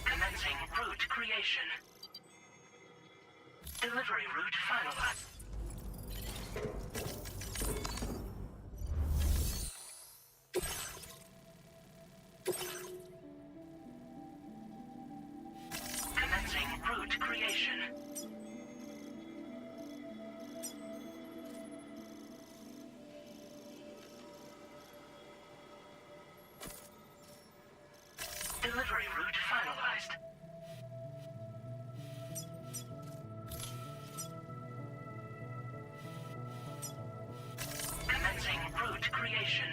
Commencing route creation. Delivery route finalized. Commencing route creation. Delivery route finalized. Commencing route creation.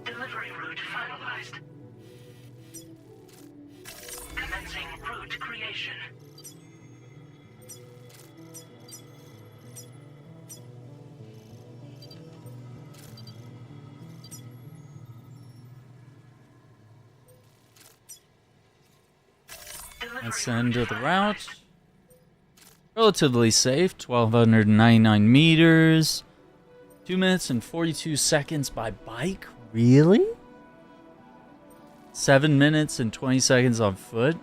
Delivery route finalized. Commencing route creation. That's the end of the route. Relatively safe, 1,299 meters. 2 minutes and 42 seconds by bike? Really? 7 minutes and 20 seconds on foot?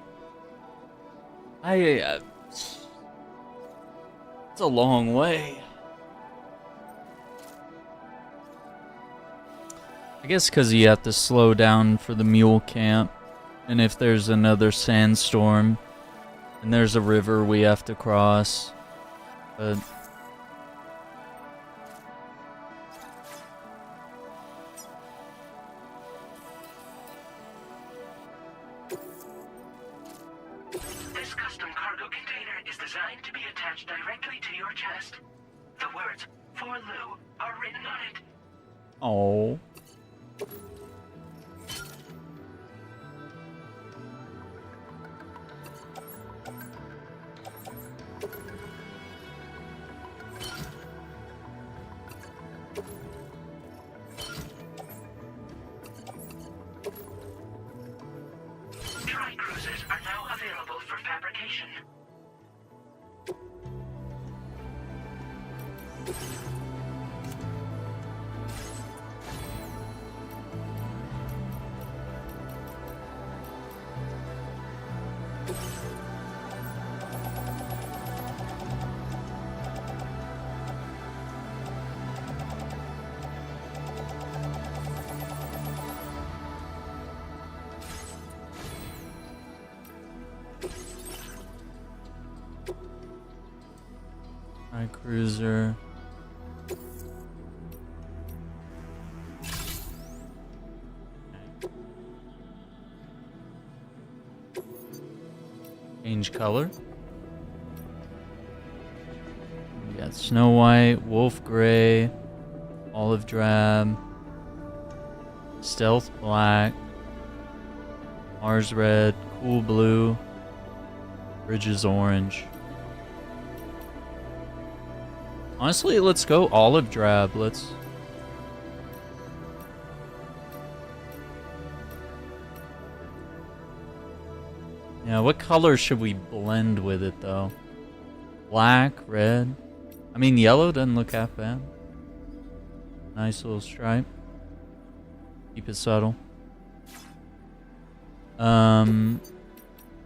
It's a long way. I guess because you have to slow down for the mule camp. And if there's another sandstorm, and there's a river we have to cross. But This custom cargo container is designed to be attached directly to your chest. The words, "For Lou," are written on it. oh. Tri-cruisers are now available for fabrication. My cruiser. Change color. We got Snow White, Wolf Gray, Olive drab. Stealth black. Mars red. Cool blue. Bridges orange. Honestly, let's go olive drab. Let's... Yeah, what color should we blend with it, though? Black, red. I mean, yellow doesn't look half bad. Nice little stripe. Keep it subtle.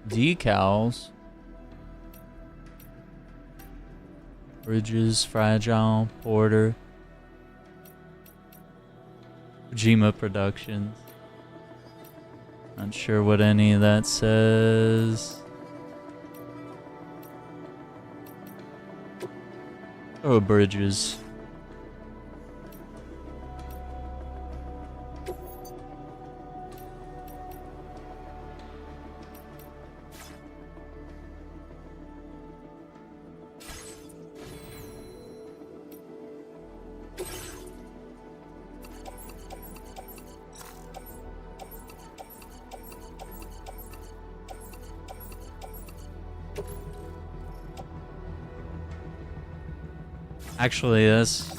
Decals. Bridges, Fragile, Porter. Kojima Productions. Not sure what any of that says. Oh, Bridges. Actually, this.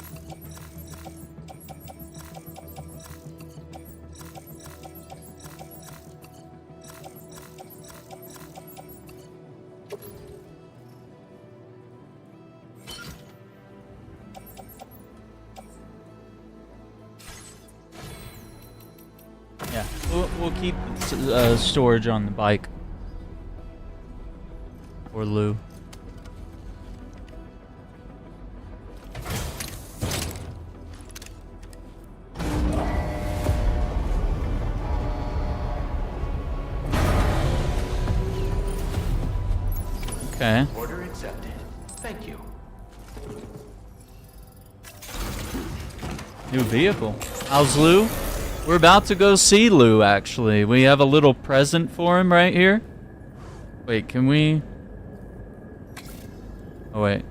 Yeah, we'll keep storage on the bike. Or Lou. Okay. Order accepted. Thank you. New vehicle. How's Lou? We're about to go see Lou, actually. We have a little present for him right here. Wait, can we... Oh, wait.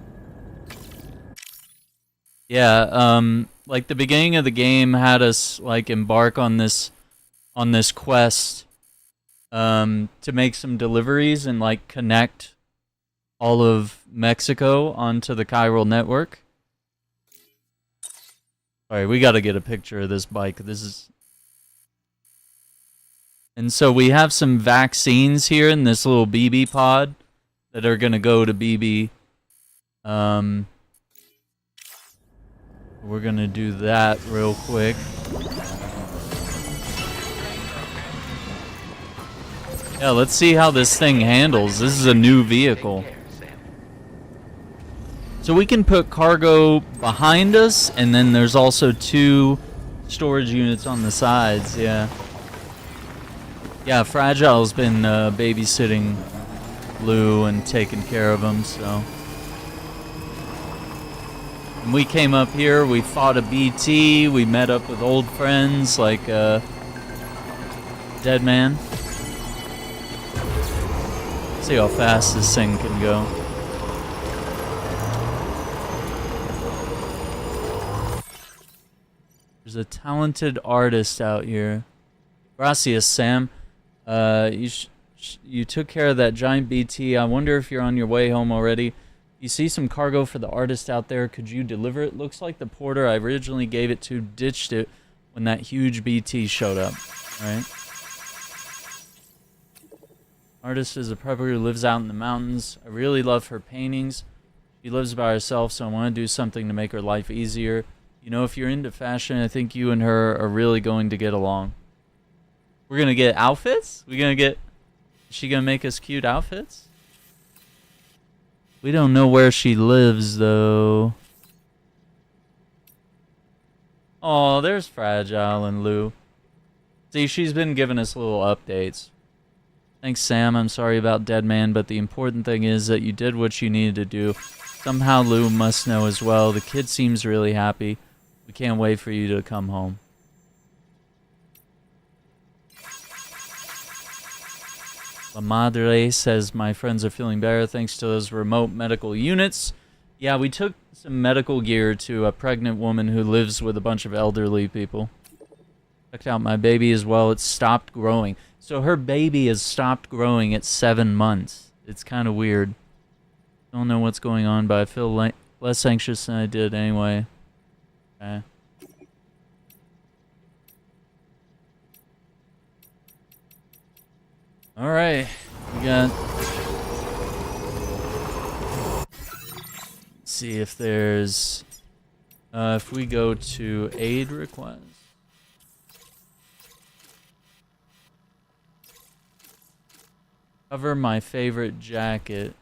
Yeah, like the beginning of the game had us, like, embark on this quest, to make some deliveries and, like, connect all of Mexico onto the chiral network. Alright, we gotta get a picture of this bike. This is... And so we have some vaccines here in this little BB pod that are gonna go to BB. We're gonna do that real quick. Yeah, let's see how this thing handles. This is a new vehicle. So we can put cargo behind us, and then there's also 2 storage units on the sides, yeah. Yeah, Fragile's been babysitting Lou and taking care of him, so. And we came up here, we fought a BT, we met up with old friends like Dead Man. See how fast this thing can go. There's a talented artist out here. Gracias, Sam. You took care of that giant BT. I wonder if you're on your way home already. You see some cargo for the artist out there. Could you deliver it? Looks like the porter I originally gave it to ditched it when that huge BT showed up. Right? Artist is a prepper who lives out in the mountains. I really love her paintings. She lives by herself, so I want to do something to make her life easier. You know, if you're into fashion, I think you and her are really going to get along. We're going to get outfits? Is she going to make us cute outfits? We don't know where she lives, though. Oh, there's Fragile and Lou. See, she's been giving us little updates. Thanks, Sam. I'm sorry about Dead Man, but the important thing is that you did what you needed to do. Somehow Lou must know as well. The kid seems really happy. We can't wait for you to come home. La Madre says, my friends are feeling better thanks to those remote medical units. Yeah, we took some medical gear to a pregnant woman who lives with a bunch of elderly people. Checked out my baby as well. It's stopped growing. So her baby has stopped growing at 7 months. It's kind of weird. Don't know what's going on, but I feel less anxious than I did anyway. Okay. All right. We got... see if there's... if we go to aid request. Cover my favorite jacket.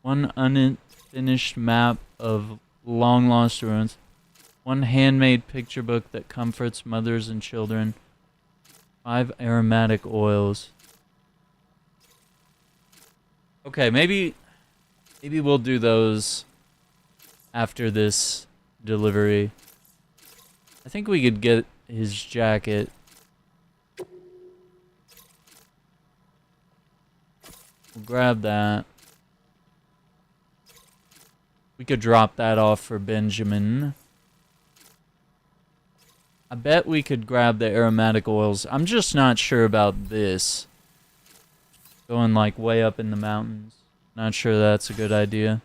One unfinished map of long lost ruins. One handmade picture book that comforts mothers and children. 5 aromatic oils. Okay, maybe we'll do those after this delivery. I think we could get his jacket. We'll grab that. We could drop that off for Benjamin. I bet we could grab the aromatic oils. I'm just not sure about this. Going like way up in the mountains. Not sure that's a good idea.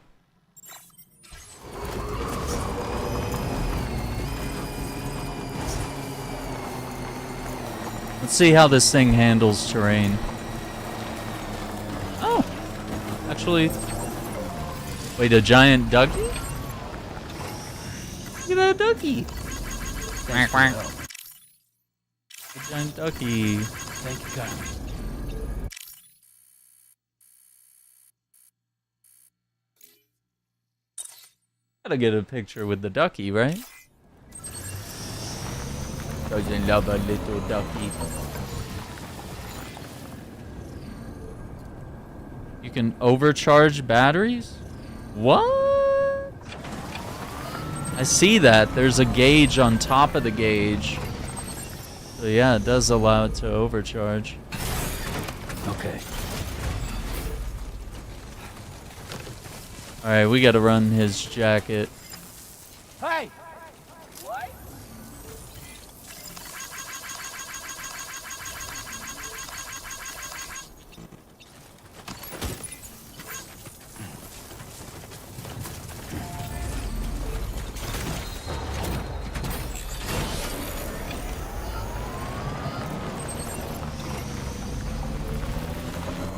Let's see how this thing handles terrain. Oh! Actually... wait, a giant ducky? Look at that ducky! Quack, quack. A giant ducky. Thank you, guys. Gotta get a picture with the ducky, right? Doesn't love a little ducky. You can overcharge batteries? What? I see that. There's a gauge on top of the gauge. So yeah, it does allow it to overcharge. Okay. Alright, we gotta run his jacket. Hey! What?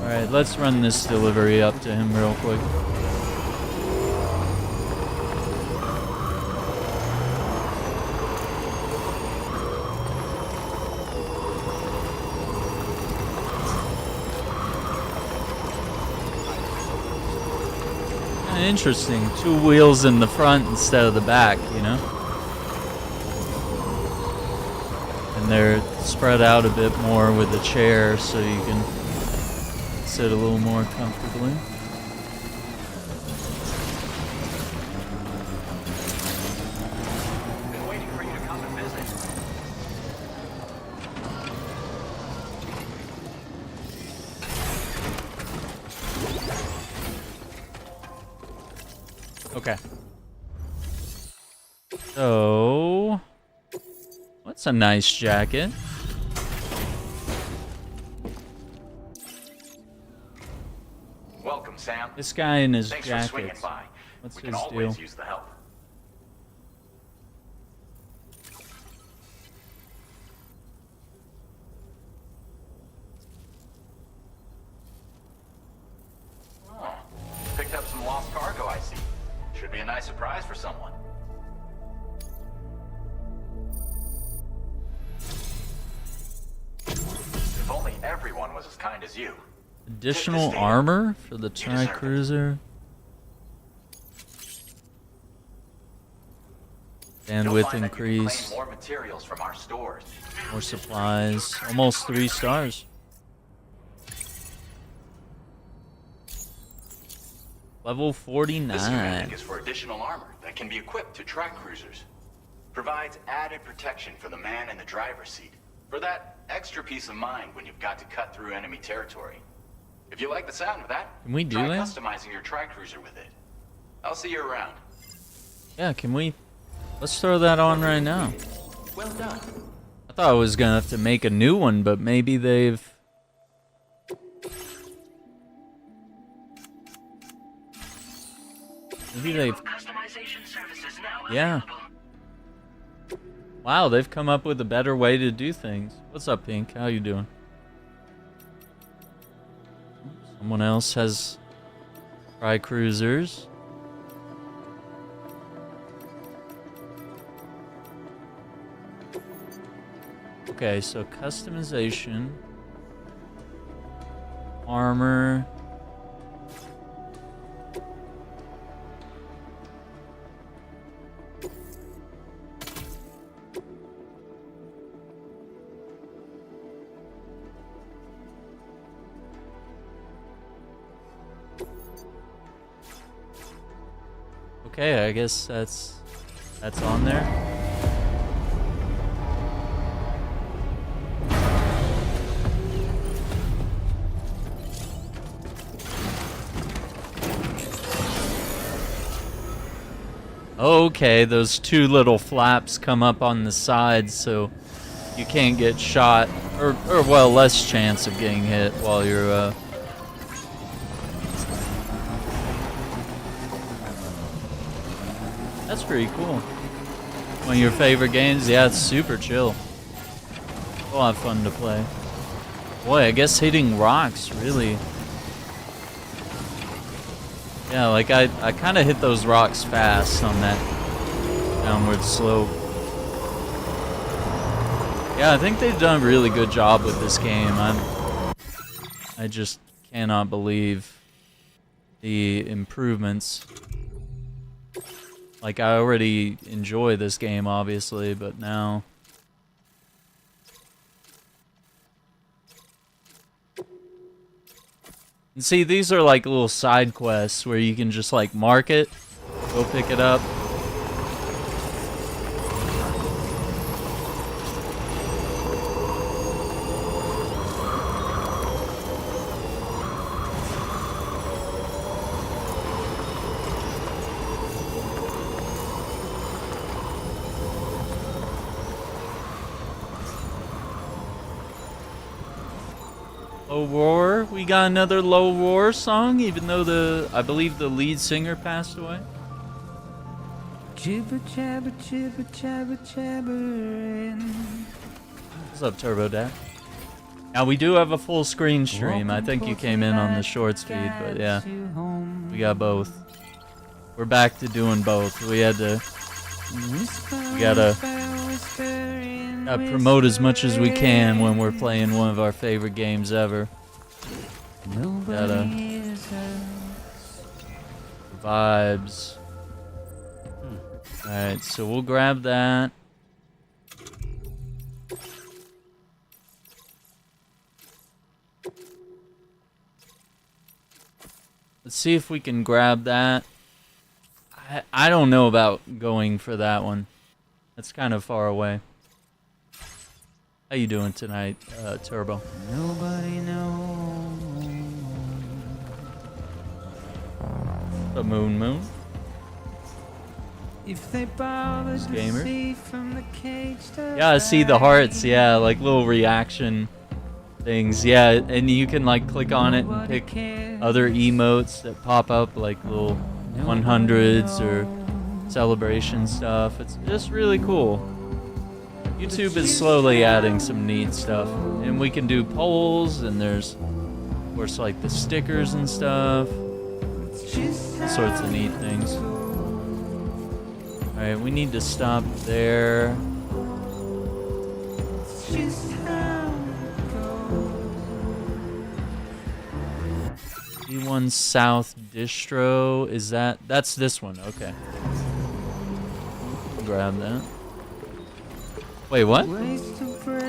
Alright, let's run this delivery up to him real quick. Interesting. 2 wheels in the front instead of the back, you know? And they're spread out a bit more with the chair so you can sit a little more comfortably. Been waiting for you to come and visit. Okay. So, what's a nice jacket? Welcome, Sam. This guy in his Thanks jacket. for swinging by. What's we his can always deal? use the help. Oh, picked up some lost cargo, I see. Should be a nice surprise for someone. If only everyone was as kind as you. Additional armor for the Tri-Cruiser. Bandwidth increase. More materials from our stores. More supplies. Almost 3 stars. Level 49. This unit is for additional armor that can be equipped to track cruisers. Provides added protection for the man in the driver's seat. For that extra peace of mind when you've got to cut through enemy territory. If you like the sound of that, Can we do try that? customizing your tri-cruiser with it. I'll see you around. Yeah, can we? Let's throw that on right now. Well done. I thought I was gonna have to make a new one, but maybe they've... Maybe they've... Customization services now Yeah. Wow, they've come up with a better way to do things. What's up, Pink? How you doing? Someone else has tri-cruisers. Okay, so customization, armor. Okay, I guess that's on there. Okay, those two little flaps come up on the sides, so you can't get shot, or well, less chance of getting hit while you're That's pretty cool. One of your favorite games? Yeah, it's super chill. A lot of fun to play. Boy, I guess hitting rocks really... Yeah, like I kind of hit those rocks fast on that downward slope. Yeah, I think they've done a really good job with this game. I just cannot believe the improvements. Like, I already enjoy this game, obviously, but now... And see, these are like little side quests where you can just like mark it, go pick it up. Low Roar, we got another Low Roar song, even though I believe the lead singer passed away. Jibber jabber jibber jabber jabbering. What's up, Turbo Dad? Now we do have a full screen stream. I think you came in on the shorts feed, but yeah, we got both. We're back to doing both. We had to, we gotta promote as much as we can when we're playing one of our favorite games ever. Gotta vibes. Alright, so we'll grab that. Let's see if we can grab that. I don't know about going for that one. That's kind of far away. How you doing tonight, Turbo? Nobody knows. The Moon. If they bother to Gamer. see from the cage to Yeah, I see the hearts. Yeah, like little reaction things. Yeah, and you can like click on it and pick other emotes that pop up, like little 100s or celebration stuff. It's just really cool. YouTube is slowly adding some neat stuff, and we can do polls, and there's of course like the stickers and stuff, all sorts of neat things. Alright, we need to stop there. E1 South Distro, is that's this one, okay. Grab that. Wait, what?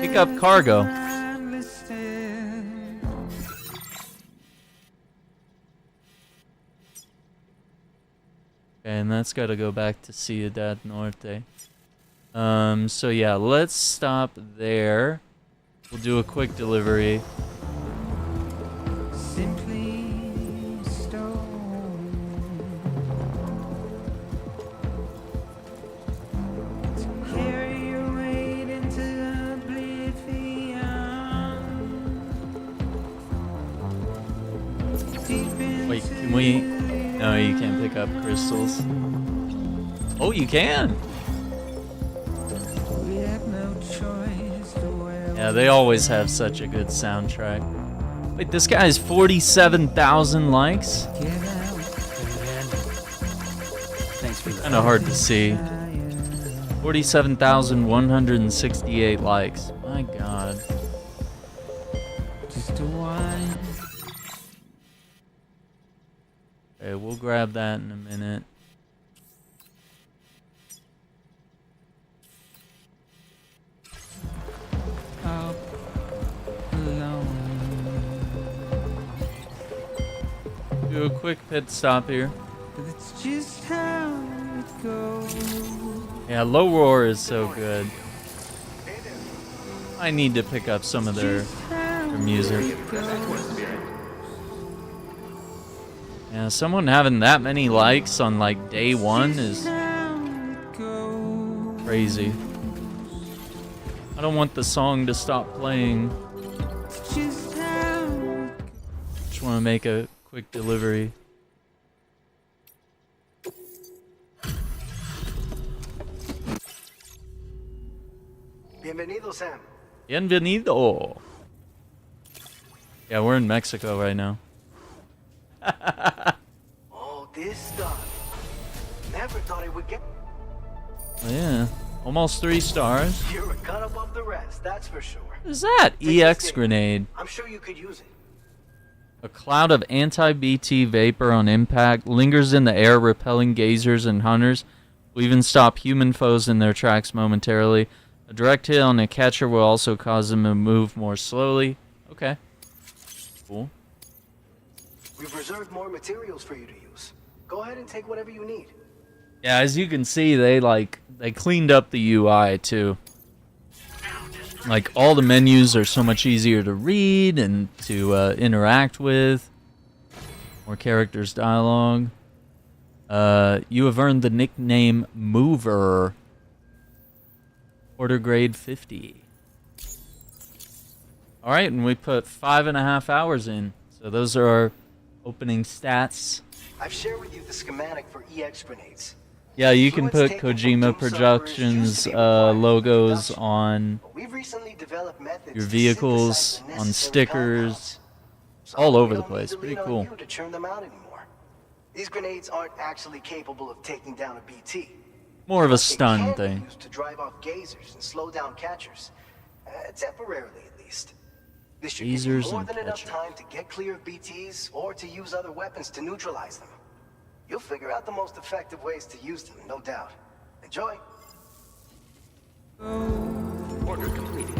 Pick up cargo. Okay, and that's gotta go back to Ciudad Norte. So yeah, let's stop there. We'll do a quick delivery. simply No, you can't pick up crystals. Oh, you can. Yeah, they always have such a good soundtrack. Wait, this guy has 47,000 likes? Kinda hard to see. 47,168 likes. My god. Okay, we'll grab that in a minute. Do a quick pit stop here. That's just how it goes. Yeah, Low Roar is so good. I need to pick up some of their music. Yeah, someone having that many likes on like day one is crazy. I don't want the song to stop playing. Just want to make a quick delivery. Bienvenido, Sam. Bienvenido. Yeah, we're in Mexico right now. Oh, this stuff. Never thought it would get. Yeah, almost 3 stars. You're a cut above the rest, that's for sure. What is that? EX grenade. I'm sure you could use it. A cloud of anti-BT vapor on impact lingers in the air, repelling gazers and hunters. Will even stop human foes in their tracks momentarily. A direct hit on a catcher will also cause them to move more slowly. Okay. Cool. We've reserved more materials for you to use. Go ahead and take whatever you need. Yeah, as you can see, they cleaned up the UI too. Like, all the menus are so much easier to read and to interact with. More characters dialogue. You have earned the nickname Mover. Order grade 50. Alright, and we put 5.5 hours in. So those are our opening stats. I've shared with you the schematic for EX grenades. Yeah, you can put Kojima Productions logos on your vehicles, on stickers, all over the place. Pretty cool. To churn them out anymore. These grenades aren't actually capable of taking down a BT. More of a stun thing. Used to drive off gazers and slow down catchers, temporarily at least. This should give you more than enough time to get clear of BTs or to use other weapons to neutralize them. You'll figure out the most effective ways to use them, no doubt. Enjoy. Order completed.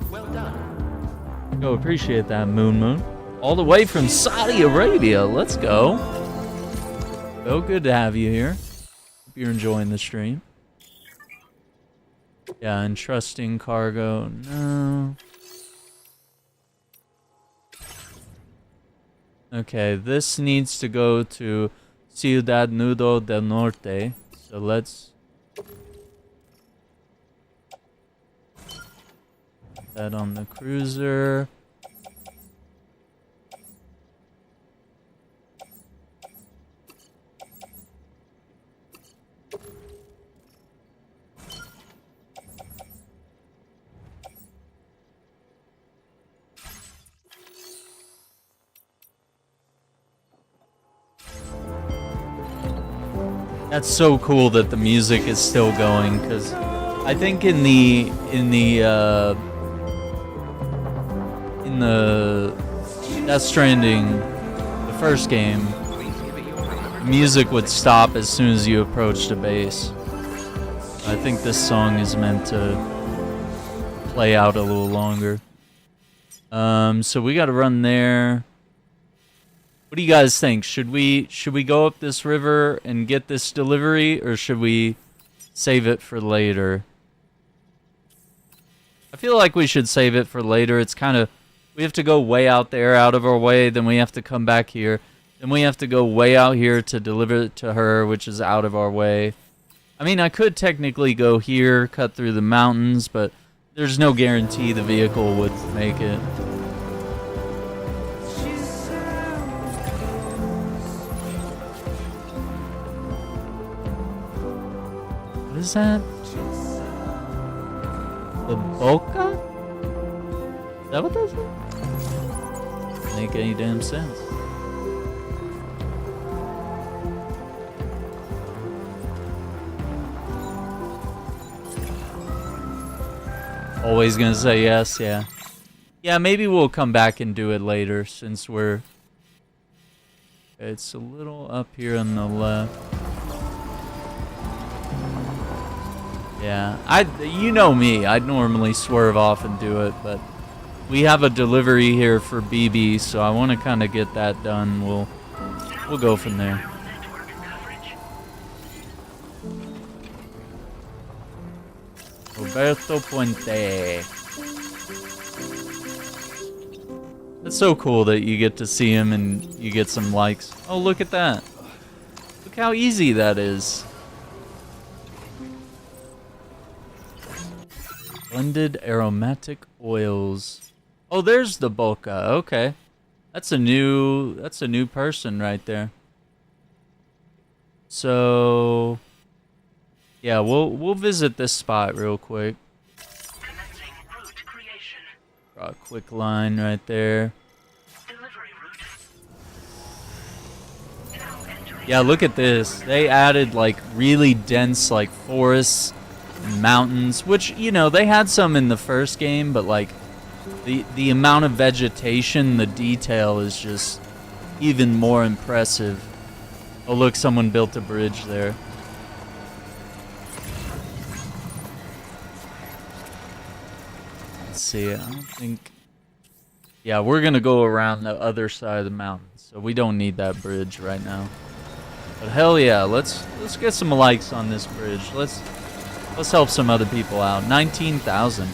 Well done. Go, appreciate that, Moon. All the way from Saudi Arabia. Let's go. So good to have you here. Hope you're enjoying the stream. Yeah, entrusting cargo. No. Okay, this needs to go to Ciudad Nudo del Norte. So let's put that on the cruiser. That's so cool that the music is still going, because I think in the Death Stranding, the first game, music would stop as soon as you approached a base. I think this song is meant to play out a little longer. So we got to run there. What do you guys think? Should we go up this river and get this delivery, or should we save it for later? I feel like we should save it for later. It's kind of, we have to go way out there, out of our way, then we have to come back here. Then we have to go way out here to deliver it to her, which is out of our way. I mean, I could technically go here, cut through the mountains, but there's no guarantee the vehicle would make it. is that? The Boca? Is that what that is? Doesn't make any damn sense. Always gonna say yes, yeah. Yeah, maybe we'll come back and do it later since we're... It's a little up here on the left. Yeah, you know me, I'd normally swerve off and do it, but we have a delivery here for BB, so I want to kind of get that done. We'll go from there. Roberto Puente. It's so cool that you get to see him and you get some likes. Oh, look at that. Look how easy that is. Blended aromatic oils. Oh, there's the Boca. Okay. That's a new person right there. So yeah, we'll visit this spot real quick. Draw a quick line right there. Yeah, look at this. They added like really dense like forests and mountains, which, you know, they had some in the first game, but like the amount of vegetation, the detail is just even more impressive. Oh, look, someone built a bridge there. Let's see, I don't think... Yeah, we're gonna go around the other side of the mountain, so we don't need that bridge right now. But hell yeah, let's get some likes on this bridge. Let's help some other people out. 19,000.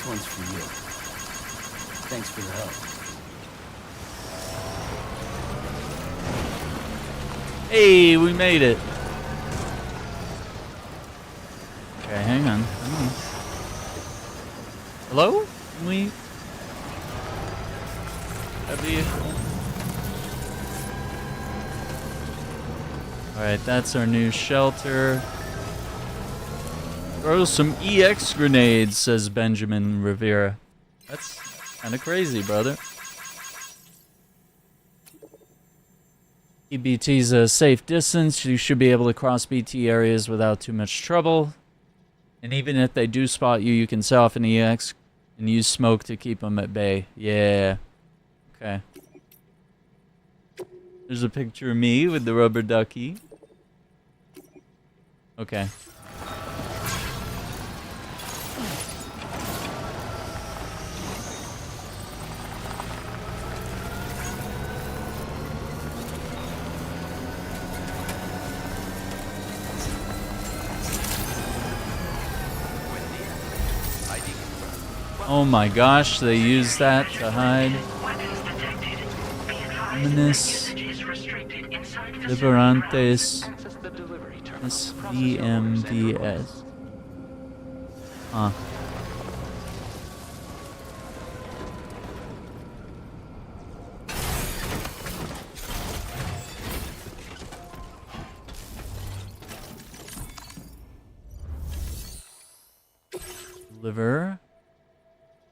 One's for you. Thanks for the help. Hey, we made it. Okay, hang on. Hello? Can we... That vehicle? Alright, that's our new shelter. Throw some EX grenades, says Benjamin Rivera. That's kind of crazy, brother. Keep BT's a safe distance. You should be able to cross BT areas without too much trouble. And even if they do spot you, you can set off an EX and use smoke to keep them at bay. Yeah. Okay. There's a picture of me with the rubber ducky. Okay. Oh my gosh, they use that to hide. Ominous Liberantes SVMDS. Huh. Liver.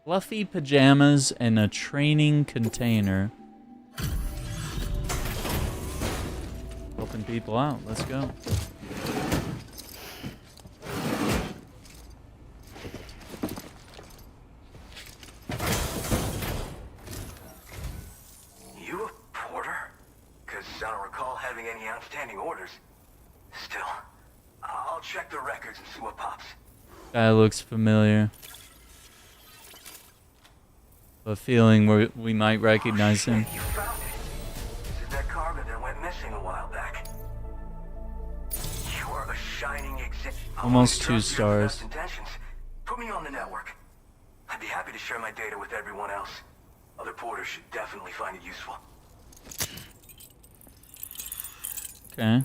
Fluffy pajamas and a training container. Helping people out. Let's go. You a porter? Because I don't recall having any outstanding orders. Still, I'll check the record. records and see what pops. Guy looks familiar. A feeling we might recognize him. You found it. This is that cargo that went missing a while back. You are a shining example. Almost 2 stars. Put me on the network. I'd be happy to share my data with everyone else. Other porters should definitely find it useful. Okay.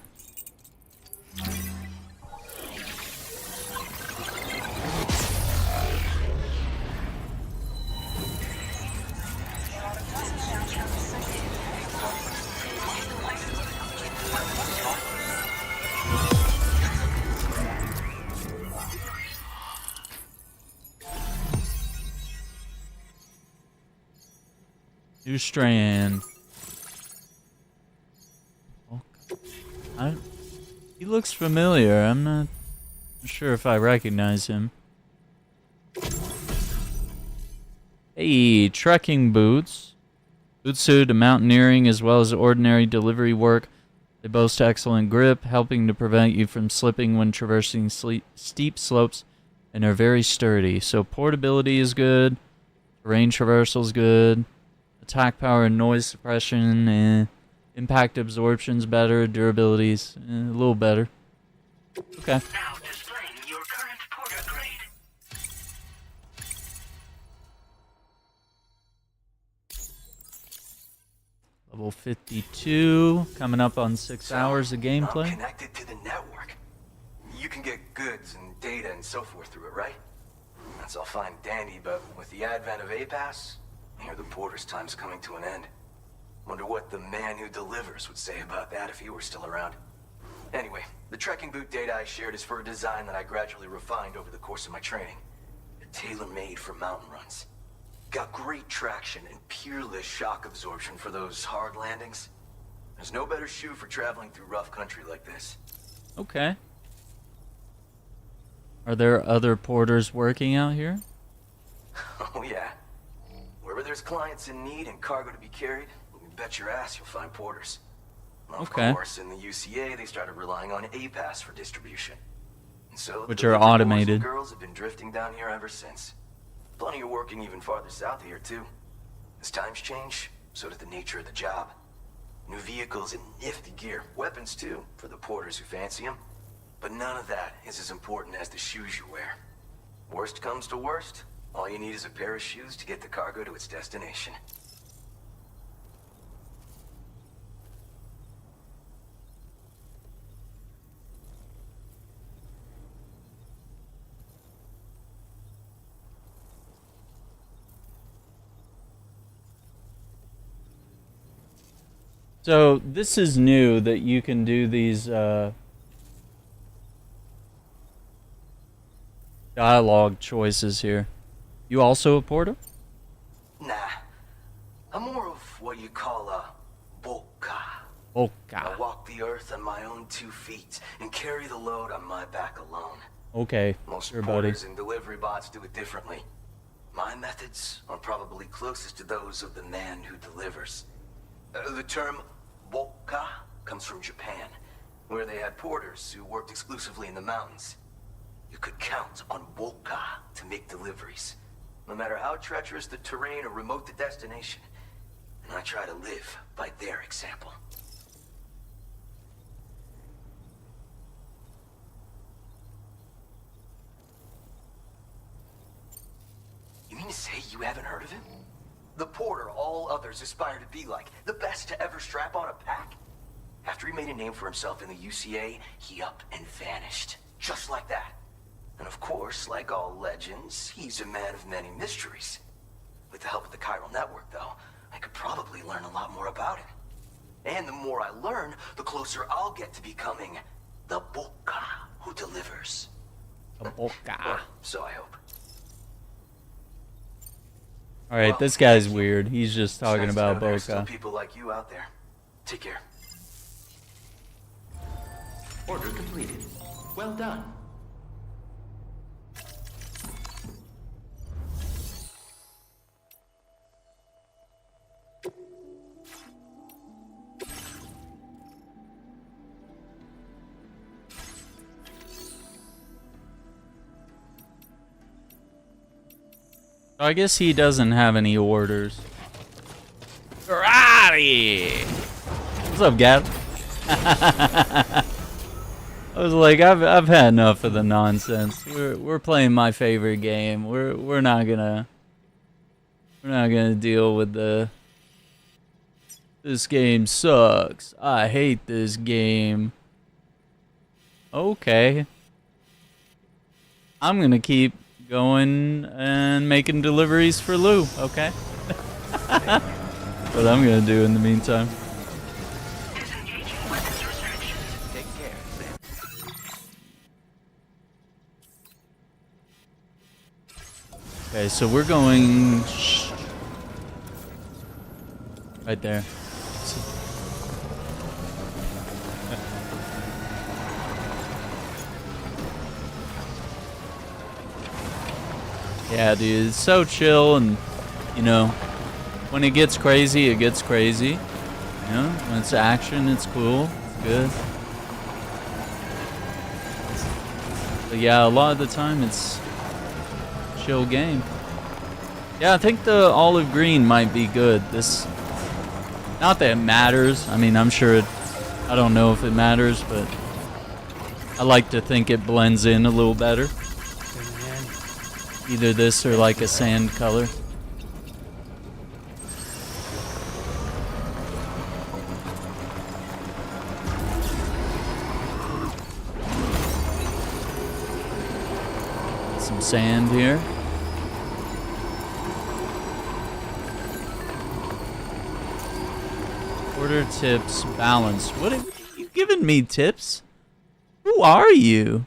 New strand. He looks familiar. I'm not sure if I recognize him. Hey, trekking boots. Boots suited to mountaineering as well as ordinary delivery work. They boast excellent grip, helping to prevent you from slipping when traversing steep slopes, and are very sturdy. So portability is good. Terrain traversal is good. Attack power and noise suppression, impact absorption's better, durability's a little better. Okay. Now displaying your current porter grade. Level 52, coming up on 6 hours of gameplay. I'm connected to the network. You can get goods and data and so forth through it, right? That's all fine and dandy, but with the advent of A-Pass, I hear the porter's time's coming to an end. Wonder what the man who delivers would say about that if he were still around. Anyway, the trekking boot data I shared is for a design that I gradually refined over the course of my training. Tailor-made for mountain runs. Got great traction and peerless shock absorption for those hard landings. There's no better shoe for traveling through rough country like this. Okay. Are there other porters working out here? Oh yeah. Wherever there's clients in need and cargo to be carried, you bet your ass you'll find porters. Of course, in the UCA, they started relying on A-Pass for distribution. And so which the are boys automated. and girls have been drifting down here ever since. Plenty are working even farther south here, too. As times change, so does the nature of the job. New vehicles and nifty gear. Weapons, too, for the porters who fancy them. But none of that is as important as the shoes you wear. Worst comes to worst, all you need is a pair of shoes to get the cargo to its destination. So this is new that you can do these dialogue choices here. You also a porter? Nah. I'm more of what you call a boka. Boka. I walk the earth on my own 2 feet and carry the load on my back alone. Okay, Most sure, buddy. porters and delivery bots do it differently. My methods are probably closest to those of the man who delivers. The term boka comes from Japan, where they had porters who worked exclusively in the mountains. You could count on boka to make deliveries, no matter how treacherous the terrain or remote the destination. And I try to live by their example. You mean to say you haven't heard of him? The porter all others aspire to be like, the best to ever strap on a pack? After he made a name for himself in the UCA, he up and vanished. Just like that. And of course, like all legends, he's a man of many mysteries. With the help of the chiral network, though, I could probably learn a lot more about him. And the more I learn, the closer I'll get to becoming the boka who delivers. A boka. Or so I hope. Alright, this guy's weird. He's just talking Nice to about know there's still boka. people like you out there. Take care. Order completed. Well done. I guess he doesn't have any orders. Karate! What's up, Gap? I was like, I've had enough of the nonsense. We're playing my favorite game. We're not gonna deal with the this game sucks. I hate this game. Okay. I'm gonna keep going and making deliveries for Lou, okay? What I'm gonna do in the meantime. Okay, so we're going right there. Yeah, dude, it's so chill, and you know, when it gets crazy, it gets crazy. You know, when it's action, it's cool, it's good. But yeah, a lot of the time it's a chill game. Yeah, I think the olive green might be good. This, not that it matters. I mean, I'm sure it, I don't know if it matters, but I like to think it blends in a little better. Either this or like a sand color. Some sand here. Order tips balanced. What have you given me tips? Who are you?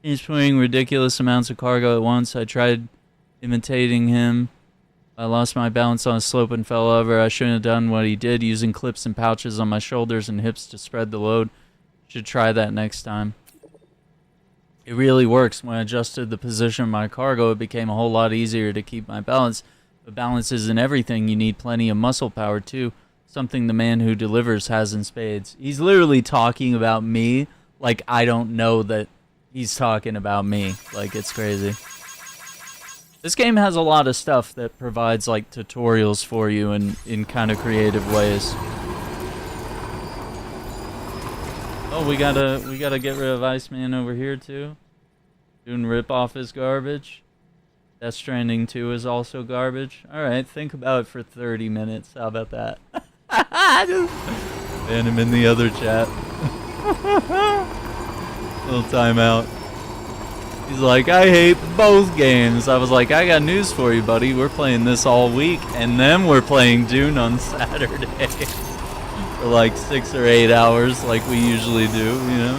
He's putting ridiculous amounts of cargo at once. I tried imitating him. I lost my balance on a slope and fell over. I shouldn't have done what he did, using clips and pouches on my shoulders and hips to spread the load. Should try that next time. It really works. When I adjusted the position of my cargo, it became a whole lot easier to keep my balance. But balance isn't everything. You need plenty of muscle power, too. Something the man who delivers has in spades. He's literally talking about me like I don't know that he's talking about me. Like, it's crazy. This game has a lot of stuff that provides like tutorials for you in kind of creative ways. Oh, we gotta get rid of Iceman over here too. Doing rip off is garbage. Death Stranding 2 is also garbage. Alright, think about it for 30 minutes. How about that? Ban him in the other chat. Little timeout. He's like, I hate both games. I was like, I got news for you, buddy. We're playing this all week, and then we're playing Dune on Saturday. For like 6 or 8 hours, like we usually do, you know?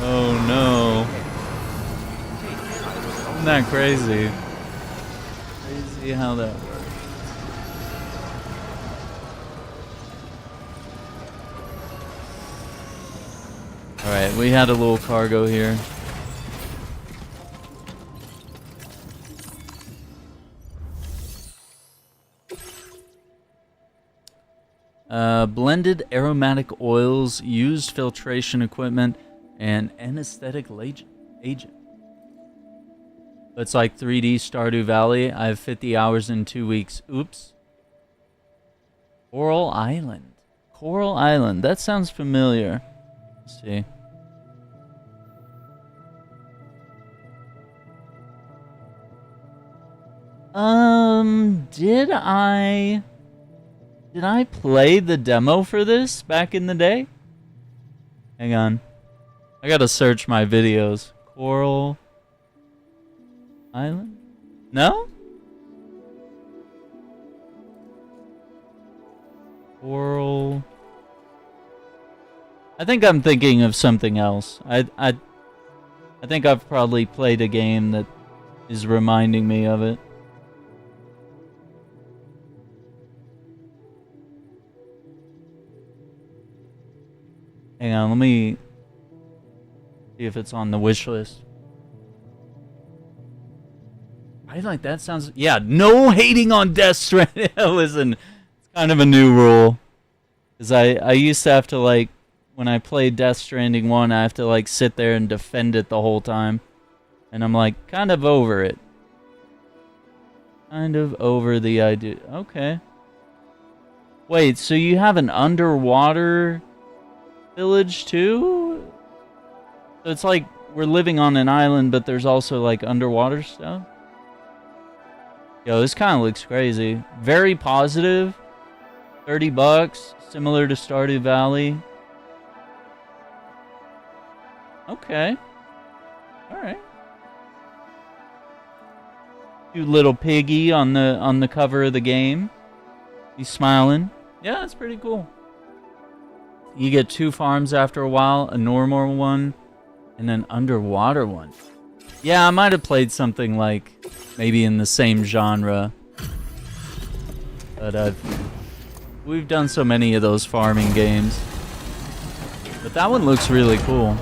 Oh no. Isn't that crazy? Crazy how that works. Alright, we had a little cargo here. Blended aromatic oils, used filtration equipment, and anesthetic agent. It's like 3D Stardew Valley. I have 50 hours in 2 weeks. Oops. Coral Island. Coral Island. That sounds familiar. Let's see. Did I play the demo for this back in the day? Hang on. I gotta search my videos. Coral Island? No? Coral. I think I'm thinking of something else. I think I've probably played a game that is reminding me of it. Hang on, let me see if it's on the wish list. I like that sounds... Yeah, no hating on Death Stranding. Listen, it's kind of a new rule. Because I used to have to, like, when I played Death Stranding 1, I have to, like, sit there and defend it the whole time. And I'm like, kind of over it. Kind of over the idea. Okay. Wait, so you have an underwater village too? So it's like we're living on an island, but there's also like underwater stuff? Yo, this kind of looks crazy. Very positive. $30, similar to Stardew Valley. Okay. Alright. Cute little piggy on the cover of the game. He's smiling. Yeah, that's pretty cool. You get 2 farms after a while, a normal one and an underwater one. Yeah, I might have played something like maybe in the same genre. But we've done so many of those farming games. But that one looks really cool.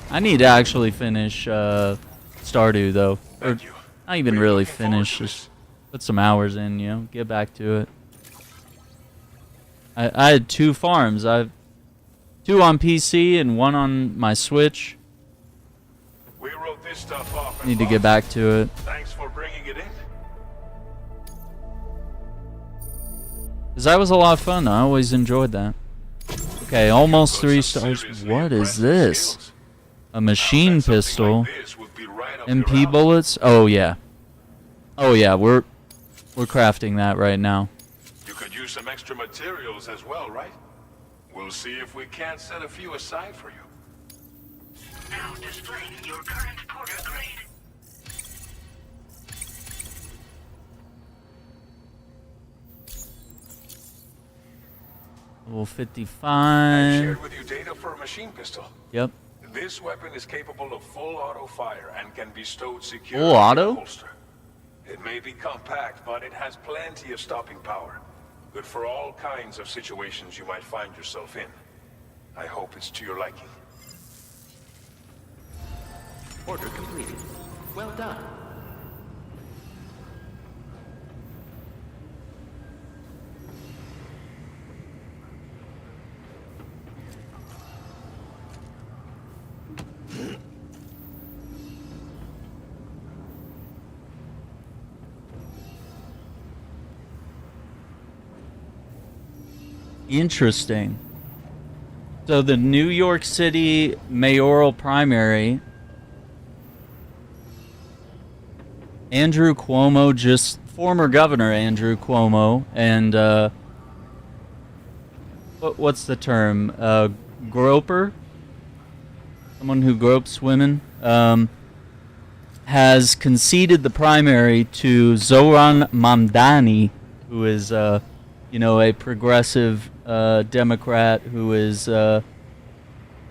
I need to actually finish Stardew though. Or not even really finish, just put some hours in, you know, get back to it. I had 2 farms. I've 2 on PC and 1 on my Switch. We wrote this stuff off. Need to get back to it. Thanks for bringing it in. Cause that was a lot of fun. I always enjoyed that. Okay, almost 3 stars. What is this? A machine pistol. MP bullets. Oh yeah. Oh yeah. We're crafting that right now. You could use some extra materials as well, right? We'll see if we can't set a few aside for you. Now displaying your current porter grade. Level I 55. shared with you data for a machine pistol. Yep. This weapon is capable of full auto fire and can be stowed securely Full in a auto? holster. It may be compact, but it has plenty of stopping power. Good for all kinds of situations you might find yourself in. I hope it's to your liking. Order completed. Well done. Interesting. So the New York City mayoral primary, Andrew Cuomo, just former governor Andrew Cuomo, and what's the term? Groper, someone who gropes women, has conceded the primary to Zoran Mamdani, who is you know, a progressive Democrat who is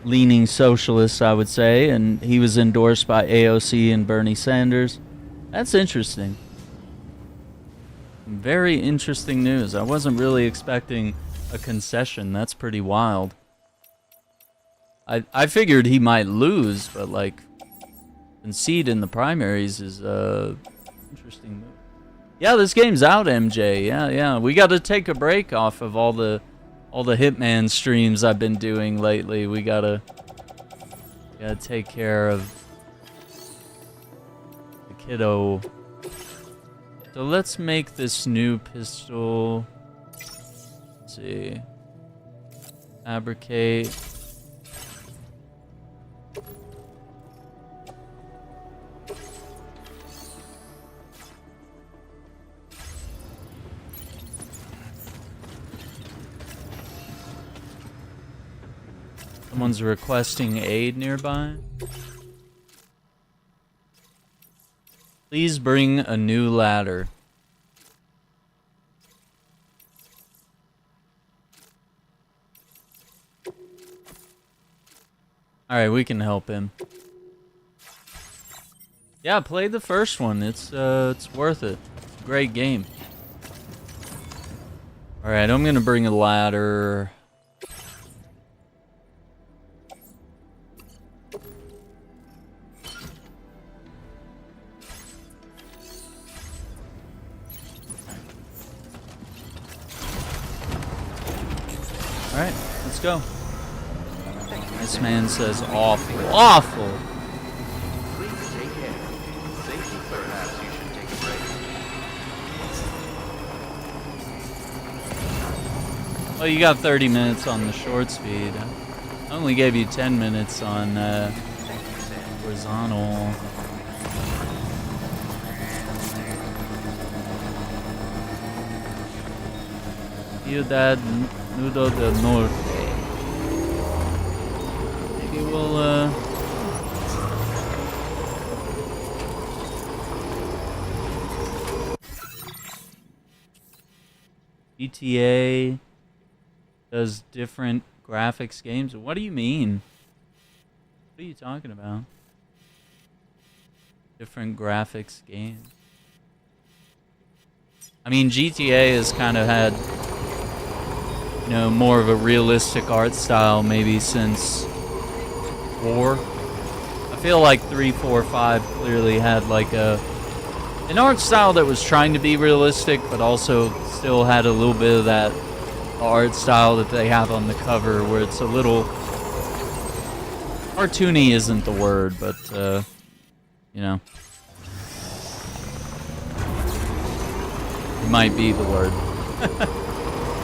leaning socialist, I would say, and he was endorsed by AOC and Bernie Sanders. That's interesting. Very interesting news. I wasn't really expecting a concession. That's pretty wild. I figured he might lose, but like concede in the primaries is interesting move. Yeah, this game's out, MJ. Yeah. We got to take a break off of all the Hitman streams I've been doing lately. We gotta take care of the kiddo. So let's make this new pistol. Let's see. Fabricate. Someone's requesting aid nearby. Please bring a new ladder. Alright, we can help him. Yeah, play the first one. It's worth it. Great game. Alright, I'm gonna bring a ladder. Alright, let's go. This man says awful. Awful! Well, you got 30 minutes on the short speed. I only gave you 10 minutes on horizontal. Ciudad Nudo del Norte. Maybe we'll GTA does different graphics games. What do you mean? What are you talking about? Different graphics games. I mean, GTA has kind of had, you know, more of a realistic art style maybe since 4. I feel like 3, 4, 5 clearly had like an art style that was trying to be realistic, but also still had a little bit of that art style that they have on the cover, where it's a little cartoony isn't the word, but you know, it might be the word.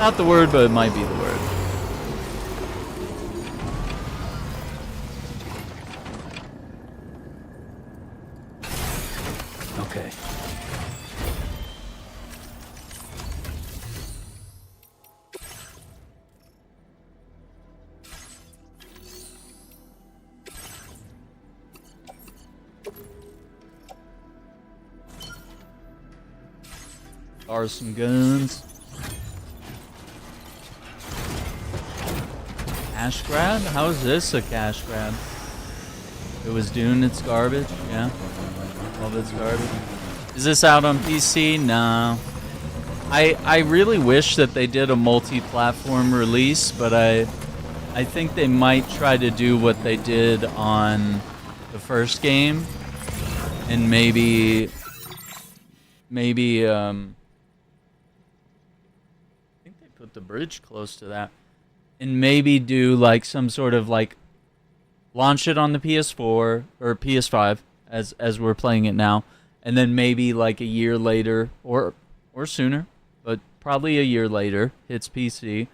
Not the word, but it might be the word. Okay. Are some guns. Cash grab? How is this a cash grab? It was Dune, it's garbage. Yeah. All of it's garbage. Is this out on PC? No. I really wish that they did a multi-platform release, but I think they might try to do what they did on the first game, and maybe I think they put the bridge close to that, and maybe do like some sort of like launch it on the PS4 or PS5 as we're playing it now, and then maybe like a year later or sooner, but probably a year later hits PC,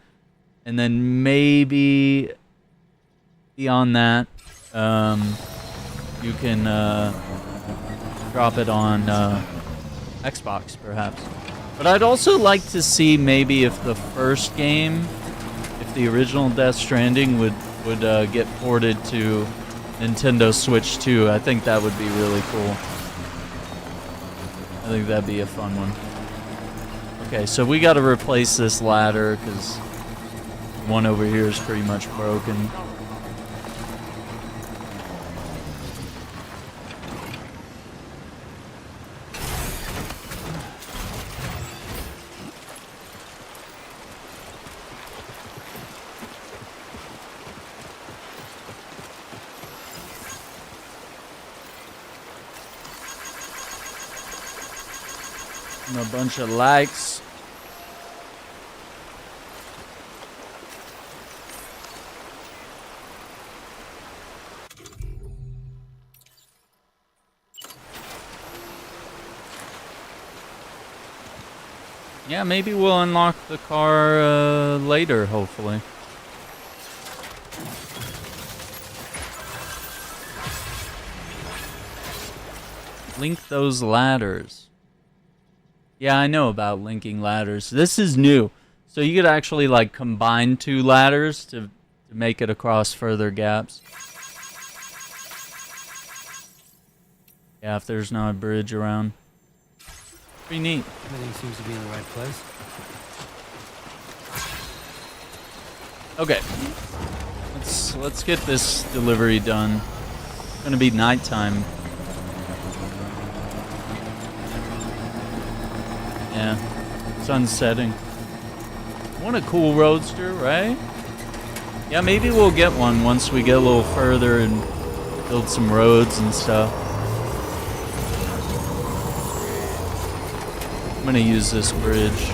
and then maybe beyond that you can drop it on Xbox perhaps. But I'd also like to see maybe if the first game, if the original Death Stranding would get ported to Nintendo Switch 2. I think that would be really cool. I think that'd be a fun one. Okay, so we got to replace this ladder because one over here is pretty much broken. And a bunch of likes. Yeah, maybe we'll unlock the car later, hopefully. Link those ladders. Yeah, I know about linking ladders. This is new. So you could actually like combine 2 ladders to make it across further gaps. Yeah, if there's not a bridge around. Pretty neat. Everything seems to be in the right place. Okay. Let's get this delivery done. It's gonna be nighttime. Yeah. Sun's setting. What a cool roadster, right? Yeah, maybe we'll get one once we get a little further and build some roads and stuff. I'm gonna use this bridge.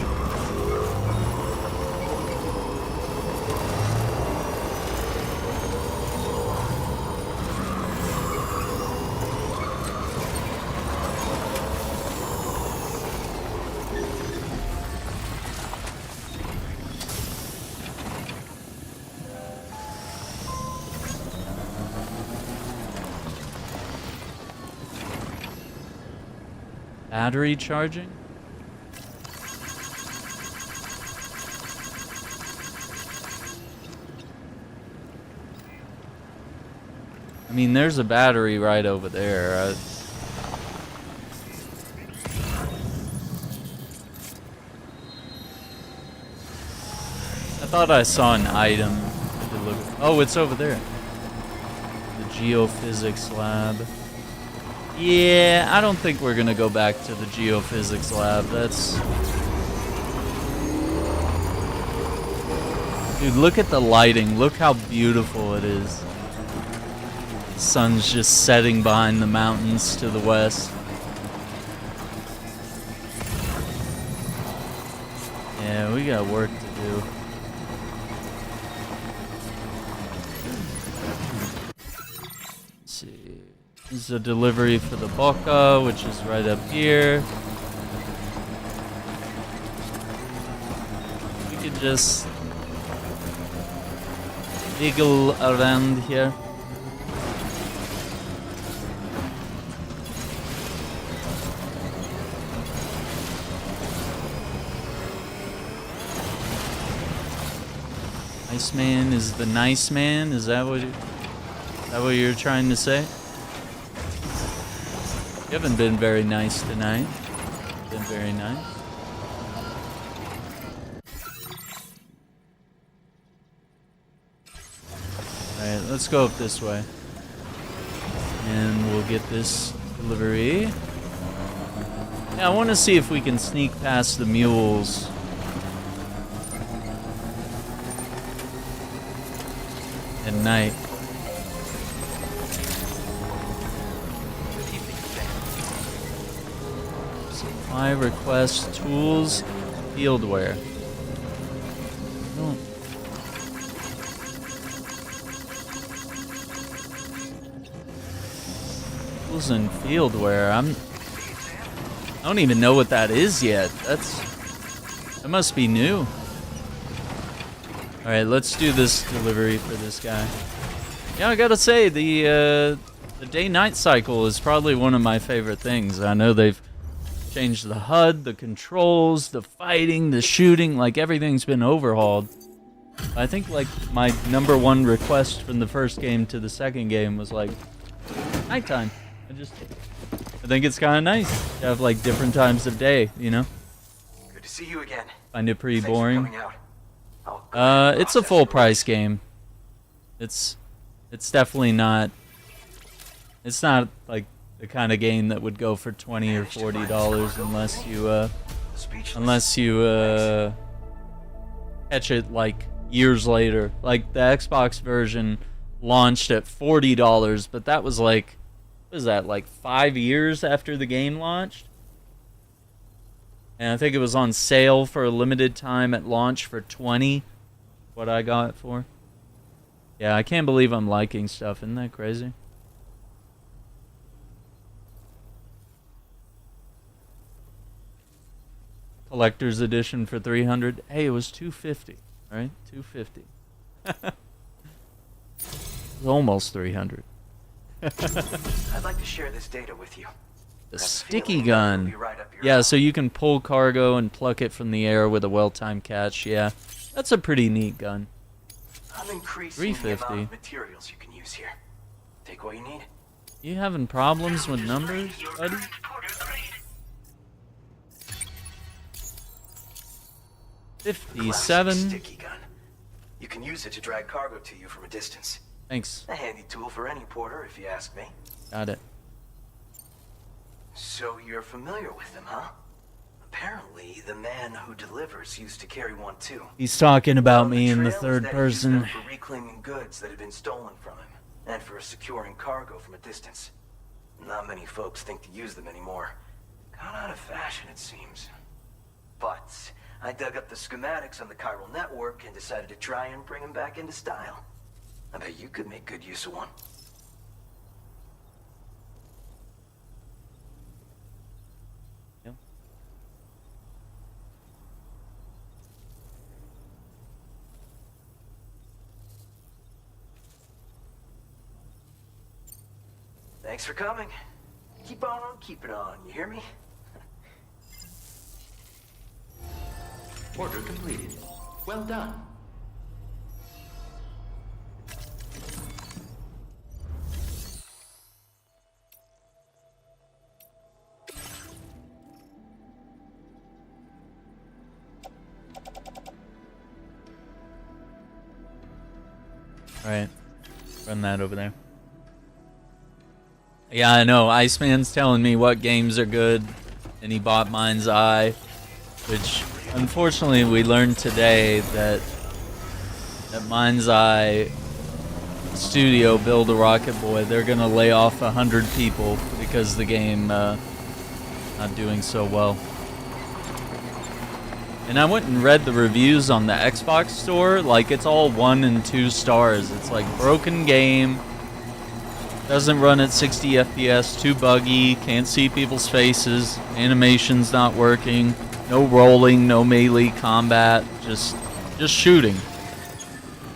Battery charging? I mean, there's a battery right over there. I thought I saw an item. Oh, it's over there. The geophysics lab. Yeah, I don't think we're gonna go back to the geophysics lab. That's... Dude, look at the lighting. Look how beautiful it is. The sun's just setting behind the mountains to the west. Yeah, we got work to do. Let's see. This is a delivery for the Boca, which is right up here. We could just wiggle around here. Iceman is the nice man? Is that what you're trying to say? You haven't been very nice tonight. Been very nice. Alright, let's go up this way. And we'll get this delivery. Yeah, I want to see if we can sneak past the mules. At night. Supply request tools, field wear. Oh. Tools and field wear. I don't even know what that is yet. That must be new. Alright, let's do this delivery for this guy. Yeah, I gotta say, the day-night cycle is probably one of my favorite things. I know they've changed the HUD, the controls, the fighting, the shooting, like everything's been overhauled. I think like my #1 request from the first game to the second game was like nighttime. I think it's kind of nice to have like different times of day, you know? Good to see you again. Find it pretty Thanks for boring. coming out. It's a full price game. It's definitely not. It's not like the kind of game that would go for $20 or $40 unless you catch it like years later. Like the Xbox version launched at $40, but that was like, what is that, like 5 years after the game launched? And I think it was on sale for a limited time at launch for $20. What I got it for. Yeah, I can't believe I'm liking stuff. Isn't that crazy? Collector's edition for $300. Hey, it was $250. Right? $250. It was almost $300. I'd like to share this data with you. The sticky gun. Yeah, so you can pull cargo and pluck it from the air with a well-timed catch. Yeah, that's a pretty neat gun. I'm increasing the amount $350. of materials you can use here. Take what you need. You having problems with numbers, buddy? 57. Sticky gun. You can use it to drag cargo to you from a distance. Thanks. A handy tool for any porter, if you ask me. Got it. So you're familiar with him, huh? Apparently, the man who delivers used to carry one too. He's talking about me in the trails third that he person. used them for reclaiming goods that had been stolen from him, and for securing cargo from a distance. Not many folks think to use them anymore. Gone out of fashion, it seems. But I dug up the schematics on the chiral network and decided to try and bring them back into style. I bet you could make good use of one. Thanks for coming. Keep on keeping on, you hear me? Order completed. Well done. Alright. Run that over there. Yeah, I know. Iceman's telling me what games are good, and he bought Mind's Eye, which unfortunately we learned today that Mind's Eye studio Build a Rocket Boy, they're gonna lay off 100 people because the game not doing so well. And I went and read the reviews on the Xbox store. Like, it's all 1 and 2 stars. It's like broken game, doesn't run at 60 FPS, too buggy, can't see people's faces, animation's not working, no rolling, no melee combat, just shooting.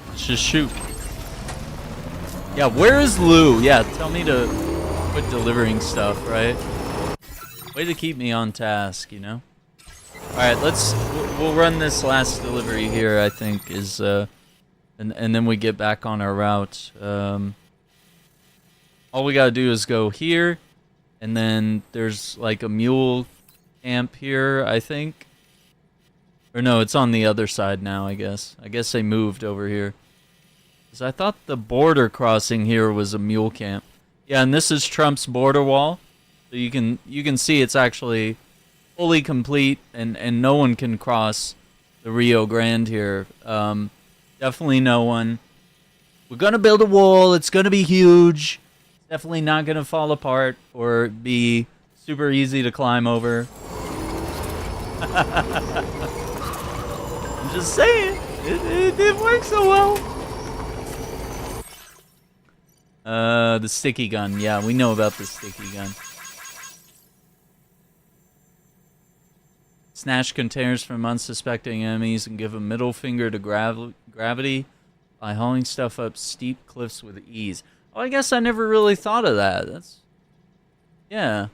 Let's just shoot. Yeah, where is Lou? Yeah, tell me to quit delivering stuff, right? Way to keep me on task, you know? Alright, we'll run this last delivery here, I think, is, and then we get back on our route. All we gotta do is go here, and then there's like a mule camp here, I think. Or no, it's on the other side now, I guess. I guess they moved over here. 'Cause I thought the border crossing here was a mule camp. Yeah, and this is Trump's border wall. So you can see it's actually fully complete, and no one can cross the Rio Grande here. Definitely no one. We're gonna build a wall. It's gonna be huge. It's definitely not gonna fall apart or be super easy to climb over. I'm just saying, it didn't work so well. The sticky gun. Yeah, we know about the sticky gun. Snatch containers from unsuspecting enemies and give a middle finger to gravity by hauling stuff up steep cliffs with ease. Oh, I guess I never really thought of that. Yeah.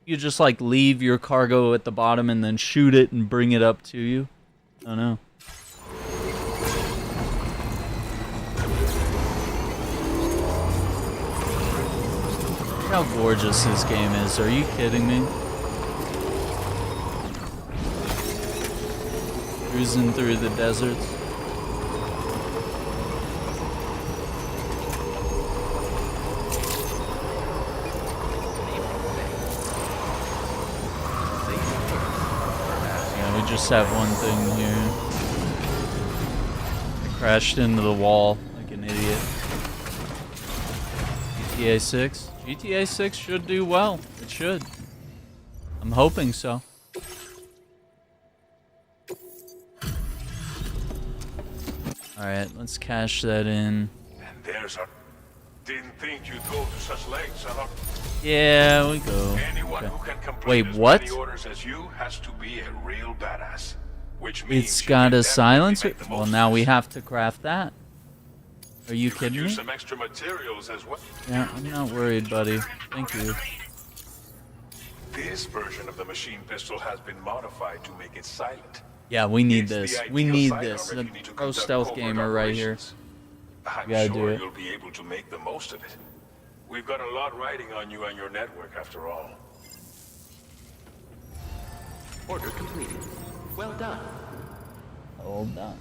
You just like leave your cargo at the bottom and then shoot it and bring it up to you. I don't know. Look how gorgeous this game is. Are you kidding me? Cruising through the deserts. Yeah, we just have one thing here. I crashed into the wall like an idiot. GTA 6? GTA 6 should do well. It should. I'm hoping so. Alright, let's cash that in. And there's a... Didn't think you'd go to such lengths, huh? Yeah, we go. Anyone Okay. who can complete Wait, as what? many orders as you has to be a real badass. Which means It's you got can a silencer? definitely make the Well, most now of we this. have to craft that. Are you could kidding use me? some extra materials as well. Yeah, I'm not worried, buddy. Thank you. This version of the machine pistol has been modified to make it silent. Yeah, we need It's the this. We ideal need sidearm this. if The you need to pro conduct stealth covert gamer right here. operations. I'm gotta do sure it. you'll be able to make the most of it. We've got a lot riding on you and your network after all. Order completed. Well done. Hold on.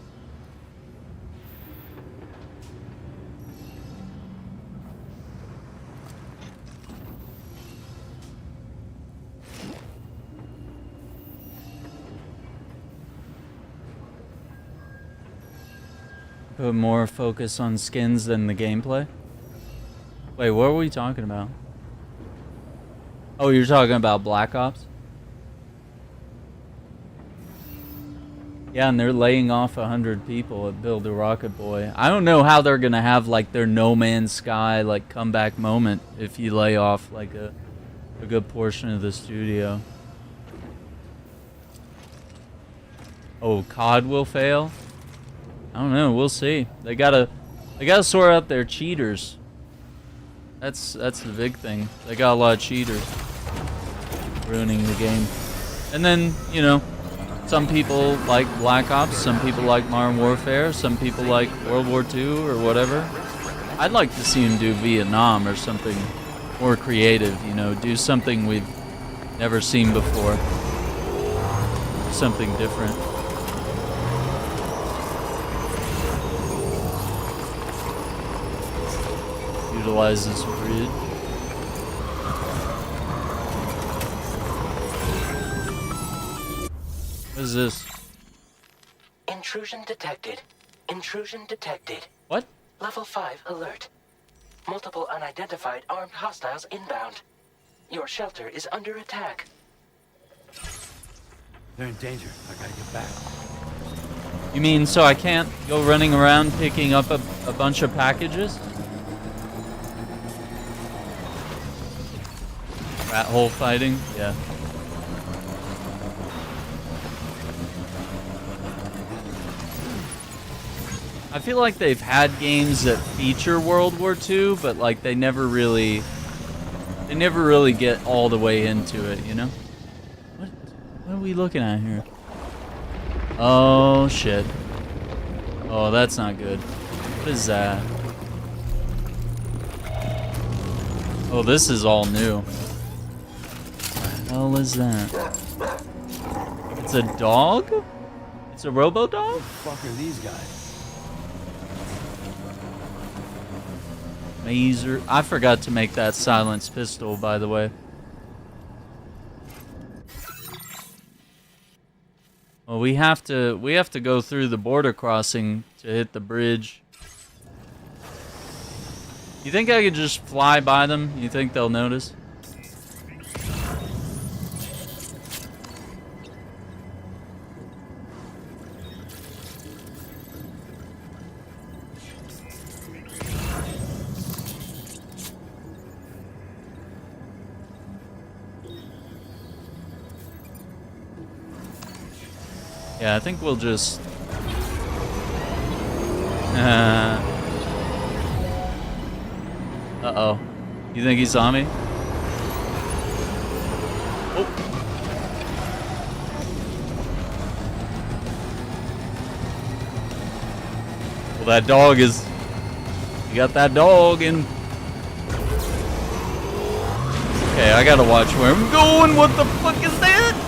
Put more focus on skins than the gameplay? Wait, what were we talking about? Oh, you're talking about Black Ops? Yeah, and they're laying off 100 people at Build a Rocket Boy. I don't know how they're gonna have like their No Man's Sky like comeback moment if you lay off like a good portion of the studio. Oh, COD will fail? I don't know, we'll see. They gotta sort out their cheaters. That's the big thing. They got a lot of cheaters ruining the game. And then, you know, some people like Black Ops, some people like Modern Warfare, some people like World War II or whatever. I'd like to see him do Vietnam or something more creative, you know, do something we've never seen before. Something different. Utilize this bridge. What is this? Intrusion detected. Intrusion detected. What? Level 5 alert. Multiple unidentified armed hostiles inbound. Your shelter is under attack. They're in danger. I gotta get back. You mean so I can't go running around picking up a bunch of packages? Rat hole fighting? Yeah. I feel like they've had games that feature World War II, but like they never really get all the way into it, you know? What are we looking at here? Oh shit. Oh, that's not good. What is that? Oh, this is all new. What the hell is that? It's a dog? It's a robo-dog? Who the fuck are these guys? Mazer. I forgot to make that silenced pistol, by the way. Well, we have to go through the border crossing to hit the bridge. You think I could just fly by them? You think they'll notice? Yeah, I think we'll just... Uh-oh. You think he saw me? Oh. Well, that dog is... You got that dog in... Okay, I gotta watch where I'm going. What the fuck is that?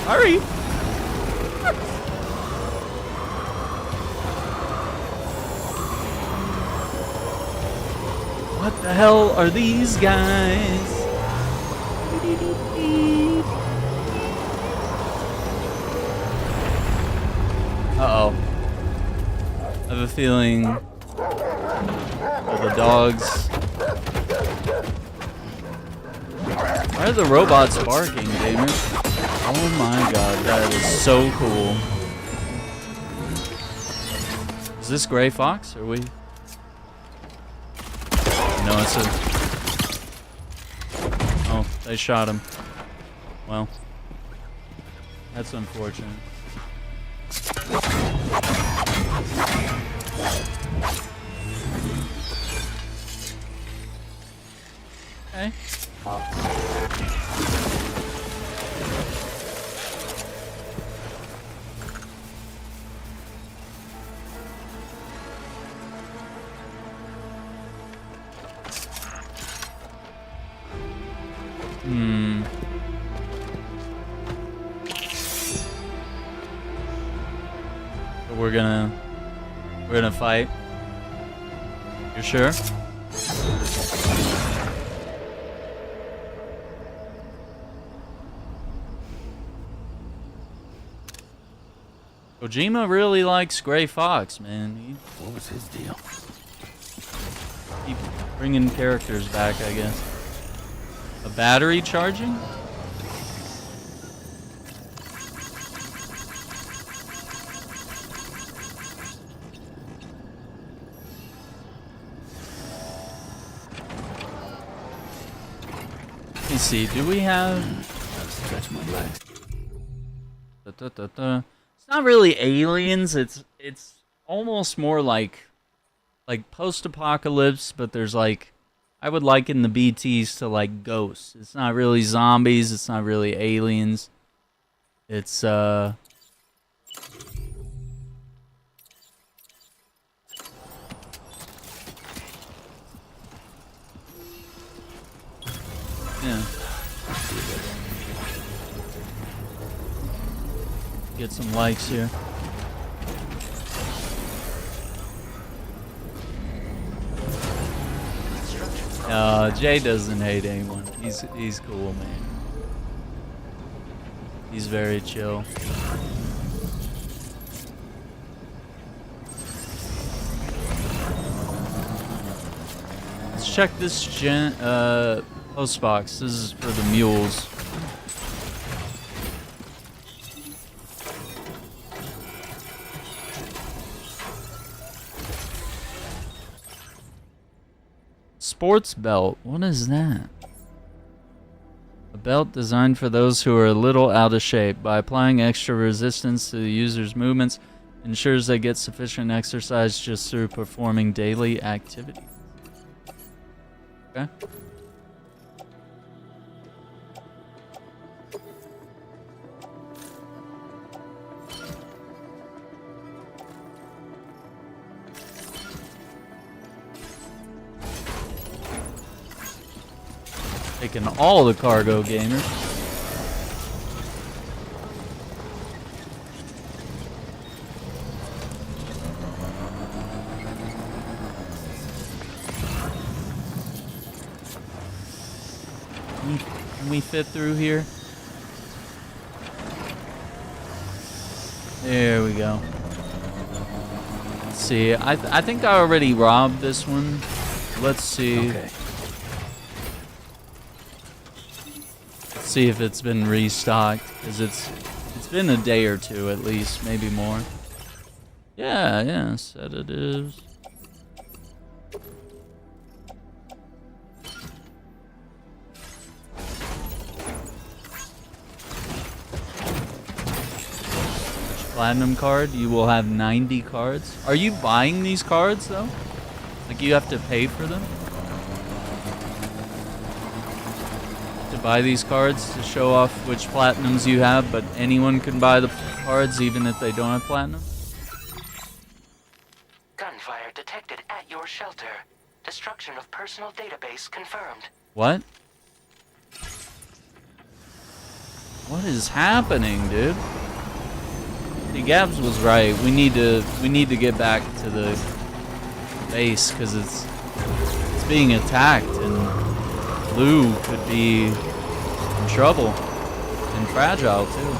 Hurry! What the hell are these guys? Uh-oh. I have a feeling all the dogs... Why are the robots barking, gamers? Oh my god, that is so cool. Is this Gray Fox? Are we... No, it's a... Oh, they shot him. Well, that's unfortunate. Okay. So we're gonna fight. You sure? Kojima really likes Gray Fox, man. What was his deal? Keep bringing characters back, I guess. A battery charging? Let me see, do we have... Stretch my legs. It's not really aliens, it's almost more like post-apocalypse, but there's like I would liken the BTs to like ghosts. It's not really zombies. It's not really aliens. It's yeah. Get some likes here. Jay doesn't hate anyone. He's cool, man. He's very chill. Let's check this post box. This is for the mules. Sports belt. What is that? A belt designed for those who are a little out of shape. By applying extra resistance to the user's movements, ensures they get sufficient exercise just through performing daily activities. Okay. Taking all the cargo gamers. Can we fit through here? There we go. Let's see. I think I already robbed this one. Let's see. Okay. See if it's been restocked, because it's been a day or two at least, maybe more. Yeah, sedatives. Platinum card, you will have 90 cards. Are you buying these cards though? Like you have to pay for them? Buy these cards to show off which platinums you have, but anyone can buy the cards even if they don't have platinum? Gunfire detected at your shelter. Destruction of personal database confirmed. What? What is happening, dude? See, Gabs was right. We need to get back to the base because it's being attacked and Lou could be in trouble and fragile too.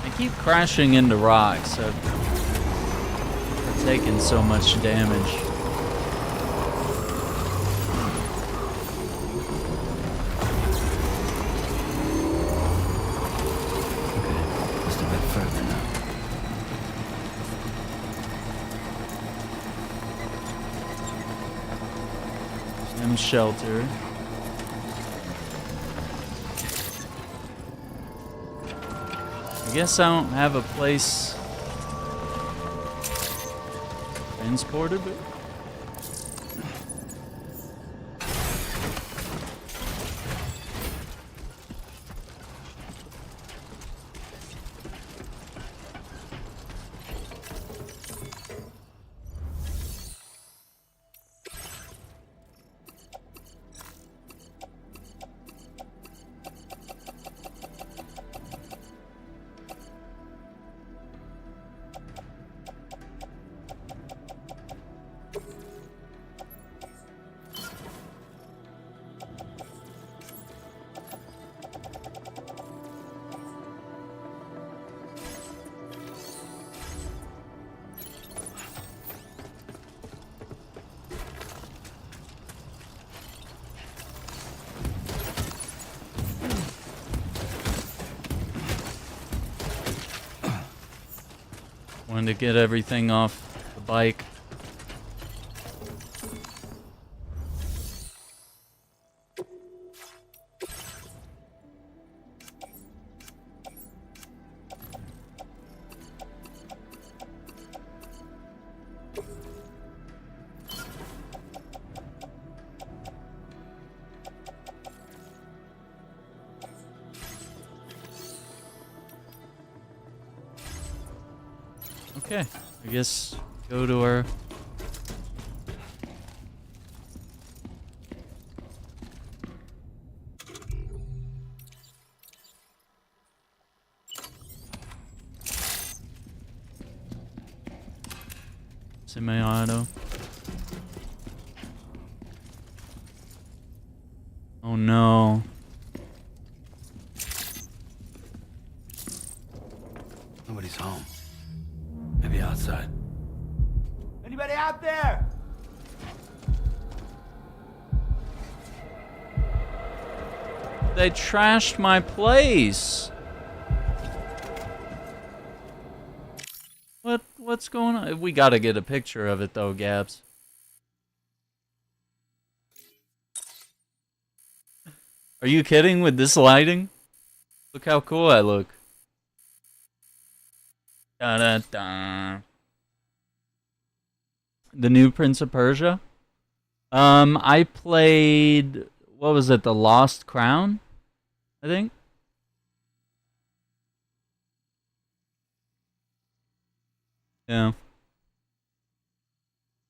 I keep crashing into rocks. Taking so much damage. Okay, just a bit further now. Some shelter. I guess I don't have a place transported it. Wanted to get everything off the bike. Okay, I guess go to our... Semi-auto. Oh no. Nobody's home. Maybe outside. Anybody out there? They trashed my place. What's going on? We gotta get a picture of it though, Gabs. Are you kidding with this lighting? Look how cool I look. Da da da. The new Prince of Persia. I played, what was it, The Lost Crown, I think. Yeah.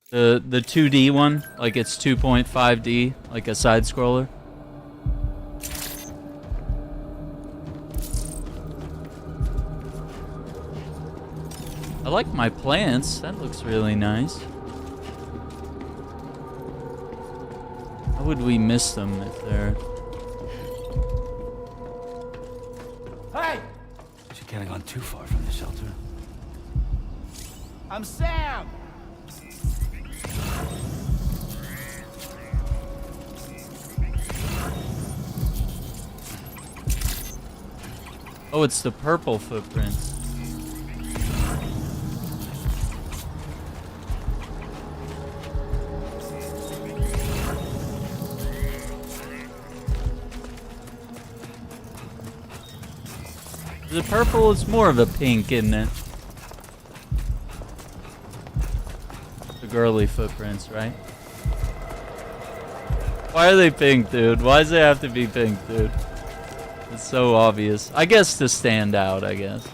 The 2D one, like it's 2.5D, like a side scroller. I like my plants. That looks really nice. How would we miss them if they're... Hey! She can't have gone too far from the shelter. I'm Sam! Oh, it's the purple footprints. The purple is more of a pink, isn't it? The girly footprints, right? Why are they pink, dude? Why does it have to be pink, dude? It's so obvious. I guess to stand out, I guess.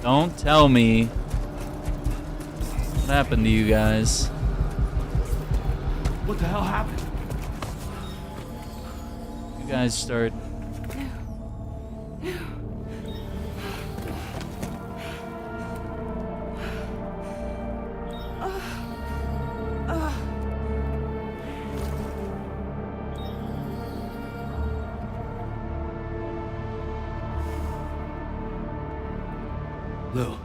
Don't tell me what happened to you guys. What the hell happened? You guys start... Lou.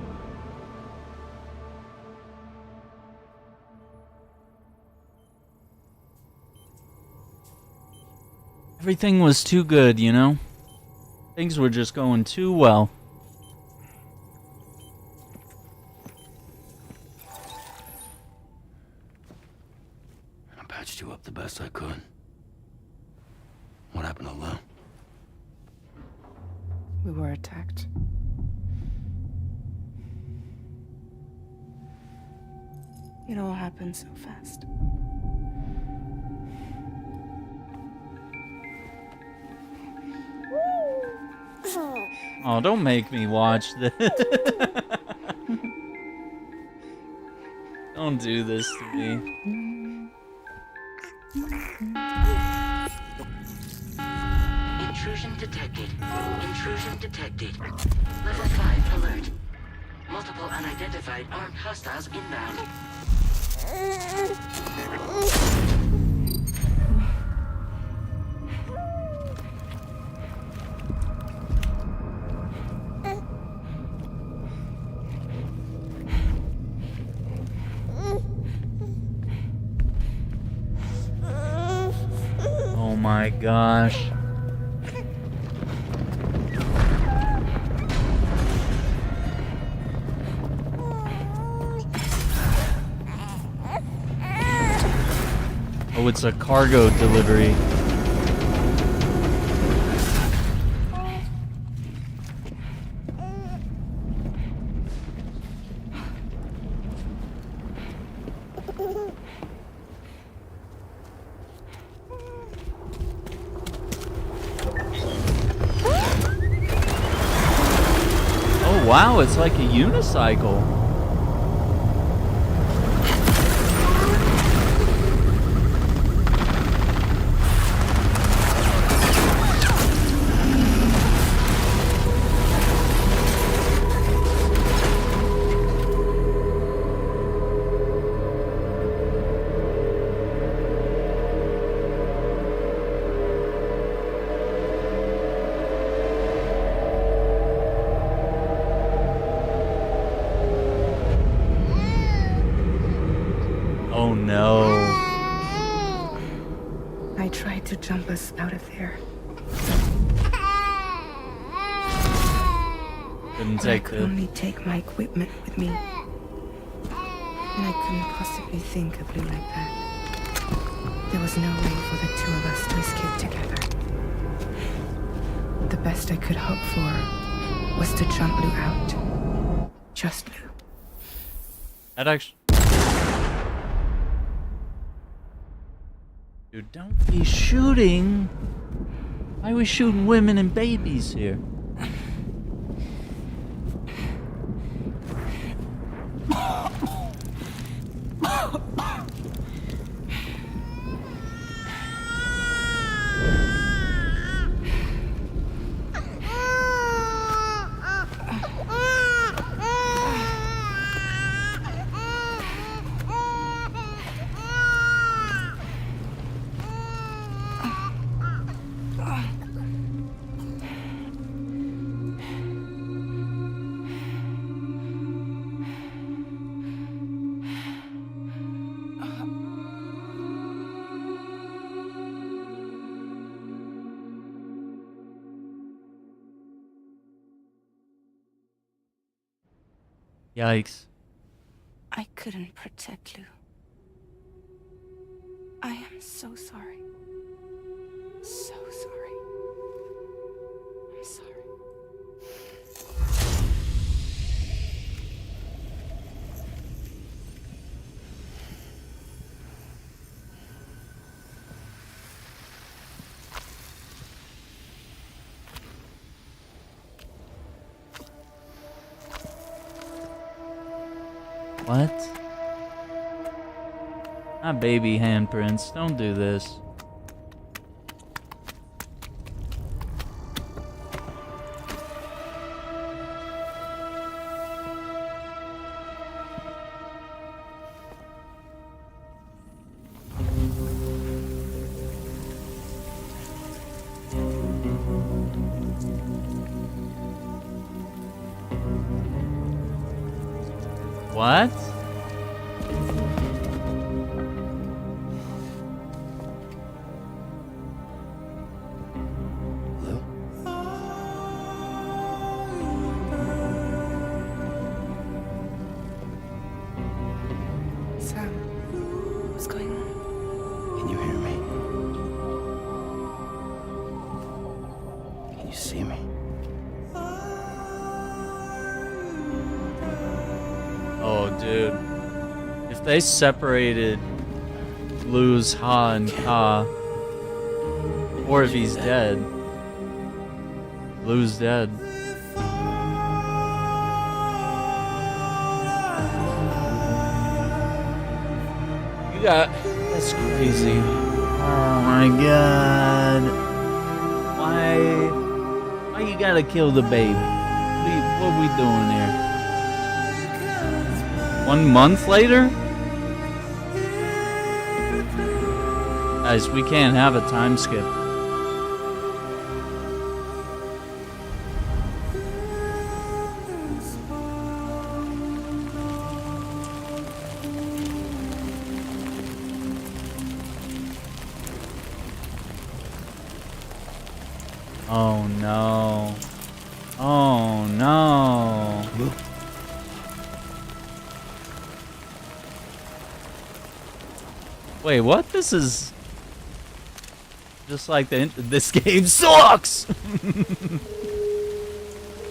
Everything was too good, you know? Things were just going too well. I patched you up the best I could. What happened to Lou? We were attacked. It all happened so fast. Oh, don't make me watch this. Don't do this to me. Intrusion detected. Intrusion detected. Level 5 alert. Multiple unidentified armed hostiles inbound. Oh my gosh. Oh, it's a cargo delivery. Oh wow, it's like a unicycle. Oh no. I tried to jump us out of there. Couldn't But I take could the... only take my equipment with me. And I couldn't possibly think of Lou like that. There was no way for the two of us to escape together. The best I could hope for was to jump Lou out. Just Lou. That actually... Dude, don't be shooting. Why are we shooting women and babies here? Yikes. I couldn't protect Lou. I am so sorry. So sorry. I'm sorry. What? Not baby handprints. Don't do this. What? Sam, what's going on? Can you hear me? Can you see me? Oh, dude. If they separated Lou's Ha and Ka, or if he's dead, Lou's dead. You got... That's crazy. Oh my god. Why you gotta kill the baby? What are we doing here? 1 month later? Guys, we can't have a time skip. Oh no. Oh no. Wait, what? This is... Just like this game sucks!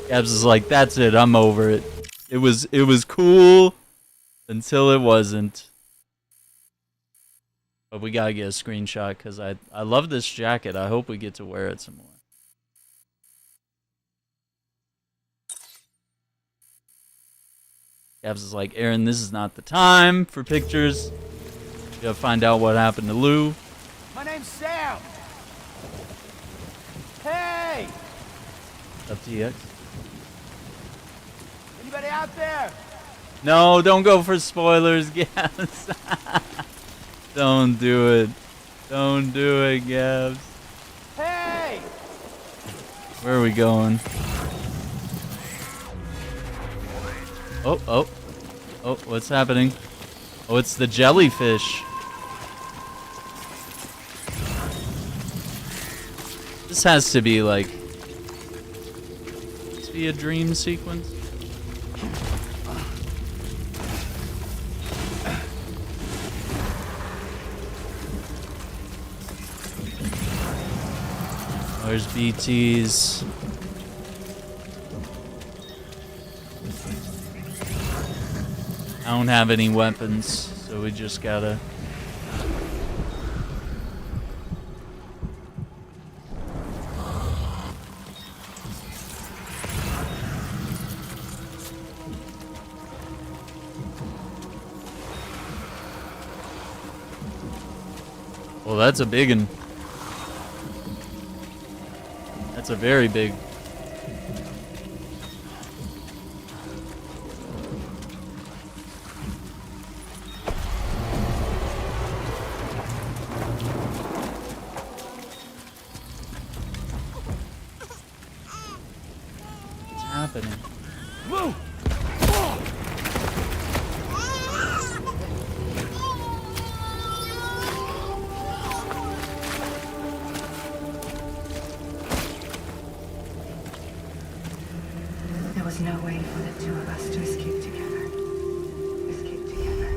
Gabs is like, that's it, I'm over it. It was cool until it wasn't. But we gotta get a screenshot because I love this jacket. I hope we get to wear it some more. Gabs is like, Aaron, this is not the time for pictures. We gotta find out what happened to Lou. My name's Sam. Hey! FTX. Anybody out there? No, don't go for spoilers, Gabs. Don't do it. Don't do it, Gabs. Hey! Where are we going? Oh, what's happening? Oh, it's the jellyfish. This has to be like... This be a dream sequence? Oh, there's BTs. I don't have any weapons, so we just gotta... Well, that's a big one. That's a very big... happening? Whoa! There was no way for the two of us to escape together. Escape together.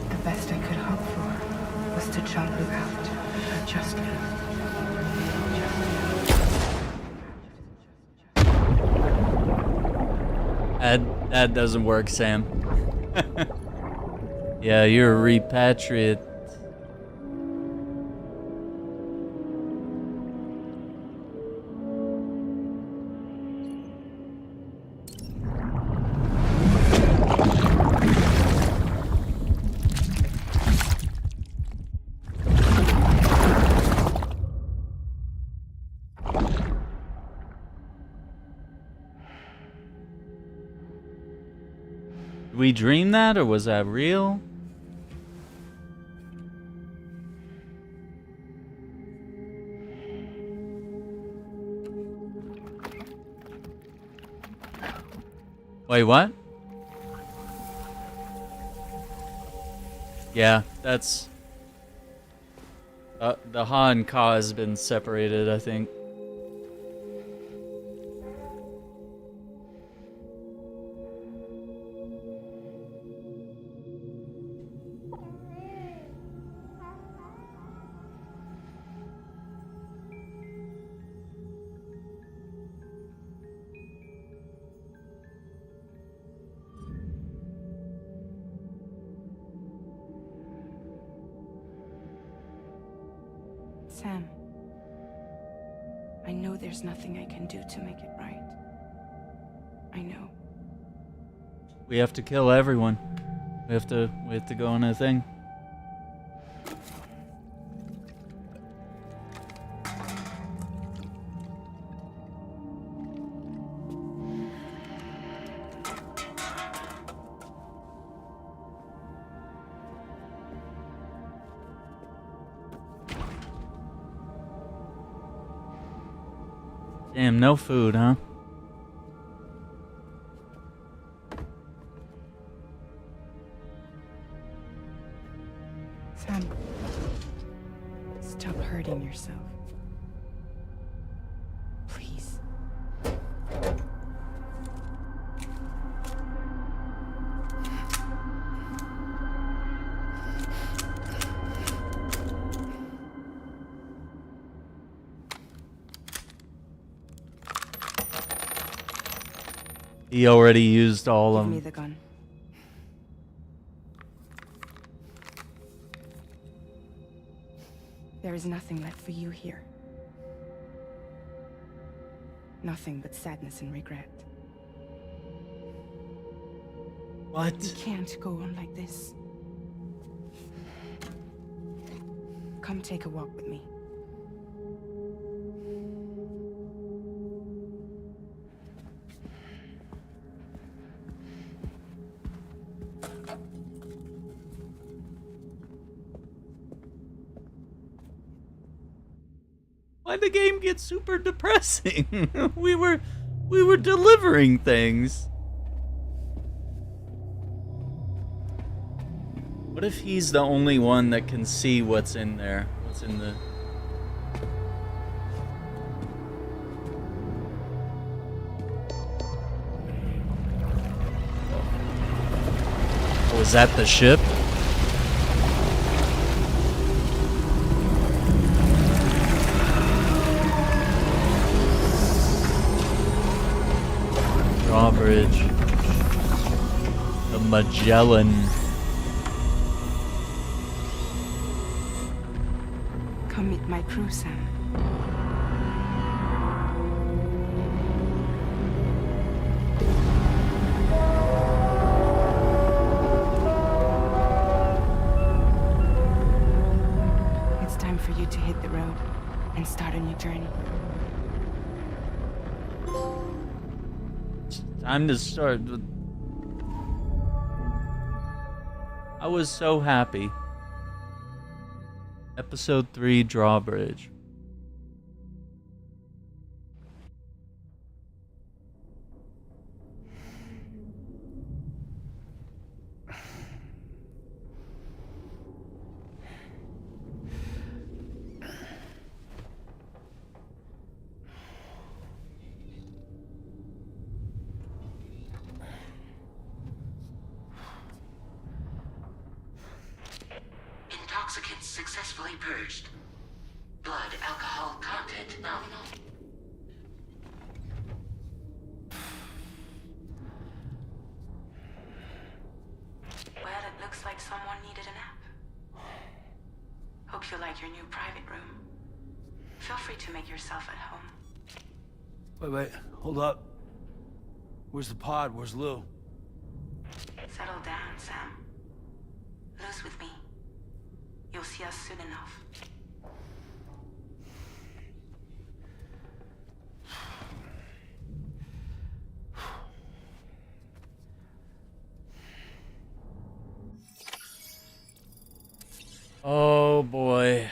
The best I could hope for was to jump you out. Just me. That doesn't work, Sam. Yeah, you're a repatriate. Did we dream that, or was that real? Wait, what? Yeah, that's... the Ha and Ka has been separated, I think. Sam, I know there's nothing I can do to make it right. I know. We have to kill everyone. We have to go on a thing. Damn, no food, huh? Sam, stop hurting yourself. He already used all of Give me them. the gun. There is nothing left for you here. Nothing but sadness and regret. What? You can't go on like this. Come take a walk with me. Why'd the game get super depressing? we were delivering things. What if he's the only one that can see what's in there? What's in the... Oh, is that the ship? Drawbridge. The Magellan. Come meet my crew, Sam. It's time for you to hit the road and start a new journey. Time to start. I was so happy. Episode 3 Drawbridge. Intoxicants successfully purged. Blood alcohol content nominal. Well, it looks like someone needed a nap. Hope you like your new private room. Feel free to make yourself at home. Wait, hold up. Where's the pod? Where's Lou? Settle down, Sam. Lou's with me. You'll see us soon enough. Oh boy.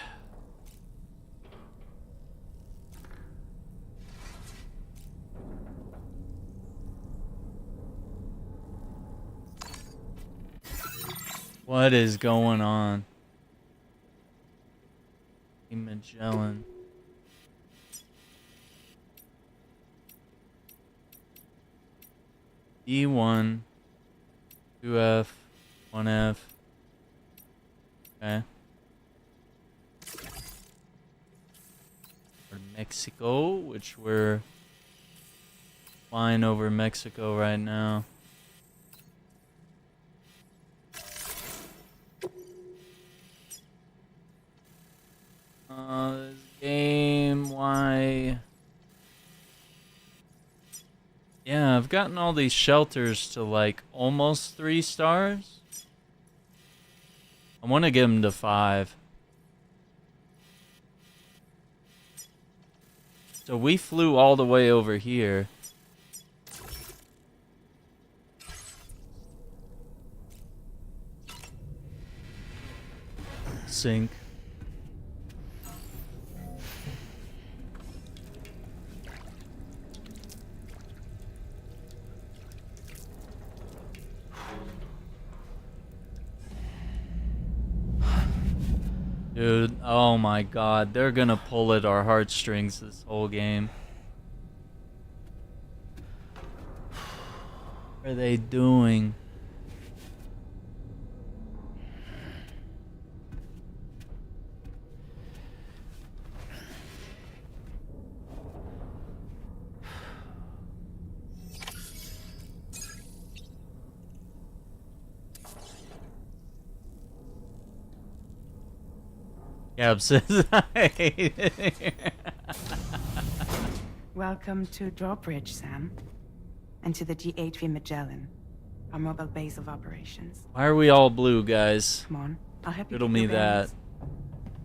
What is going on? Magellan. E1, 2F, 1F. Okay. For Mexico, which we're flying over Mexico right now. This game, why? Yeah, I've gotten all these shelters to like almost 3 stars. I want to get them to 5. So we flew all the way over here. Sink. Dude, oh my god, they're gonna pull at our heartstrings this whole game. What are they doing? Gab says, Welcome to Drawbridge, Sam. And to the GHV Magellan, our mobile base of operations. why are we all blue, guys? Come on, I'll help you Riddle get me your that. bearings.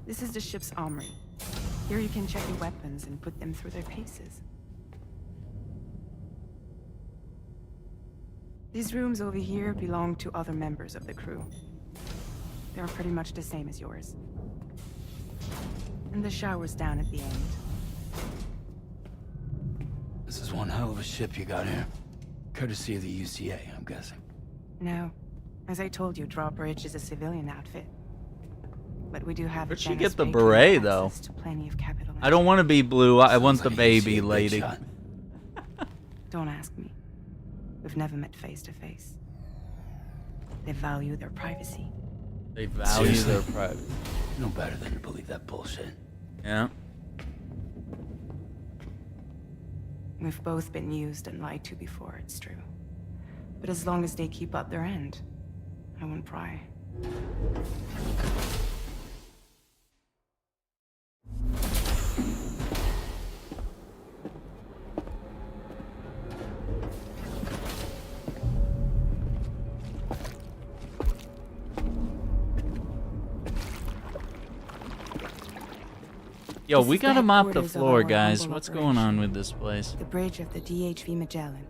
This is the ship's armory. Here you can check your weapons and put them through their paces. These rooms over here belong to other members of the crew. They're pretty much the same as yours. And the shower's down at the end. This is one hell of a ship you got here. Courtesy of the UCA, I'm guessing. No. As I told you, Drawbridge is a civilian outfit. But we do have Where'd she generous get the patronage beret, though? access to plenty of capital. I don't want to be blue. I want the like a baby UCA big lady. shot. Don't ask me. We've never met face to face. They value their privacy. They value Seriously? their privacy. No better than to believe that bullshit. Yeah. We've both been used and lied to before, it's true. But as long as they keep up their end, I won't pry. Yo, This we is the gotta mop the headquarters of floor, our guys. humble What's going on operation. with this place? The bridge of the DHV Magellan.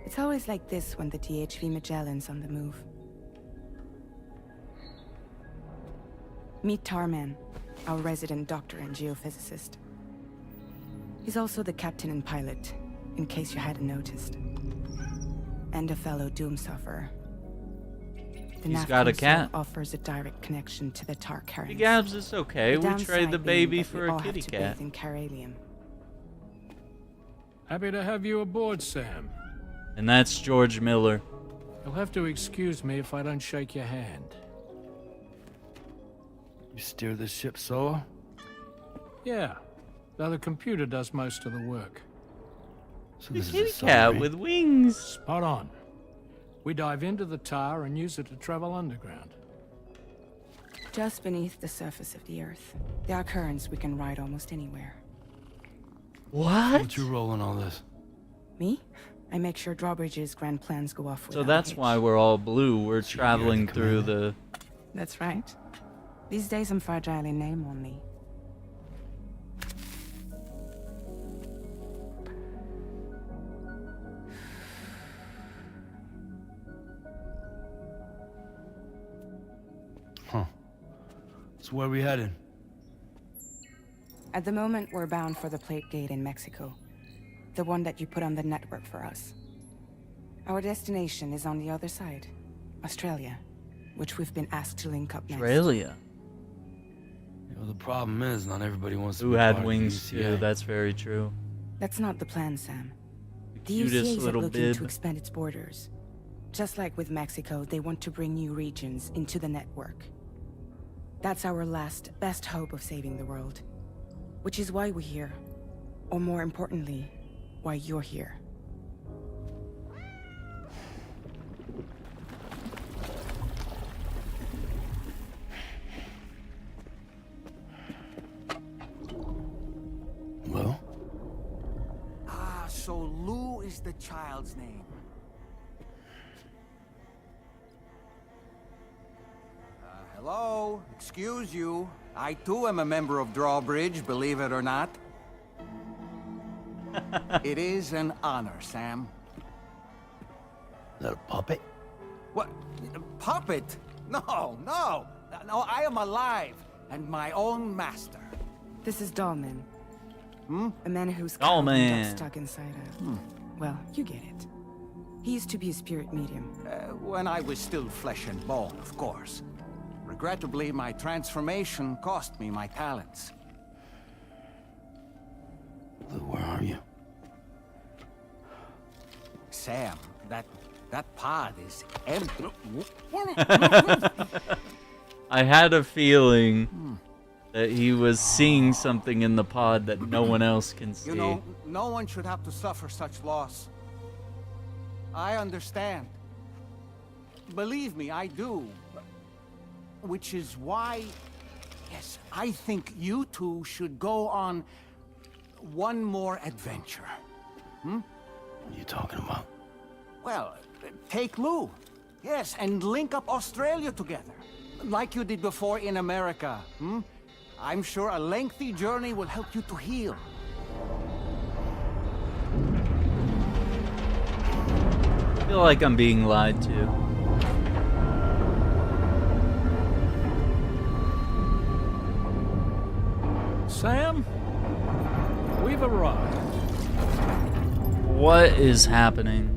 It's always like this when the DHV Magellan's on the move. Meet Tarman, our resident doctor and geophysicist. He's also the captain and pilot, in case you hadn't noticed. And a fellow doom sufferer. The He's nav got a console cat. offers a direct connection to the Tar Hey, currents. Gabs, it's okay. We downside trade the being baby that we for all a have kitty to cat. bathe in Caralium. Happy to have you aboard, Sam. And that's George Miller. You'll have to excuse me if I don't shake your hand. You steer this ship solo? Yeah, though the computer does most of the work. So The this is a kitty cat submarine? with wings. Spot on. We dive into the tar and use it to travel underground. Just beneath the surface of the Earth, there are currents we can ride almost anywhere. What? What's your role in all this? Me? I make sure Drawbridge's grand plans go off So without that's a hitch. why we're all blue. We're So you're traveling the through commander? That's right. These days I'm fragile in name only. Huh. So where are we headed? At the moment, we're bound for the plate gate in Mexico. The one that you put on the network for us. Our destination is on the other side. Australia. Which we've been asked to link up next. Australia. You know, the problem is not everybody wants to Who be had part of the wings too? UCA. That's very true. That's not the plan, Sam. The Cutest UCA is little looking bib. to expand its borders. Just like with Mexico, they want to bring new regions into the network. That's our last, best hope of saving the world. Which is why we're here. Or more importantly, why you're here. Well? Ah, so Lou is the child's name. Hello? Excuse you. I too am a member of Drawbridge, believe it or not. It is an honor, Sam. Is that a puppet? What? Puppet? No, no. No, I am alive and my own master. This is Dollman. Hmm? A man who's Dollman. got stuck inside a... Well, you get it. He used to be a spirit medium. When I was still flesh and bone, of course. Regrettably, my transformation cost me my talents. Lou, where are you? Sam, that pod is empty. I had a feeling that he was seeing something in the pod that no one else can see. You know, no one should have to suffer such loss. I understand. Believe me, I do. Which is why Yes, I think you two should go on one more adventure. Hmm? What are you talking about? Well, take Lou. Yes, and link up Australia together. Like you did before in America. Hmm? I'm sure a lengthy journey will help you to heal. I feel like I'm being lied to. Sam, we've arrived. What is happening?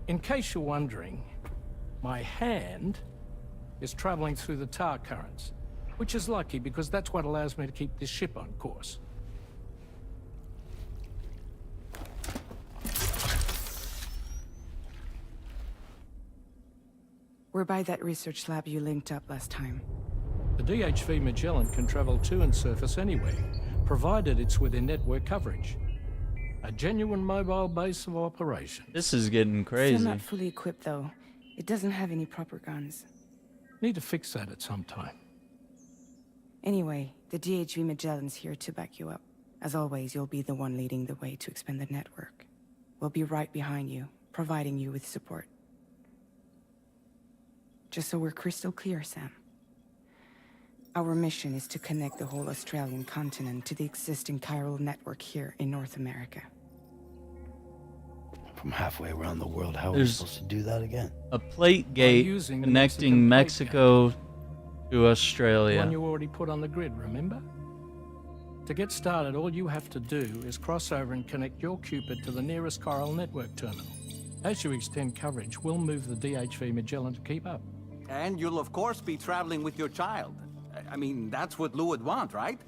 In case you're wondering, my hand is traveling through the tar currents, which is lucky because that's what allows me to keep this ship on course. We're by that research lab you linked up last time. The DHV Magellan can travel to and surface anywhere, provided it's within network coverage. A genuine mobile base of operations. This is getting crazy. Still not fully equipped, though. It doesn't have any proper guns. Need to fix that at some time. Anyway, the DHV Magellan's here to back you up. As always, you'll be the one leading the way to expand the network. We'll be right behind you, providing you with support. Just so we're crystal clear, Sam. Our mission is to connect the whole Australian continent to the existing chiral network here in North America. From halfway around the world, how are we There's supposed to do that again? a plate gate using the connecting Mexican Mexico to The Australia. one you already put on the grid, remember? To get started, all you have to do is cross over and connect your Cupid to the nearest chiral network terminal. As you extend coverage, we'll move the DHV Magellan to keep up. And you'll of course be traveling with your child. I mean, that's what Lou would want, right?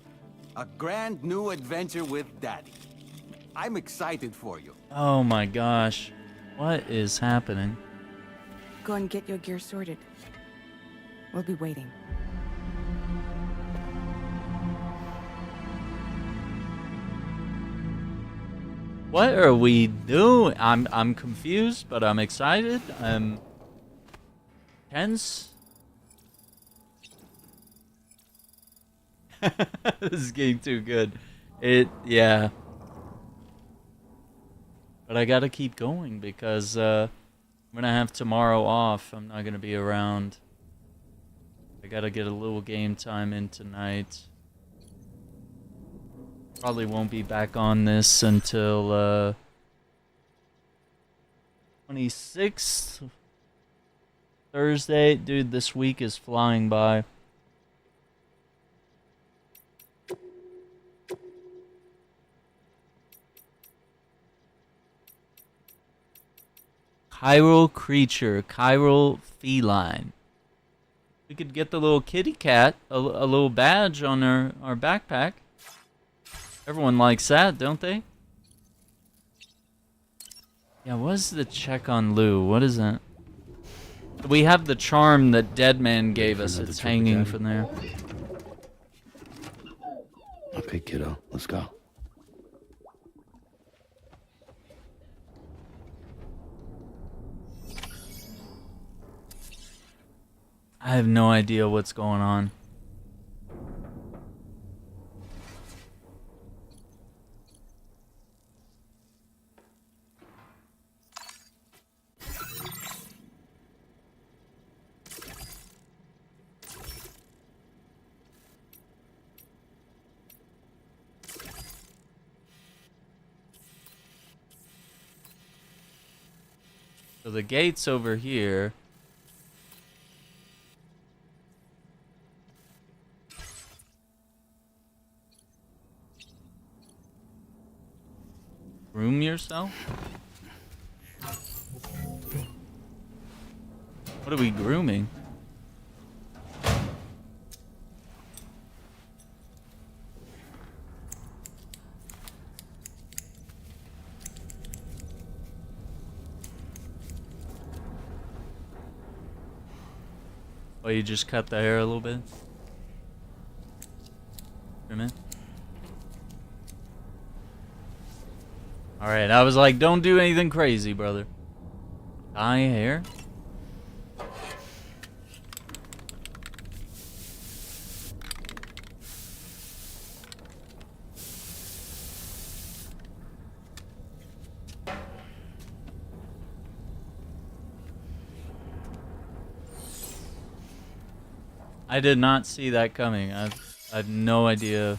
A grand new adventure with Daddy. I'm excited for you. Oh my gosh. What is happening? Go and get your gear sorted. We'll be waiting. What are we doing? I'm confused, but I'm excited. I'm tense. This is getting too good. Yeah. But I gotta keep going because I'm gonna have tomorrow off. I'm not gonna be around. I gotta get a little game time in tonight. Probably won't be back on this until 26th. Thursday. Dude, this week is flying by. Chiral creature, chiral feline. We could get the little kitty cat, a little badge on our backpack. Everyone likes that, don't they? Yeah, what is the check on Lou? What is that? We have the charm that Deadman gave us. It's hanging from there. Okay, kiddo, let's go. I have no idea what's going on. So the gate's over here. Groom yourself? What are we grooming? Oh, you just cut the hair a little bit? Trim it? Alright, I was like, don't do anything crazy, brother. Dye hair? I did not see that coming. I had no idea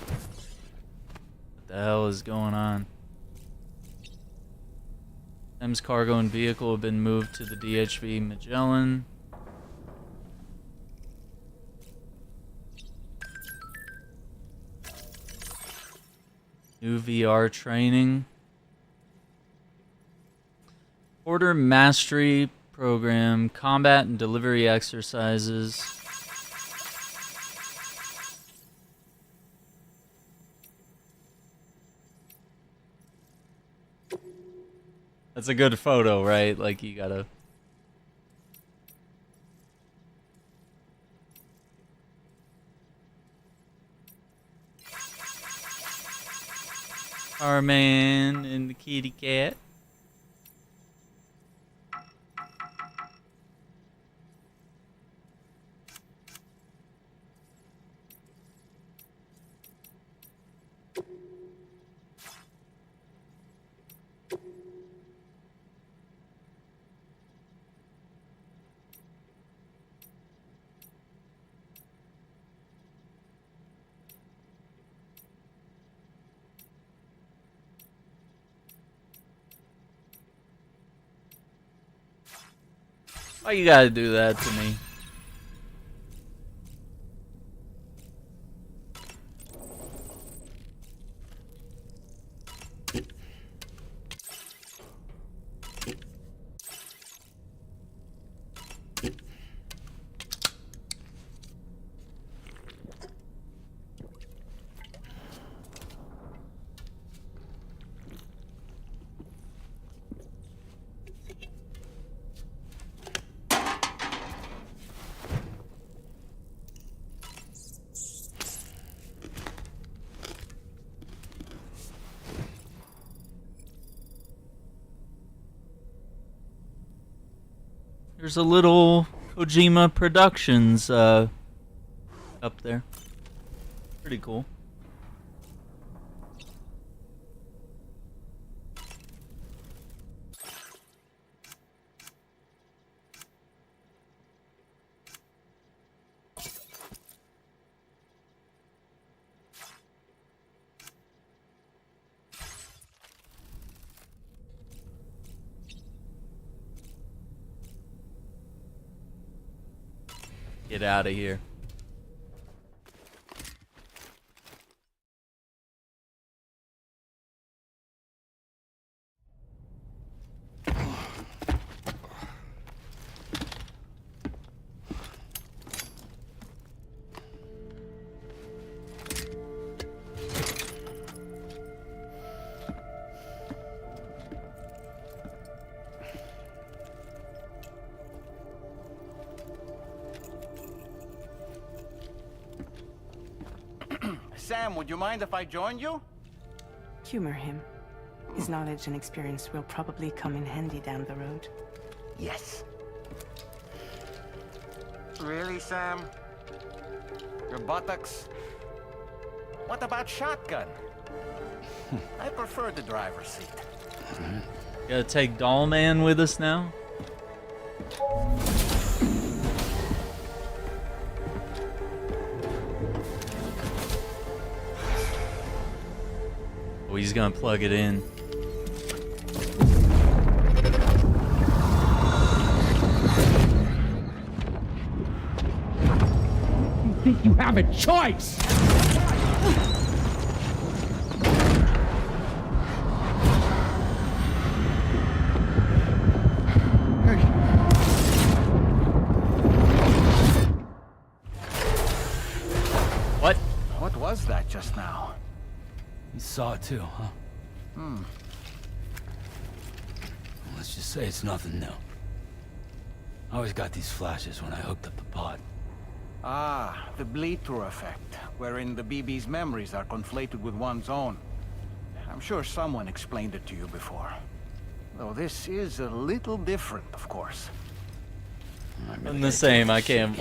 what the hell is going on. M's cargo and vehicle have been moved to the DHV Magellan. New VR training. Order mastery program, combat and delivery exercises. That's a good photo, right? Like, you gotta... Our man and the kitty cat. Why you gotta do that to me? There's a little Kojima Productions up there. Pretty cool. Get out of here. Sam, would you mind if I joined you? Humor him. His knowledge and experience will probably come in handy down the road. Yes. Really, Sam? Your buttocks? What about shotgun? I prefer the driver's seat. Gotta take Doll Man with us now? Oh, he's gonna plug it in. You think you have a choice? What? What was that just now? You saw it too, huh? Hmm. Let's just say it's nothing new. I always got these flashes when I hooked up the pod. Ah, the bleed-through effect, wherein the BB's memories are conflated with one's own. I'm sure someone explained it to you before. Though this is a little different, of course. I'm the same. I can't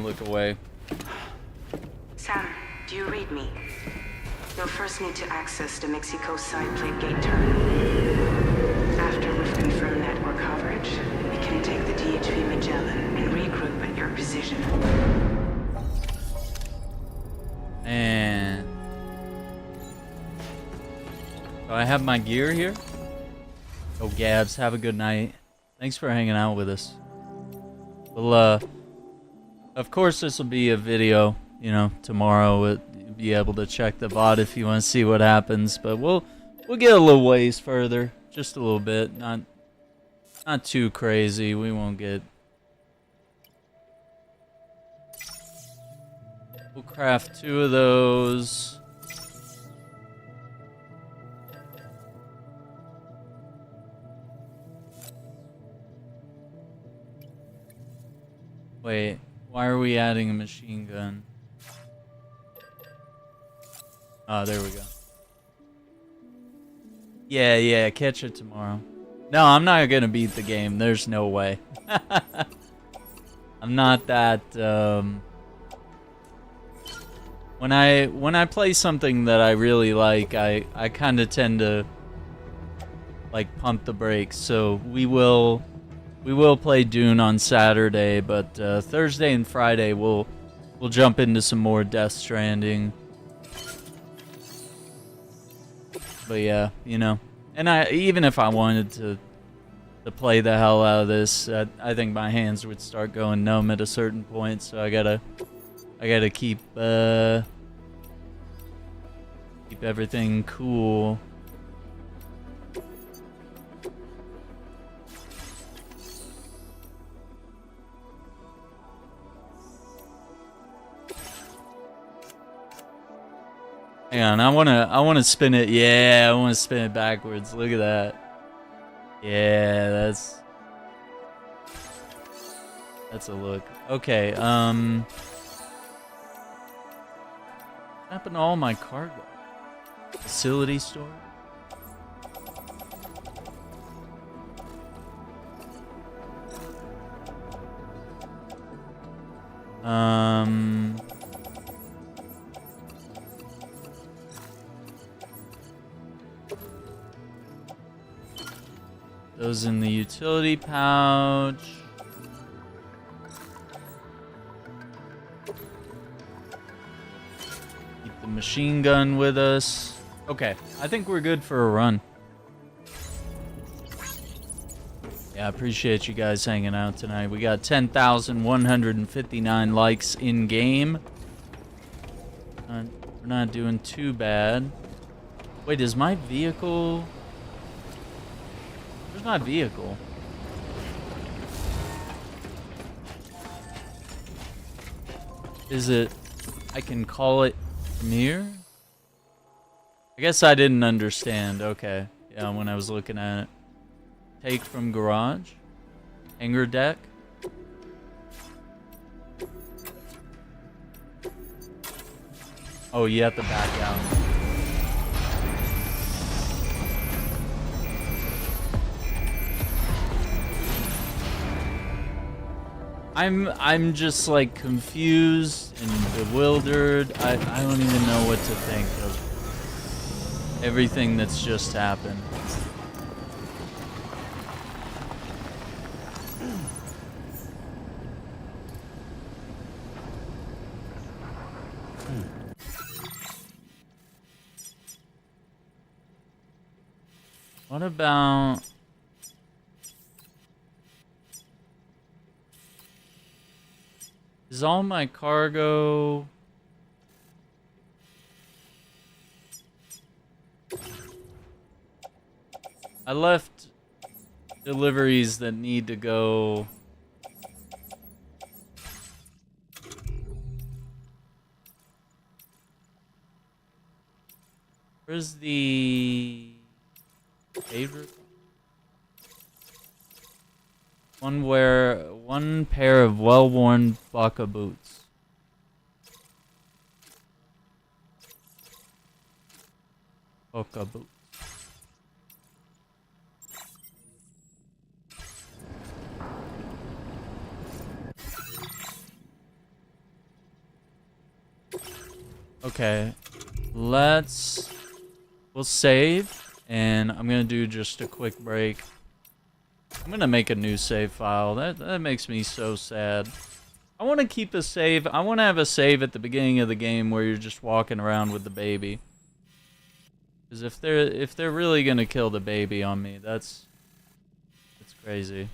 look away. Sam, do you read me? You'll first need to access the Mexico side plate gate terminal. After we've confirmed network coverage, we can take the DHV Magellan and regroup at your position. And so I have my gear here. Oh, Gabs, have a good night. Thanks for hanging out with us. Well, of course this will be a video, you know, tomorrow. You'll be able to check the VOD if you want to see what happens, but we'll get a little ways further, just a little bit, not too crazy. We won't get. We'll craft 2 of those. Wait, why are we adding a machine gun? Oh, there we go. Yeah, catch it tomorrow. No, I'm not gonna beat the game. There's no way. I'm not that, When I play something that I really like, I kind of tend to, like, pump the brakes. So we will play Dune on Saturday, but Thursday and Friday we'll jump into some more Death Stranding. But yeah, you know, and even if I wanted to play the hell out of this, I think my hands would start going numb at a certain point. So I gotta keep everything cool. Hang on, I wanna spin it. Yeah, I wanna spin it backwards. Look at that. Yeah, that's a look. Okay, what happened to all my cargo? Facility store? Those in the utility pouch. Keep the machine gun with us. Okay, I think we're good for a run. Yeah, I appreciate you guys hanging out tonight. We got 10,159 likes in game. We're not doing too bad. Wait, is my vehicle... Where's my vehicle? Is it... I can call it from here? I guess I didn't understand. Okay. Yeah, when I was looking at it. Take from garage. Hangar deck. Oh, you have to back out. I'm just like confused and bewildered. I don't even know what to think of everything that's just happened. What about... Is all my cargo... I left deliveries that need to go... Where's the... favorite? One pair of well-worn Baka boots. Baka boots. Okay, we'll save And I'm gonna do just a quick break. I'm gonna make a new save file. That makes me so sad. I want to keep a save. I want to have a save at the beginning of the game where you're just walking around with the baby. Because if they're really gonna kill the baby on me, that's crazy.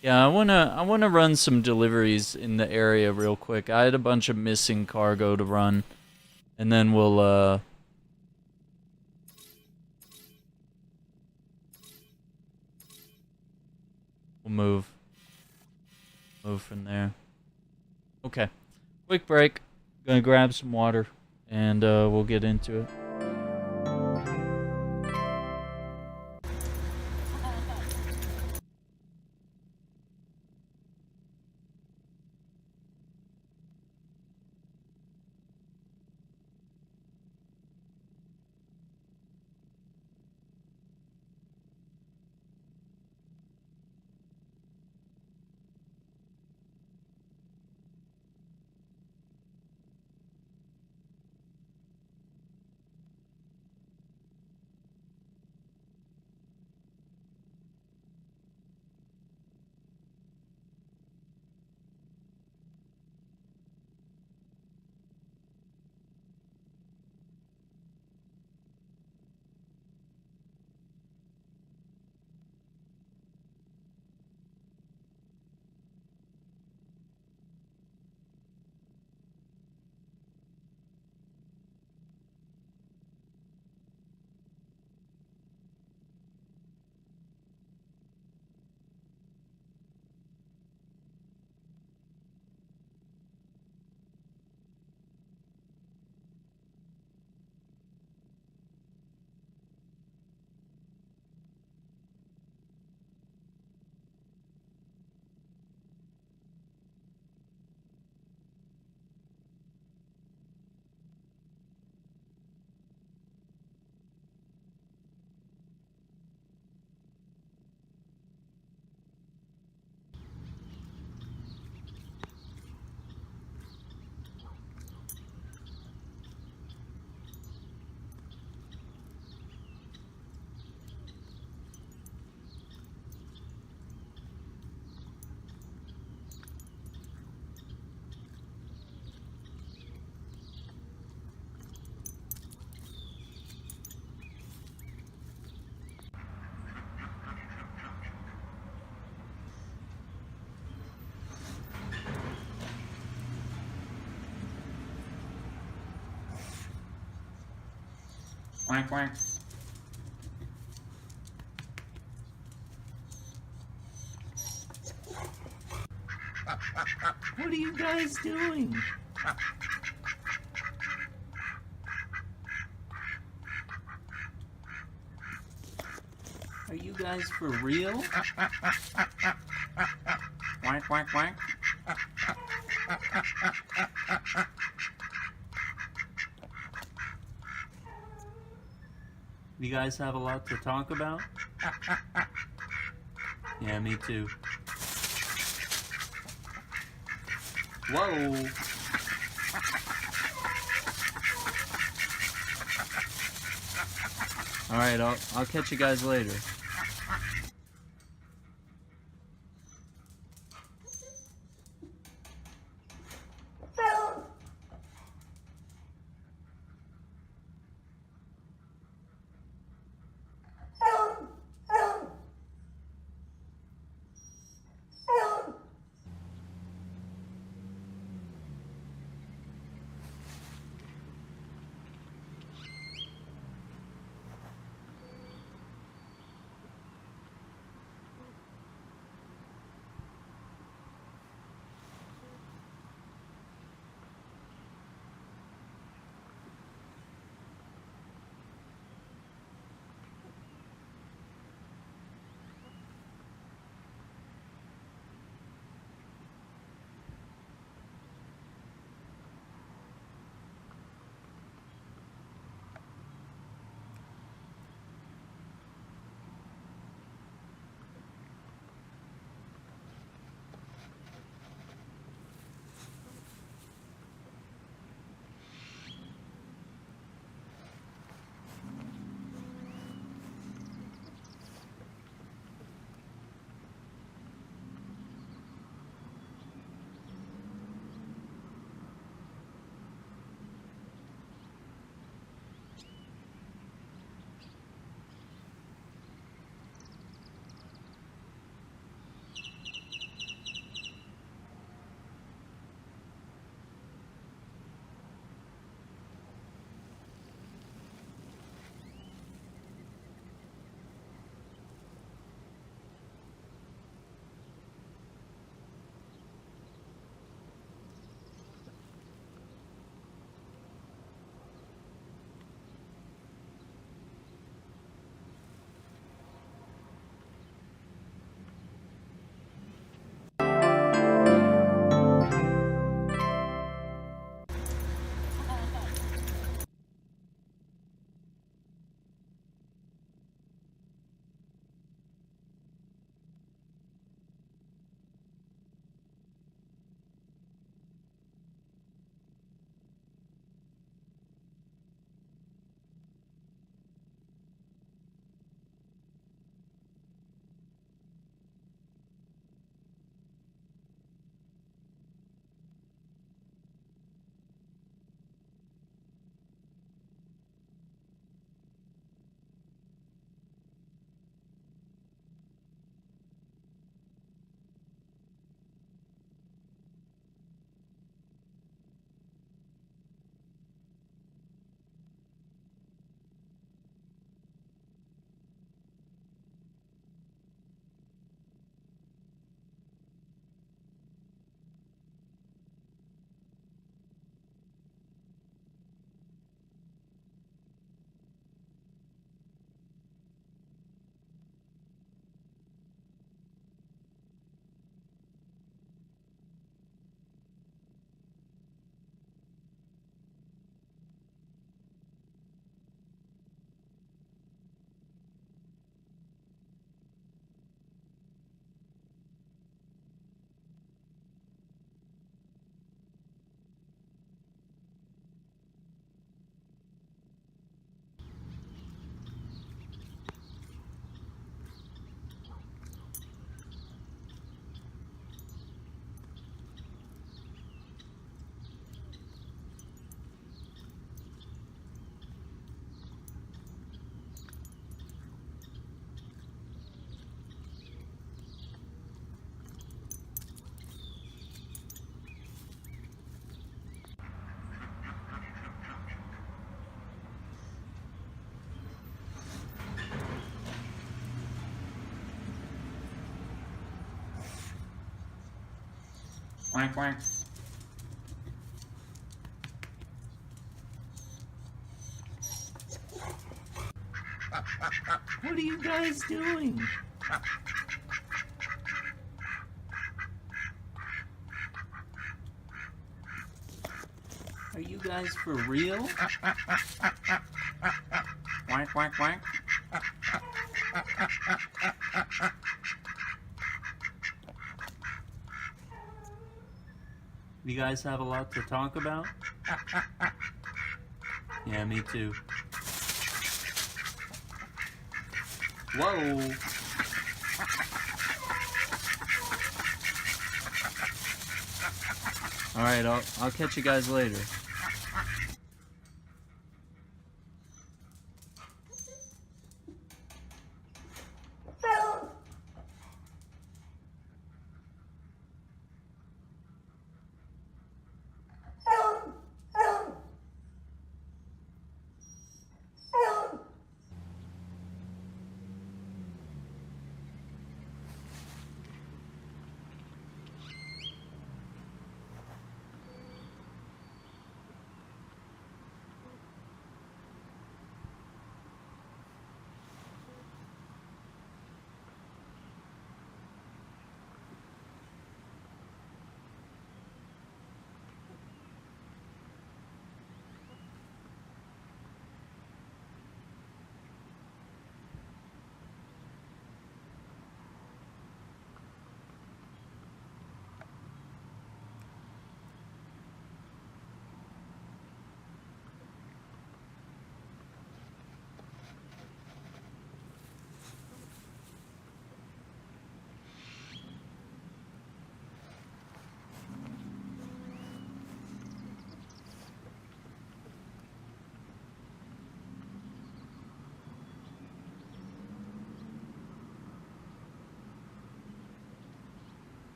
Yeah, I wanna run some deliveries in the area real quick. I had a bunch of missing cargo to run, and then we'll move from there. Okay, quick break. Gonna grab some water, and we'll get into it. Quack, quack. What are you guys doing? Are you guys for real? Quack, quack, quack. You guys have a lot to talk about? Yeah, me too. Whoa! Alright, I'll catch you guys later. Wank, wank. What are you guys doing? Are you guys for real? Wank, wank, wank. You guys have a lot to talk about? Yeah, me too. Whoa! Alright, I'll catch you guys later.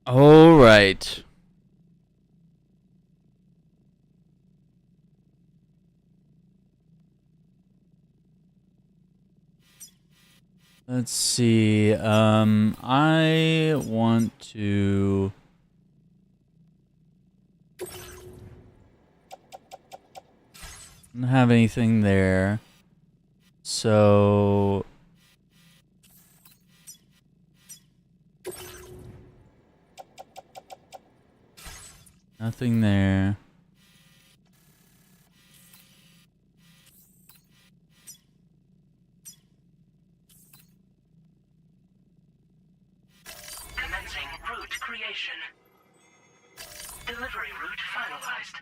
All right. Let's see. I want to. Don't have anything there. So. Nothing there. creation. Delivery route finalized.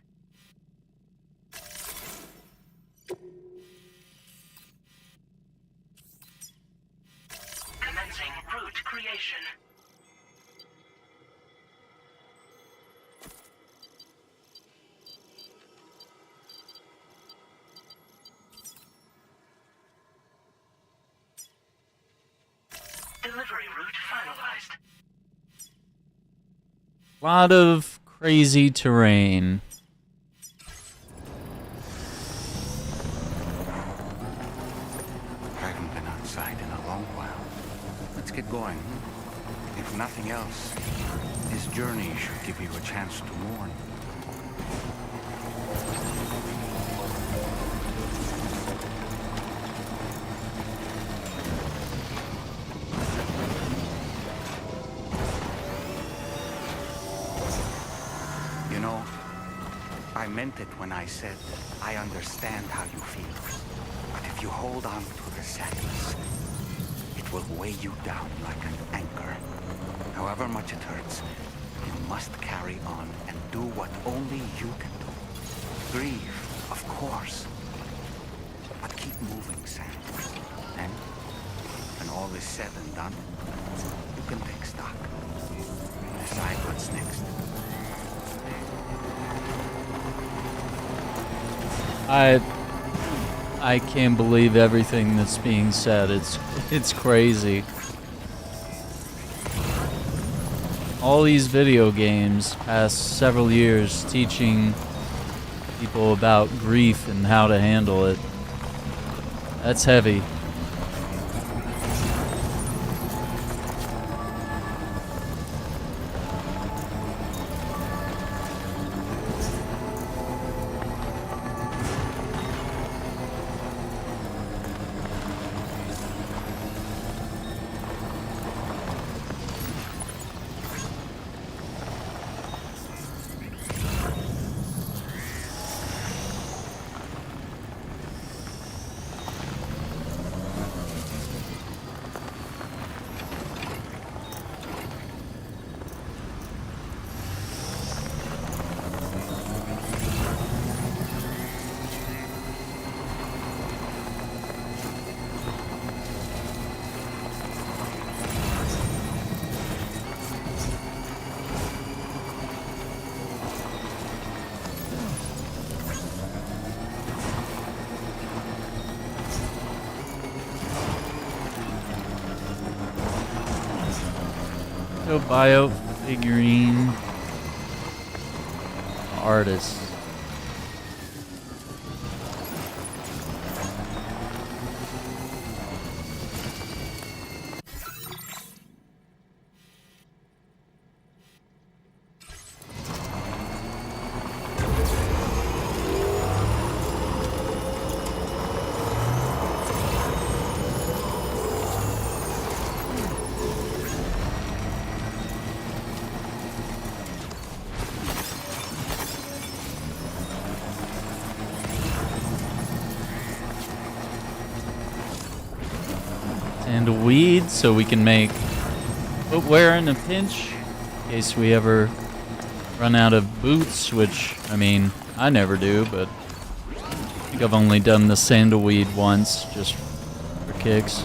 Commencing route creation. Delivery route finalized. Lot of crazy terrain. I haven't been outside in a long while. Let's get going. If nothing else, this journey should give you a chance to mourn. You know, I meant it when I said I understand how you feel. But if you hold on to the sadness, it will weigh you down like an anchor. However much it hurts, you must carry on and do what only you can do. Grieve, of course. But keep moving, Sam. And when all is said and done, you can take stock. Decide what's next. I can't believe everything that's being said. It's crazy. All these video games past several years teaching people about grief and how to handle it. That's heavy. Bio figurine artist. And a weed so we can make footwear in a pinch in case we ever run out of boots, which, I mean, I never do, but I think I've only done the sandalweed once, just for kicks.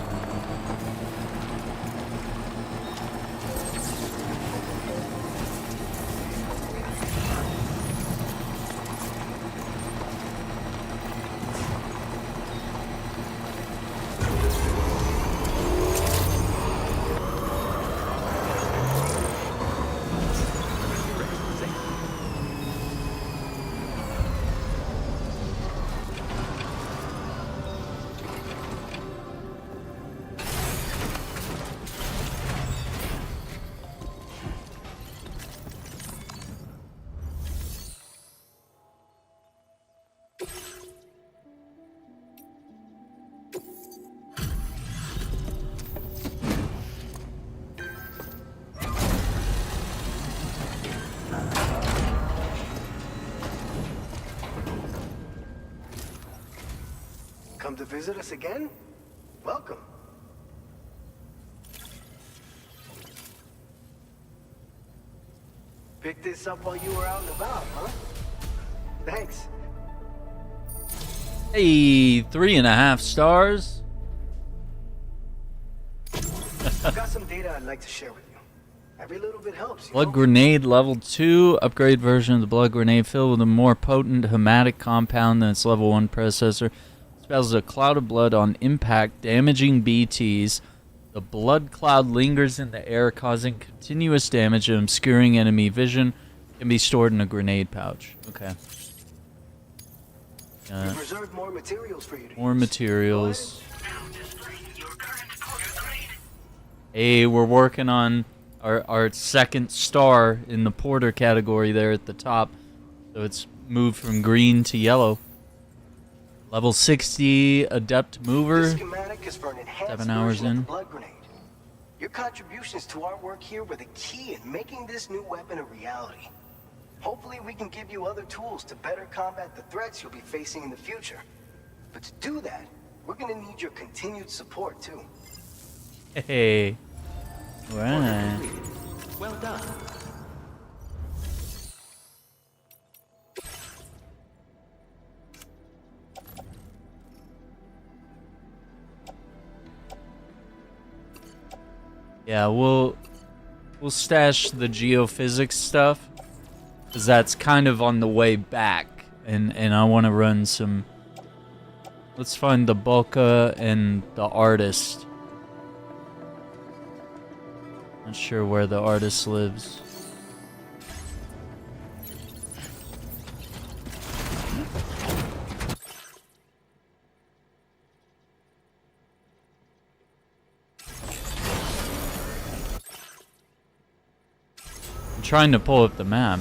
Come to visit us again? Welcome. picked this up while you were out and about, huh? Thanks. Hey, 3.5 stars. I've got some data I'd like to share with you. Every little bit helps, you Blood know? grenade level 2. Upgrade version of the blood grenade filled with a more potent hematic compound than its level 1 predecessor. Spells a cloud of blood on impact, damaging BTs. The blood cloud lingers in the air, causing continuous damage and obscuring enemy vision. Can be stored in a grenade pouch. Okay. We've reserved more materials for you to More use. materials. Hey, we're working on our second star in the porter category there at the top. So it's moved from green to yellow. Level 60 adept mover. This schematic is for an enhanced 7 hours version of the in. blood grenade. Your contributions to our work here were the key in making this new weapon a reality. Hopefully we can give you other tools to better combat the threats you'll be facing in the future. But to do that, we're gonna need your continued support too. Hey. Right. Well done. Yeah, we'll stash the geophysics stuff, because that's kind of on the way back, and I want to run some. Let's find the Boca and the artist. Not sure where the artist lives. I'm trying to pull up the map.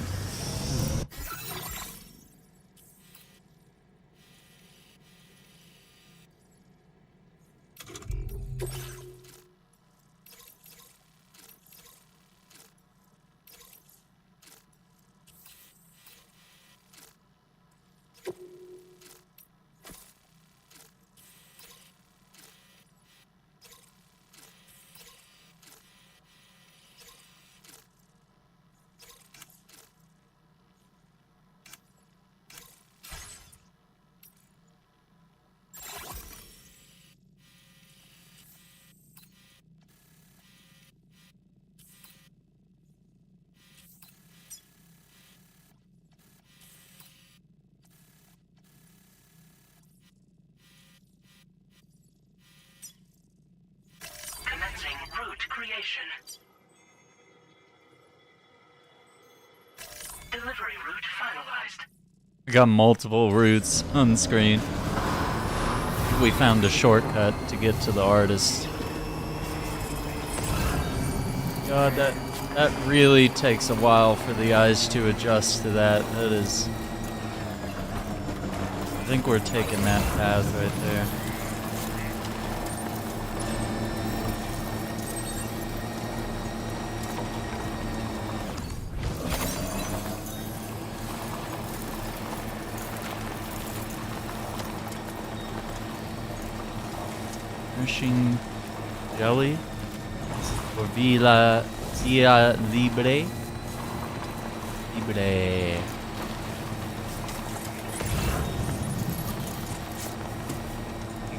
Commencing route creation. Delivery route finalized. We got multiple routes on screen. We found a shortcut to get to the artist. God, that really takes a while for the eyes to adjust to that. That is... I think we're taking that path right there. Nourishing jelly or Villa Libre.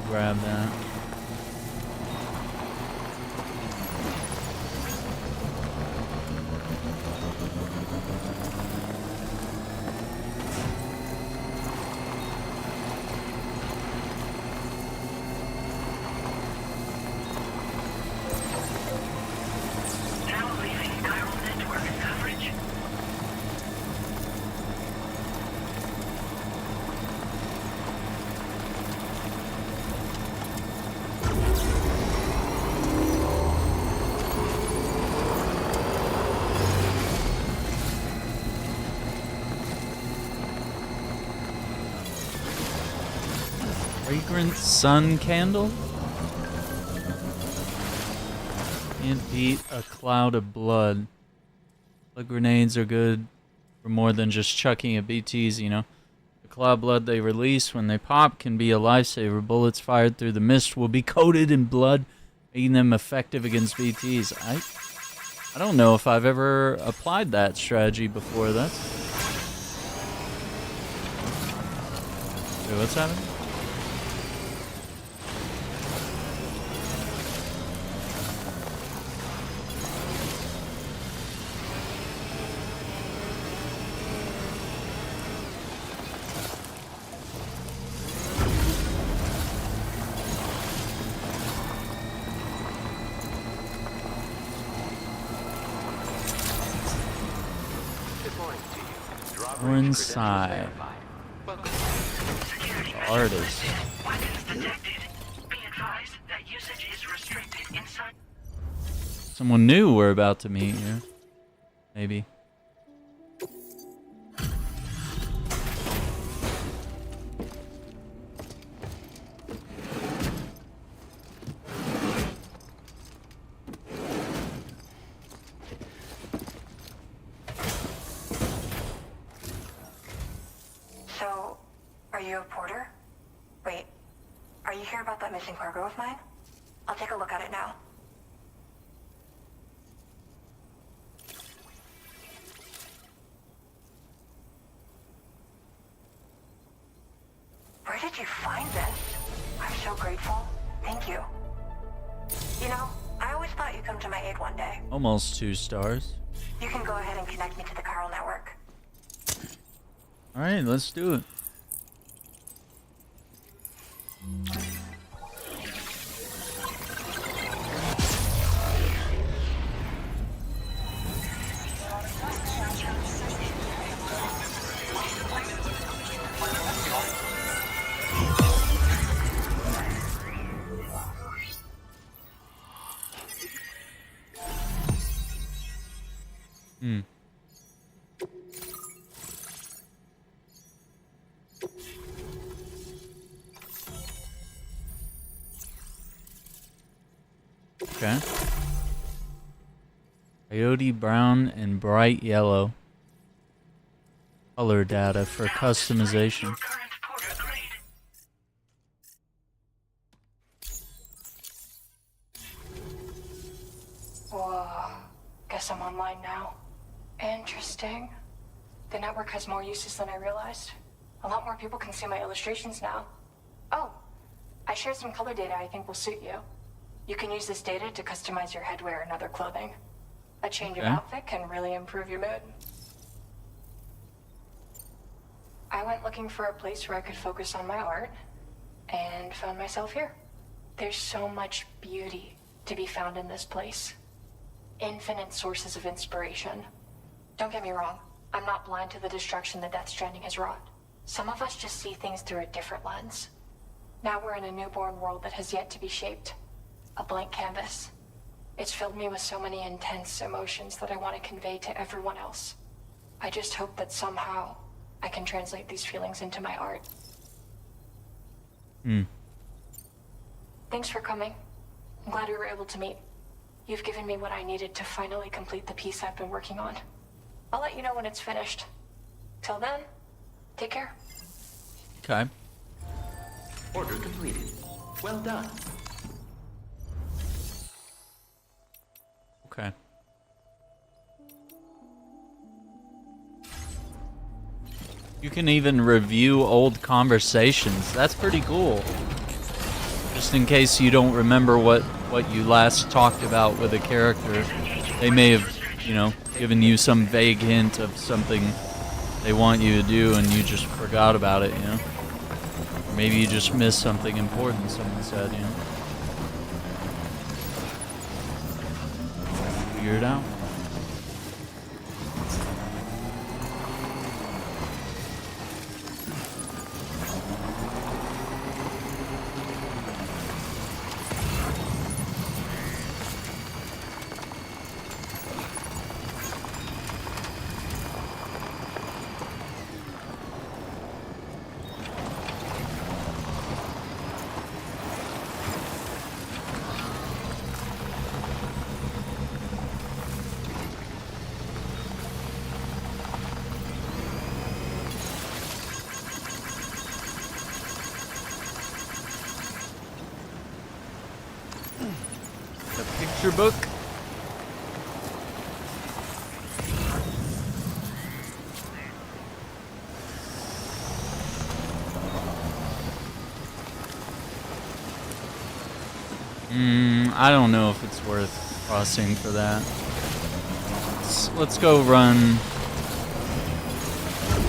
Grab that. Fragrant sun candle? Can't beat a cloud of blood. Blood grenades are good for more than just chucking at BTs, you know. The cloud of blood they release when they pop can be a lifesaver. Bullets fired through the mist will be coated in blood, making them effective against BTs. I don't know if I've ever applied that strategy before. Wait, what's happening? We're inside. Artist. Someone new we're about to meet here. Maybe. So, are you a porter? Wait, are you here about that missing cargo of mine? I'll take a look at it now. Where did you find this? I'm so grateful. Thank you. You know, I always thought you'd come to my aid one day. Almost 2 stars. You can go ahead and connect me to the chiral network. Alright, let's do it. Okay. Coyote brown and bright yellow. Color data for customization. Whoa. Guess I'm online now. Interesting. The network has more uses than I realized. A lot more people can see my illustrations now. Oh, I shared some color data I think will suit you. You can use this data to customize your headwear and other clothing. A change of outfit can really improve your mood. I went looking for a place where I could focus on my art, and found myself here. There's so much beauty to be found in this place. Infinite sources of inspiration. Don't get me wrong, I'm not blind to the destruction that Death Stranding has wrought. Some of us just see things through a different lens. Now we're in a newborn world that has yet to be shaped. A blank canvas. It's filled me with so many intense emotions that I want to convey to everyone else. I just hope that somehow I can translate these feelings into my art. Thanks for coming. I'm glad we were able to meet. You've given me what I needed to finally complete the piece I've been working on. I'll let you know when it's finished. Till then, take care. Okay. Order completed. Well done. Okay. You can even review old conversations. That's pretty cool. Just in case you don't remember what you last talked about with a character. They may have, you know, given you some vague hint of something they want you to do and you just forgot about it, you know? Or maybe you just missed something important someone said, you know? Figure it out. Picture book. I don't know if it's worth crossing for that. Let's go run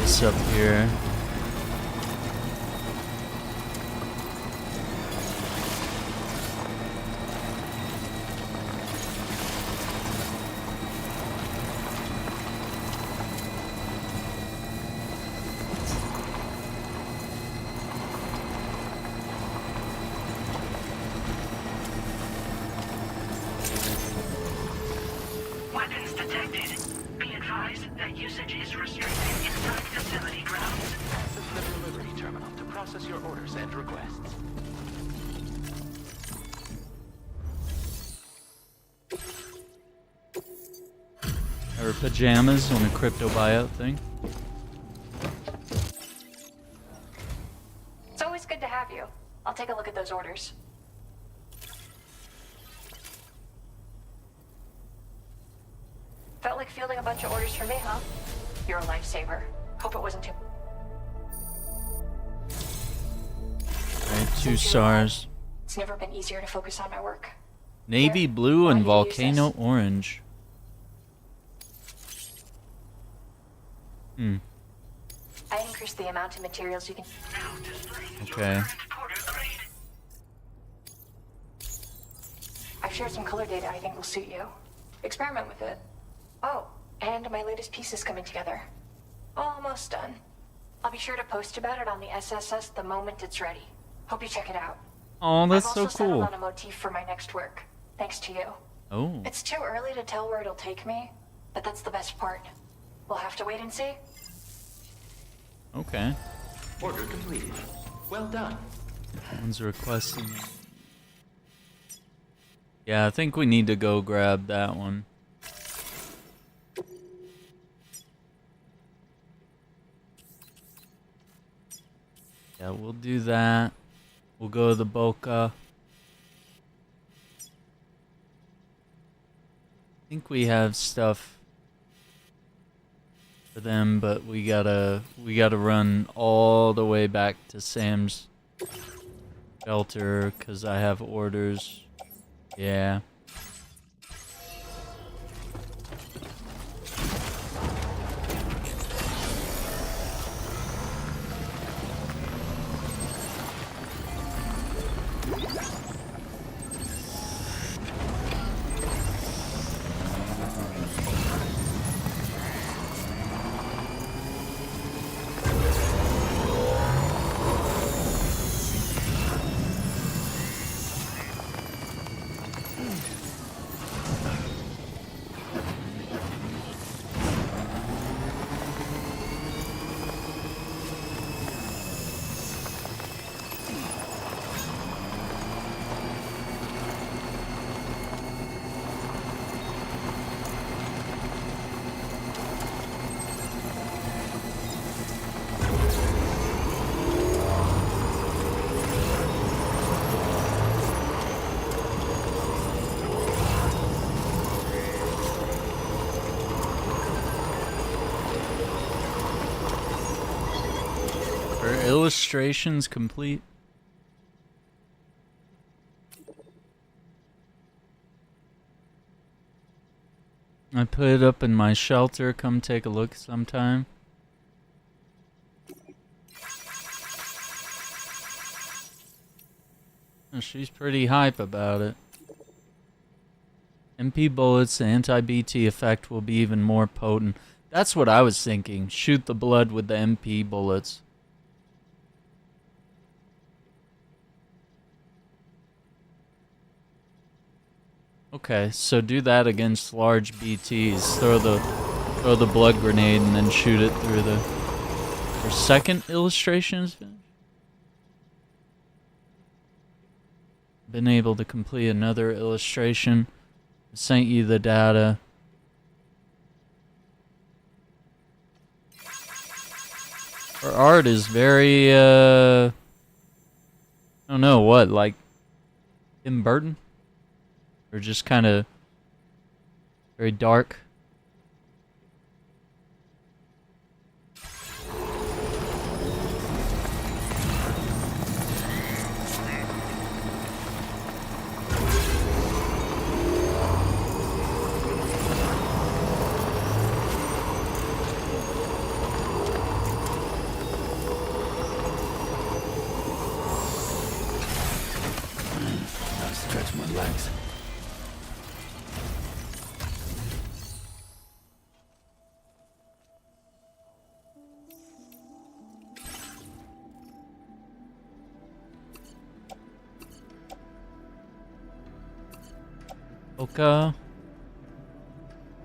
this up here. Weapons detected. Be advised that usage is restricted inside facility grounds. Access the delivery terminal to process your orders and requests. Her pajamas on a crypto buyout thing. It's always good to have you. I'll take a look at those orders. Felt like fielding a bunch of orders for me, huh? You're a lifesaver. Hope it wasn't too... Alright, 2 stars. It's never been easier to focus on my work. Navy blue and volcano orange. I increased the amount of materials you can... Okay. I've shared some color data I think will suit you. Experiment with it. Oh, and my latest piece is coming together. Almost done. I'll be sure to post about it on the SSS the moment it's ready. Hope you check it out. Oh, that's I've so also settled cool. on a motif for my next work, thanks to you. Oh. It's too early to tell where it'll take me, but that's the best part. We'll have to wait and see. Okay. Order completed. Well done. One's requesting. Yeah, I think we need to go grab that one. Yeah, we'll do that. We'll go to the Boca. I think we have stuff for them, but we gotta run all the way back to Sam's shelter because I have orders. Yeah. Are illustrations complete? I put it up in my shelter. Come take a look sometime. Oh, she's pretty hype about it. MP bullets, the anti-BT effect will be even more potent. That's what I was thinking. Shoot the blood with the MP bullets. Okay, so do that against large BTs. Throw the blood grenade and then shoot it through the... Your second illustration is finished? Been able to complete another illustration. Sent you the data. Her art is very, I don't know what, like Tim Burton? Or just kind of very dark. Oca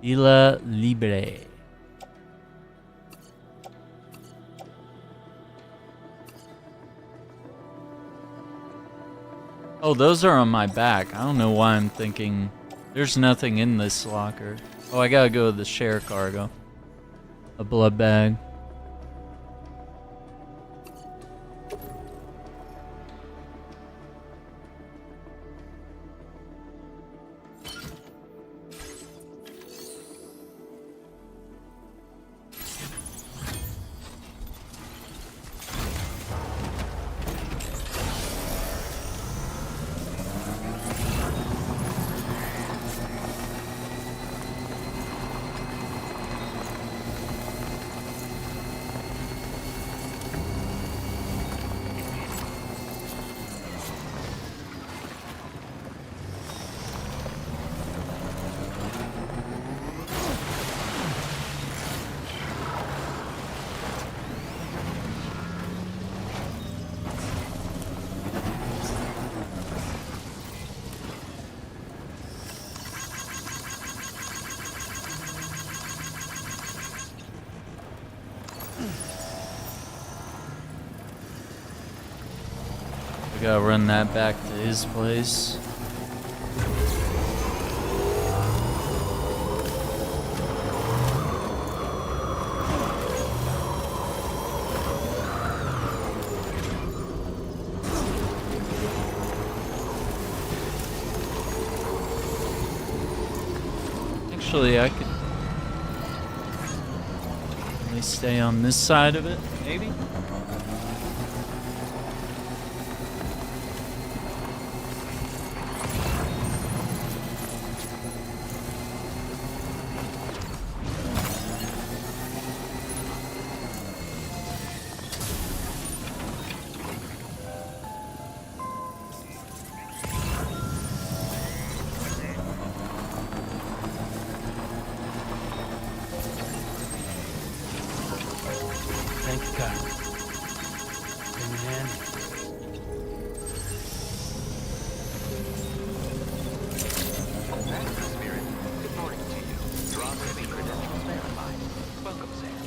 Villa Libre. Oh, those are on my back. I don't know why I'm thinking there's nothing in this locker. Oh, I gotta go to the share cargo. A blood bag. I gotta run that back to his place. Actually, I could at least stay on this side of it, maybe? Thank God. Came in handy. That's the spirit. Good morning to you. Your operating credentials verified. Welcome, Sam.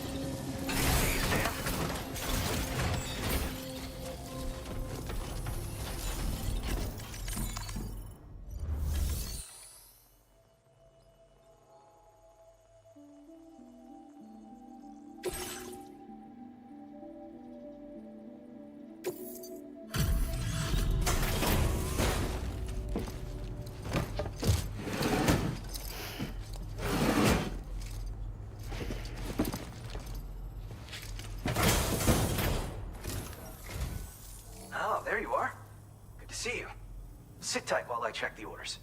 Hey, Sam. Oh, there you are. Good to see you. Sit tight while I check the orders.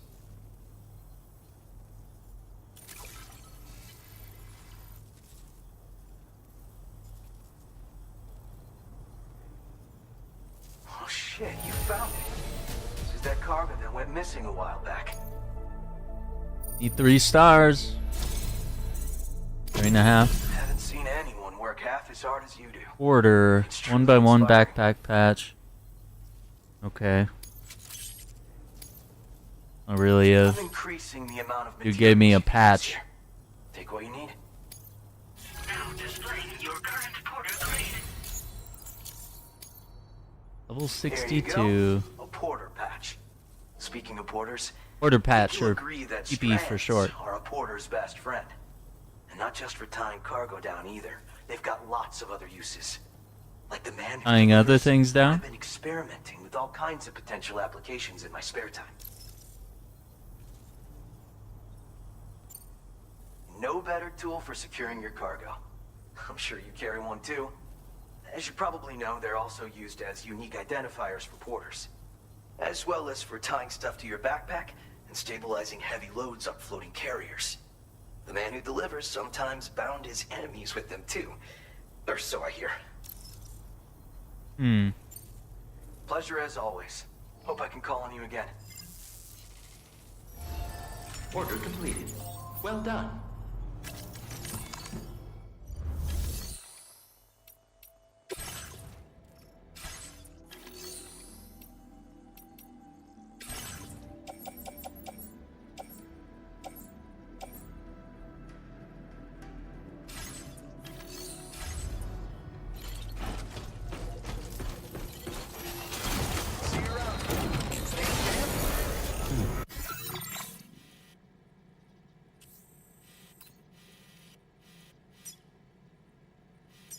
Oh shit, you found it. This is that cargo that went missing a while back. Need 3 stars. 3.5. Haven't seen anyone work half as hard as you do. Order. 1x1 backpack patch. Okay. I really I'm increasing the amount of You gave me a materials patch. here. Take what you need. Now displaying your current porter grade. Level There you 62. go. A porter patch. Speaking of porters, Order patch, you'll or agree that PP for strands short. are a porter's best friend. And not just for tying cargo down either. They've got lots of other uses. Like the man who Tying other delivers. things down? I've been experimenting with all kinds of potential applications in my spare time. No better tool for securing your cargo. I'm sure you carry one too. As you probably know, they're also used as unique identifiers for porters, as well as for tying stuff to your backpack and stabilizing heavy loads on floating carriers. The man who delivers sometimes bound his enemies with them too. Or so I hear. Pleasure as always. Hope I can call on you again. Order completed. Well done.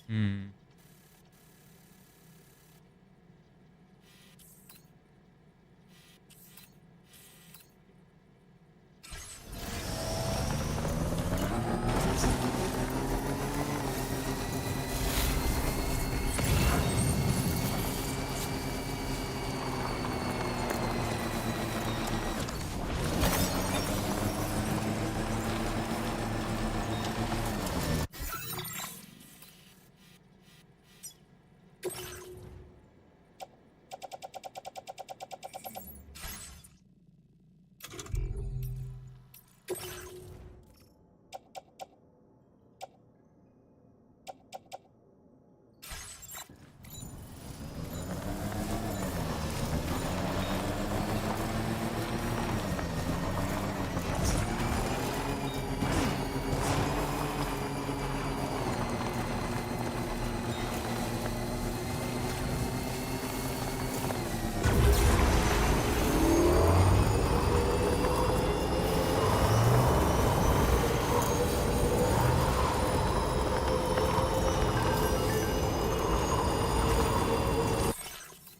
Hmm.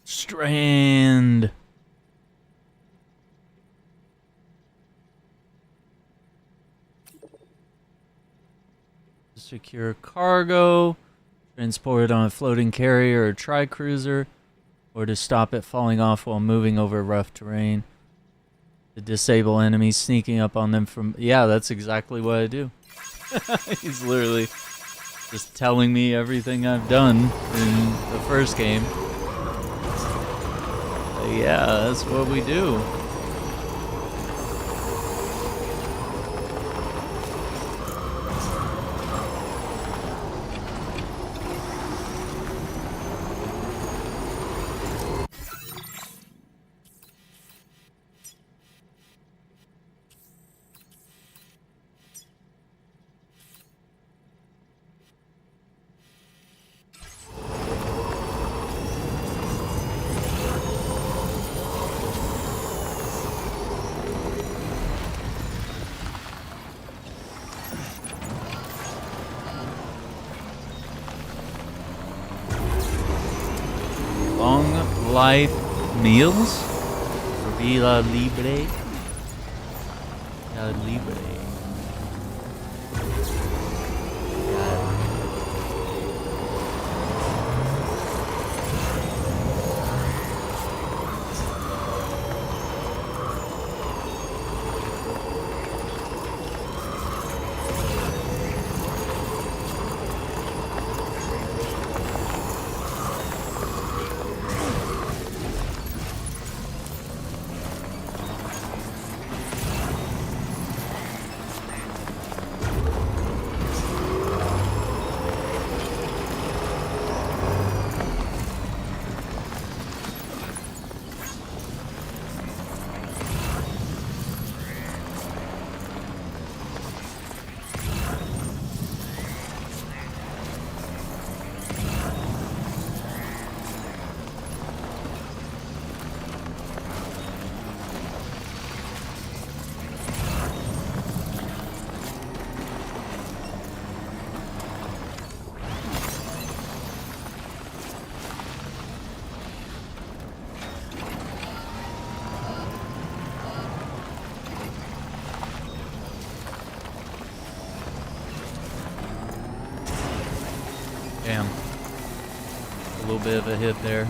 Strand. Secure cargo, transport it on a floating carrier or tri-cruiser, or to stop it falling off while moving over rough terrain. To disable enemies sneaking up on them from... Yeah, that's exactly what I do. He's literally just telling me everything I've done in the first game. Yeah, that's what we do. Long life meals for Villa Libre. Villa Libre. Damn. A little bit of a hit there.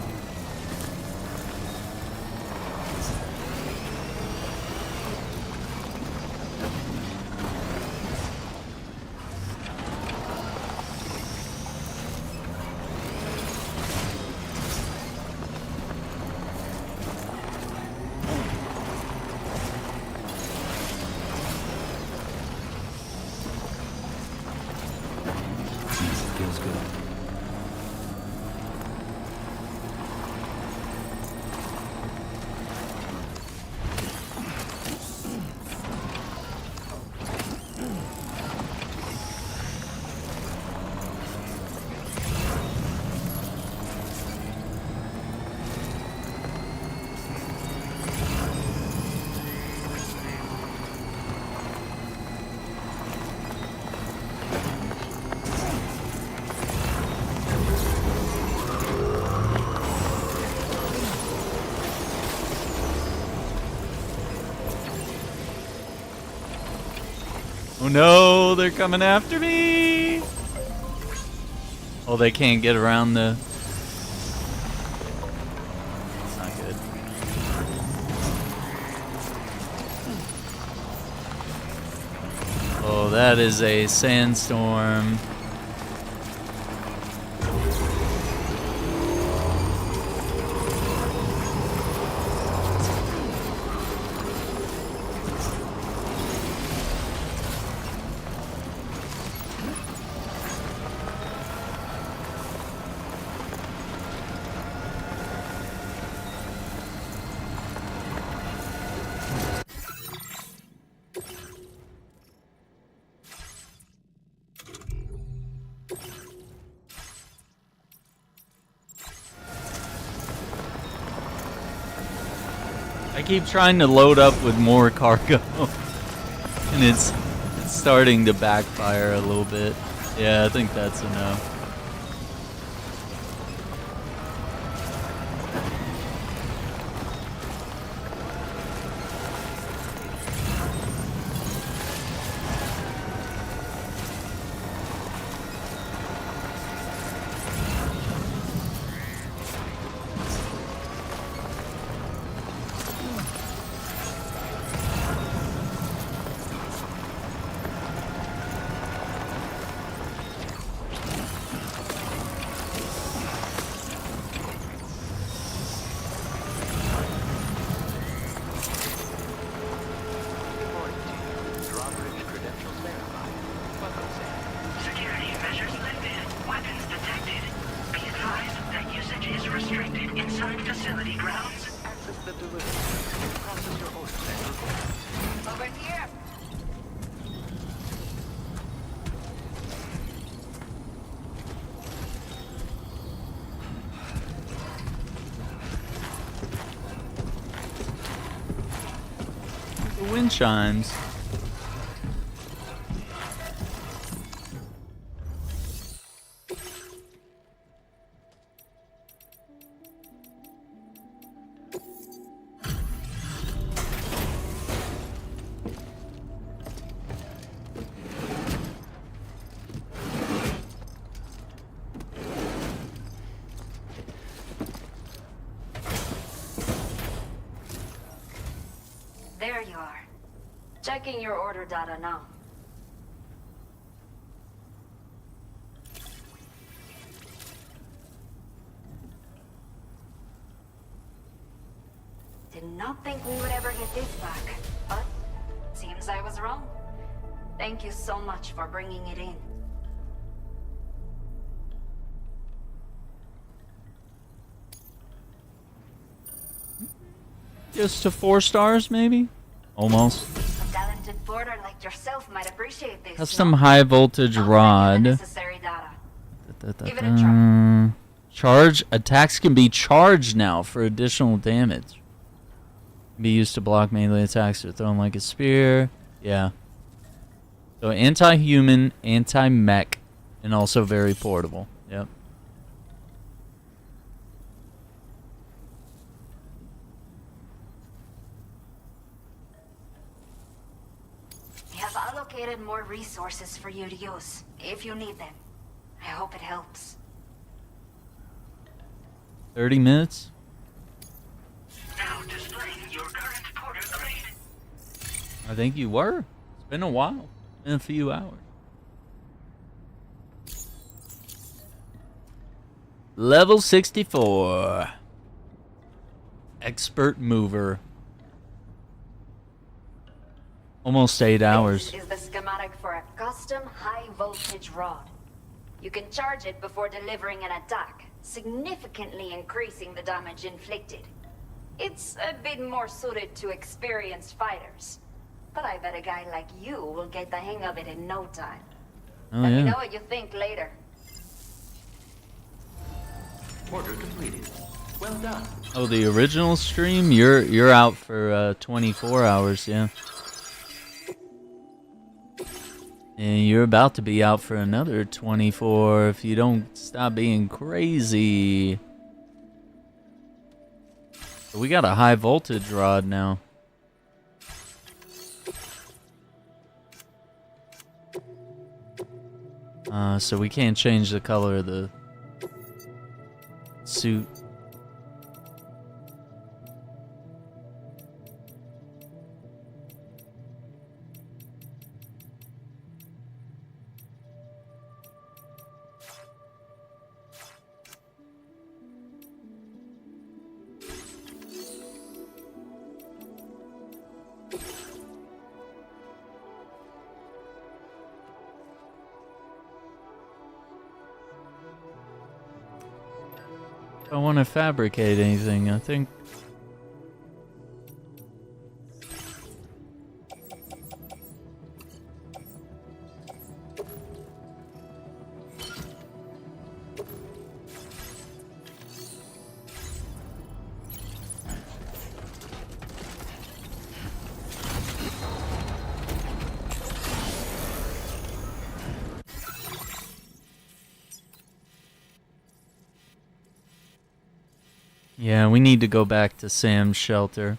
Feels good. Oh no, they're coming after me! Oh, they can't get around the... That's not good. Oh, that is a sandstorm. I keep trying to load up with more cargo, and it's starting to backfire a little bit. Yeah, I think that's enough. Security measures lifted. Weapons detected. Be advised that usage is restricted inside facility grounds. Access the delivery. Process your orders and requests. Over here. The wind chimes. There you are. Checking your order data now. Did not think we would ever get this back, but seems I was wrong. Thank you so much for bringing it in. Just to 4 stars, maybe? Almost. A talented porter like yourself might appreciate this. Custom high voltage rod. Necessary data. Give it a try. Charge attacks can be charged now for additional damage. Be used to block melee attacks or thrown like a spear. Yeah. So anti-human, anti-mech, and also very portable. Yep. We have allocated more resources for you to use, if you need them. I hope it helps. 30 minutes? Now displaying your current porter grade. I think you were. It's been a while. In a few hours. Level 64. Expert mover. Almost 8 hours. This is the schematic for a custom high-voltage rod. You can charge it before delivering an attack, significantly increasing the damage inflicted. It's a bit more suited to experienced fighters, but I bet a guy like you will get the hang of it in no time. Oh, Let yeah. me know what you think later. Order completed. Well done. Oh, the original stream? You're out for 24 hours, yeah. And you're about to be out for another 24 if you don't stop being crazy. We got a high voltage rod now. So we can't change the color of the suit. I don't want to fabricate anything, I think. Yeah, we need to go back to Sam's shelter.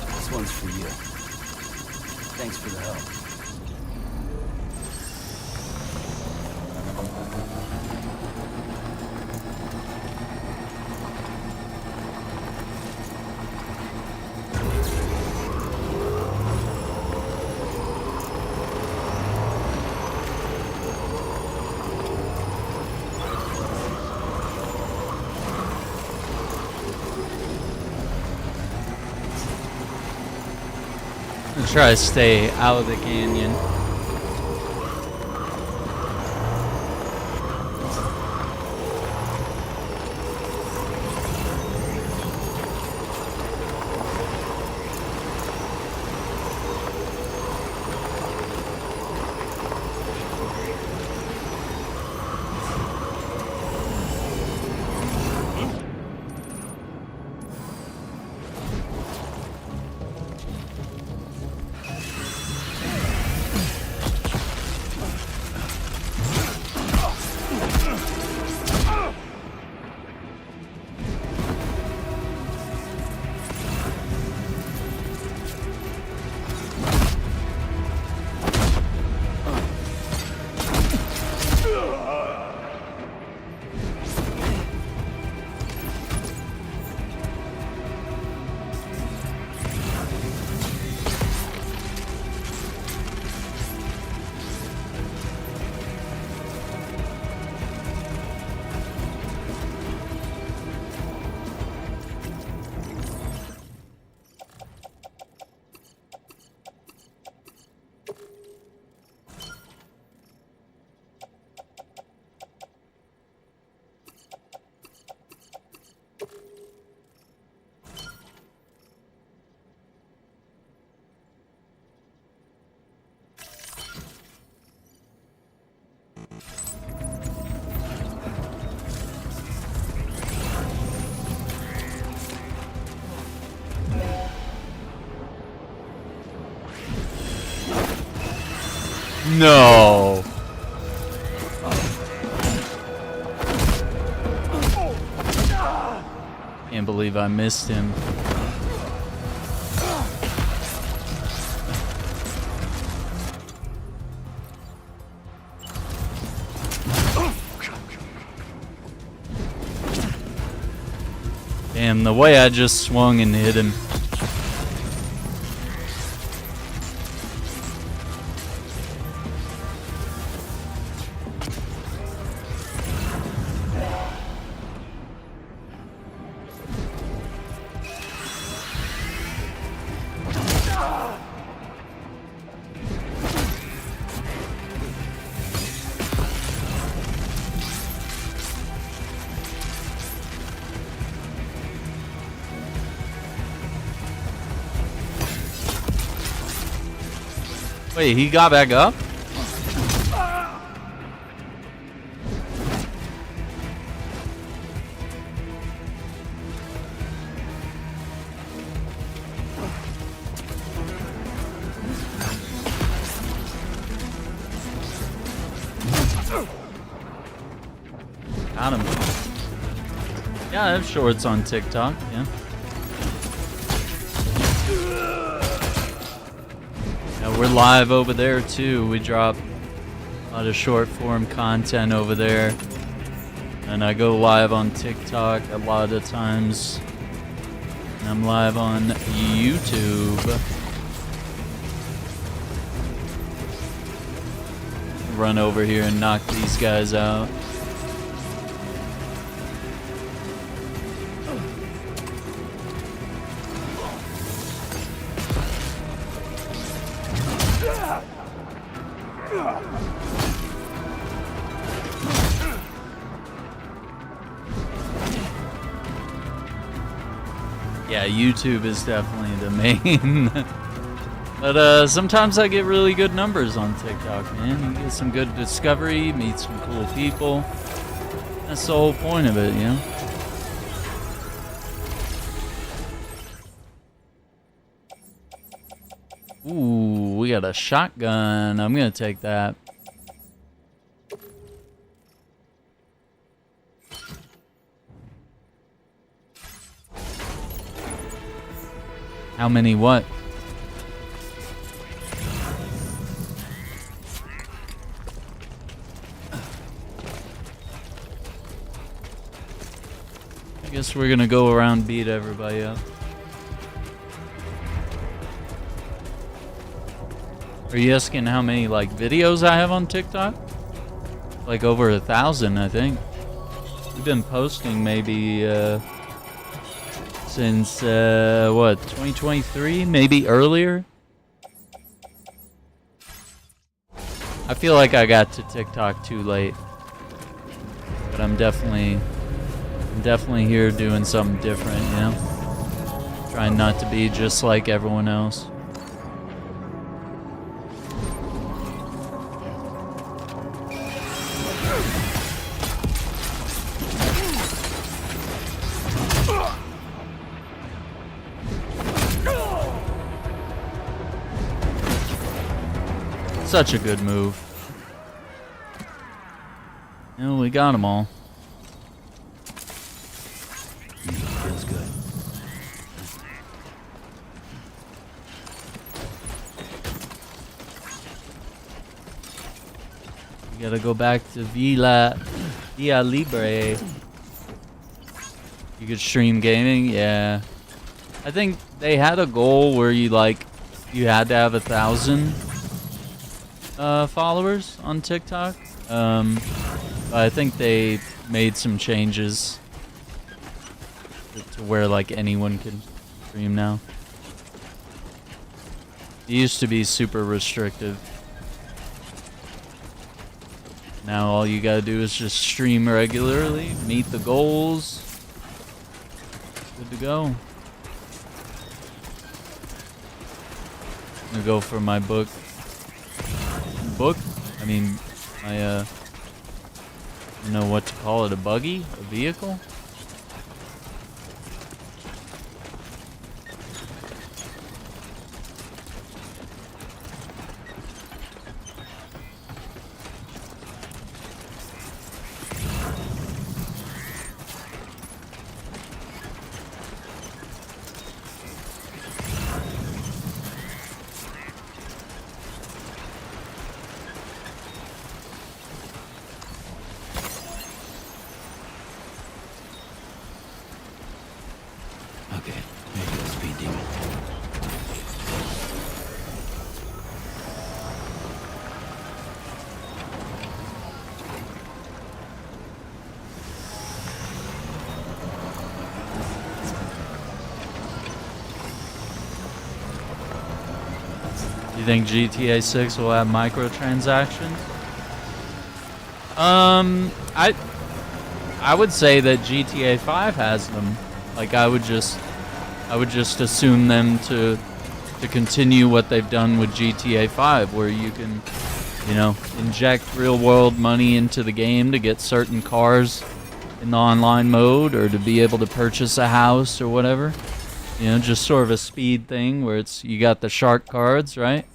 This one's for you. Thanks for the help. Try to stay out of the canyon. No. Can't believe I missed him. Damn, the way I just swung and hit him. Wait, he got back up? Got him. Yeah, I have shorts on TikTok, yeah. Yeah, we're live over there too. We drop a lot of short form content over there. And I go live on TikTok a lot of times. And I'm live on YouTube. Run over here and knock these guys out. Yeah, YouTube is definitely the main. But sometimes I get really good numbers on TikTok, man. You get some good discovery, meet some cool people. That's the whole point of it, you know? Ooh, we got a shotgun. I'm gonna take that. How many what? I guess we're gonna go around and beat everybody up. Are you asking how many like videos I have on TikTok? Like over 1,000, I think. We've been posting maybe since what, 2023, maybe earlier. I feel like I got to TikTok too late, but I'm definitely here doing something different, you know, trying not to be just like everyone else. Such a good move. Oh, we got them all. Feels good. We gotta go back to Villa Libre. You could stream gaming, yeah. I think they had a goal where you had to have 1,000 followers on TikTok. I think they made some changes to where like anyone can stream now. It used to be super restrictive. Now all you gotta do is just stream regularly, meet the goals. Good to go. I'm gonna go for my book. I mean, my, I don't know what to call it, a buggy? A vehicle? Okay, maybe a speed demon. You think GTA 6 will have microtransactions? I would say that GTA 5 has them. Like I would just assume them to to continue what they've done with GTA 5, where you can, you know, inject real-world money into the game to get certain cars in the online mode, or to be able to purchase a house or whatever. You know, just sort of a speed thing where it's, you got the shark cards, right?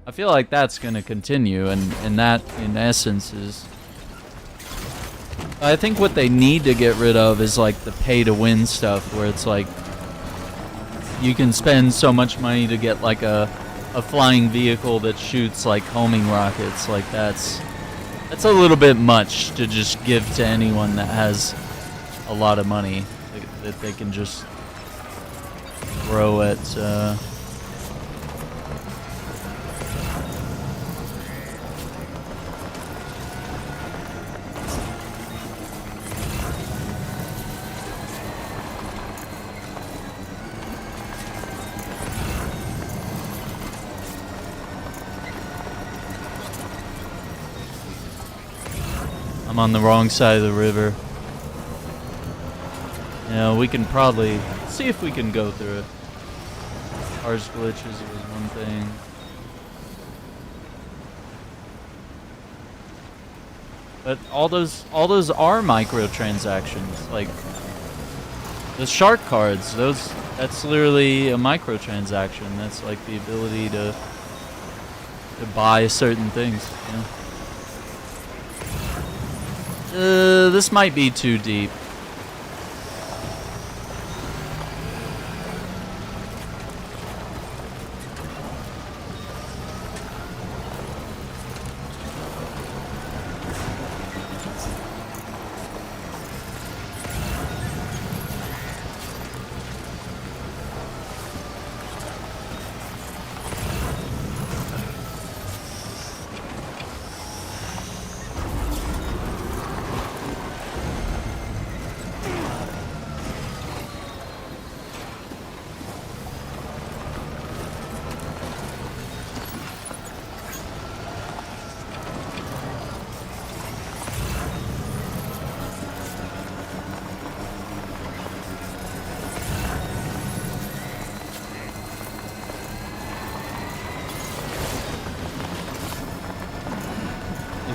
I feel like that's going to continue, and that, in essence, is... I think what they need to get rid of is, like, the pay-to-win stuff, where it's like, you can spend so much money to get, like, a flying vehicle that shoots, like, homing rockets. Like, that's a little bit much to just give to anyone that has a lot of money that they can just throw at, I'm on the wrong side of the river. You know, we can probably see if we can go through it. Cars glitches was one thing. But all those are microtransactions. Like the shark cards, that's literally a microtransaction. That's like the ability to buy certain things, you know. This might be too deep.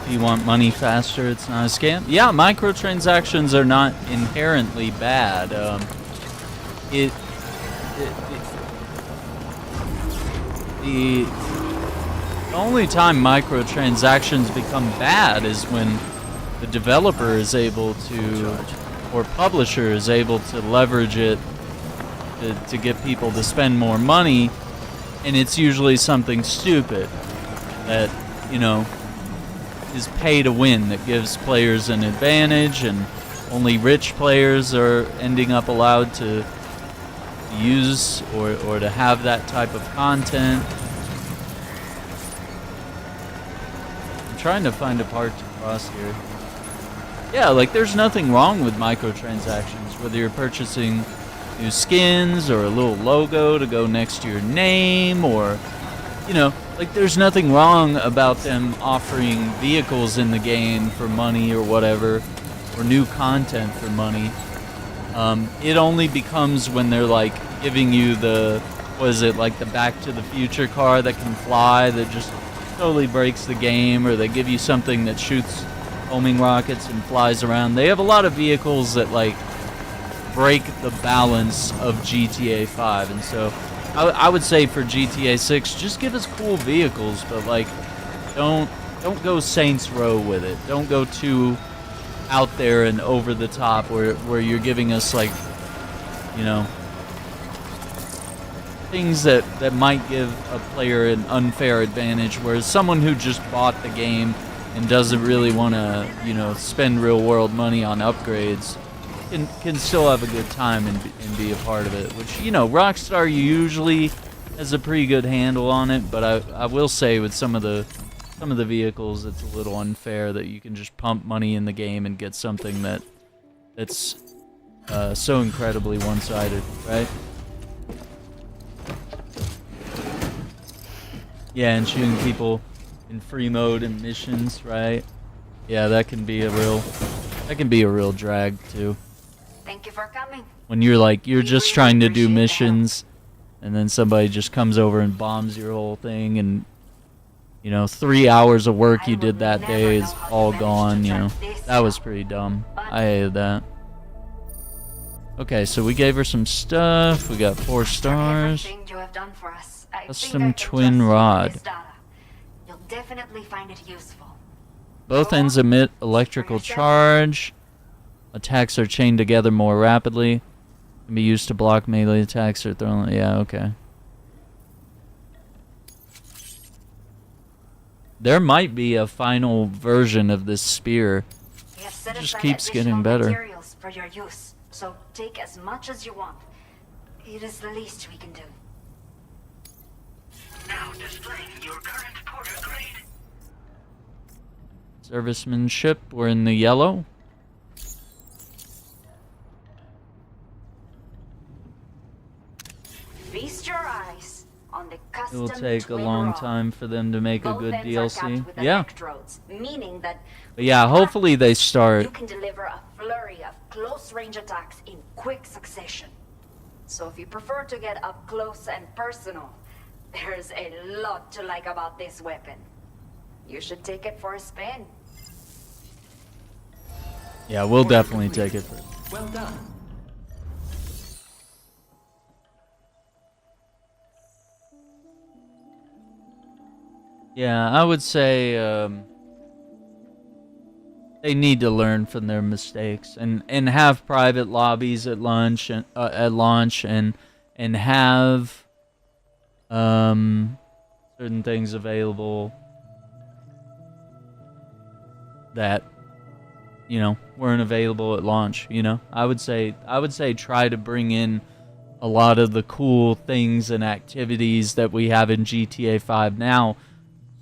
You want money faster, it's not a scam. Yeah, microtransactions are not inherently bad. The only time microtransactions become bad is when the developer is able to, or publisher is able to leverage it to get people to spend more money, and it's usually something stupid that, you know, is pay to win, that gives players an advantage, and only rich players are ending up allowed to use or to have that type of content. I'm trying to find a part to cross here. Yeah, like there's nothing wrong with microtransactions, whether you're purchasing new skins or a little logo to go next to your name, or, you know, like there's nothing wrong about them offering vehicles in the game for money or whatever, or new content for money. It only becomes when they're like giving you the, what is it, like the Back to the Future car that can fly, that just totally breaks the game, or they give you something that shoots homing rockets and flies around. They have a lot of vehicles that like break the balance of GTA 5, and so I would say for GTA 6, just give us cool vehicles, but like, don't go Saints Row with it. Don't go too out there and over the top, where you're giving us like, you know, things that might give a player an unfair advantage, whereas someone who just bought the game and doesn't really want to, you know, spend real world money on upgrades can still have a good time and be a part of it, which, you know, Rockstar usually has a pretty good handle on it, but I will say with some of the vehicles, it's a little unfair that you can just pump money in the game and get something that's so incredibly one-sided, right? Yeah, and shooting people in free mode and missions, right? Yeah, that can be a real drag too. Thank you for coming. When you're like, you're just trying to do missions and then somebody just comes over and bombs your whole thing, and 3 hours of work you did that day is all gone. That was pretty dumb. I hated that. Okay, so we gave her some stuff. We got 4 stars. Custom twin rod. You'll definitely find it useful. Both ends emit electrical charge. Attacks are chained together more rapidly. Can be used to block melee attacks or thrown. Yeah, okay. There might be a final version of this spear. It just keeps getting better. Materials for your use, so take as much as you want. It is the least we can do. Now displaying your current porter grade. Servicemanship, we're in the yellow. Feast your eyes on the It will custom take a twin long rod. time for them to make a Both good ends are capped DLC. with Yeah. electrodes, meaning that But yeah, hopefully they start. you can deliver a flurry of close-range attacks in quick succession. So if you prefer to get up close and personal, there's a lot to like about this weapon. You should take it for a spin. Yeah, we'll definitely take it. Well done. Yeah, I would say they need to learn from their mistakes and have private lobbies at launch and have certain things available that weren't available at launch. I would say try to bring in a lot of the cool things and activities that we have in GTA 5 now.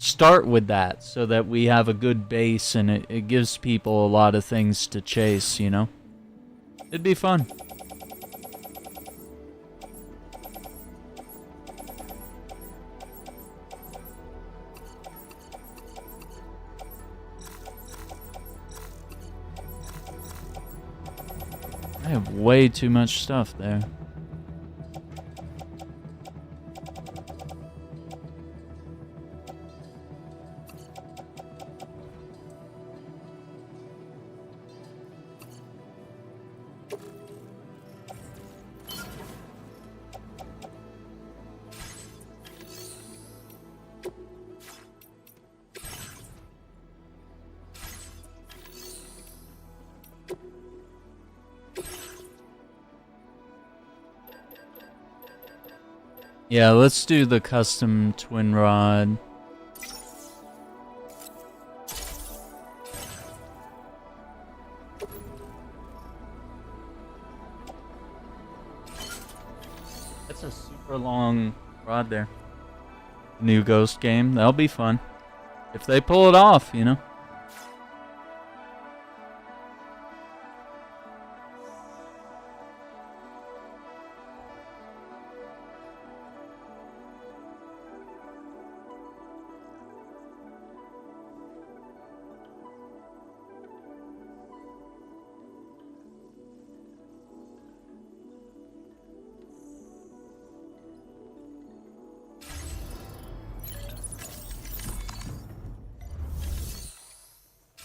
Start with that so that we have a good base and it gives people a lot of things to chase. It'd be fun. I have way too much stuff there. Yeah, let's do the custom twin rod. That's a super long rod there. New Ghost game. That'll be fun. If they pull it off,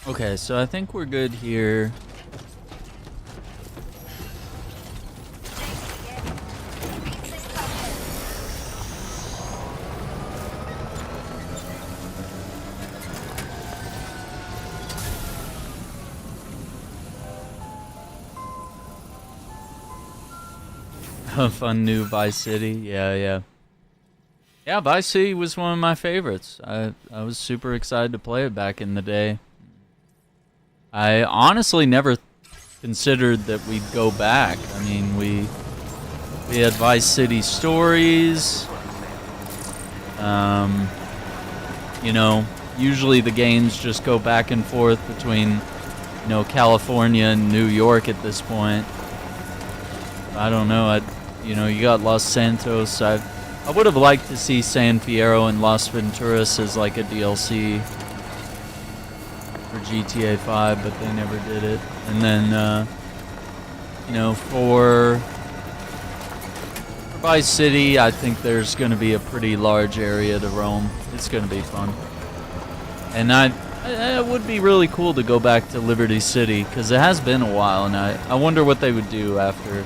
Okay, so I think we're good here. A fun new Vice City. Yeah, Vice City was one of my favorites. I was super excited to play it back in the day. I honestly never considered that we'd go back. I mean, we had Vice City Stories. Usually the games just go back and forth between, California and New York at this point. I don't know. You got Los Santos. I would have liked to see San Fierro and Las Venturas as like a DLC for GTA 5, but they never did it. And then, for Vice City, I think there's going to be a pretty large area to roam. It's going to be fun. And it would be really cool to go back to Liberty City, because it has been a while, and I wonder what they would do after,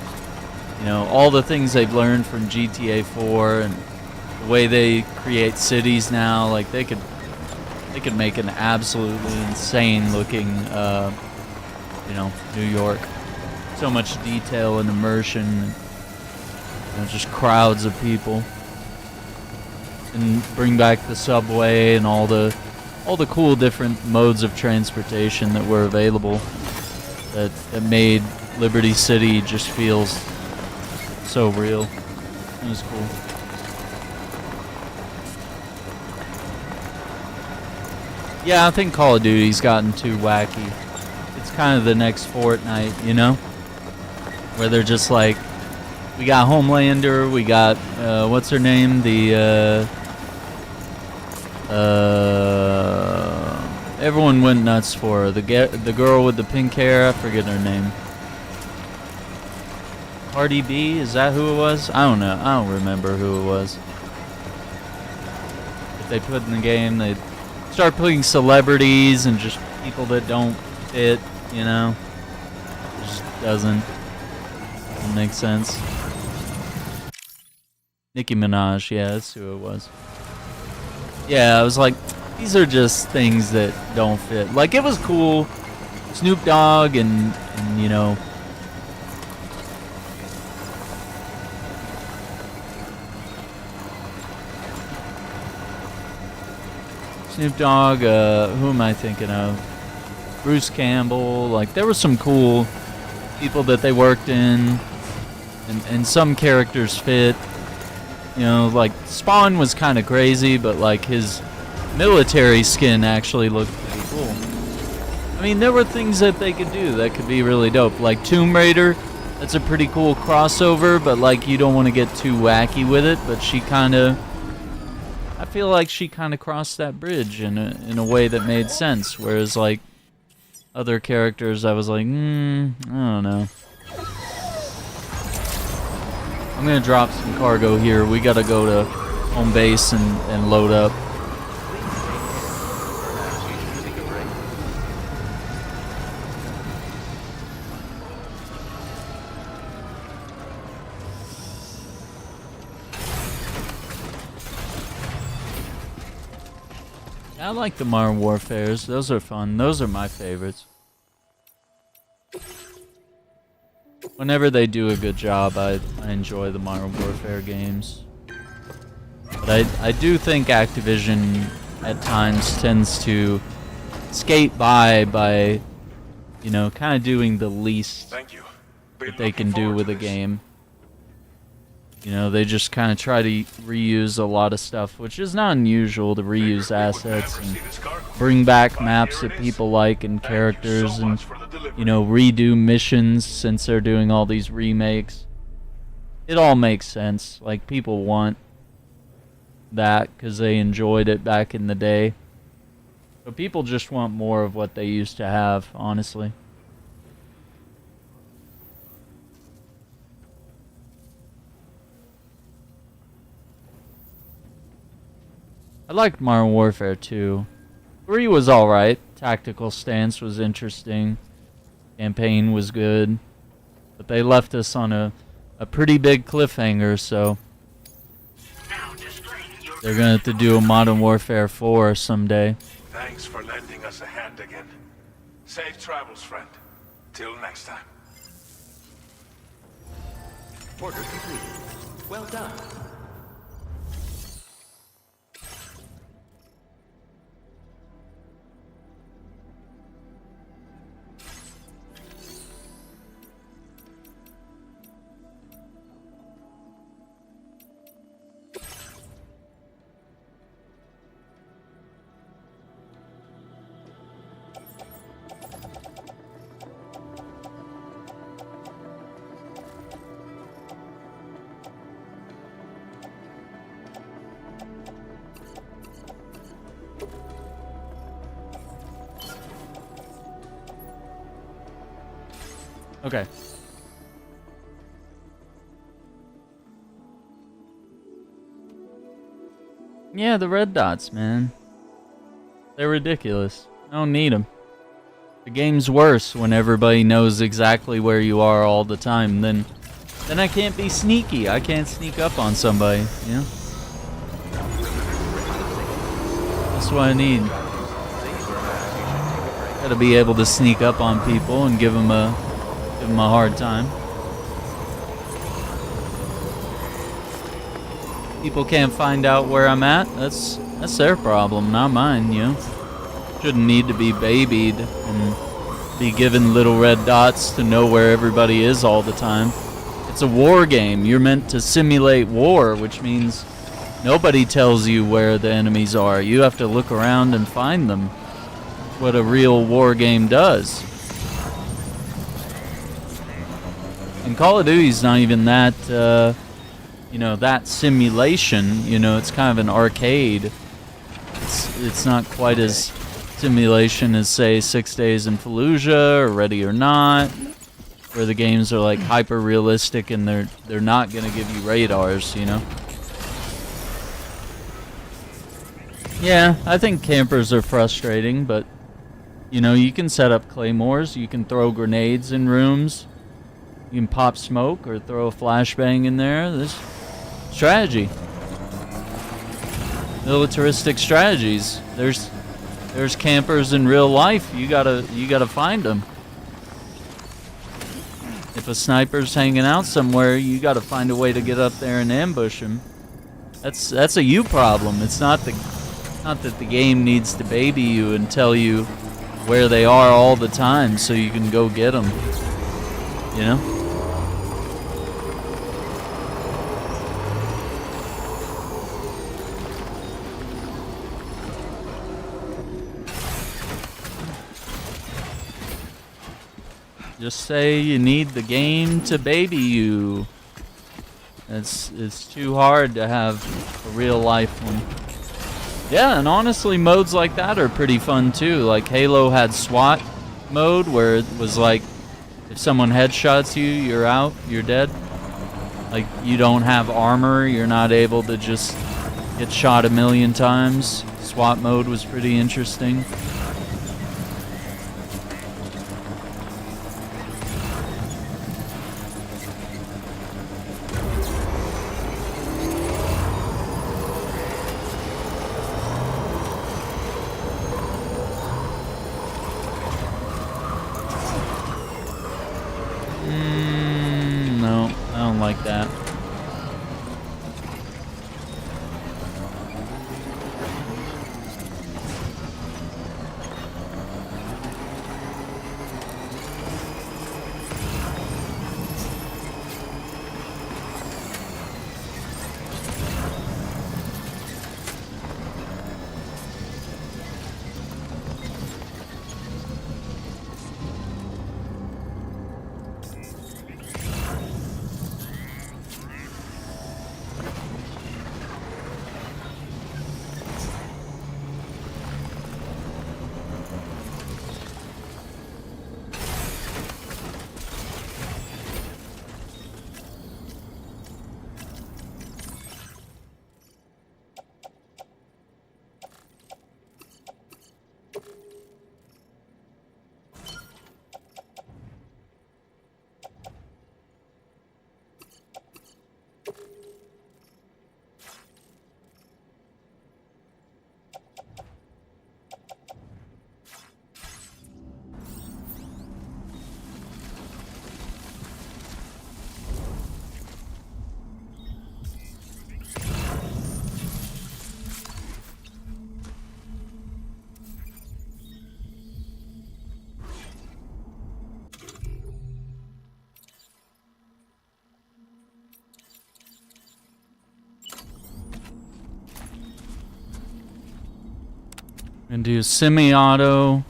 you know, all the things they've learned from GTA 4 and the way they create cities now. Like, they could make an absolutely insane looking, you know, New York. So much detail and immersion, and, you know, just crowds of people. And bring back the subway and all the cool different modes of transportation that were available that made Liberty City just feels so real. It was cool. Yeah, I think Call of Duty's gotten too wacky. It's kind of the next Fortnite, you know? Where they're just like, we got Homelander, we got, what's her name? Everyone went nuts for her. The girl with the pink hair, I forget her name. Cardi B, is that who it was? I don't know. I don't remember who it was. If they put in the game, they start putting celebrities and just people that don't fit, you know? It just doesn't make sense. Nicki Minaj, yeah, that's who it was. Yeah, I was like, these are just things that don't fit. Like, it was cool. Snoop Dogg and you know, Snoop Dogg, who am I thinking of? Bruce Campbell. Like, there were some cool people that they worked in, and some characters fit. You know, like, Spawn was kind of crazy, but, like, his military skin actually looked pretty cool. I mean, there were things that they could do that could be really dope. Like, Tomb Raider, that's a pretty cool crossover, but, like, you don't want to get too wacky with it, but she kind of... I feel like she kind of crossed that bridge in a way that made sense, whereas, like, other characters, I was like, I don't know. I'm gonna drop some cargo here. We gotta go to home base and load up. I like the Modern Warfares. Those are fun. Those are my favorites. Whenever they do a good job, I enjoy the Modern Warfare games. But I do think Activision at times tends to skate by, you know, kind of doing the least that they can do with a game. You know, they just kind of try to reuse a lot of stuff, which is not unusual to reuse assets and bring back maps that people like and characters and, you know, redo missions since they're doing all these remakes. It all makes sense. Like, people want that because they enjoyed it back in the day. But people just want more of what they used to have, honestly. I liked Modern Warfare 2. 3 was alright. Tactical stance was interesting. Campaign was good. But they left us on a pretty big cliffhanger, so they're gonna have to do a Modern Warfare 4 someday. Thanks for lending us a hand again. Safe travels, friend. Till next time. Order completed. Well done. Okay. Yeah, the red dots, man. They're ridiculous. I don't need them. The game's worse when everybody knows exactly where you are all the time. Then I can't be sneaky. I can't sneak up on somebody, you know? That's what I need. Gotta be able to sneak up on people and give them a hard time. People can't find out where I'm at. That's their problem, not mine, you know? Shouldn't need to be babied and be given little red dots to know where everybody is all the time. It's a war game. You're meant to simulate war, which means nobody tells you where the enemies are. You have to look around and find them. That's what a real war game does. And Call of Duty's not even that, that simulation. You know, it's kind of an arcade. It's not quite as simulation as, say, 6 Days in Fallujah or Ready or Not, where the games are like hyper realistic and they're not gonna give you radars, you know. Yeah, I think campers are frustrating, but you know, you can set up claymores, you can throw grenades in rooms, you can pop smoke or throw a flashbang in there. There's strategy, militaristic strategies. There's campers in real life. You gotta find them. If a sniper's hanging out somewhere, you gotta find a way to get up there and ambush him. That's a you problem. It's not that the game needs to baby you and tell you where they are all the time so you can go get them. You know? Just say you need the game to baby you. It's too hard to have a real life one. Yeah, and honestly, modes like that are pretty fun too. Like Halo had SWAT mode where it was like, if someone headshots you, you're out, you're dead. Like, you don't have armor, you're not able to just get shot a million times. SWAT mode was pretty interesting. No, I don't like that. And do semi-auto.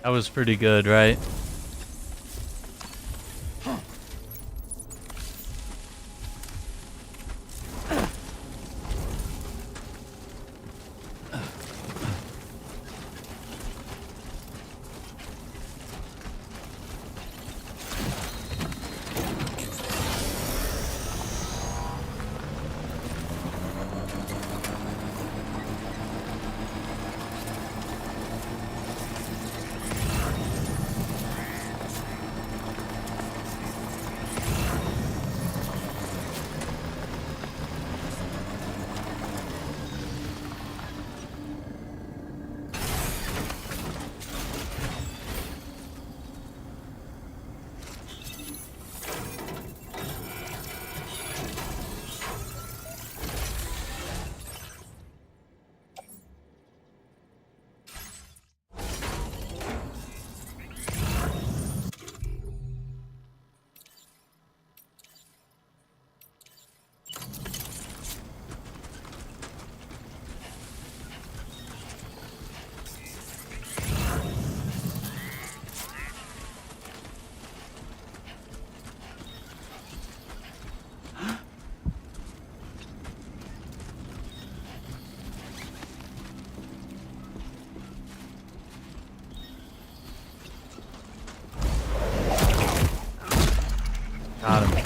That was pretty good, right? Got him.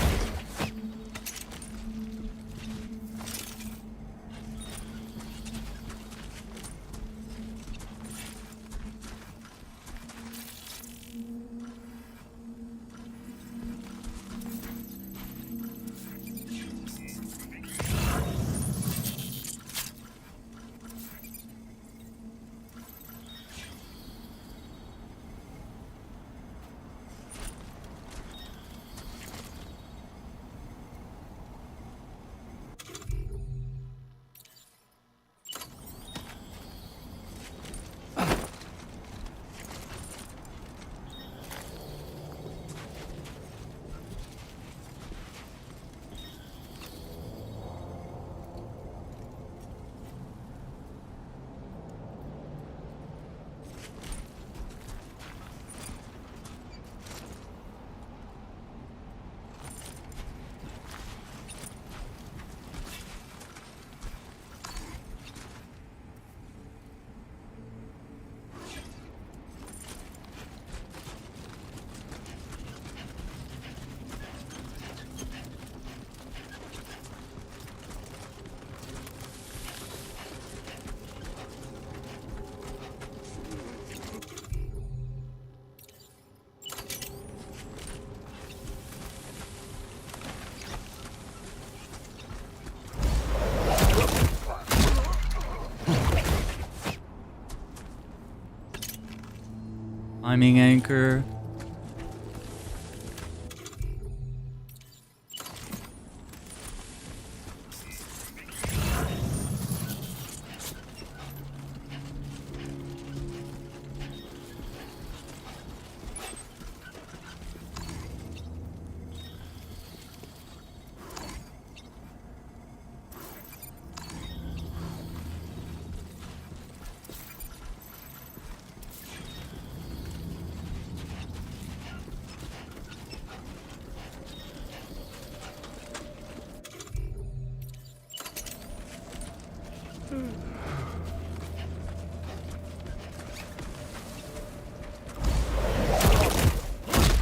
Climbing anchor.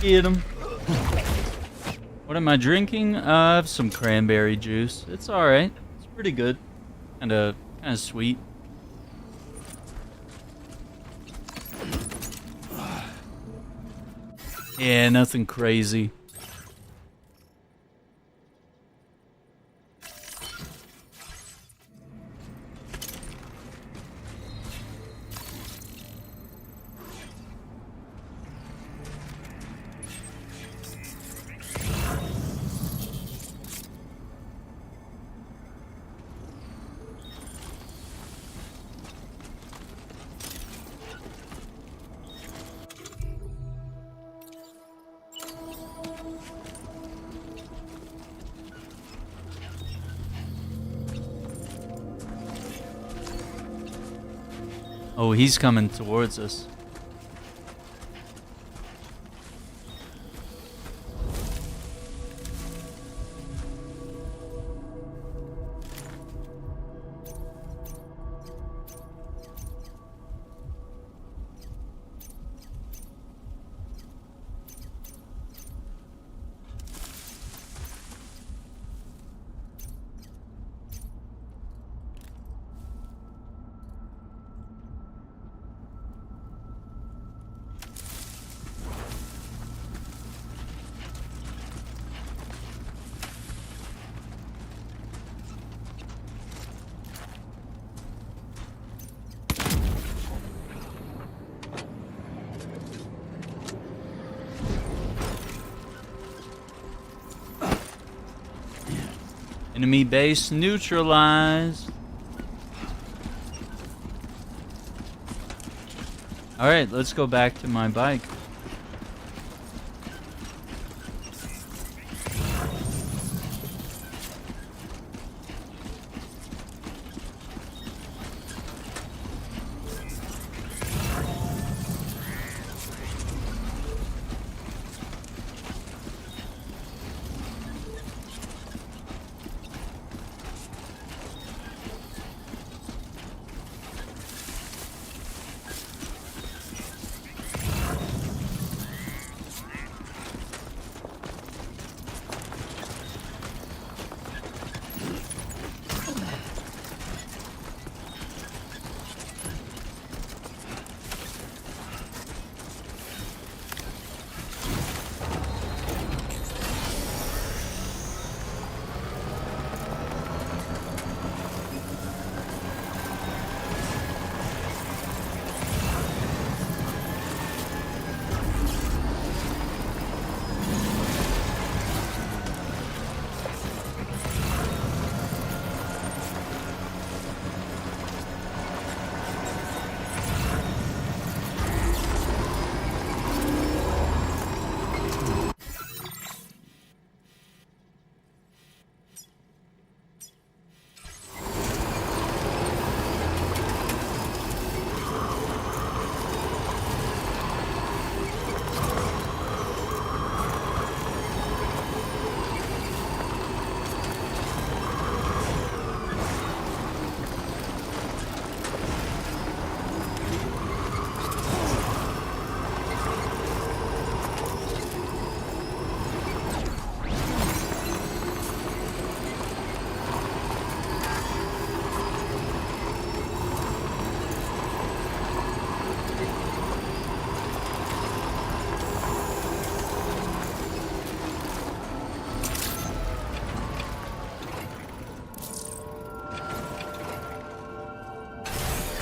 Get him. What am I drinking? I have some cranberry juice. It's alright. It's pretty good. Kinda sweet. Yeah, nothing crazy. Oh, he's coming towards us. Enemy base neutralized. Alright, let's go back to my bike.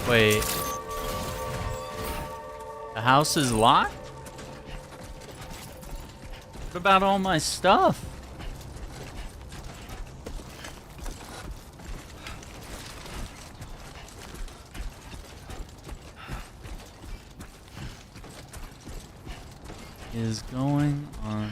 Wait. The house is locked? What about all my stuff? Is going on?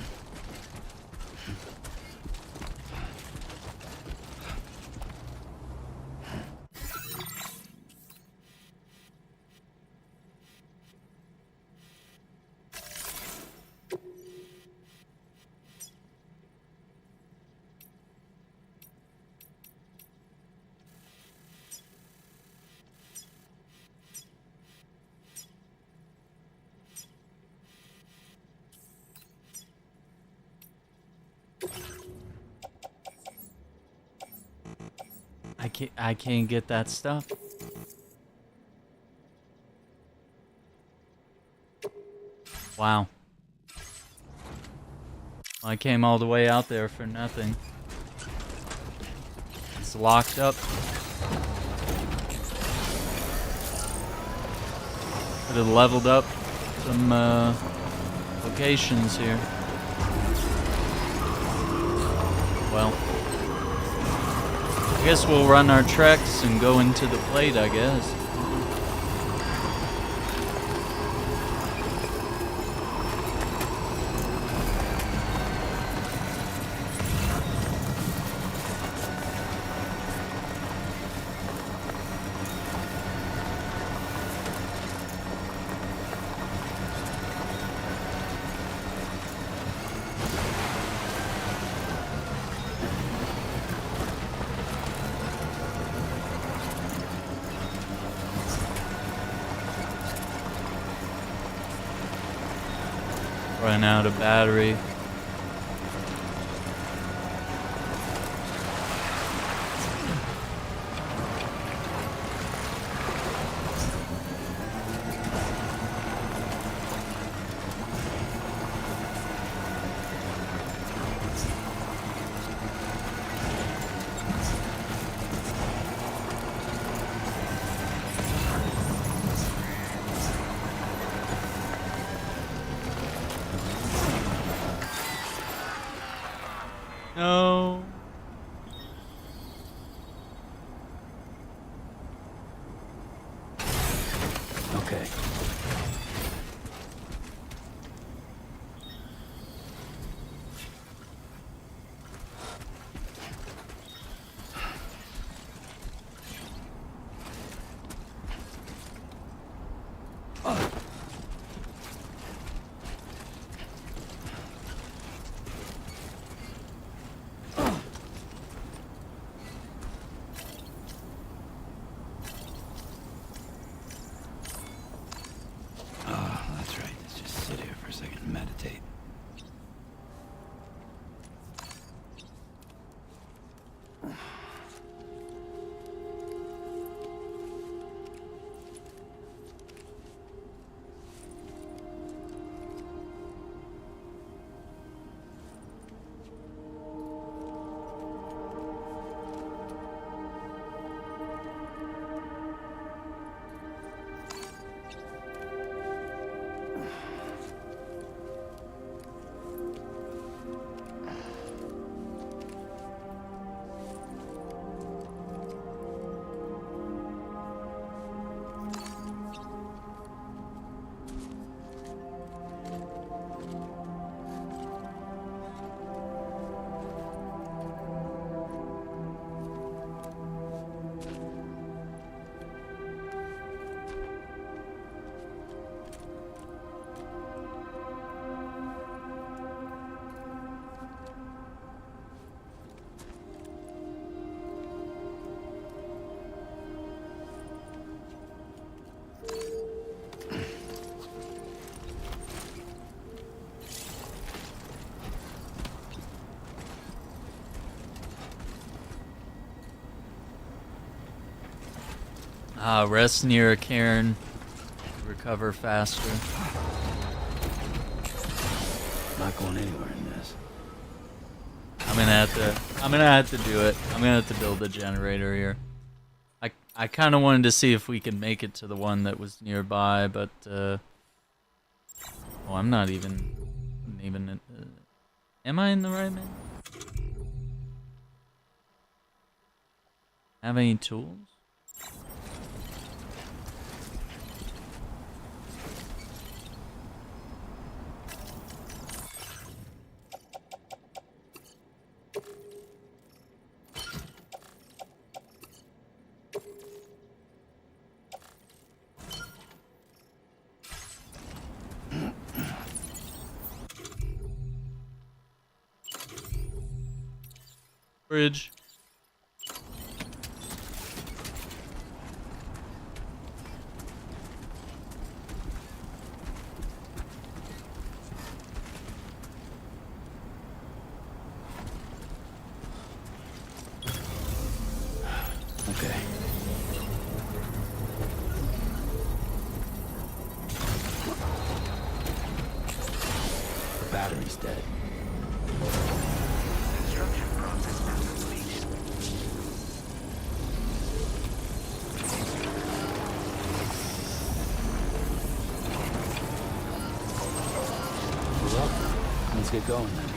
I can't get that stuff. Wow. I came all the way out there for nothing. It's locked up. Could have leveled up some locations here. Well, I guess we'll run our treks and go into the plate, I guess. Run out of battery. No. Okay. That's right. Let's just sit here for a second and meditate. Rest near a cairn. Recover faster. Not going anywhere in this. I'm gonna have to do it. I'm gonna have to build a generator here. I kind of wanted to see if we could make it to the one that was nearby, but oh, I'm not even am I in the right man? Have any tools? Bridge. Okay. The battery's dead. Construction process now complete. Well, let's get going then.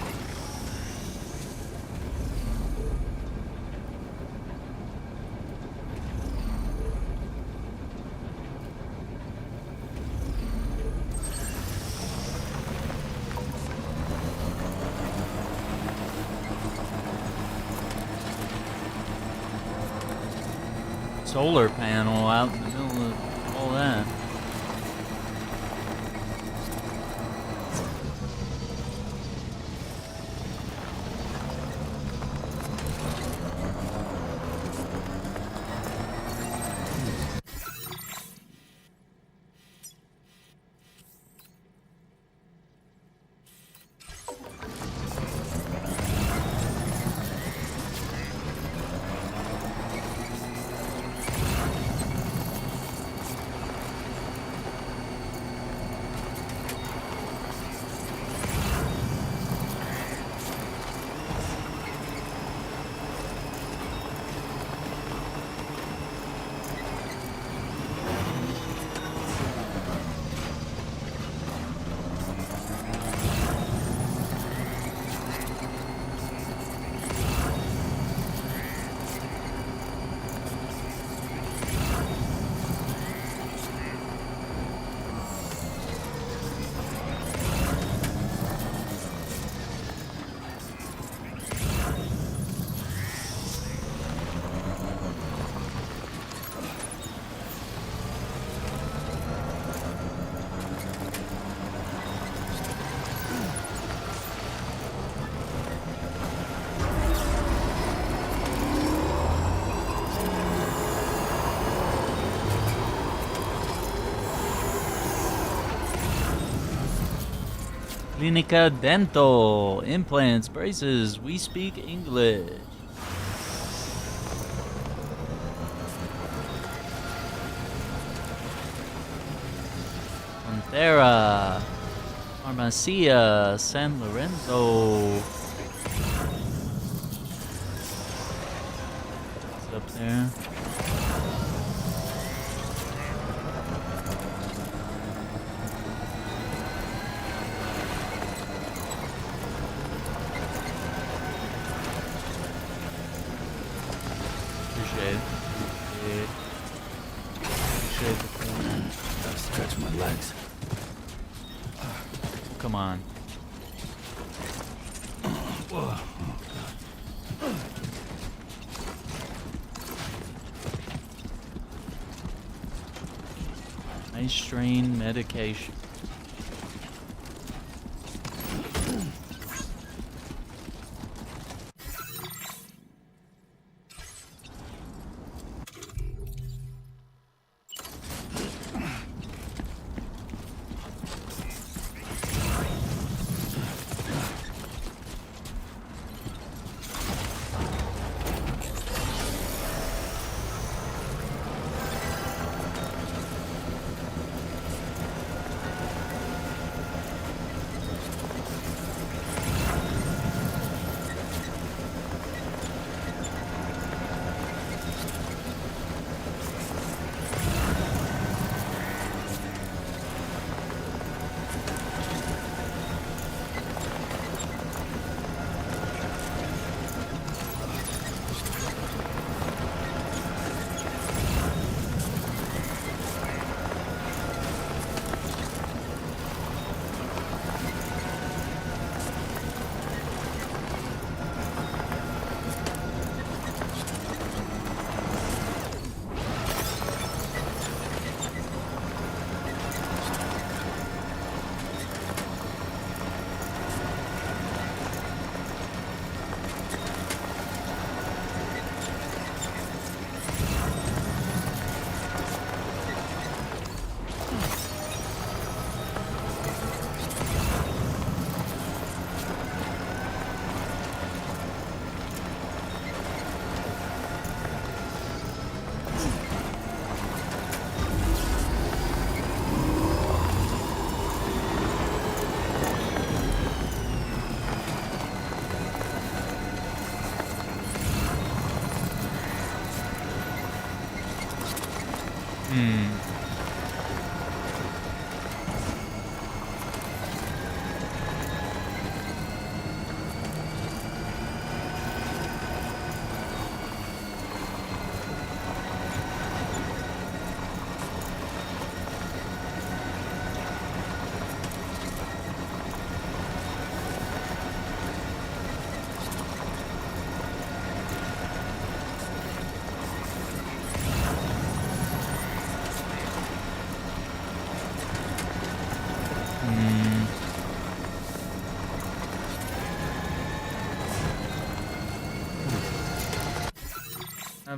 Solar panel out in the middle of all that. Clinica Dental. Implants, braces. We speak English. Montera. Farmacia. San Lorenzo. What's up there? Gotta stretch my legs. Come on. Whoa. Nice strain medication.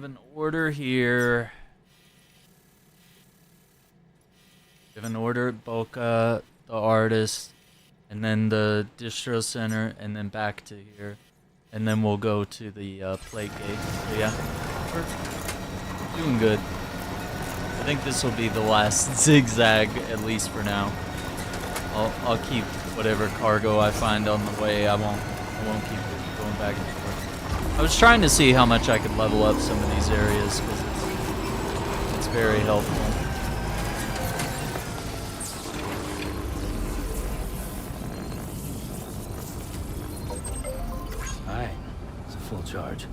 have an order here. We have an order at Boca, the artist, and then the distro center, and then back to here. And then we'll go to the plate gate. So yeah, we're doing good. I think this will be the last zigzag, at least for now. I'll keep whatever cargo I find on the way. I won't keep going back and forth. I was trying to see how much I could level up some of these areas because it's very helpful. Alright, it's a full charge.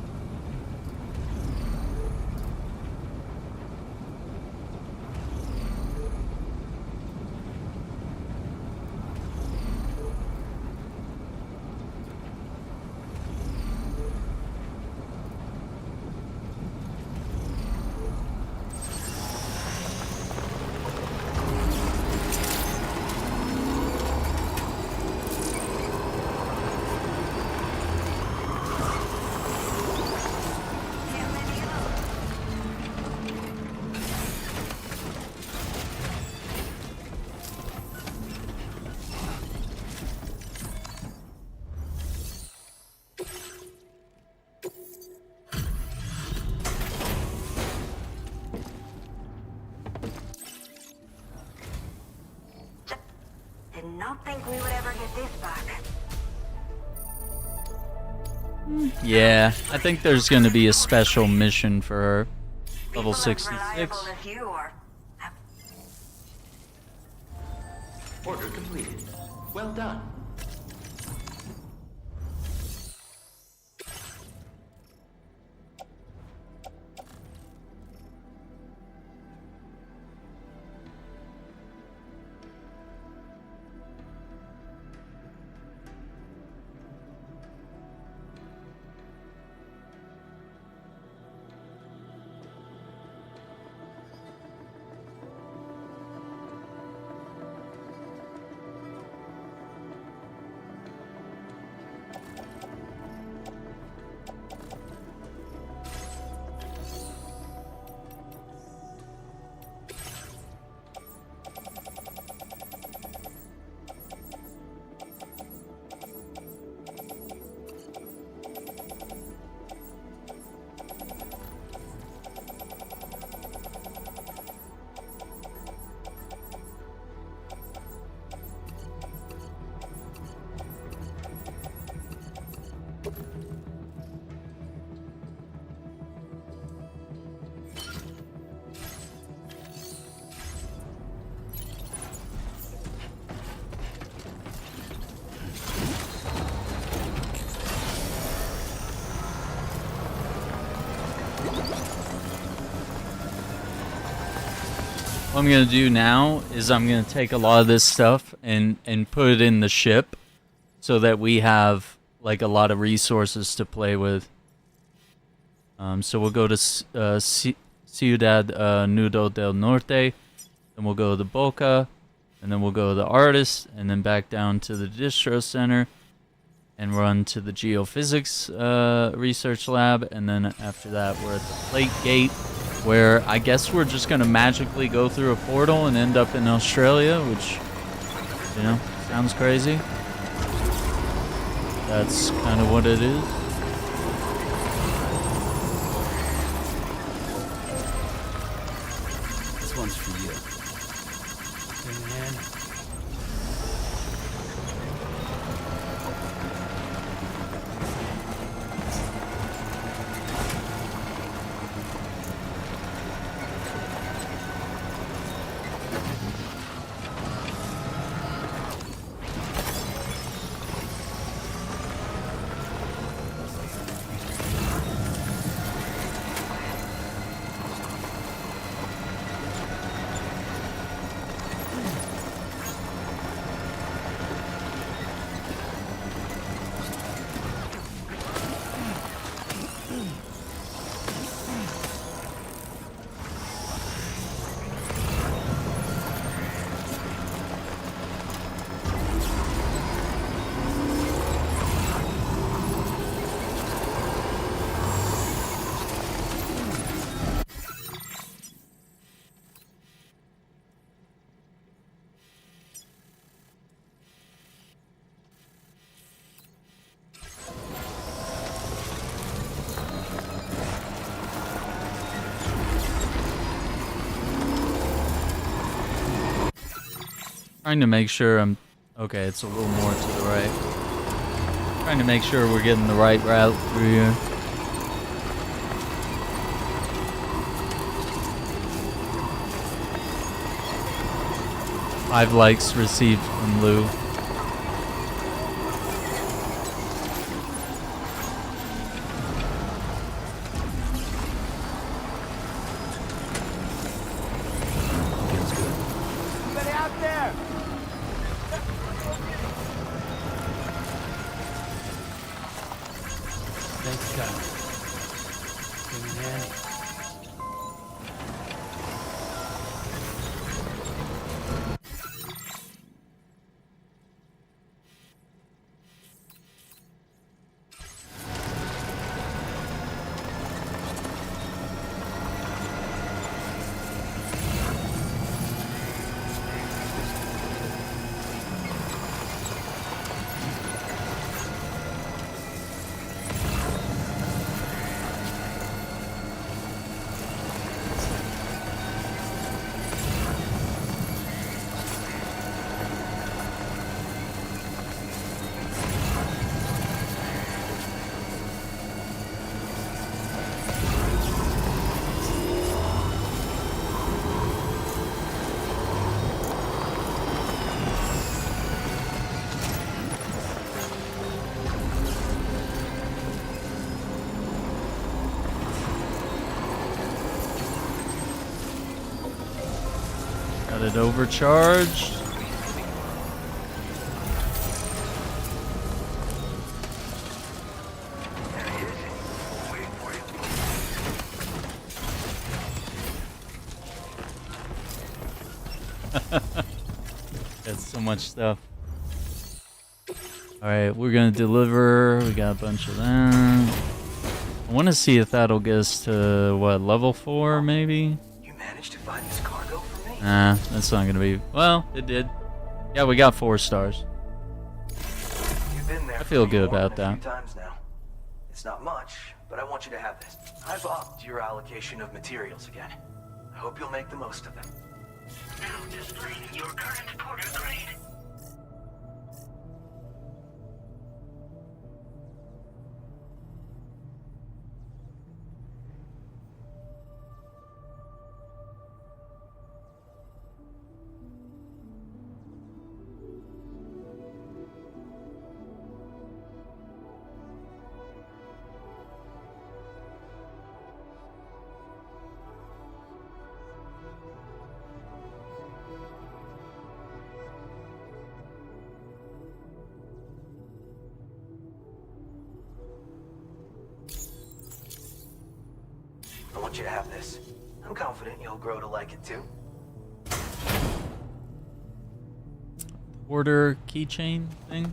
Did not think we would ever get this back. Yeah, I think there's going to be a special mission for her. Level As 66. reliable as you are. Order completed. Well done. What I'm gonna do now is I'm gonna take a lot of this stuff and put it in the ship so that we have like a lot of resources to play with. So we'll go to Ciudad Nudo del Norte, then we'll go to Boca, and then we'll go to the artist, and then back down to the distro center, and run to the geophysics research lab, and then after that we're at the plate gate, where I guess we're just gonna magically go through a portal and end up in Australia, which, you know, sounds crazy. That's kind of what it is. This one's for you. Man. Trying to make sure I'm... Okay, it's a little more to the right. Trying to make sure we're getting the right route through here. Five likes received from Lou. Somebody out there! Thanks, guys. Bring it handy. Got it overcharged. That's so much stuff. Alright, we're gonna deliver. We got a bunch of that. I want to see if that'll get us to, what, level 4 maybe? You managed to find this cargo for me? Nah, that's not gonna be... Well, it did. Yeah, we got 4 stars. You've been there I feel for me good more about than a that. few times now. It's not much, but I want you to have this. I've upped your allocation of materials again. I hope you'll make the most of them. Now displaying your current porter grade. I want you to have this. I'm confident you'll grow to like it too. Order keychain thing?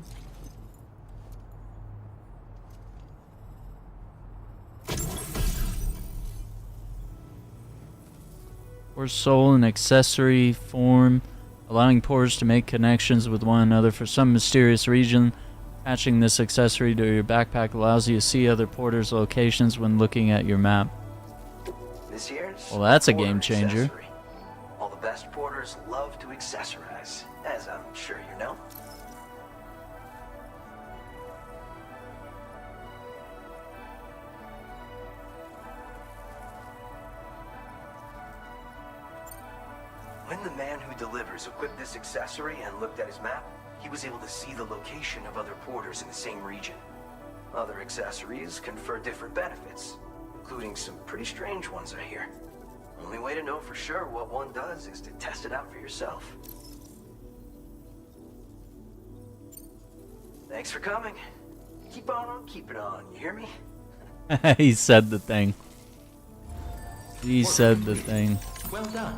Or soul and accessory form, allowing porters to make connections with one another for some mysterious reason. Attaching this accessory to your backpack allows you to see other porters' locations when looking at your map. This year's Well, that's a porter game changer. accessory. All the best porters love to accessorize, as I'm sure you know. When the man who delivers equipped this accessory and looked at his map, he was able to see the location of other porters in the same region. Other accessories confer different benefits, including some pretty strange ones, I hear. Only way to know for sure what one does is to test it out for yourself. Thanks for coming. Keep on keeping on, you hear me? He said the thing. He said the thing. Well done.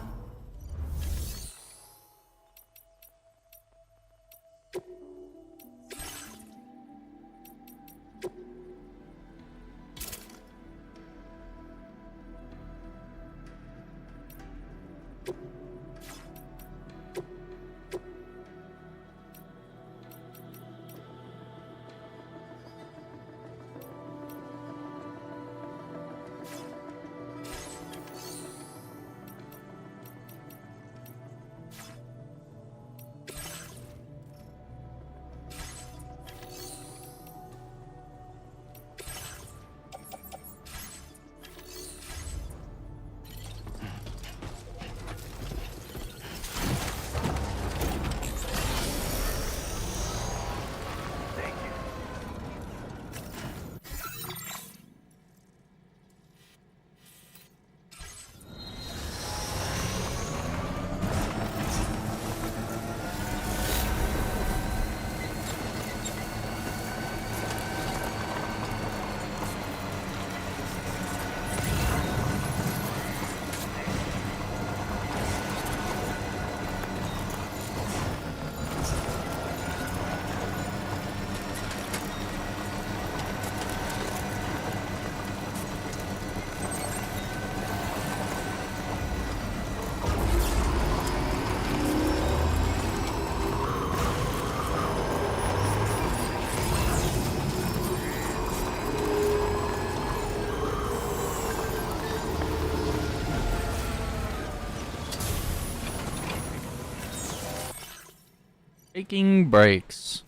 Taking breaks.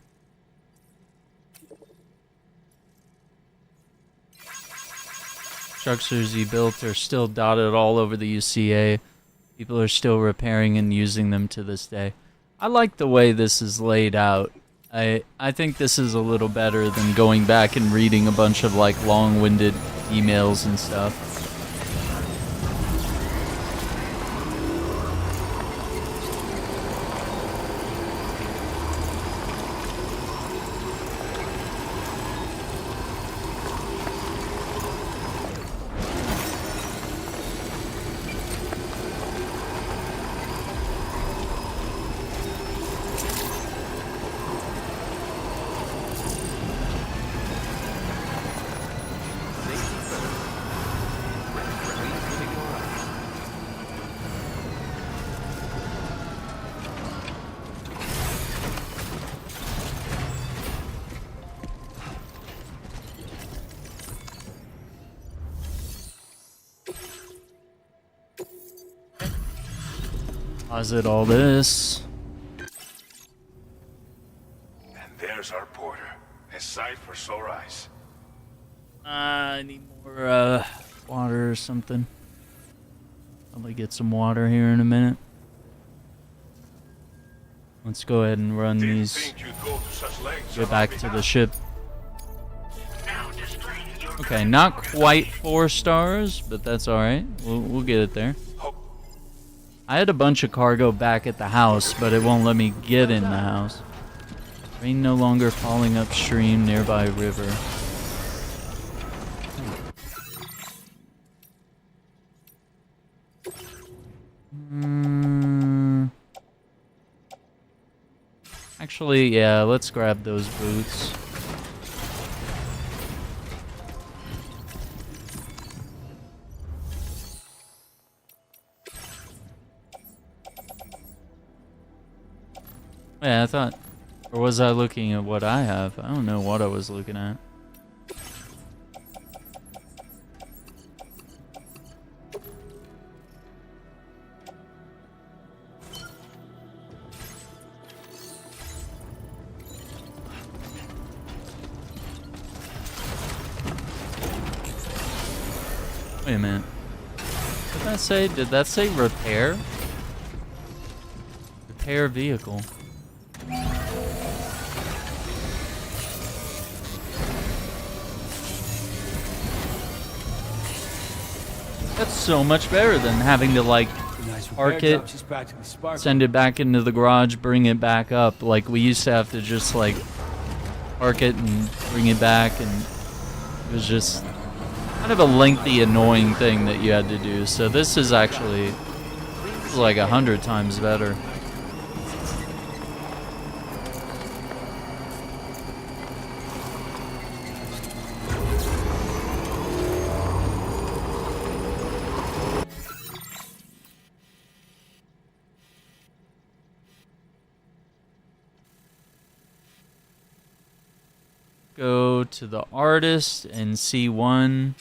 Structures he built are still dotted all over the UCA. People are still repairing and using them to this day. I like the way this is laid out. I think this is a little better than going back and reading a bunch of like long-winded emails and stuff. Deposit all this. And there's our porter. A sight for sore eyes. I need more water or something. Probably get some water here in a minute. Let's go ahead and run these. Get back to the ship. Okay, not quite 4 stars, but that's alright. We'll get it there. I had a bunch of cargo back at the house, but it won't let me get in the house. Rain no longer falling upstream, nearby river. Actually, yeah, let's grab those boots. Yeah, I thought... Or was I looking at what I have? I don't know what I was looking at. Wait a minute. What did that say? Did that say repair? Repair vehicle. That's so much better than having to like park it, send it back into the garage, bring it back up. Like we used to have to just like park it and bring it back, and it was just kind of a lengthy, annoying thing that you had to do. So this is actually like 100 times better. Go to the artist and C1.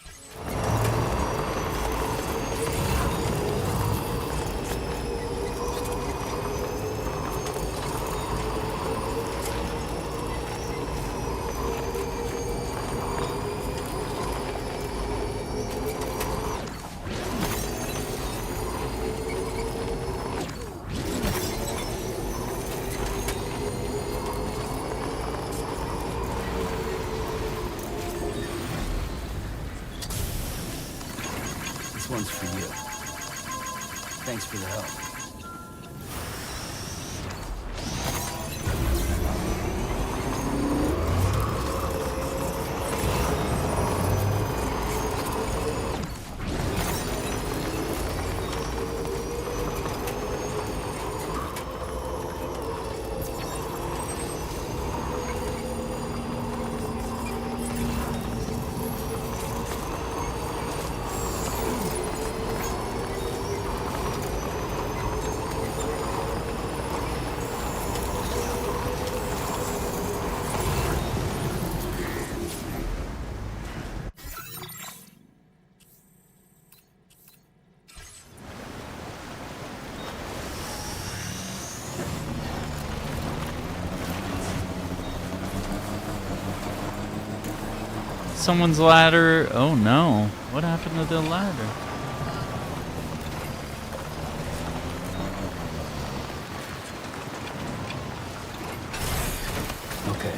This one's for you. Thanks for the help. someone's ladder. Oh no. What happened to the ladder? Okay.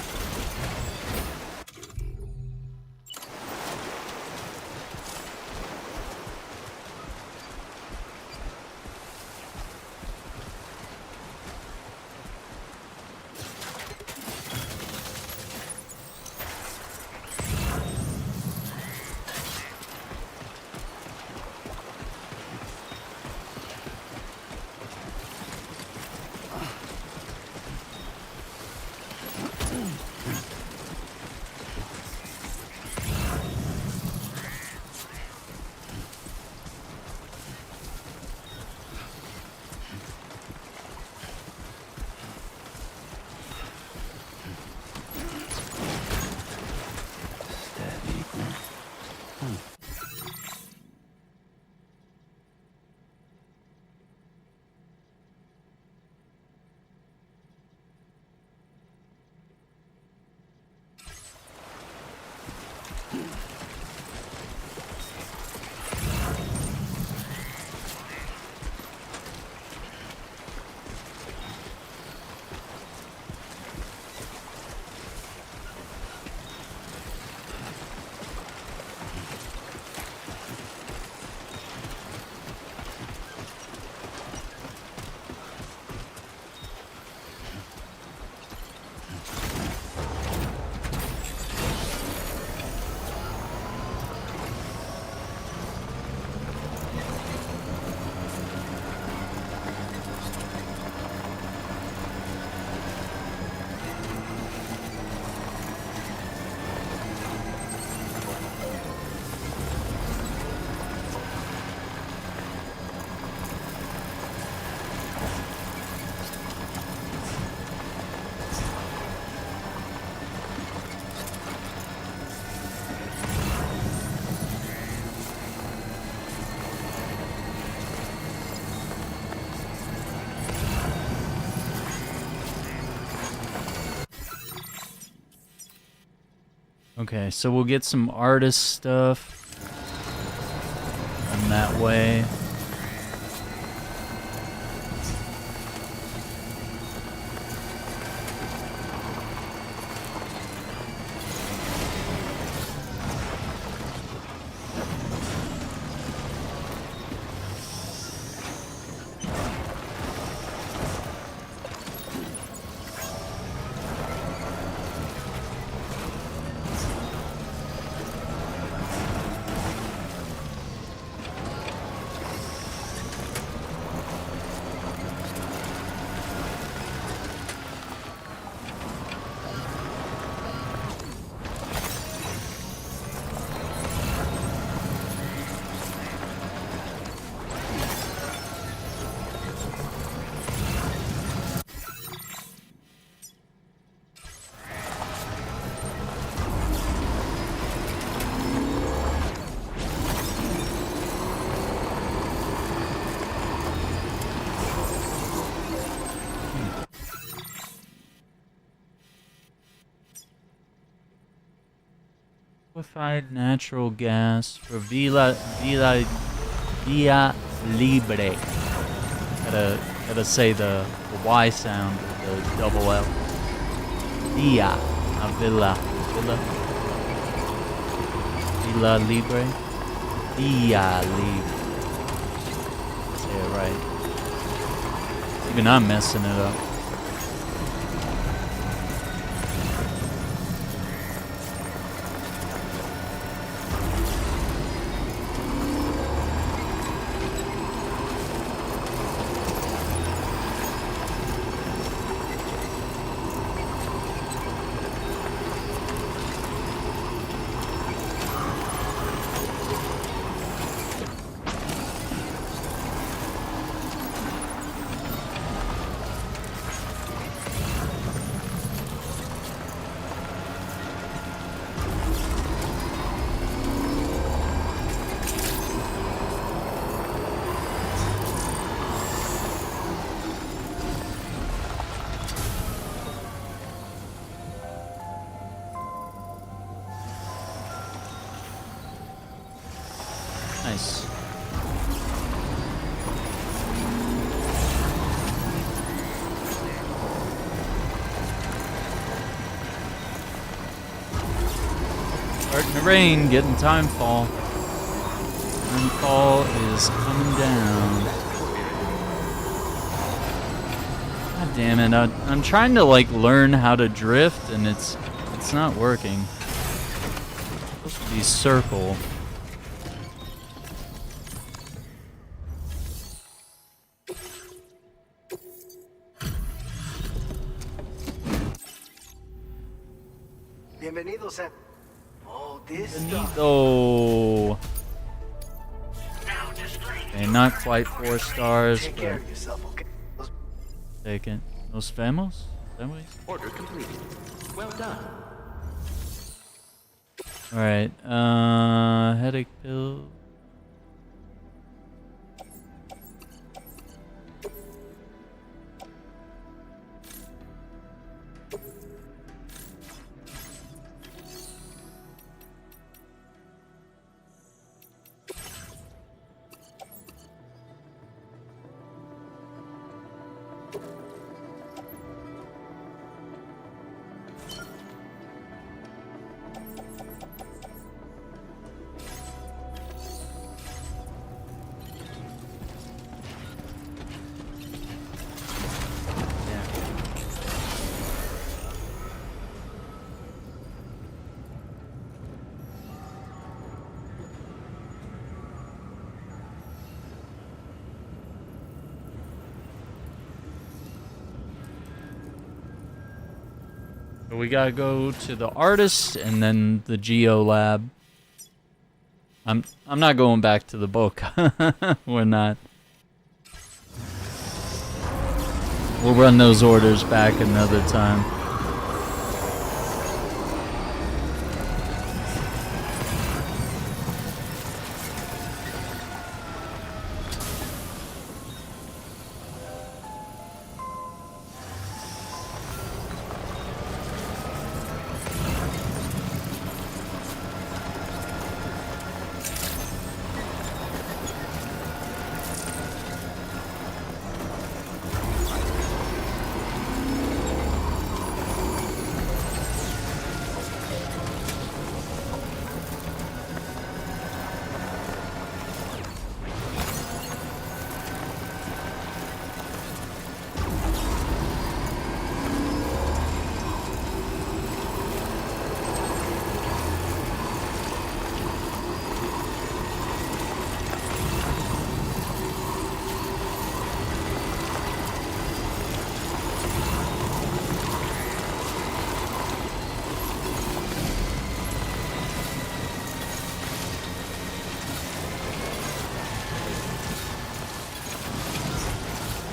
Okay, so we'll get some artist stuff on that way. Liquefied natural gas for Villa Libre. Gotta say the Y sound with the double L. Villa Libre. Villa Libre. Say it right. Even I'm messing it up. Nice. Starting to rain, getting timefall. Timefall is coming down. God damn it! I'm trying to like learn how to drift, and it's not working. It's supposed to be circle. Bienvenido, Sam. Oh, this stuff. Benito. Okay, not quite 4 stars, Take but care of yourself, okay? take it. Los Famos? Order completed. Well done. Alright, headache pill. So we gotta go to the artist and then the Geo lab. I'm not going back to the book. We're not. We'll run those orders back another time.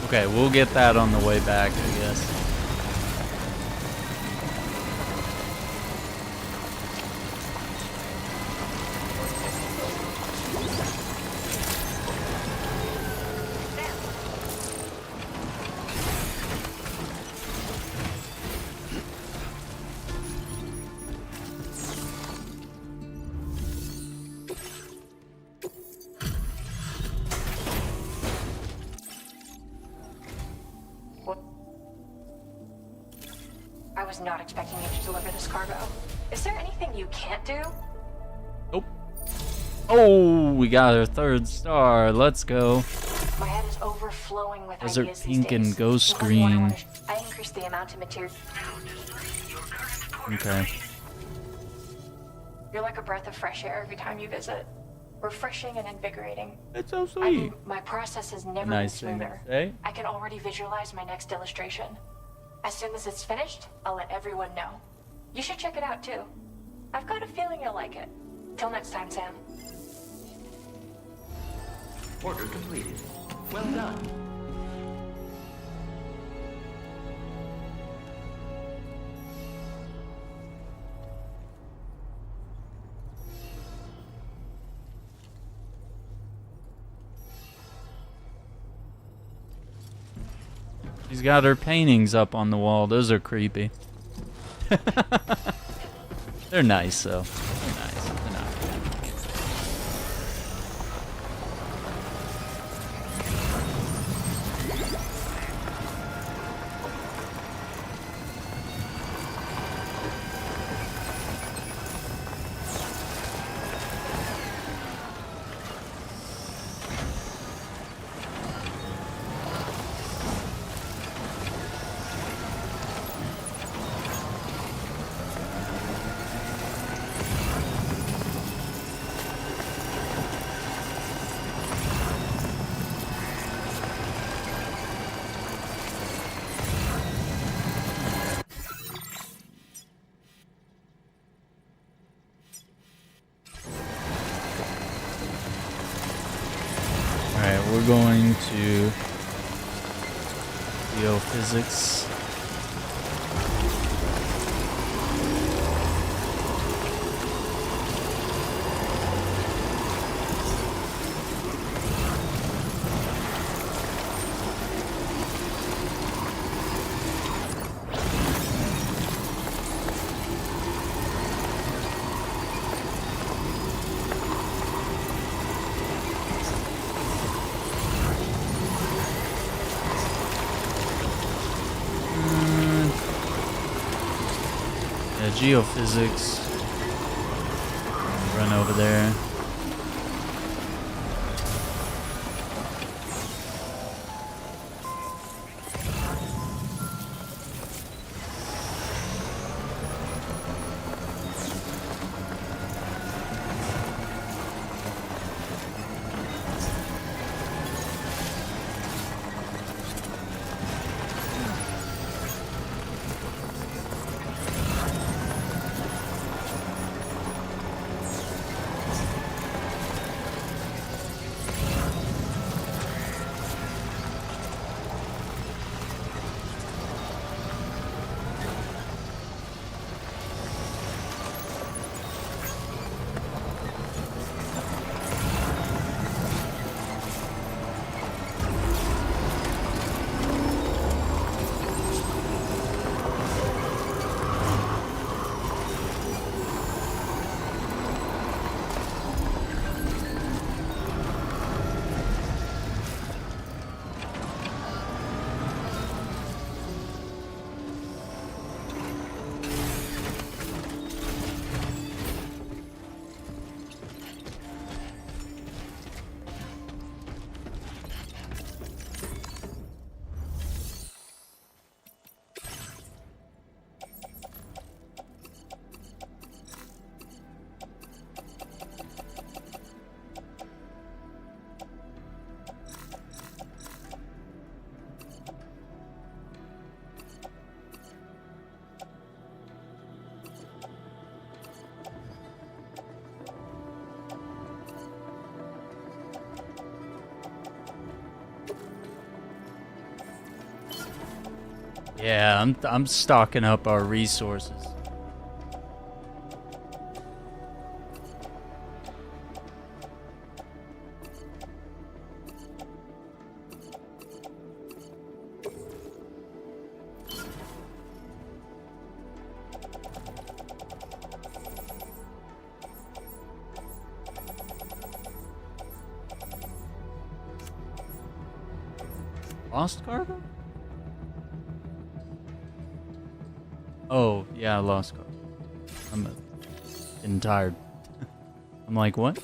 Okay, we'll get that on the way back, I guess. I was not expecting you to deliver this cargo. Is there anything you can't do? Nope. Oh, we got our 3rd star. Let's go. My head is overflowing with Desert ideas pink these days. and ghost One more I green. wanna I increased the amount of material. Okay. You're like a breath of fresh air every time you visit. Refreshing and invigorating. It's so sweet. My process has never Nice been thing to smoother. say. I can already visualize my next illustration. As soon as it's finished, I'll let everyone know. You should check it out too. I've got a feeling you'll like it. Till next time, Sam. Order completed. Well done. She's got her paintings up on the wall. Those are creepy. They're nice, though. They're nice. They're not. we're going to geophysics. Geophysics. Run over there. Yeah, I'm stocking up our resources. Lost cargo? Oh, yeah, lost cargo. I'm getting tired. I'm like, what?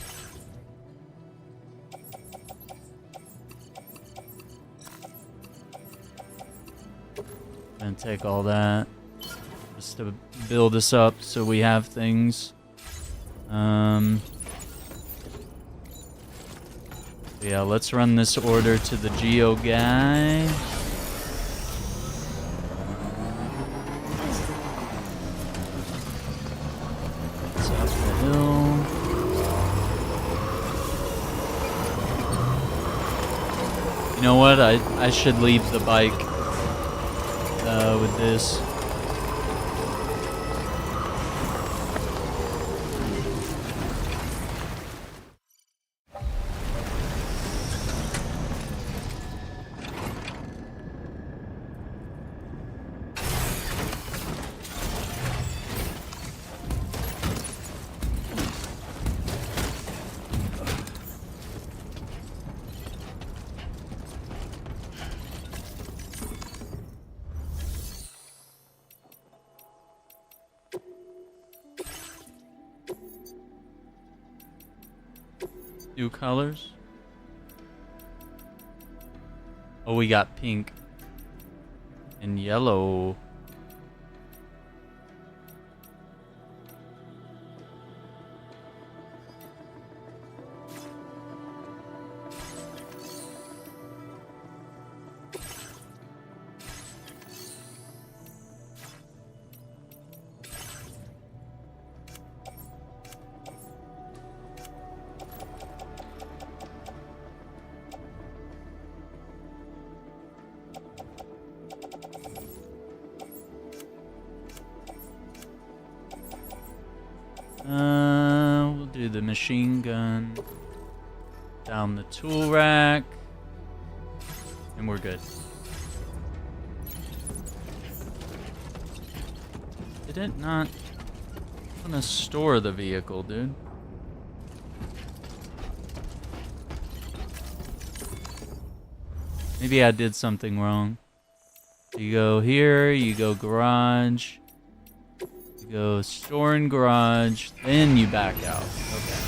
Gonna take all that just to build us up so we have things. Yeah, let's run this order to the Geo guy. It's up the hill. You know what? I should leave the bike with this. New colors. Oh, we got pink and yellow. We'll do the machine gun. Down the tool rack. And we're good. Did it not want to store the vehicle, dude? Maybe I did something wrong. You go here, you go garage. You go store in garage, then you back out. Okay.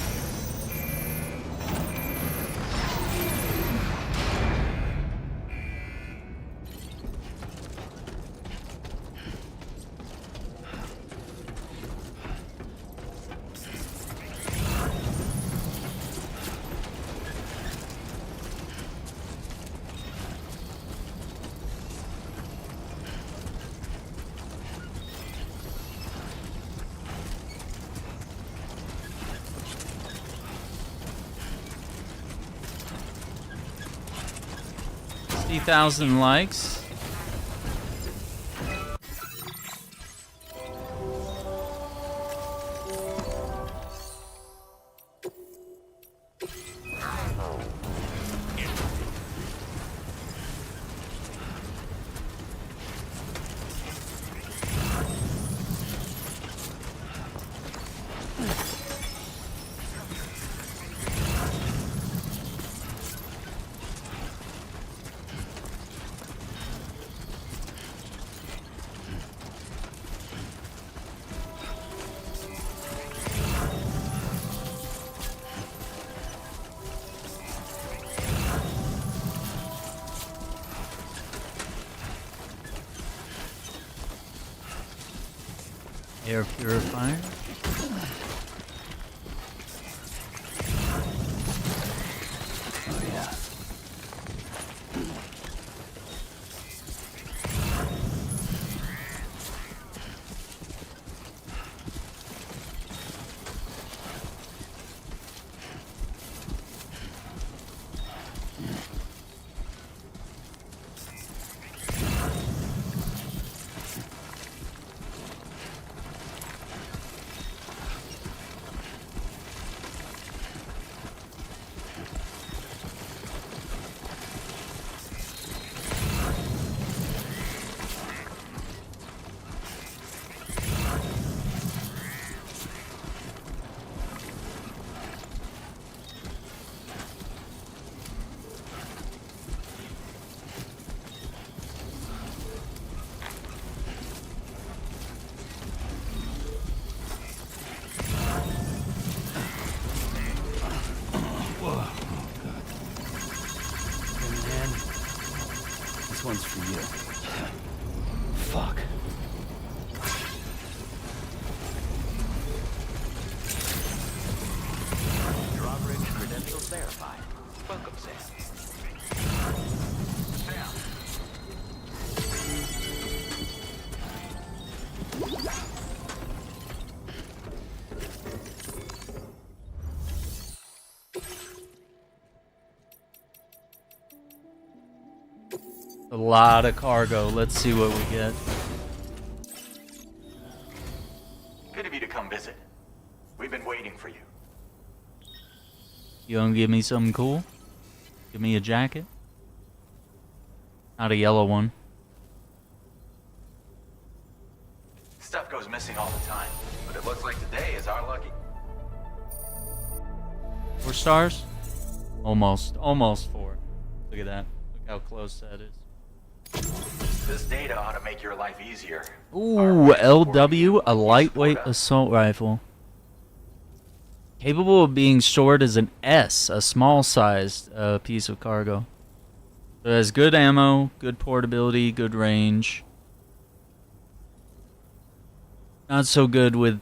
50,000 likes. Air purifier. Oh yeah. One's for you. Fuck. Drawbridge credentials verified. Welcome, Sam. A lot of cargo. Let's see what we get. Good of you to come visit. We've been waiting for you. You gonna give me something cool? Give me a jacket? Not a yellow one. Stuff goes missing all the time, but it looks like today is our lucky. 4 stars? Almost 4. Look at that. Look how close that is. This data ought to make your life easier. Ooh, LW, a lightweight assault rifle. Capable of being stored as an S, a small-sized piece of cargo. So it has good ammo, good portability, good range. Not so good with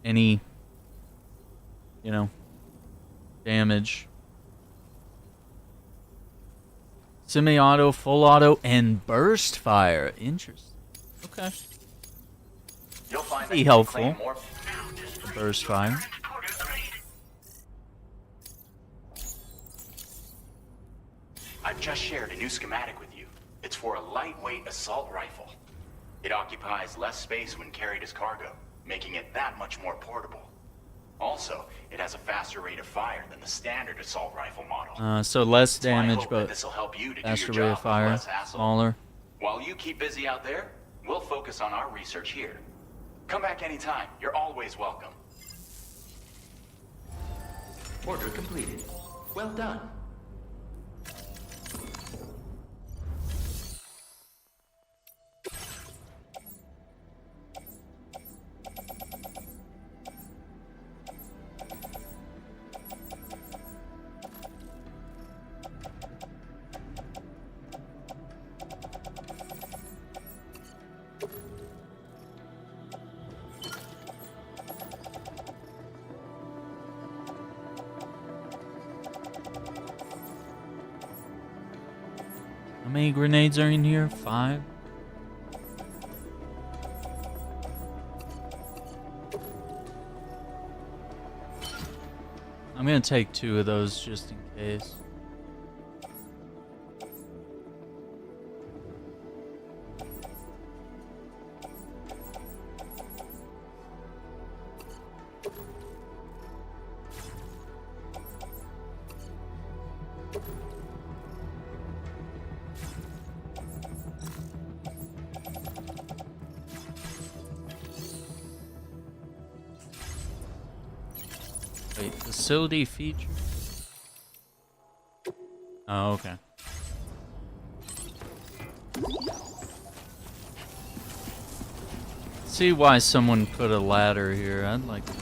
any, you know, damage. Semi-auto, full auto, and burst fire. Interesting. Okay. You'll find Pretty helpful. The burst fire. I've just shared a new schematic with you. It's for a lightweight assault rifle. It occupies less space when carried as cargo, making it that much more portable. Also, it has a faster rate of fire than the standard assault rifle model. So less It's my damage, hope but that this'll help you to do faster your rate job of with fire, less hassle. smaller. While you keep busy out there, we'll focus on our research here. Come back anytime. You're always welcome. Order completed. Well done. How many grenades are in here? 5? I'm gonna take 2 of those just in case. Wait, facility feature? Oh, okay. See why someone put a ladder here. I'd like to.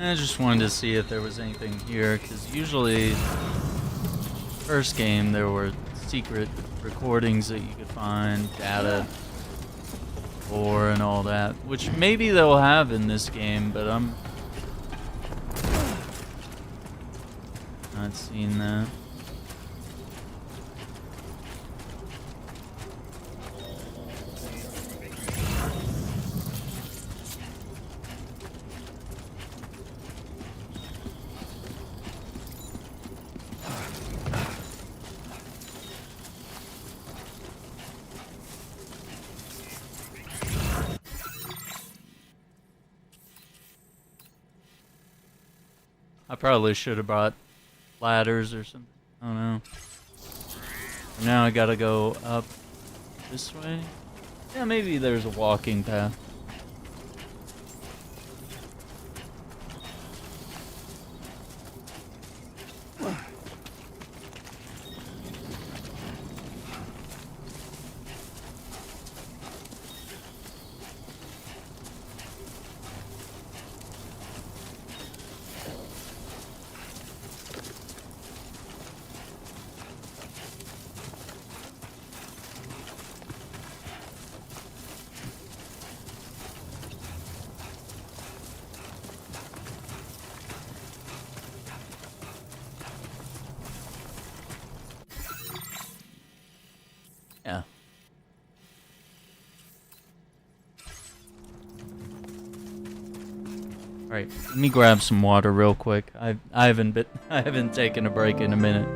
I just wanted to see if there was anything here, because usually, first game, there were secret recordings that you could find, data, lore, and all that, which maybe they'll have in this game, but I'm not seeing that. I probably should have brought ladders or something. I don't know. Now I gotta go up this way. Yeah, maybe there's a walking path. Yeah. Alright, let me grab some water real quick. I haven't taken a break in a minute.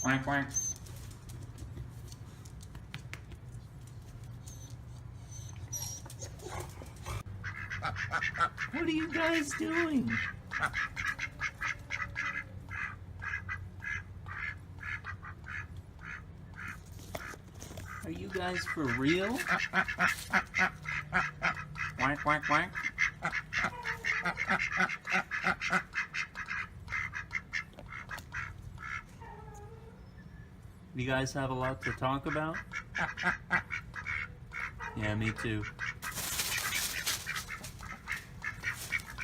Quack, quack. What are you guys doing? Are you guys for real? Quack, quack, quack. You guys have a lot to talk about? Yeah, me too.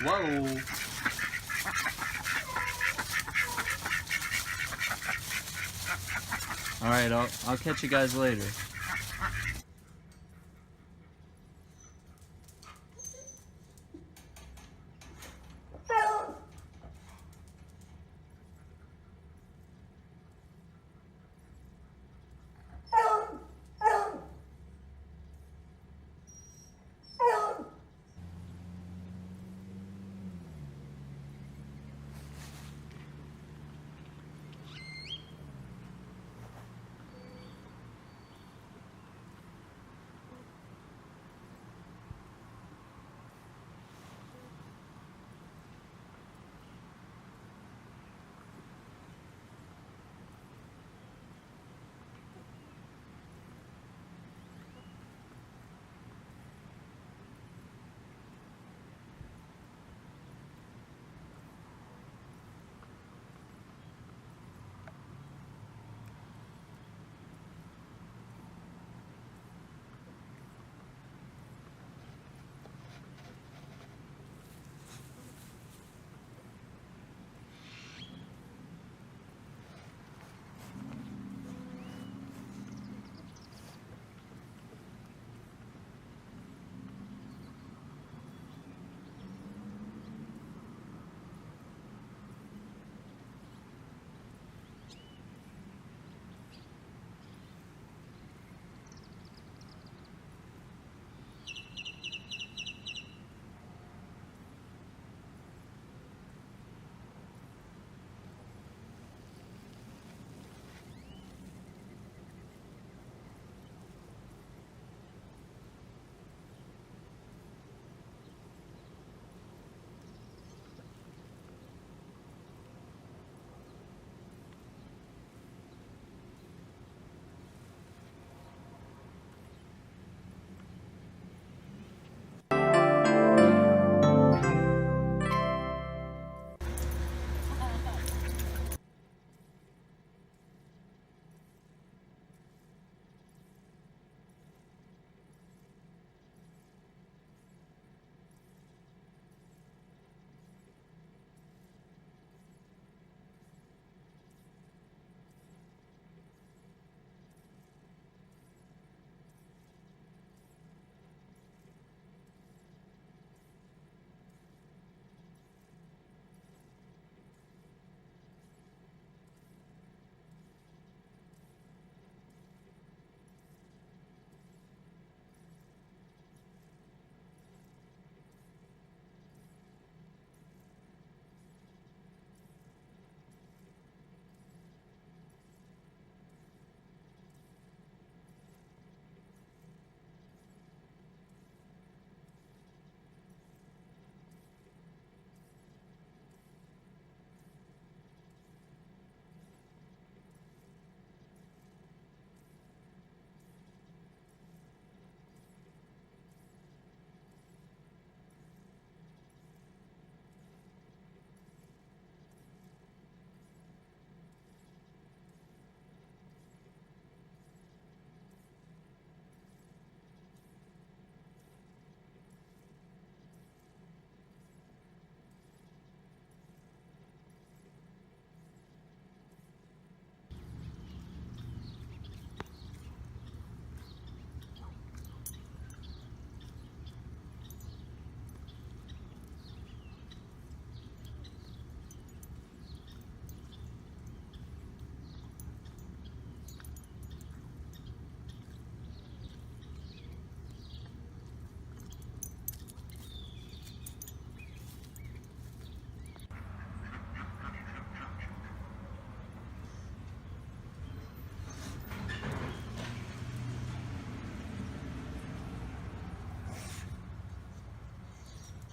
Whoa! Alright, I'll catch you guys later.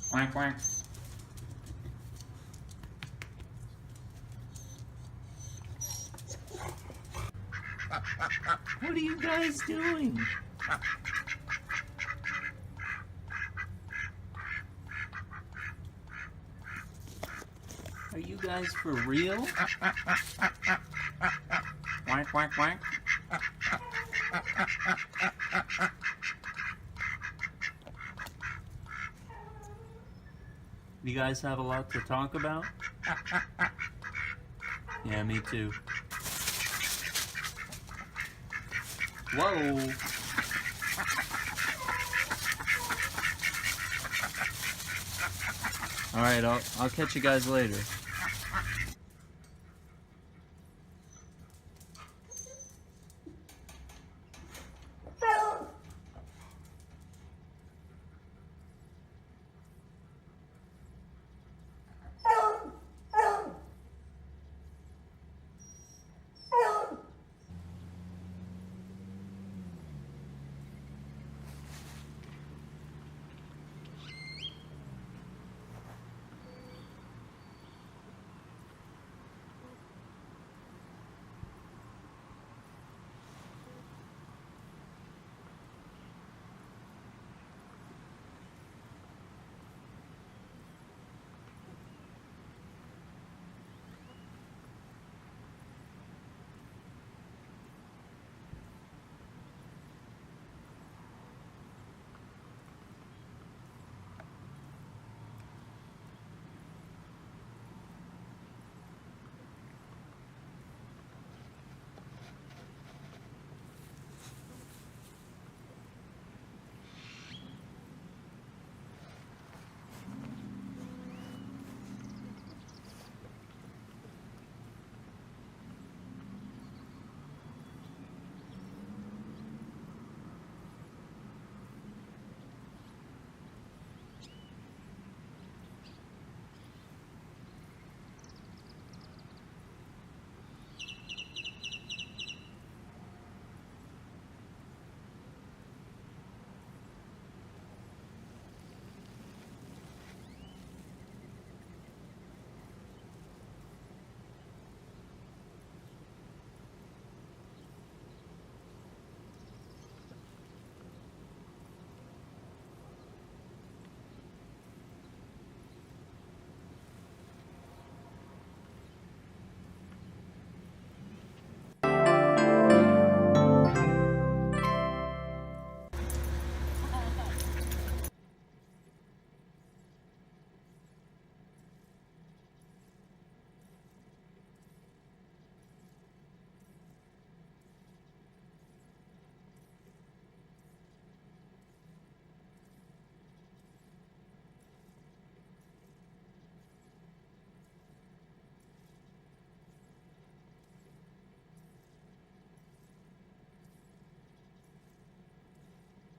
Quack, quack. What are you guys doing? Are you guys for real? Quack, quack, quack. You guys have a lot to talk about? Yeah, me too. Whoa! Alright, I'll catch you guys later.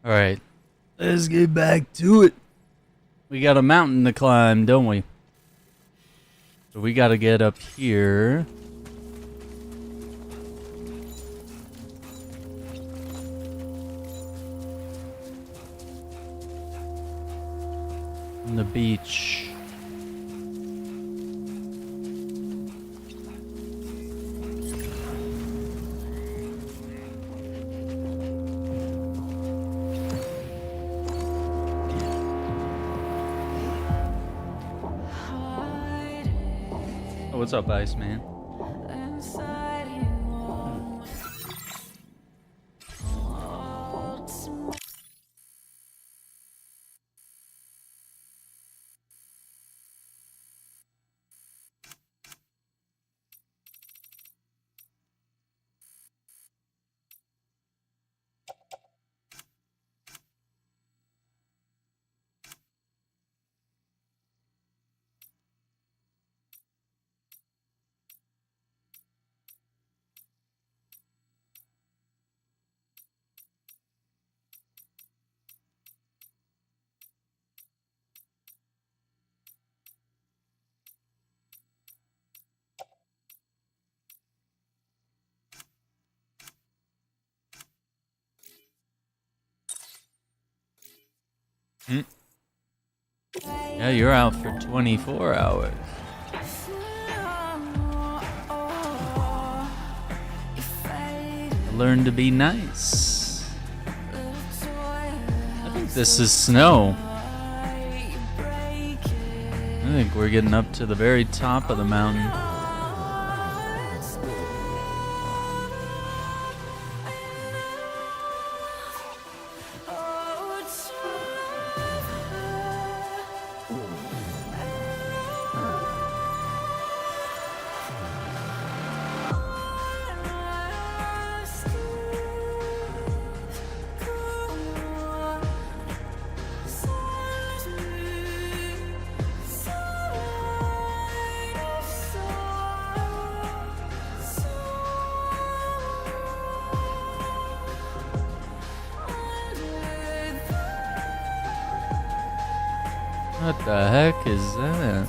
Alright, let's get back to it. We got a mountain to climb, don't we? So we gotta get up here. On the beach. What's up, Iceman? Hmm. Yeah, you're out for 24 hours. Learn to be nice. I think this is snow. I think we're getting up to the very top of the mountain. What the heck is that?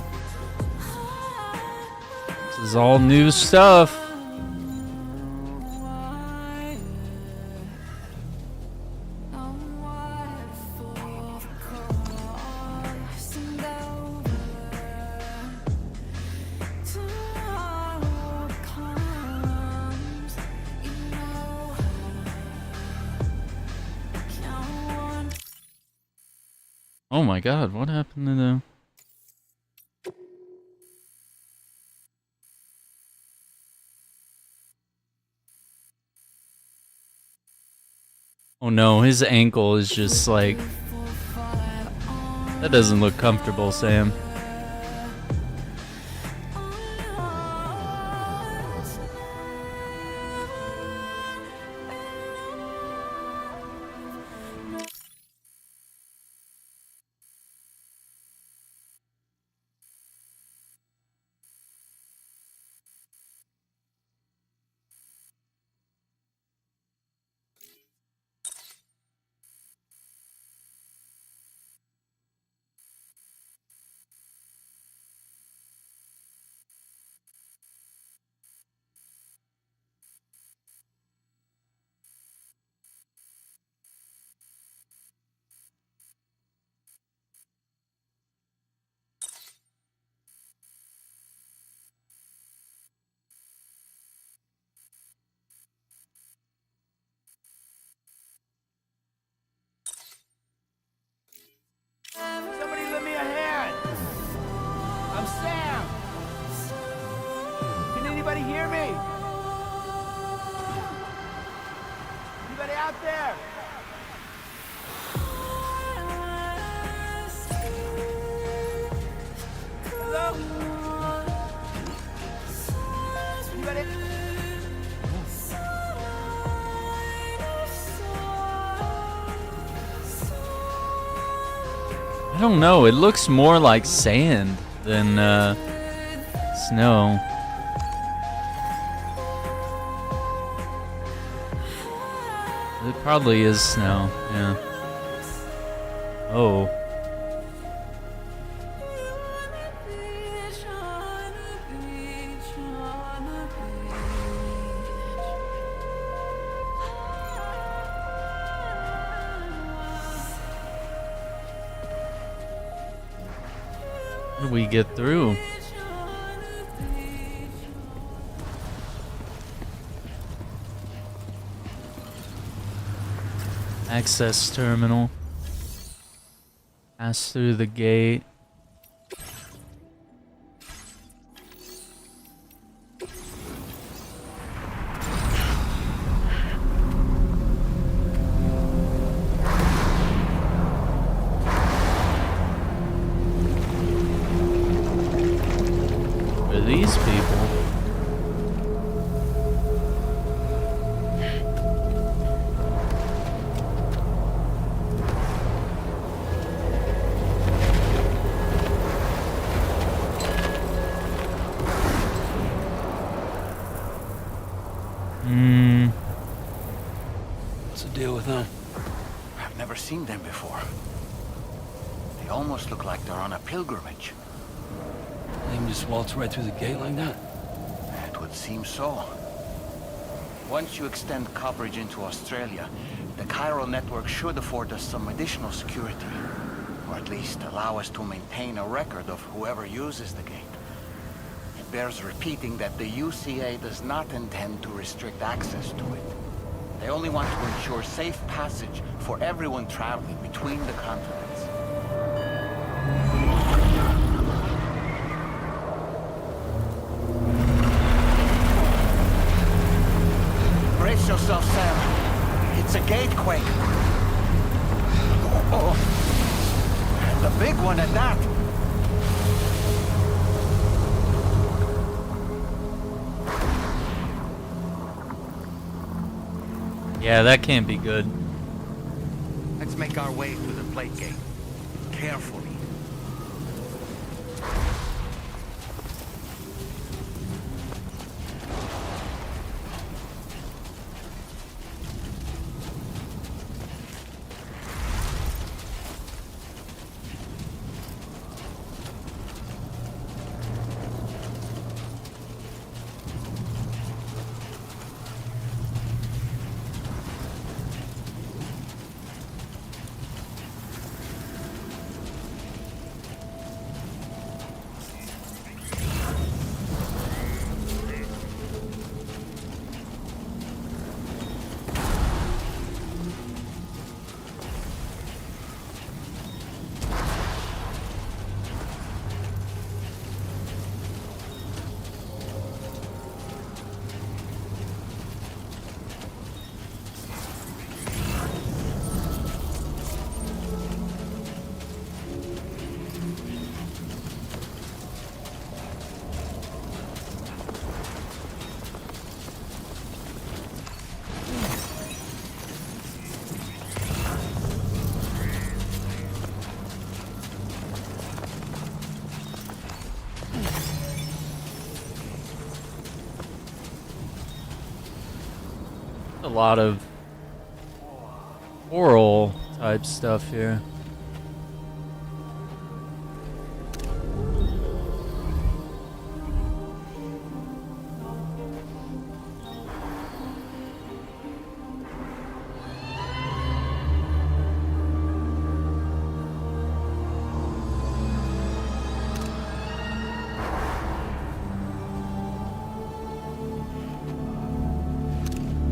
This is all new stuff. Oh my god, what happened to the... Oh no, his ankle is just like... That doesn't look comfortable, Sam. Somebody lend me a hand! I'm Sam! Can anybody hear me? Anybody out there? Hello? Anybody? I don't know, it looks more like sand than snow. It probably is snow, yeah. Oh. How do we get through? Access terminal. Pass through the gate. Who are these people? What's the deal with them? I've never seen them before. They almost look like they're on a pilgrimage. They can just waltz right through the gate like that? It would seem so. Once you extend coverage into Australia, the chiral network should afford us some additional security. Or at least allow us to maintain a record of whoever uses the gate. It bears repeating that the UCA does not intend to restrict access to it. They only want to ensure safe passage for everyone traveling between the continents. Brace yourself, Sam. It's a gatequake. Oh. And a big one at that. Yeah, that can't be good. Let's make our way to the plate gate. Carefully. A lot of oral type stuff here.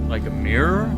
Like a mirror?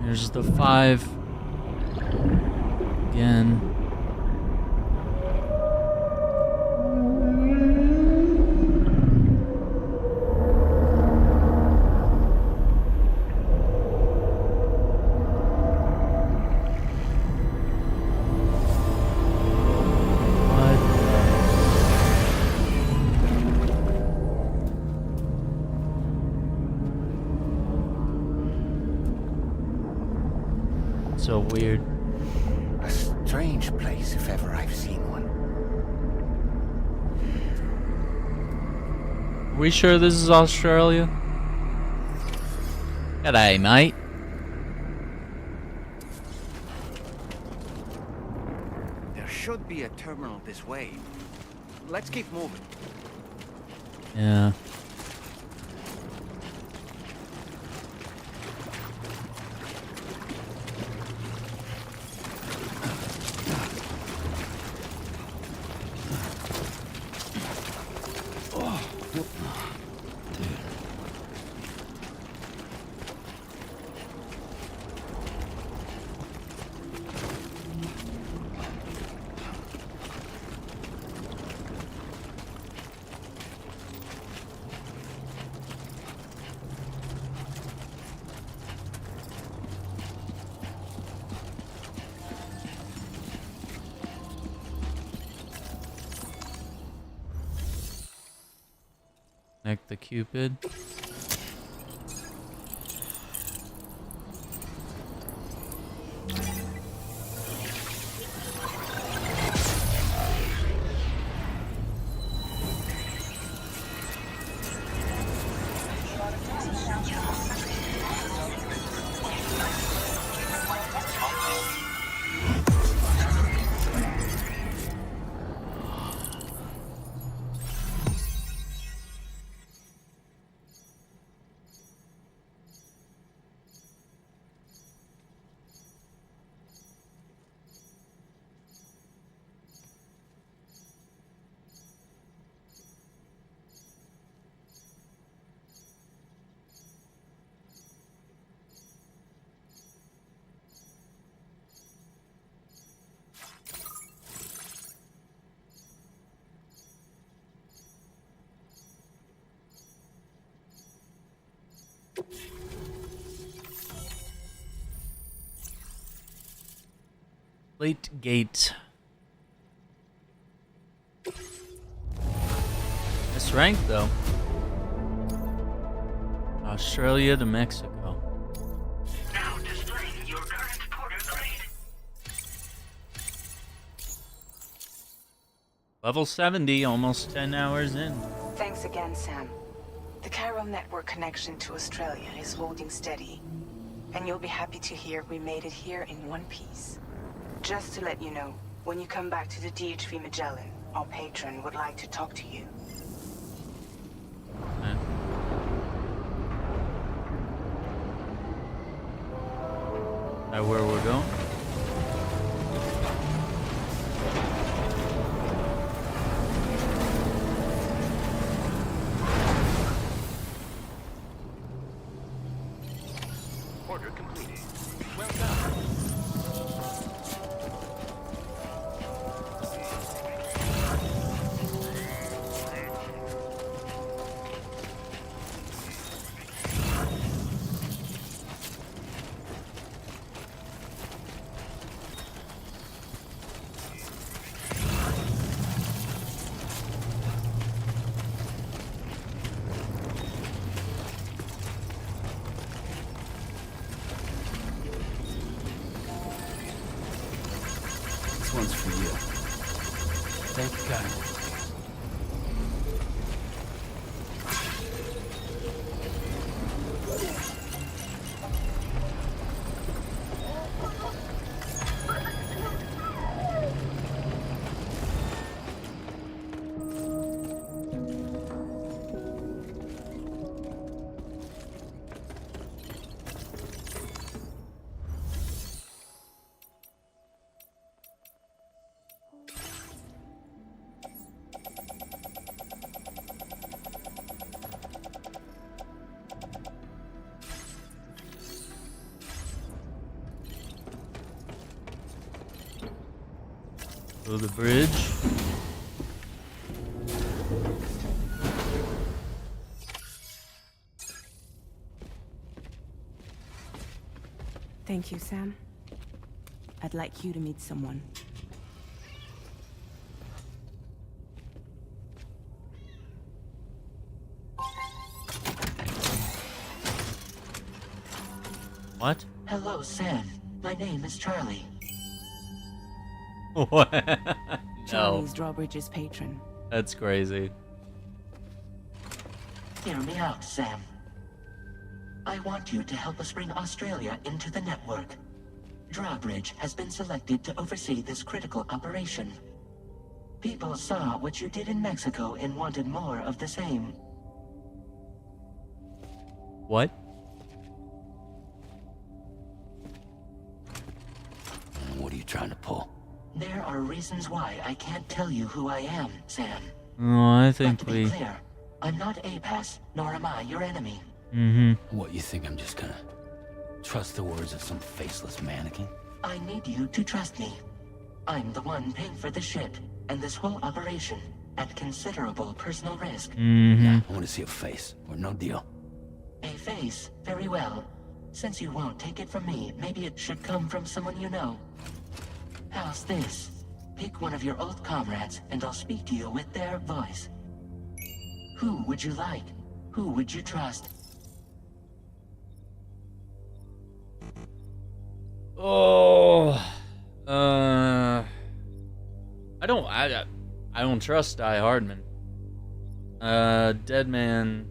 There's the 5 again. So weird. A strange place if ever I've seen one. Are we sure this is Australia? G'day, mate. There should be a terminal this way. Let's keep moving. Yeah. Connect the Cupid. Plate gate. This rank though. Australia to Mexico. Now displaying your current porter grade. Level 70, almost 10 hours in. Thanks again, Sam. The chiral network connection to Australia is holding steady. And you'll be happy to hear we made it here in one piece. Just to let you know, when you come back to the DHV Magellan, our patron would like to talk to you. Okay. Is that where we're going? Order completed. Well done. This one's for you. Thank you, God. Through the bridge. Thank you, Sam. I'd like you to meet someone. What? Hello, Sam. My name is Charlie. What? Charlie's Drawbridge's patron. That's crazy. Hear me out, Sam. I want you to help us bring Australia into the network. Drawbridge has been selected to oversee this critical operation. People saw what you did in Mexico and wanted more of the same. What? What are you trying to pull? There are reasons why I can't tell you who I am, Sam. Oh, I think But to be clear, I'm not APAS, nor am I your enemy. What, you think I'm just gonna trust the words of some faceless mannequin? I need you to trust me. I'm the one paying for the ship and this whole operation at considerable personal risk. Nah, I want to see a face, or no deal. A face? Very well. Since you won't take it from me, maybe it should come from someone you know. How's this? Pick one of your old comrades, and I'll speak to you with their voice. Who would you like? Who would you trust? Oh, I don't trust Die Hardman. Deadman,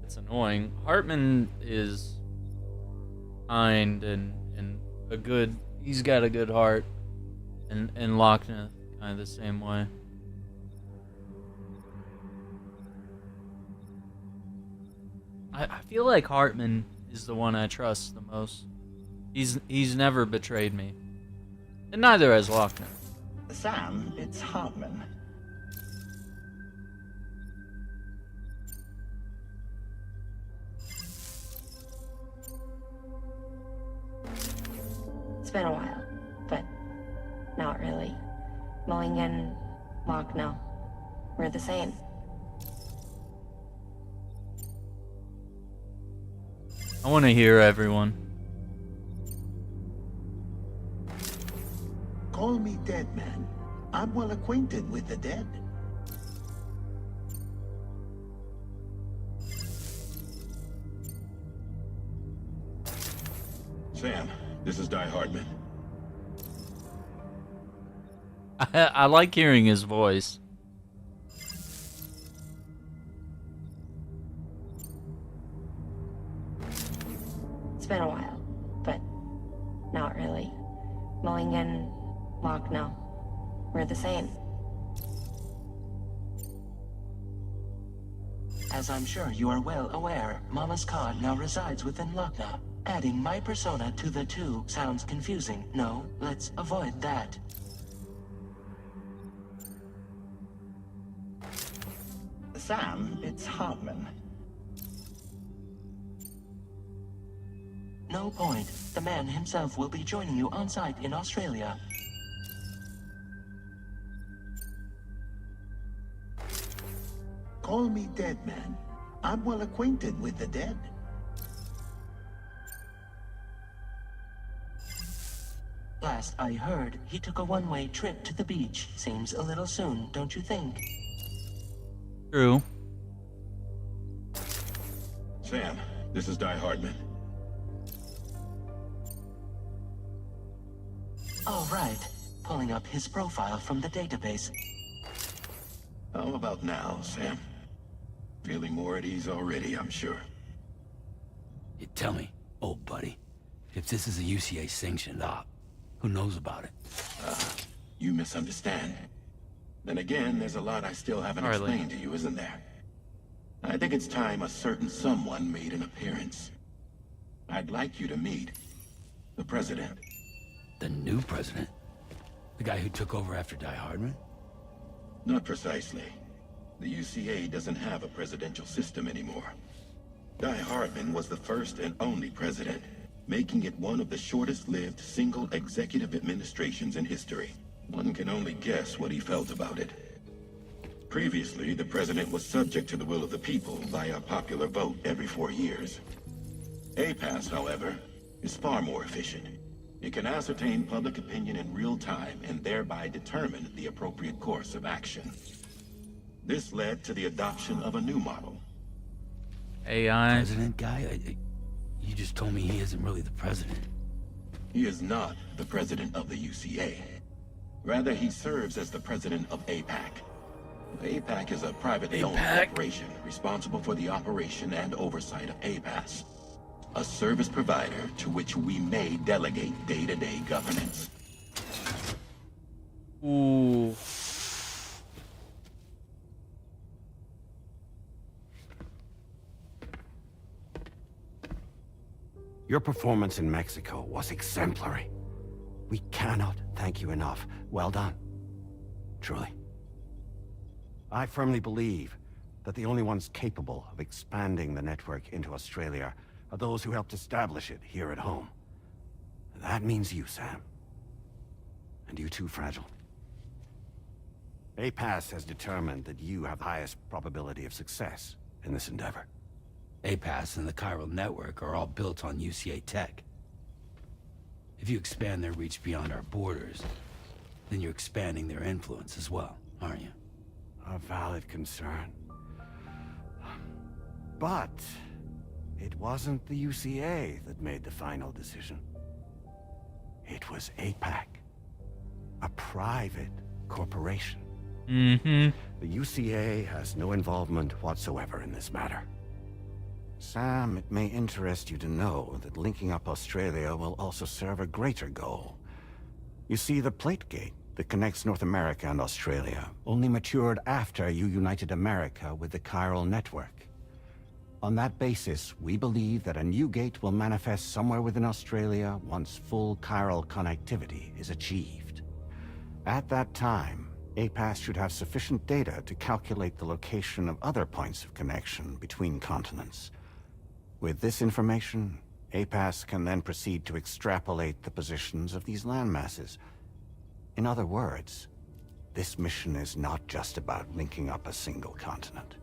it's annoying. Hartman is kind and a good. He's got a good heart, and Lochner kind of the same way. I feel like Hartman is the one I trust the most. He's never betrayed me. And neither has Lochner. Sam, it's Hartman. It's been a while, but not really. Mulligan, Lochner, we're the same. I want to hear everyone. Call me dead man. I'm well acquainted with the dead. Sam, this is Die Hardman. I like hearing his voice. It's been a while, but not really. Mulligan, Locke, no. We're the same. As I'm sure you are well aware, Mama's Khan now resides within Lochna. Adding my persona to the two sounds confusing. No, let's avoid that. Sam, it's Hartman. No point. The man himself will be joining you on site in Australia. Call me dead man. I'm well acquainted with the dead. Last I heard, he took a one-way trip to the beach. Seems a little soon, don't you think? True. Sam, this is Die Hardman. All right. Pulling up his profile from the database. How about now, Sam? Feeling more at ease already, I'm sure. You tell me, old buddy, if this is a UCA sanctioned op, who knows about it? You misunderstand. Then again, there's a lot I still haven't explained to you, isn't there? I think it's time a certain someone made an appearance. I'd like you to meet the president. The new president? The guy who took over after Die Hardman? Not precisely. The UCA doesn't have a presidential system anymore. Die Hardman was the first and only president, making it one of the shortest-lived single executive administrations in history. One can only guess what he felt about it. Previously, the president was subject to the will of the people via popular vote every 4 years. APAS, however, is far more efficient. It can ascertain public opinion in real time and thereby determine the appropriate course of action. This led to the adoption of a new model. AI. President guy? You just told me he isn't really the president. He is not the president of the UCA. Rather, he serves as the president of APAC. APAC is a privately owned corporation responsible for the operation and oversight of APAS, a service provider to which we may delegate day-to-day governance. Ooh. Your performance in Mexico was exemplary. We cannot thank you enough. Well done. Truly. I firmly believe that the only ones capable of expanding the network into Australia are those who helped establish it here at home. That means you, Sam. And you too, Fragile. APAS has determined that you have the highest probability of success in this endeavor. APAS and the chiral network are all built on UCA tech. If you expand their reach beyond our borders, then you're expanding their influence as well, aren't you? A valid concern. But it wasn't the UCA that made the final decision. It was APAC, a private corporation. Mm-hmm. The UCA has no involvement whatsoever in this matter. Sam, it may interest you to know that linking up Australia will also serve a greater goal. You see, the plate gate that connects North America and Australia only matured after you united America with the chiral network. On that basis, we believe that a new gate will manifest somewhere within Australia once full chiral connectivity is achieved. At that time, APAS should have sufficient data to calculate the location of other points of connection between continents. With this information, APAS can then proceed to extrapolate the positions of these landmasses. In other words, this mission is not just about linking up a single continent.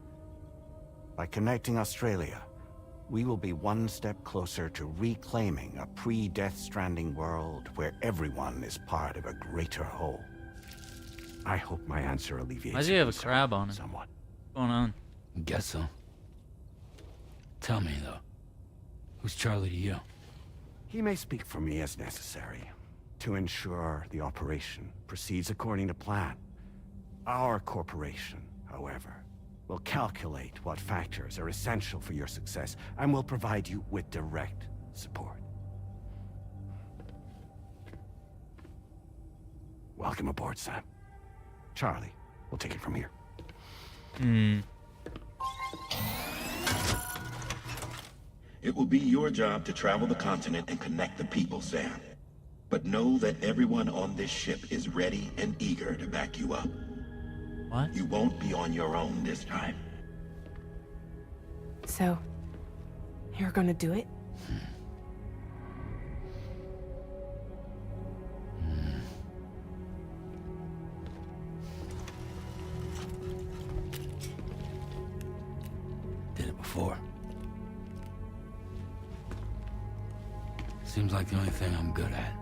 By connecting Australia, we will be one step closer to reclaiming a pre-Death Stranding world where everyone is part of a greater whole. I hope my answer alleviates. Why does he have a crab on it? Somewhat. What's going on? Guess so. Tell me, though. Who's Charlie to you? He may speak for me as necessary to ensure the operation proceeds according to plan. Our corporation, however, will calculate what factors are essential for your success and will provide you with direct support. Welcome aboard, Sam. Charlie, we'll take it from here. It will be your job to travel the continent and connect the people, Sam. But know that everyone on this ship is ready and eager to back you up. What? You won't be on your own this time. So, you're gonna do it? Did it before. Seems like the only thing I'm good at.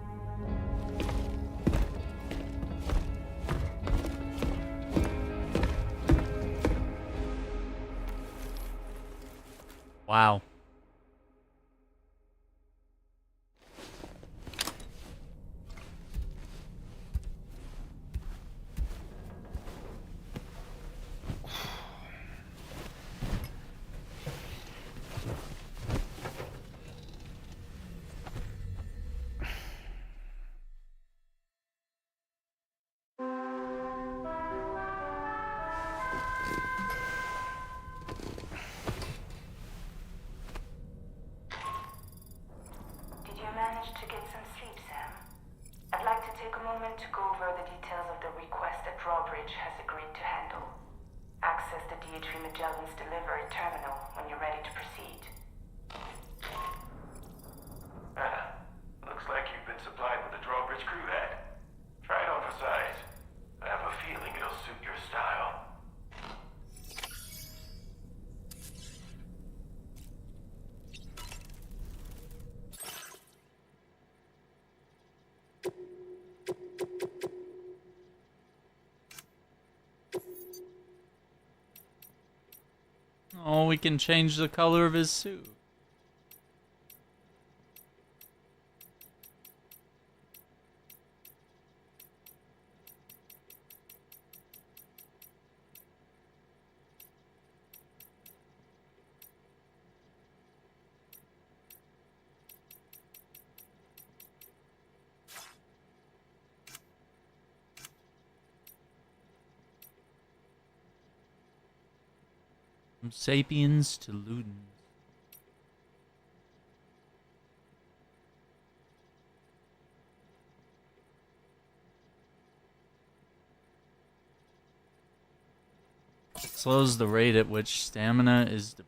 Wow. Did you manage to get some sleep, Sam? I'd like to take a moment to go over the details of the request that Drawbridge has agreed to handle. Access the D.H. Magellan's delivery terminal when you're ready to proceed. Looks like you've been supplied with a Drawbridge crew hat. Try it on for size. I have a feeling it'll suit your style. Oh, we can change the color of his suit. From Sapiens to Ludens. Slows the rate at which stamina is depleted.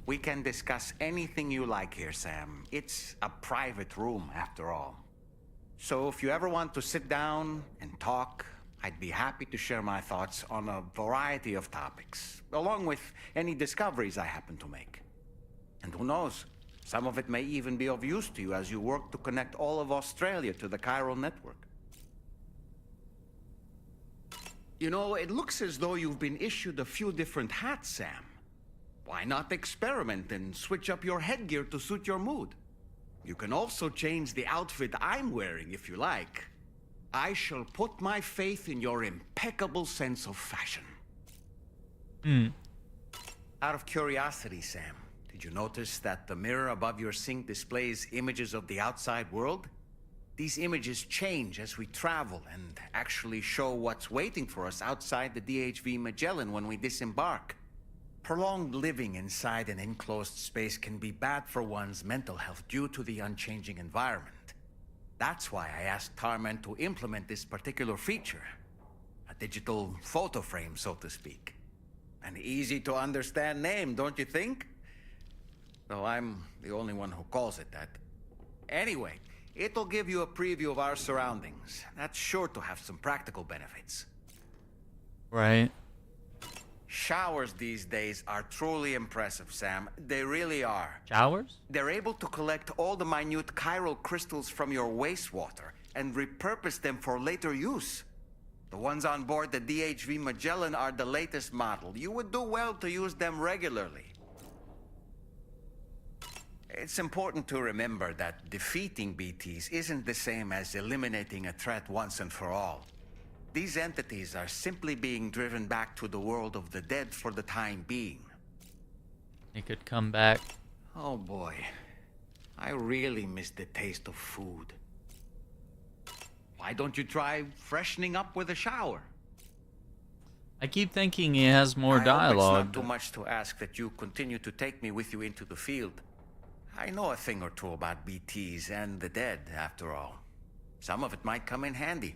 We can discuss anything you like here, Sam. It's a private room, after all. So if you ever want to sit down and talk, I'd be happy to share my thoughts on a variety of topics, along with any discoveries I happen to make. And who knows, some of it may even be of use to you as you work to connect all of Australia to the chiral network. You know, it looks as though you've been issued a few different hats, Sam. Why not experiment and switch up your headgear to suit your mood? You can also change the outfit I'm wearing if you like. I shall put my faith in your impeccable sense of fashion. Out of curiosity, Sam, did you notice that the mirror above your sink displays images of the outside world? These images change as we travel and actually show what's waiting for us outside the DHV Magellan when we disembark. Prolonged living inside an enclosed space can be bad for one's mental health due to the unchanging environment. That's why I asked Tarman to implement this particular feature. A digital photo frame, so to speak. An easy-to-understand name, don't you think? Though I'm the only one who calls it that. Anyway, it'll give you a preview of our surroundings. That's sure to have some practical benefits. Right. Showers these days are truly impressive, Sam. They really are. Showers? They're able to collect all the minute chiral crystals from your wastewater and repurpose them for later use. The ones on board the DHV Magellan are the latest model. You would do well to use them regularly. It's important to remember that defeating BTs isn't the same as eliminating a threat once and for all. These entities are simply being driven back to the world of the dead for the time being. He could come back. Oh boy, I really miss the taste of food. Why don't you try freshening up with a shower? I keep thinking he has more I hope dialogue. it's not too much to ask that you continue to take me with you into the field. I know a thing or two about BTs and the dead, after all. Some of it might come in handy.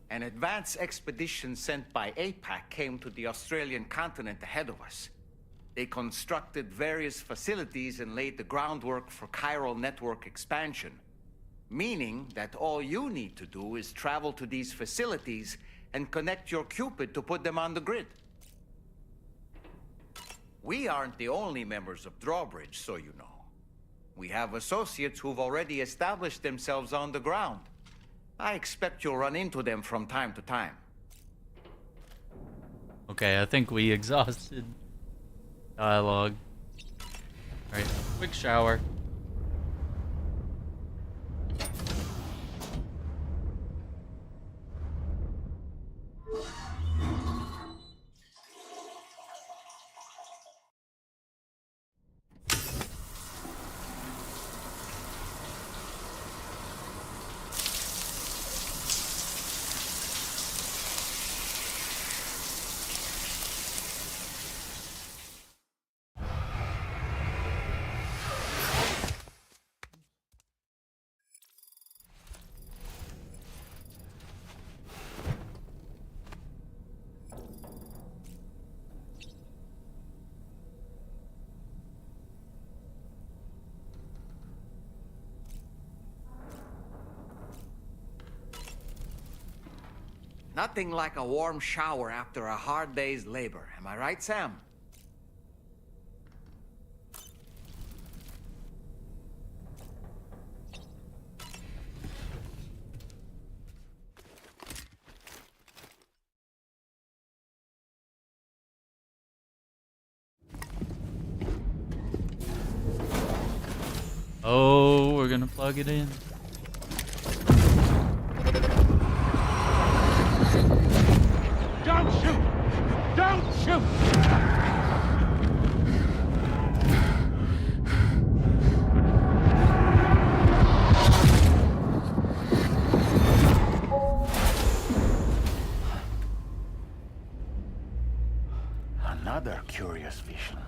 An advance expedition sent by APAC came to the Australian continent ahead of us. They constructed various facilities and laid the groundwork for chiral network expansion. Meaning that all you need to do is travel to these facilities and connect your Cupid to put them on the grid. We aren't the only members of Drawbridge, so you know. We have associates who've already established themselves on the ground. I expect you'll run into them from time to time. Okay, I think we exhausted dialogue. Alright, quick shower. Nothing like a warm shower after a hard day's labor. Am I right, Sam? Oh, we're gonna plug it in. Don't shoot! Don't shoot! Another curious vision.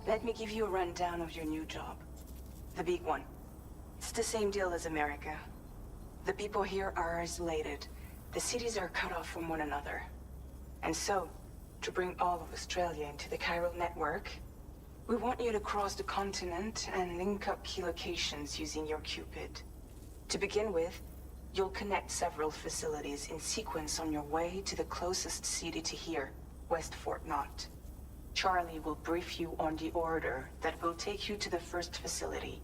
Let me give you a rundown of your new job. The big one. It's the same deal as America. The people here are isolated. The cities are cut off from one another. And so, to bring all of Australia into the chiral network, we want you to cross the continent and link up key locations using your Cupid. To begin with, you'll connect several facilities in sequence on your way to the closest city to here, West Fort Knott. Charlie will brief you on the order that will take you to the first facility.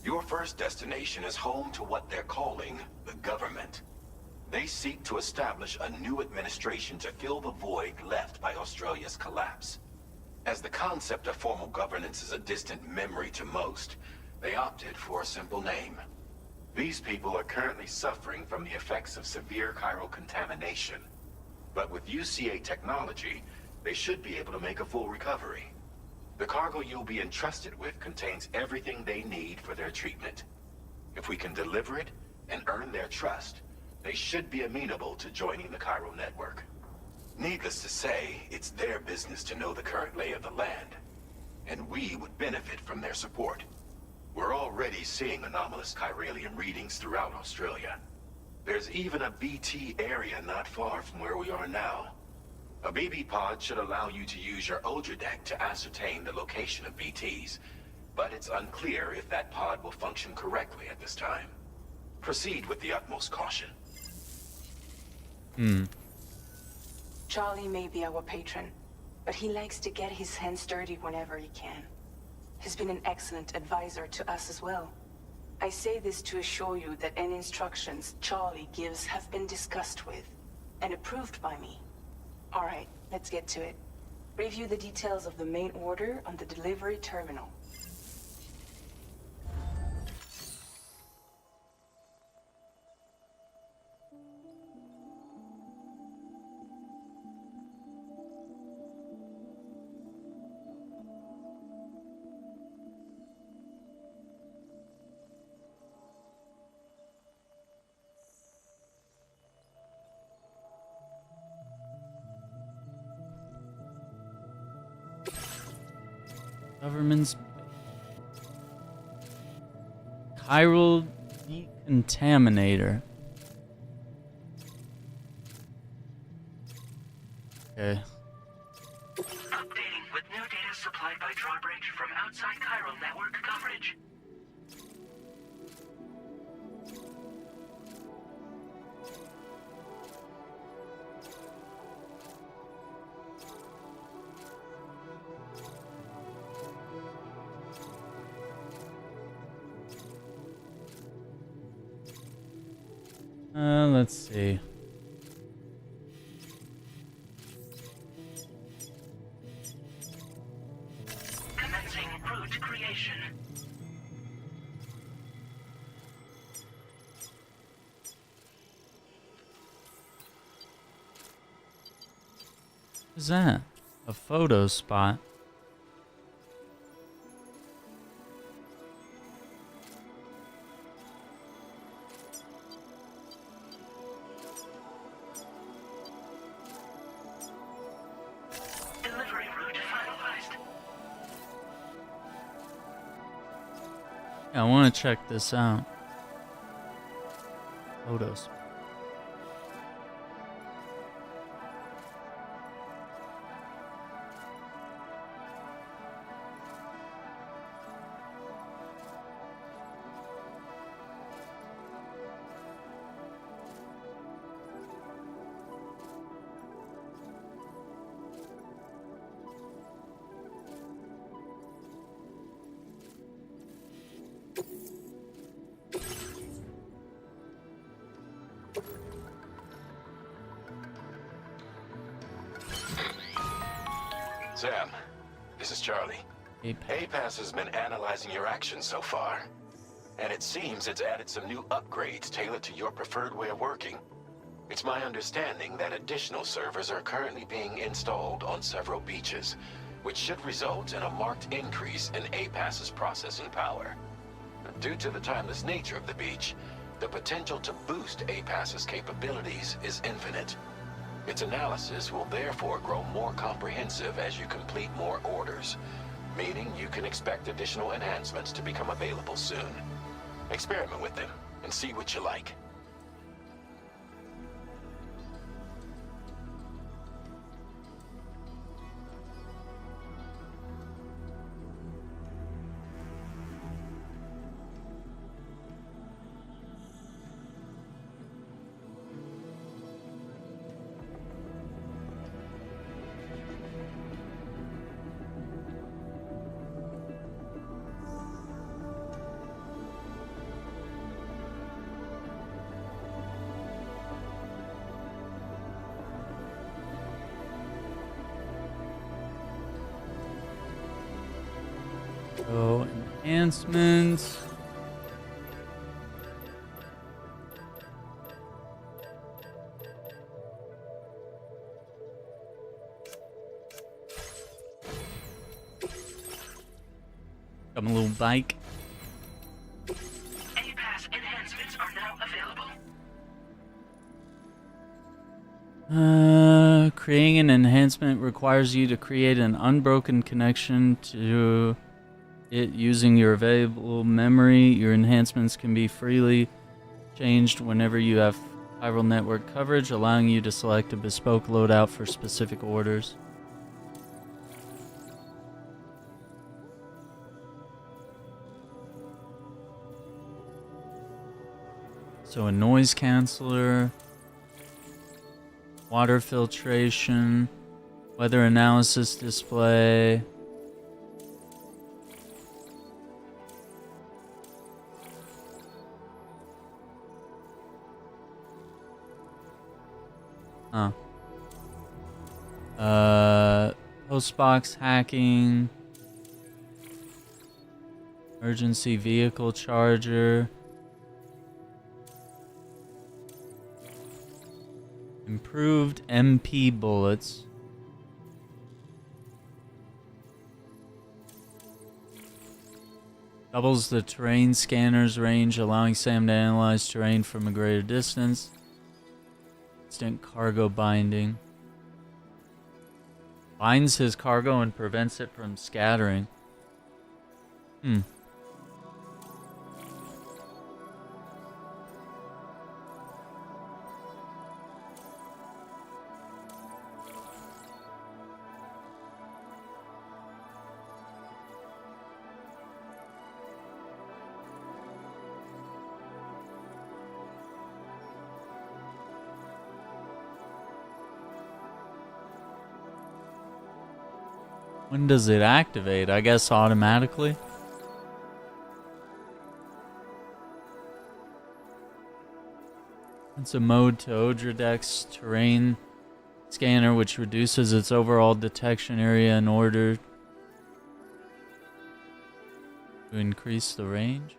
Your first destination is home to what they're calling the government. They seek to establish a new administration to fill the void left by Australia's collapse. As the concept of formal governance is a distant memory to most, they opted for a simple name. These people are currently suffering from the effects of severe chiral contamination. But with UCA technology, they should be able to make a full recovery. The cargo you'll be entrusted with contains everything they need for their treatment. If we can deliver it and earn their trust, they should be amenable to joining the chiral network. Needless to say, it's their business to know the current lay of the land, and we would benefit from their support. We're already seeing anomalous chiralium readings throughout Australia. There's even a BT area not far from where we are now. A BB pod should allow you to use your Ultra deck to ascertain the location of BTs, but it's unclear if that pod will function correctly at this time. Proceed with the utmost caution. Charlie may be our patron, but he likes to get his hands dirty whenever he can. He's been an excellent advisor to us as well. I say this to assure you that any instructions Charlie gives have been discussed with and approved by me. All right, let's get to it. Review the details of the main order on the delivery terminal. Government's chiral decontaminator. Okay. Updating with new data supplied by drawbridge from outside chiral network coverage. Let's see. Commencing route creation. What is that? A photo spot. Delivery route finalized. Yeah, I want to check this out. Photos. Sam, this is Charlie. APAS has been analyzing your actions so far, and it seems it's added some new upgrades tailored to your preferred way of working. It's my understanding that additional servers are currently being installed on several beaches, which should result in a marked increase in APAS's processing power. Due to the timeless nature of the beach, the potential to boost APAS's capabilities is infinite. Its analysis will therefore grow more comprehensive as you complete more orders, meaning you can expect additional enhancements to become available soon. Experiment with them and see what you like. So, enhancements. Got my little bike. A-Pass enhancements are now available. Creating an enhancement requires you to create an unbroken connection to it using your available memory. Your enhancements can be freely changed whenever you have chiral network coverage, allowing you to select a bespoke loadout for specific orders. So a noise canceller, water filtration, weather analysis display. Postbox hacking, emergency vehicle charger, improved MP bullets, doubles the terrain scanner's range, allowing Sam to analyze terrain from a greater distance. Instant cargo binding. Binds his cargo and prevents it from scattering. When does it activate? I guess automatically. It's a mode to Odradek's terrain scanner, which reduces its overall detection area in order to increase the range.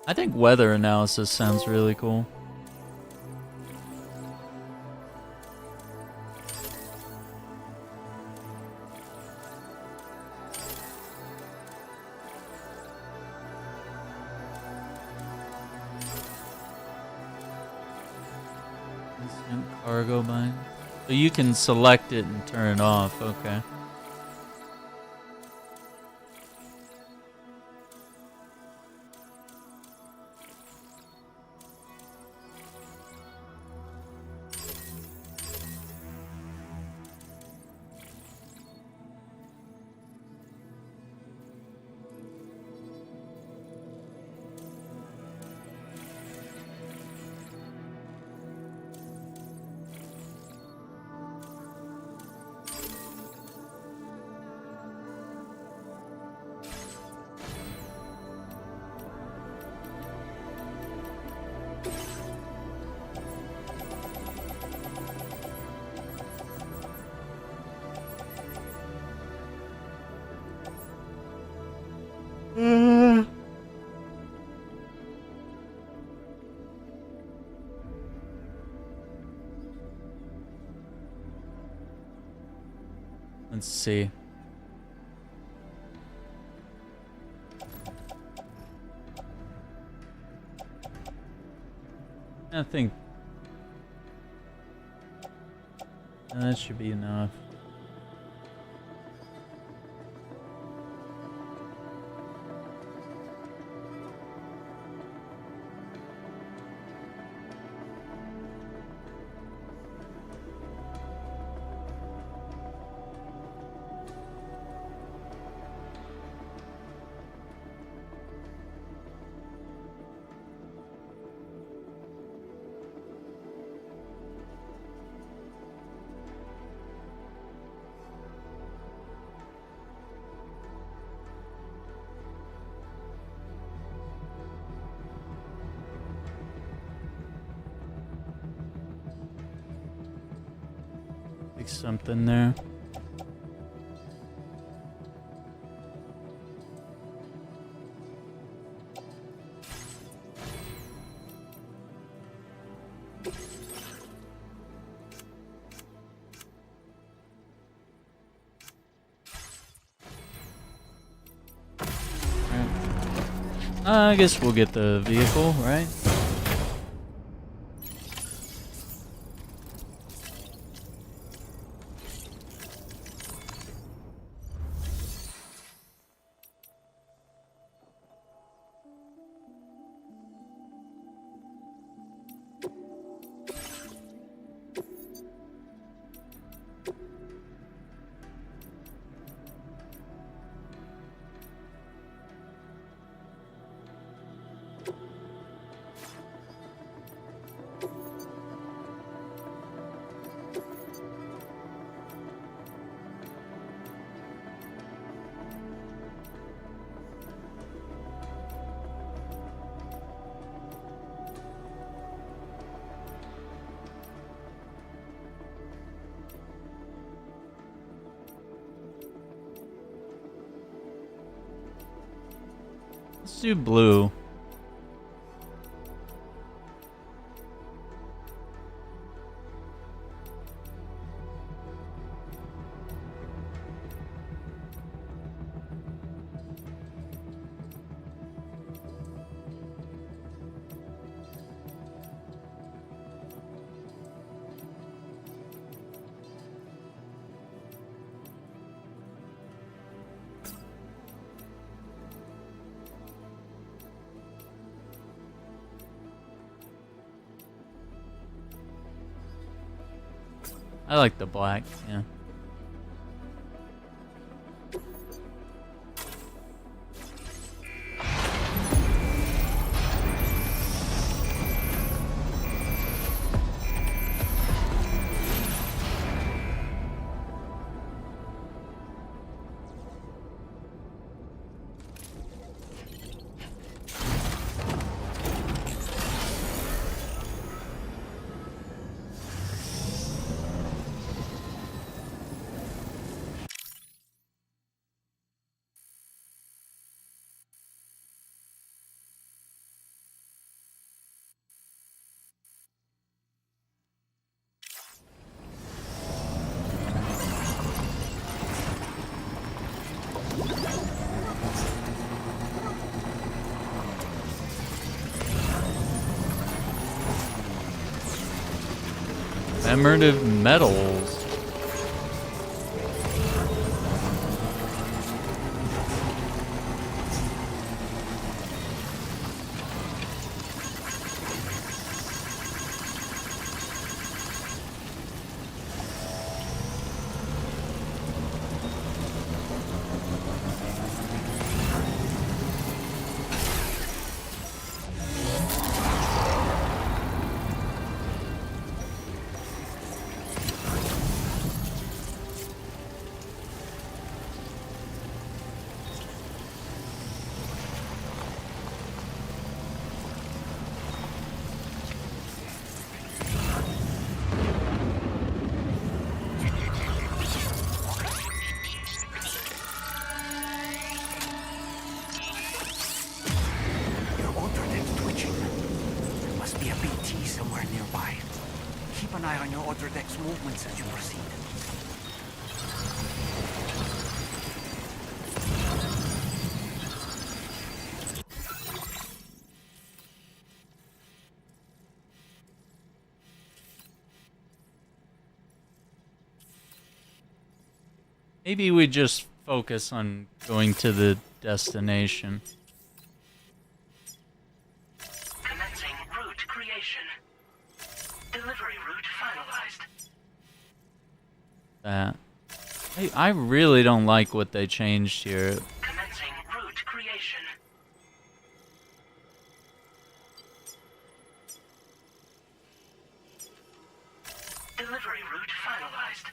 I think weather analysis sounds really cool. Instant cargo bind. So you can select it and turn it off, okay. Let's see. I think that should be enough. Something there. I guess we'll get the vehicle, right? Let's do blue. I like the black, yeah. Commemorative medals. Keep an eye on your other deck's movements as you proceed. Maybe we just focus on going to the destination. Commencing route creation. Delivery route finalized. That. I really don't like what they changed here. Commencing route creation. Delivery route finalized.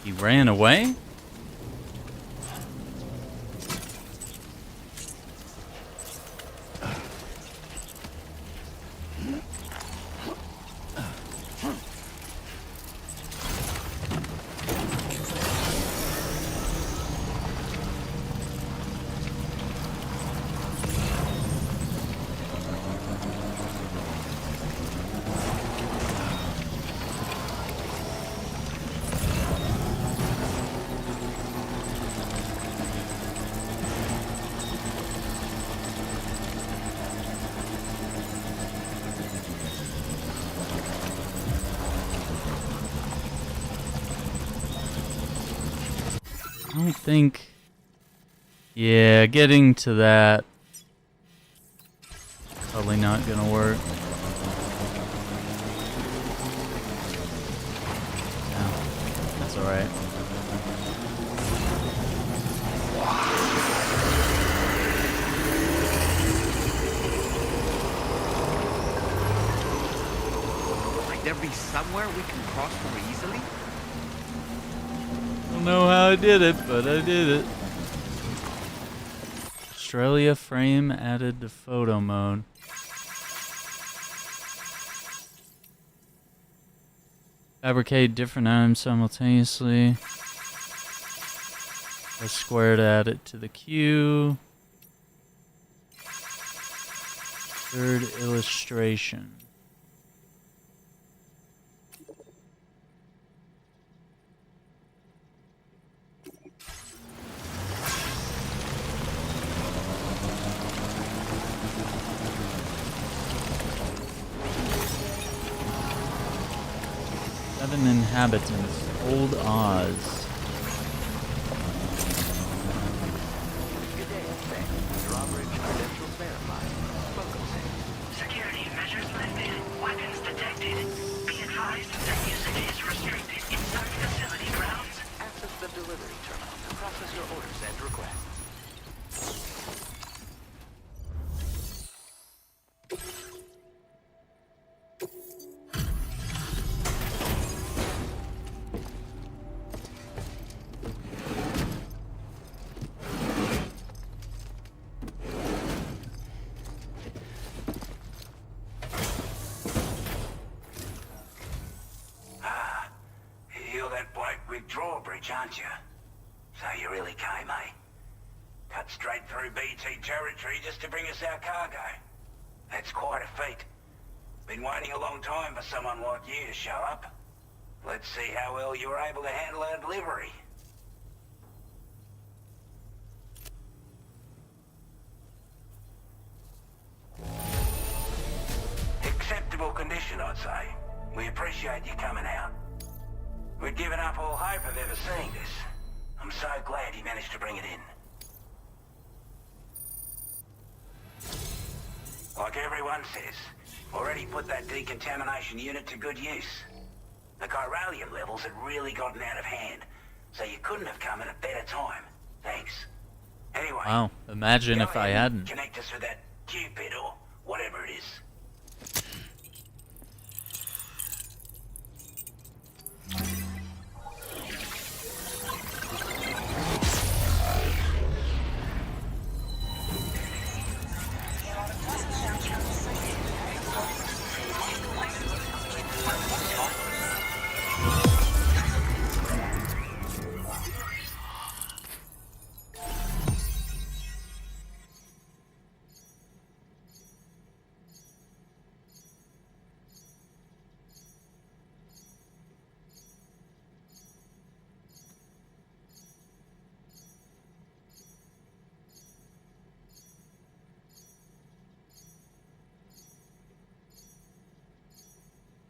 He ran away? I don't think... Yeah, getting to that... Probably not gonna work. No, that's alright. Might there be somewhere we can cross more easily? I don't know how I did it, but I did it. Australia frame added to photo mode. Fabricate different items simultaneously. Press square to add it to the queue. Third illustration. Seven inhabitants. Old Oz. Security measures lifted. Weapons detected. Be advised that usage is restricted inside facility grounds. Access the delivery terminal to process your orders and requests. You're that bloke with drawbridge, aren't you? So you really came, eh? Cut straight through BT territory just to bring us our cargo. That's quite a feat. Been waiting a long time for someone like you to show up. Let's see how well you were able to handle our delivery. Acceptable condition, I'd say. We appreciate you coming out. We'd given up all hope of ever seeing this. I'm so glad you managed to bring it in. Like everyone says, already put that decontamination unit to good use. The chiralium levels had really gotten out of hand, so you couldn't have come at a better time. Thanks. Anyway, Wow, imagine if I hadn't. Connect us with that Cupid or whatever it is.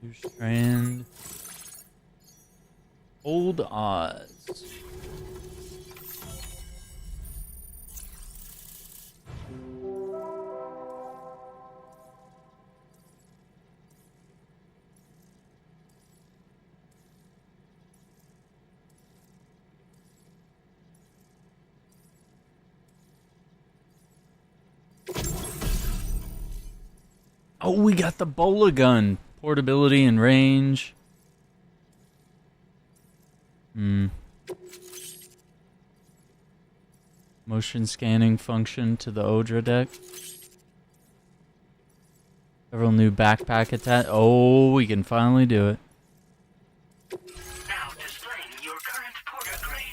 New strand. Old Oz. Oh, we got the bowler gun. Portability and range. Motion scanning function to the Odra deck. Several new backpack attach. Oh, we can finally do it. Now displaying your current porter grade.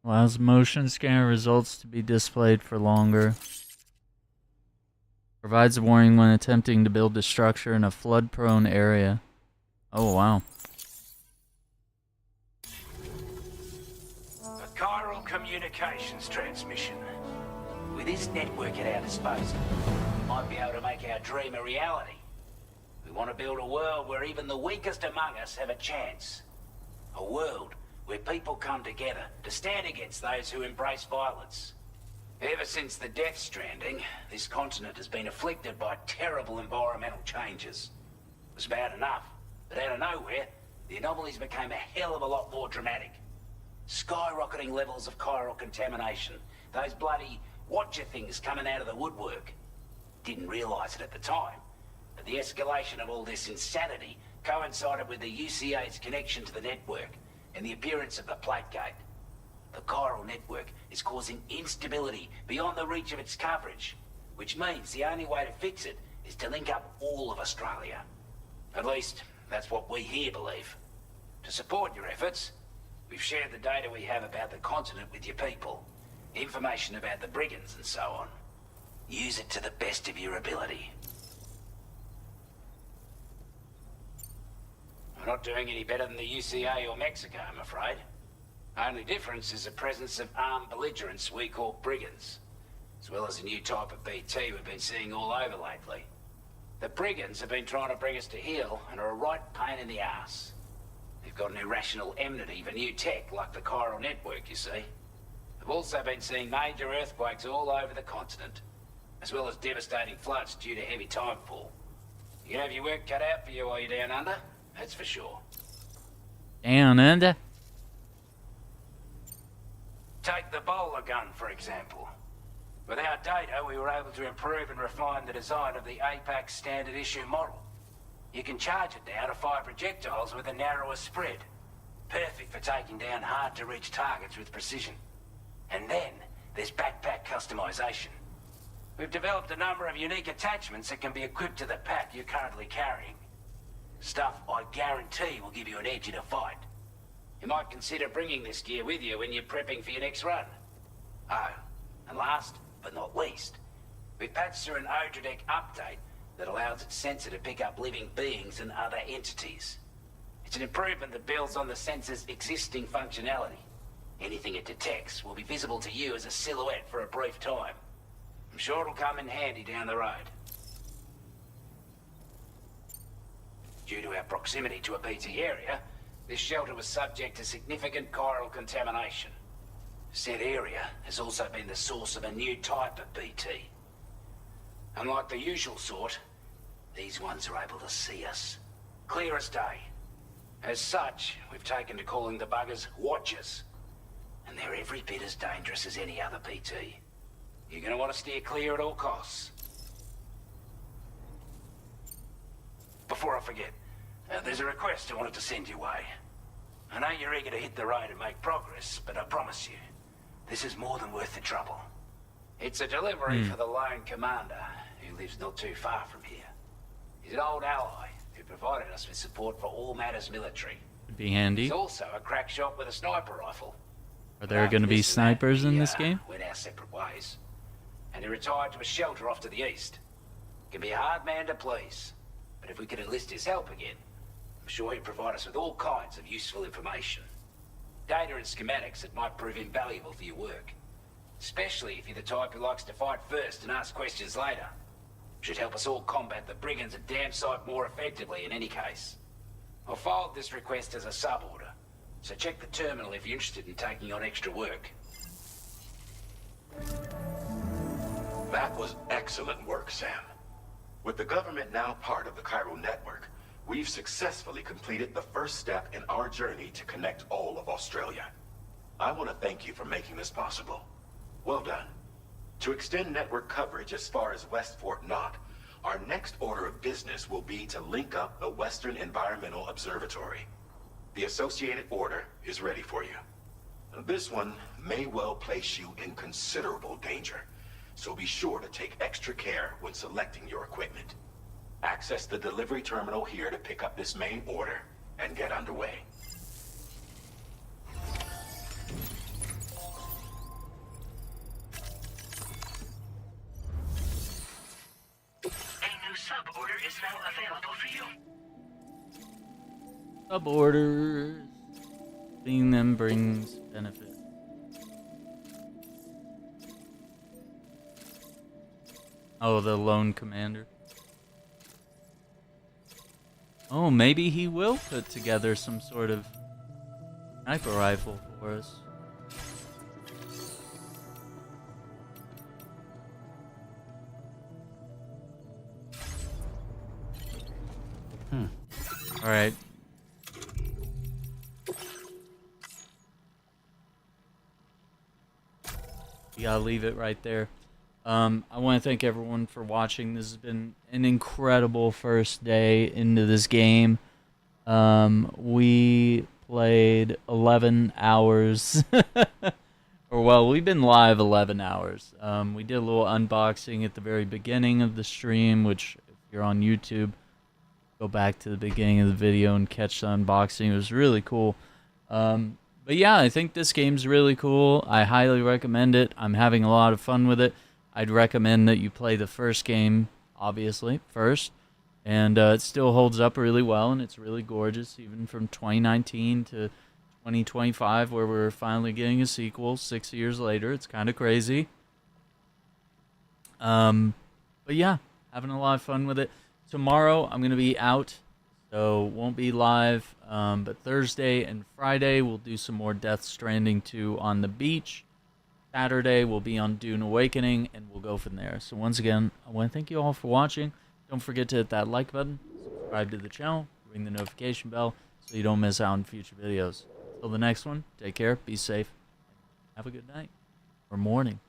Allows motion scanner results to be displayed for longer. Provides a warning when attempting to build a structure in a flood-prone area. Oh, wow. A chiral communications transmission. With this network at our disposal, we might be able to make our dream a reality. We want to build a world where even the weakest among us have a chance. A world where people come together to stand against those who embrace violence. Ever since the Death Stranding, this continent has been afflicted by terrible environmental changes. It was bad enough, but out of nowhere, the anomalies became a hell of a lot more dramatic. Skyrocketing levels of chiral contamination, those bloody watcher things coming out of the woodwork. Didn't realize it at the time, but the escalation of all this insanity coincided with the UCA's connection to the network and the appearance of the plate gate. The chiral network is causing instability beyond the reach of its coverage, which means the only way to fix it is to link up all of Australia. At least, that's what we here believe. To support your efforts, we've shared the data we have about the continent with your people. Information about the brigands and so on. Use it to the best of your ability. We're not doing any better than the UCA or Mexico, I'm afraid. Only difference is the presence of armed belligerents we call brigands, as well as a new type of BT we've been seeing all over lately. The brigands have been trying to bring us to heel and are a right pain in the ass. They've got an irrational enmity for new tech like the chiral network, you see. We've also been seeing major earthquakes all over the continent, as well as devastating floods due to heavy timefall. You can have your work cut out for you while you're down under, that's for sure. Down under? Take the bowler gun, for example. With our data, we were able to improve and refine the design of the APAC standard issue model. You can charge it now to fire projectiles with a narrower spread. Perfect for taking down hard-to-reach targets with precision. And then, there's backpack customization. We've developed a number of unique attachments that can be equipped to the pack you're currently carrying. Stuff I guarantee will give you an edge in a fight. You might consider bringing this gear with you when you're prepping for your next run. Oh, and last but not least, we've patched through an Odradek update that allows its sensor to pick up living beings and other entities. It's an improvement that builds on the sensor's existing functionality. Anything it detects will be visible to you as a silhouette for a brief time. I'm sure it'll come in handy down the road. Due to our proximity to a BT area, this shelter was subject to significant chiral contamination. Said area has also been the source of a new type of BT. Unlike the usual sort, these ones are able to see us. Clear as day. As such, we've taken to calling the buggers Watchers. And they're every bit as dangerous as any other BT. You're gonna want to steer clear at all costs. Before I forget, there's a request I wanted to send your way. I know you're eager to hit the road and make progress, but I promise you, this is more than worth the trouble. It's a delivery for the lone commander, who lives not too far from here. He's an old ally who provided us with support for all matters military. Would be handy. He's also a crack shot with a sniper rifle. Are there going to be snipers in this game? Went our separate ways. And he retired to a shelter off to the east. Can be a hard man to please, but if we could enlist his help again, I'm sure he'd provide us with all kinds of useful information. Data and schematics that might prove invaluable for your work. Especially if you're the type who likes to fight first and ask questions later. Should help us all combat the brigands a damn sight more effectively in any case. I'll forward this request as a sub-order, so check the terminal if you're interested in taking on extra work. That was excellent work, Sam. With the government now part of the chiral network, we've successfully completed the first step in our journey to connect all of Australia. I want to thank you for making this possible. Well done. To extend network coverage as far as West Fort Knott, our next order of business will be to link up the Western Environmental Observatory. The associated order is ready for you. This one may well place you in considerable danger, so be sure to take extra care when selecting your equipment. Access the delivery terminal here to pick up this main order and get underway. A new sub-order is now available for you. Sub-orders. Seeing them brings benefit. Oh, the lone commander. Oh, maybe he will put together some sort of sniper rifle for us. Alright. Yeah, I'll leave it right there. I want to thank everyone for watching. This has been an incredible first day into this game. We played 11 hours or for, well, we've been live 11 hours. We did a little unboxing at the very beginning of the stream, which if you're on YouTube, go back to the beginning of the video and catch the unboxing. It was really cool. But yeah, I think this game's really cool. I highly recommend it. I'm having a lot of fun with it. I'd recommend that you play the first game, obviously, first. And it still holds up really well, and it's really gorgeous, even from 2019 to 2025, where we're finally getting a sequel 6 years later. It's kind of crazy. But yeah, having a lot of fun with it. Tomorrow, I'm going to be out, so won't be live. But Thursday and Friday, we'll do some more Death Stranding 2 on the beach. Saturday, we'll be on Dune Awakening, and we'll go from there. So once again, I want to thank you all for watching. Don't forget to hit that like button, subscribe to the channel, ring the notification bell so you don't miss out on future videos. Until the next one, take care, be safe, have a good night or morning.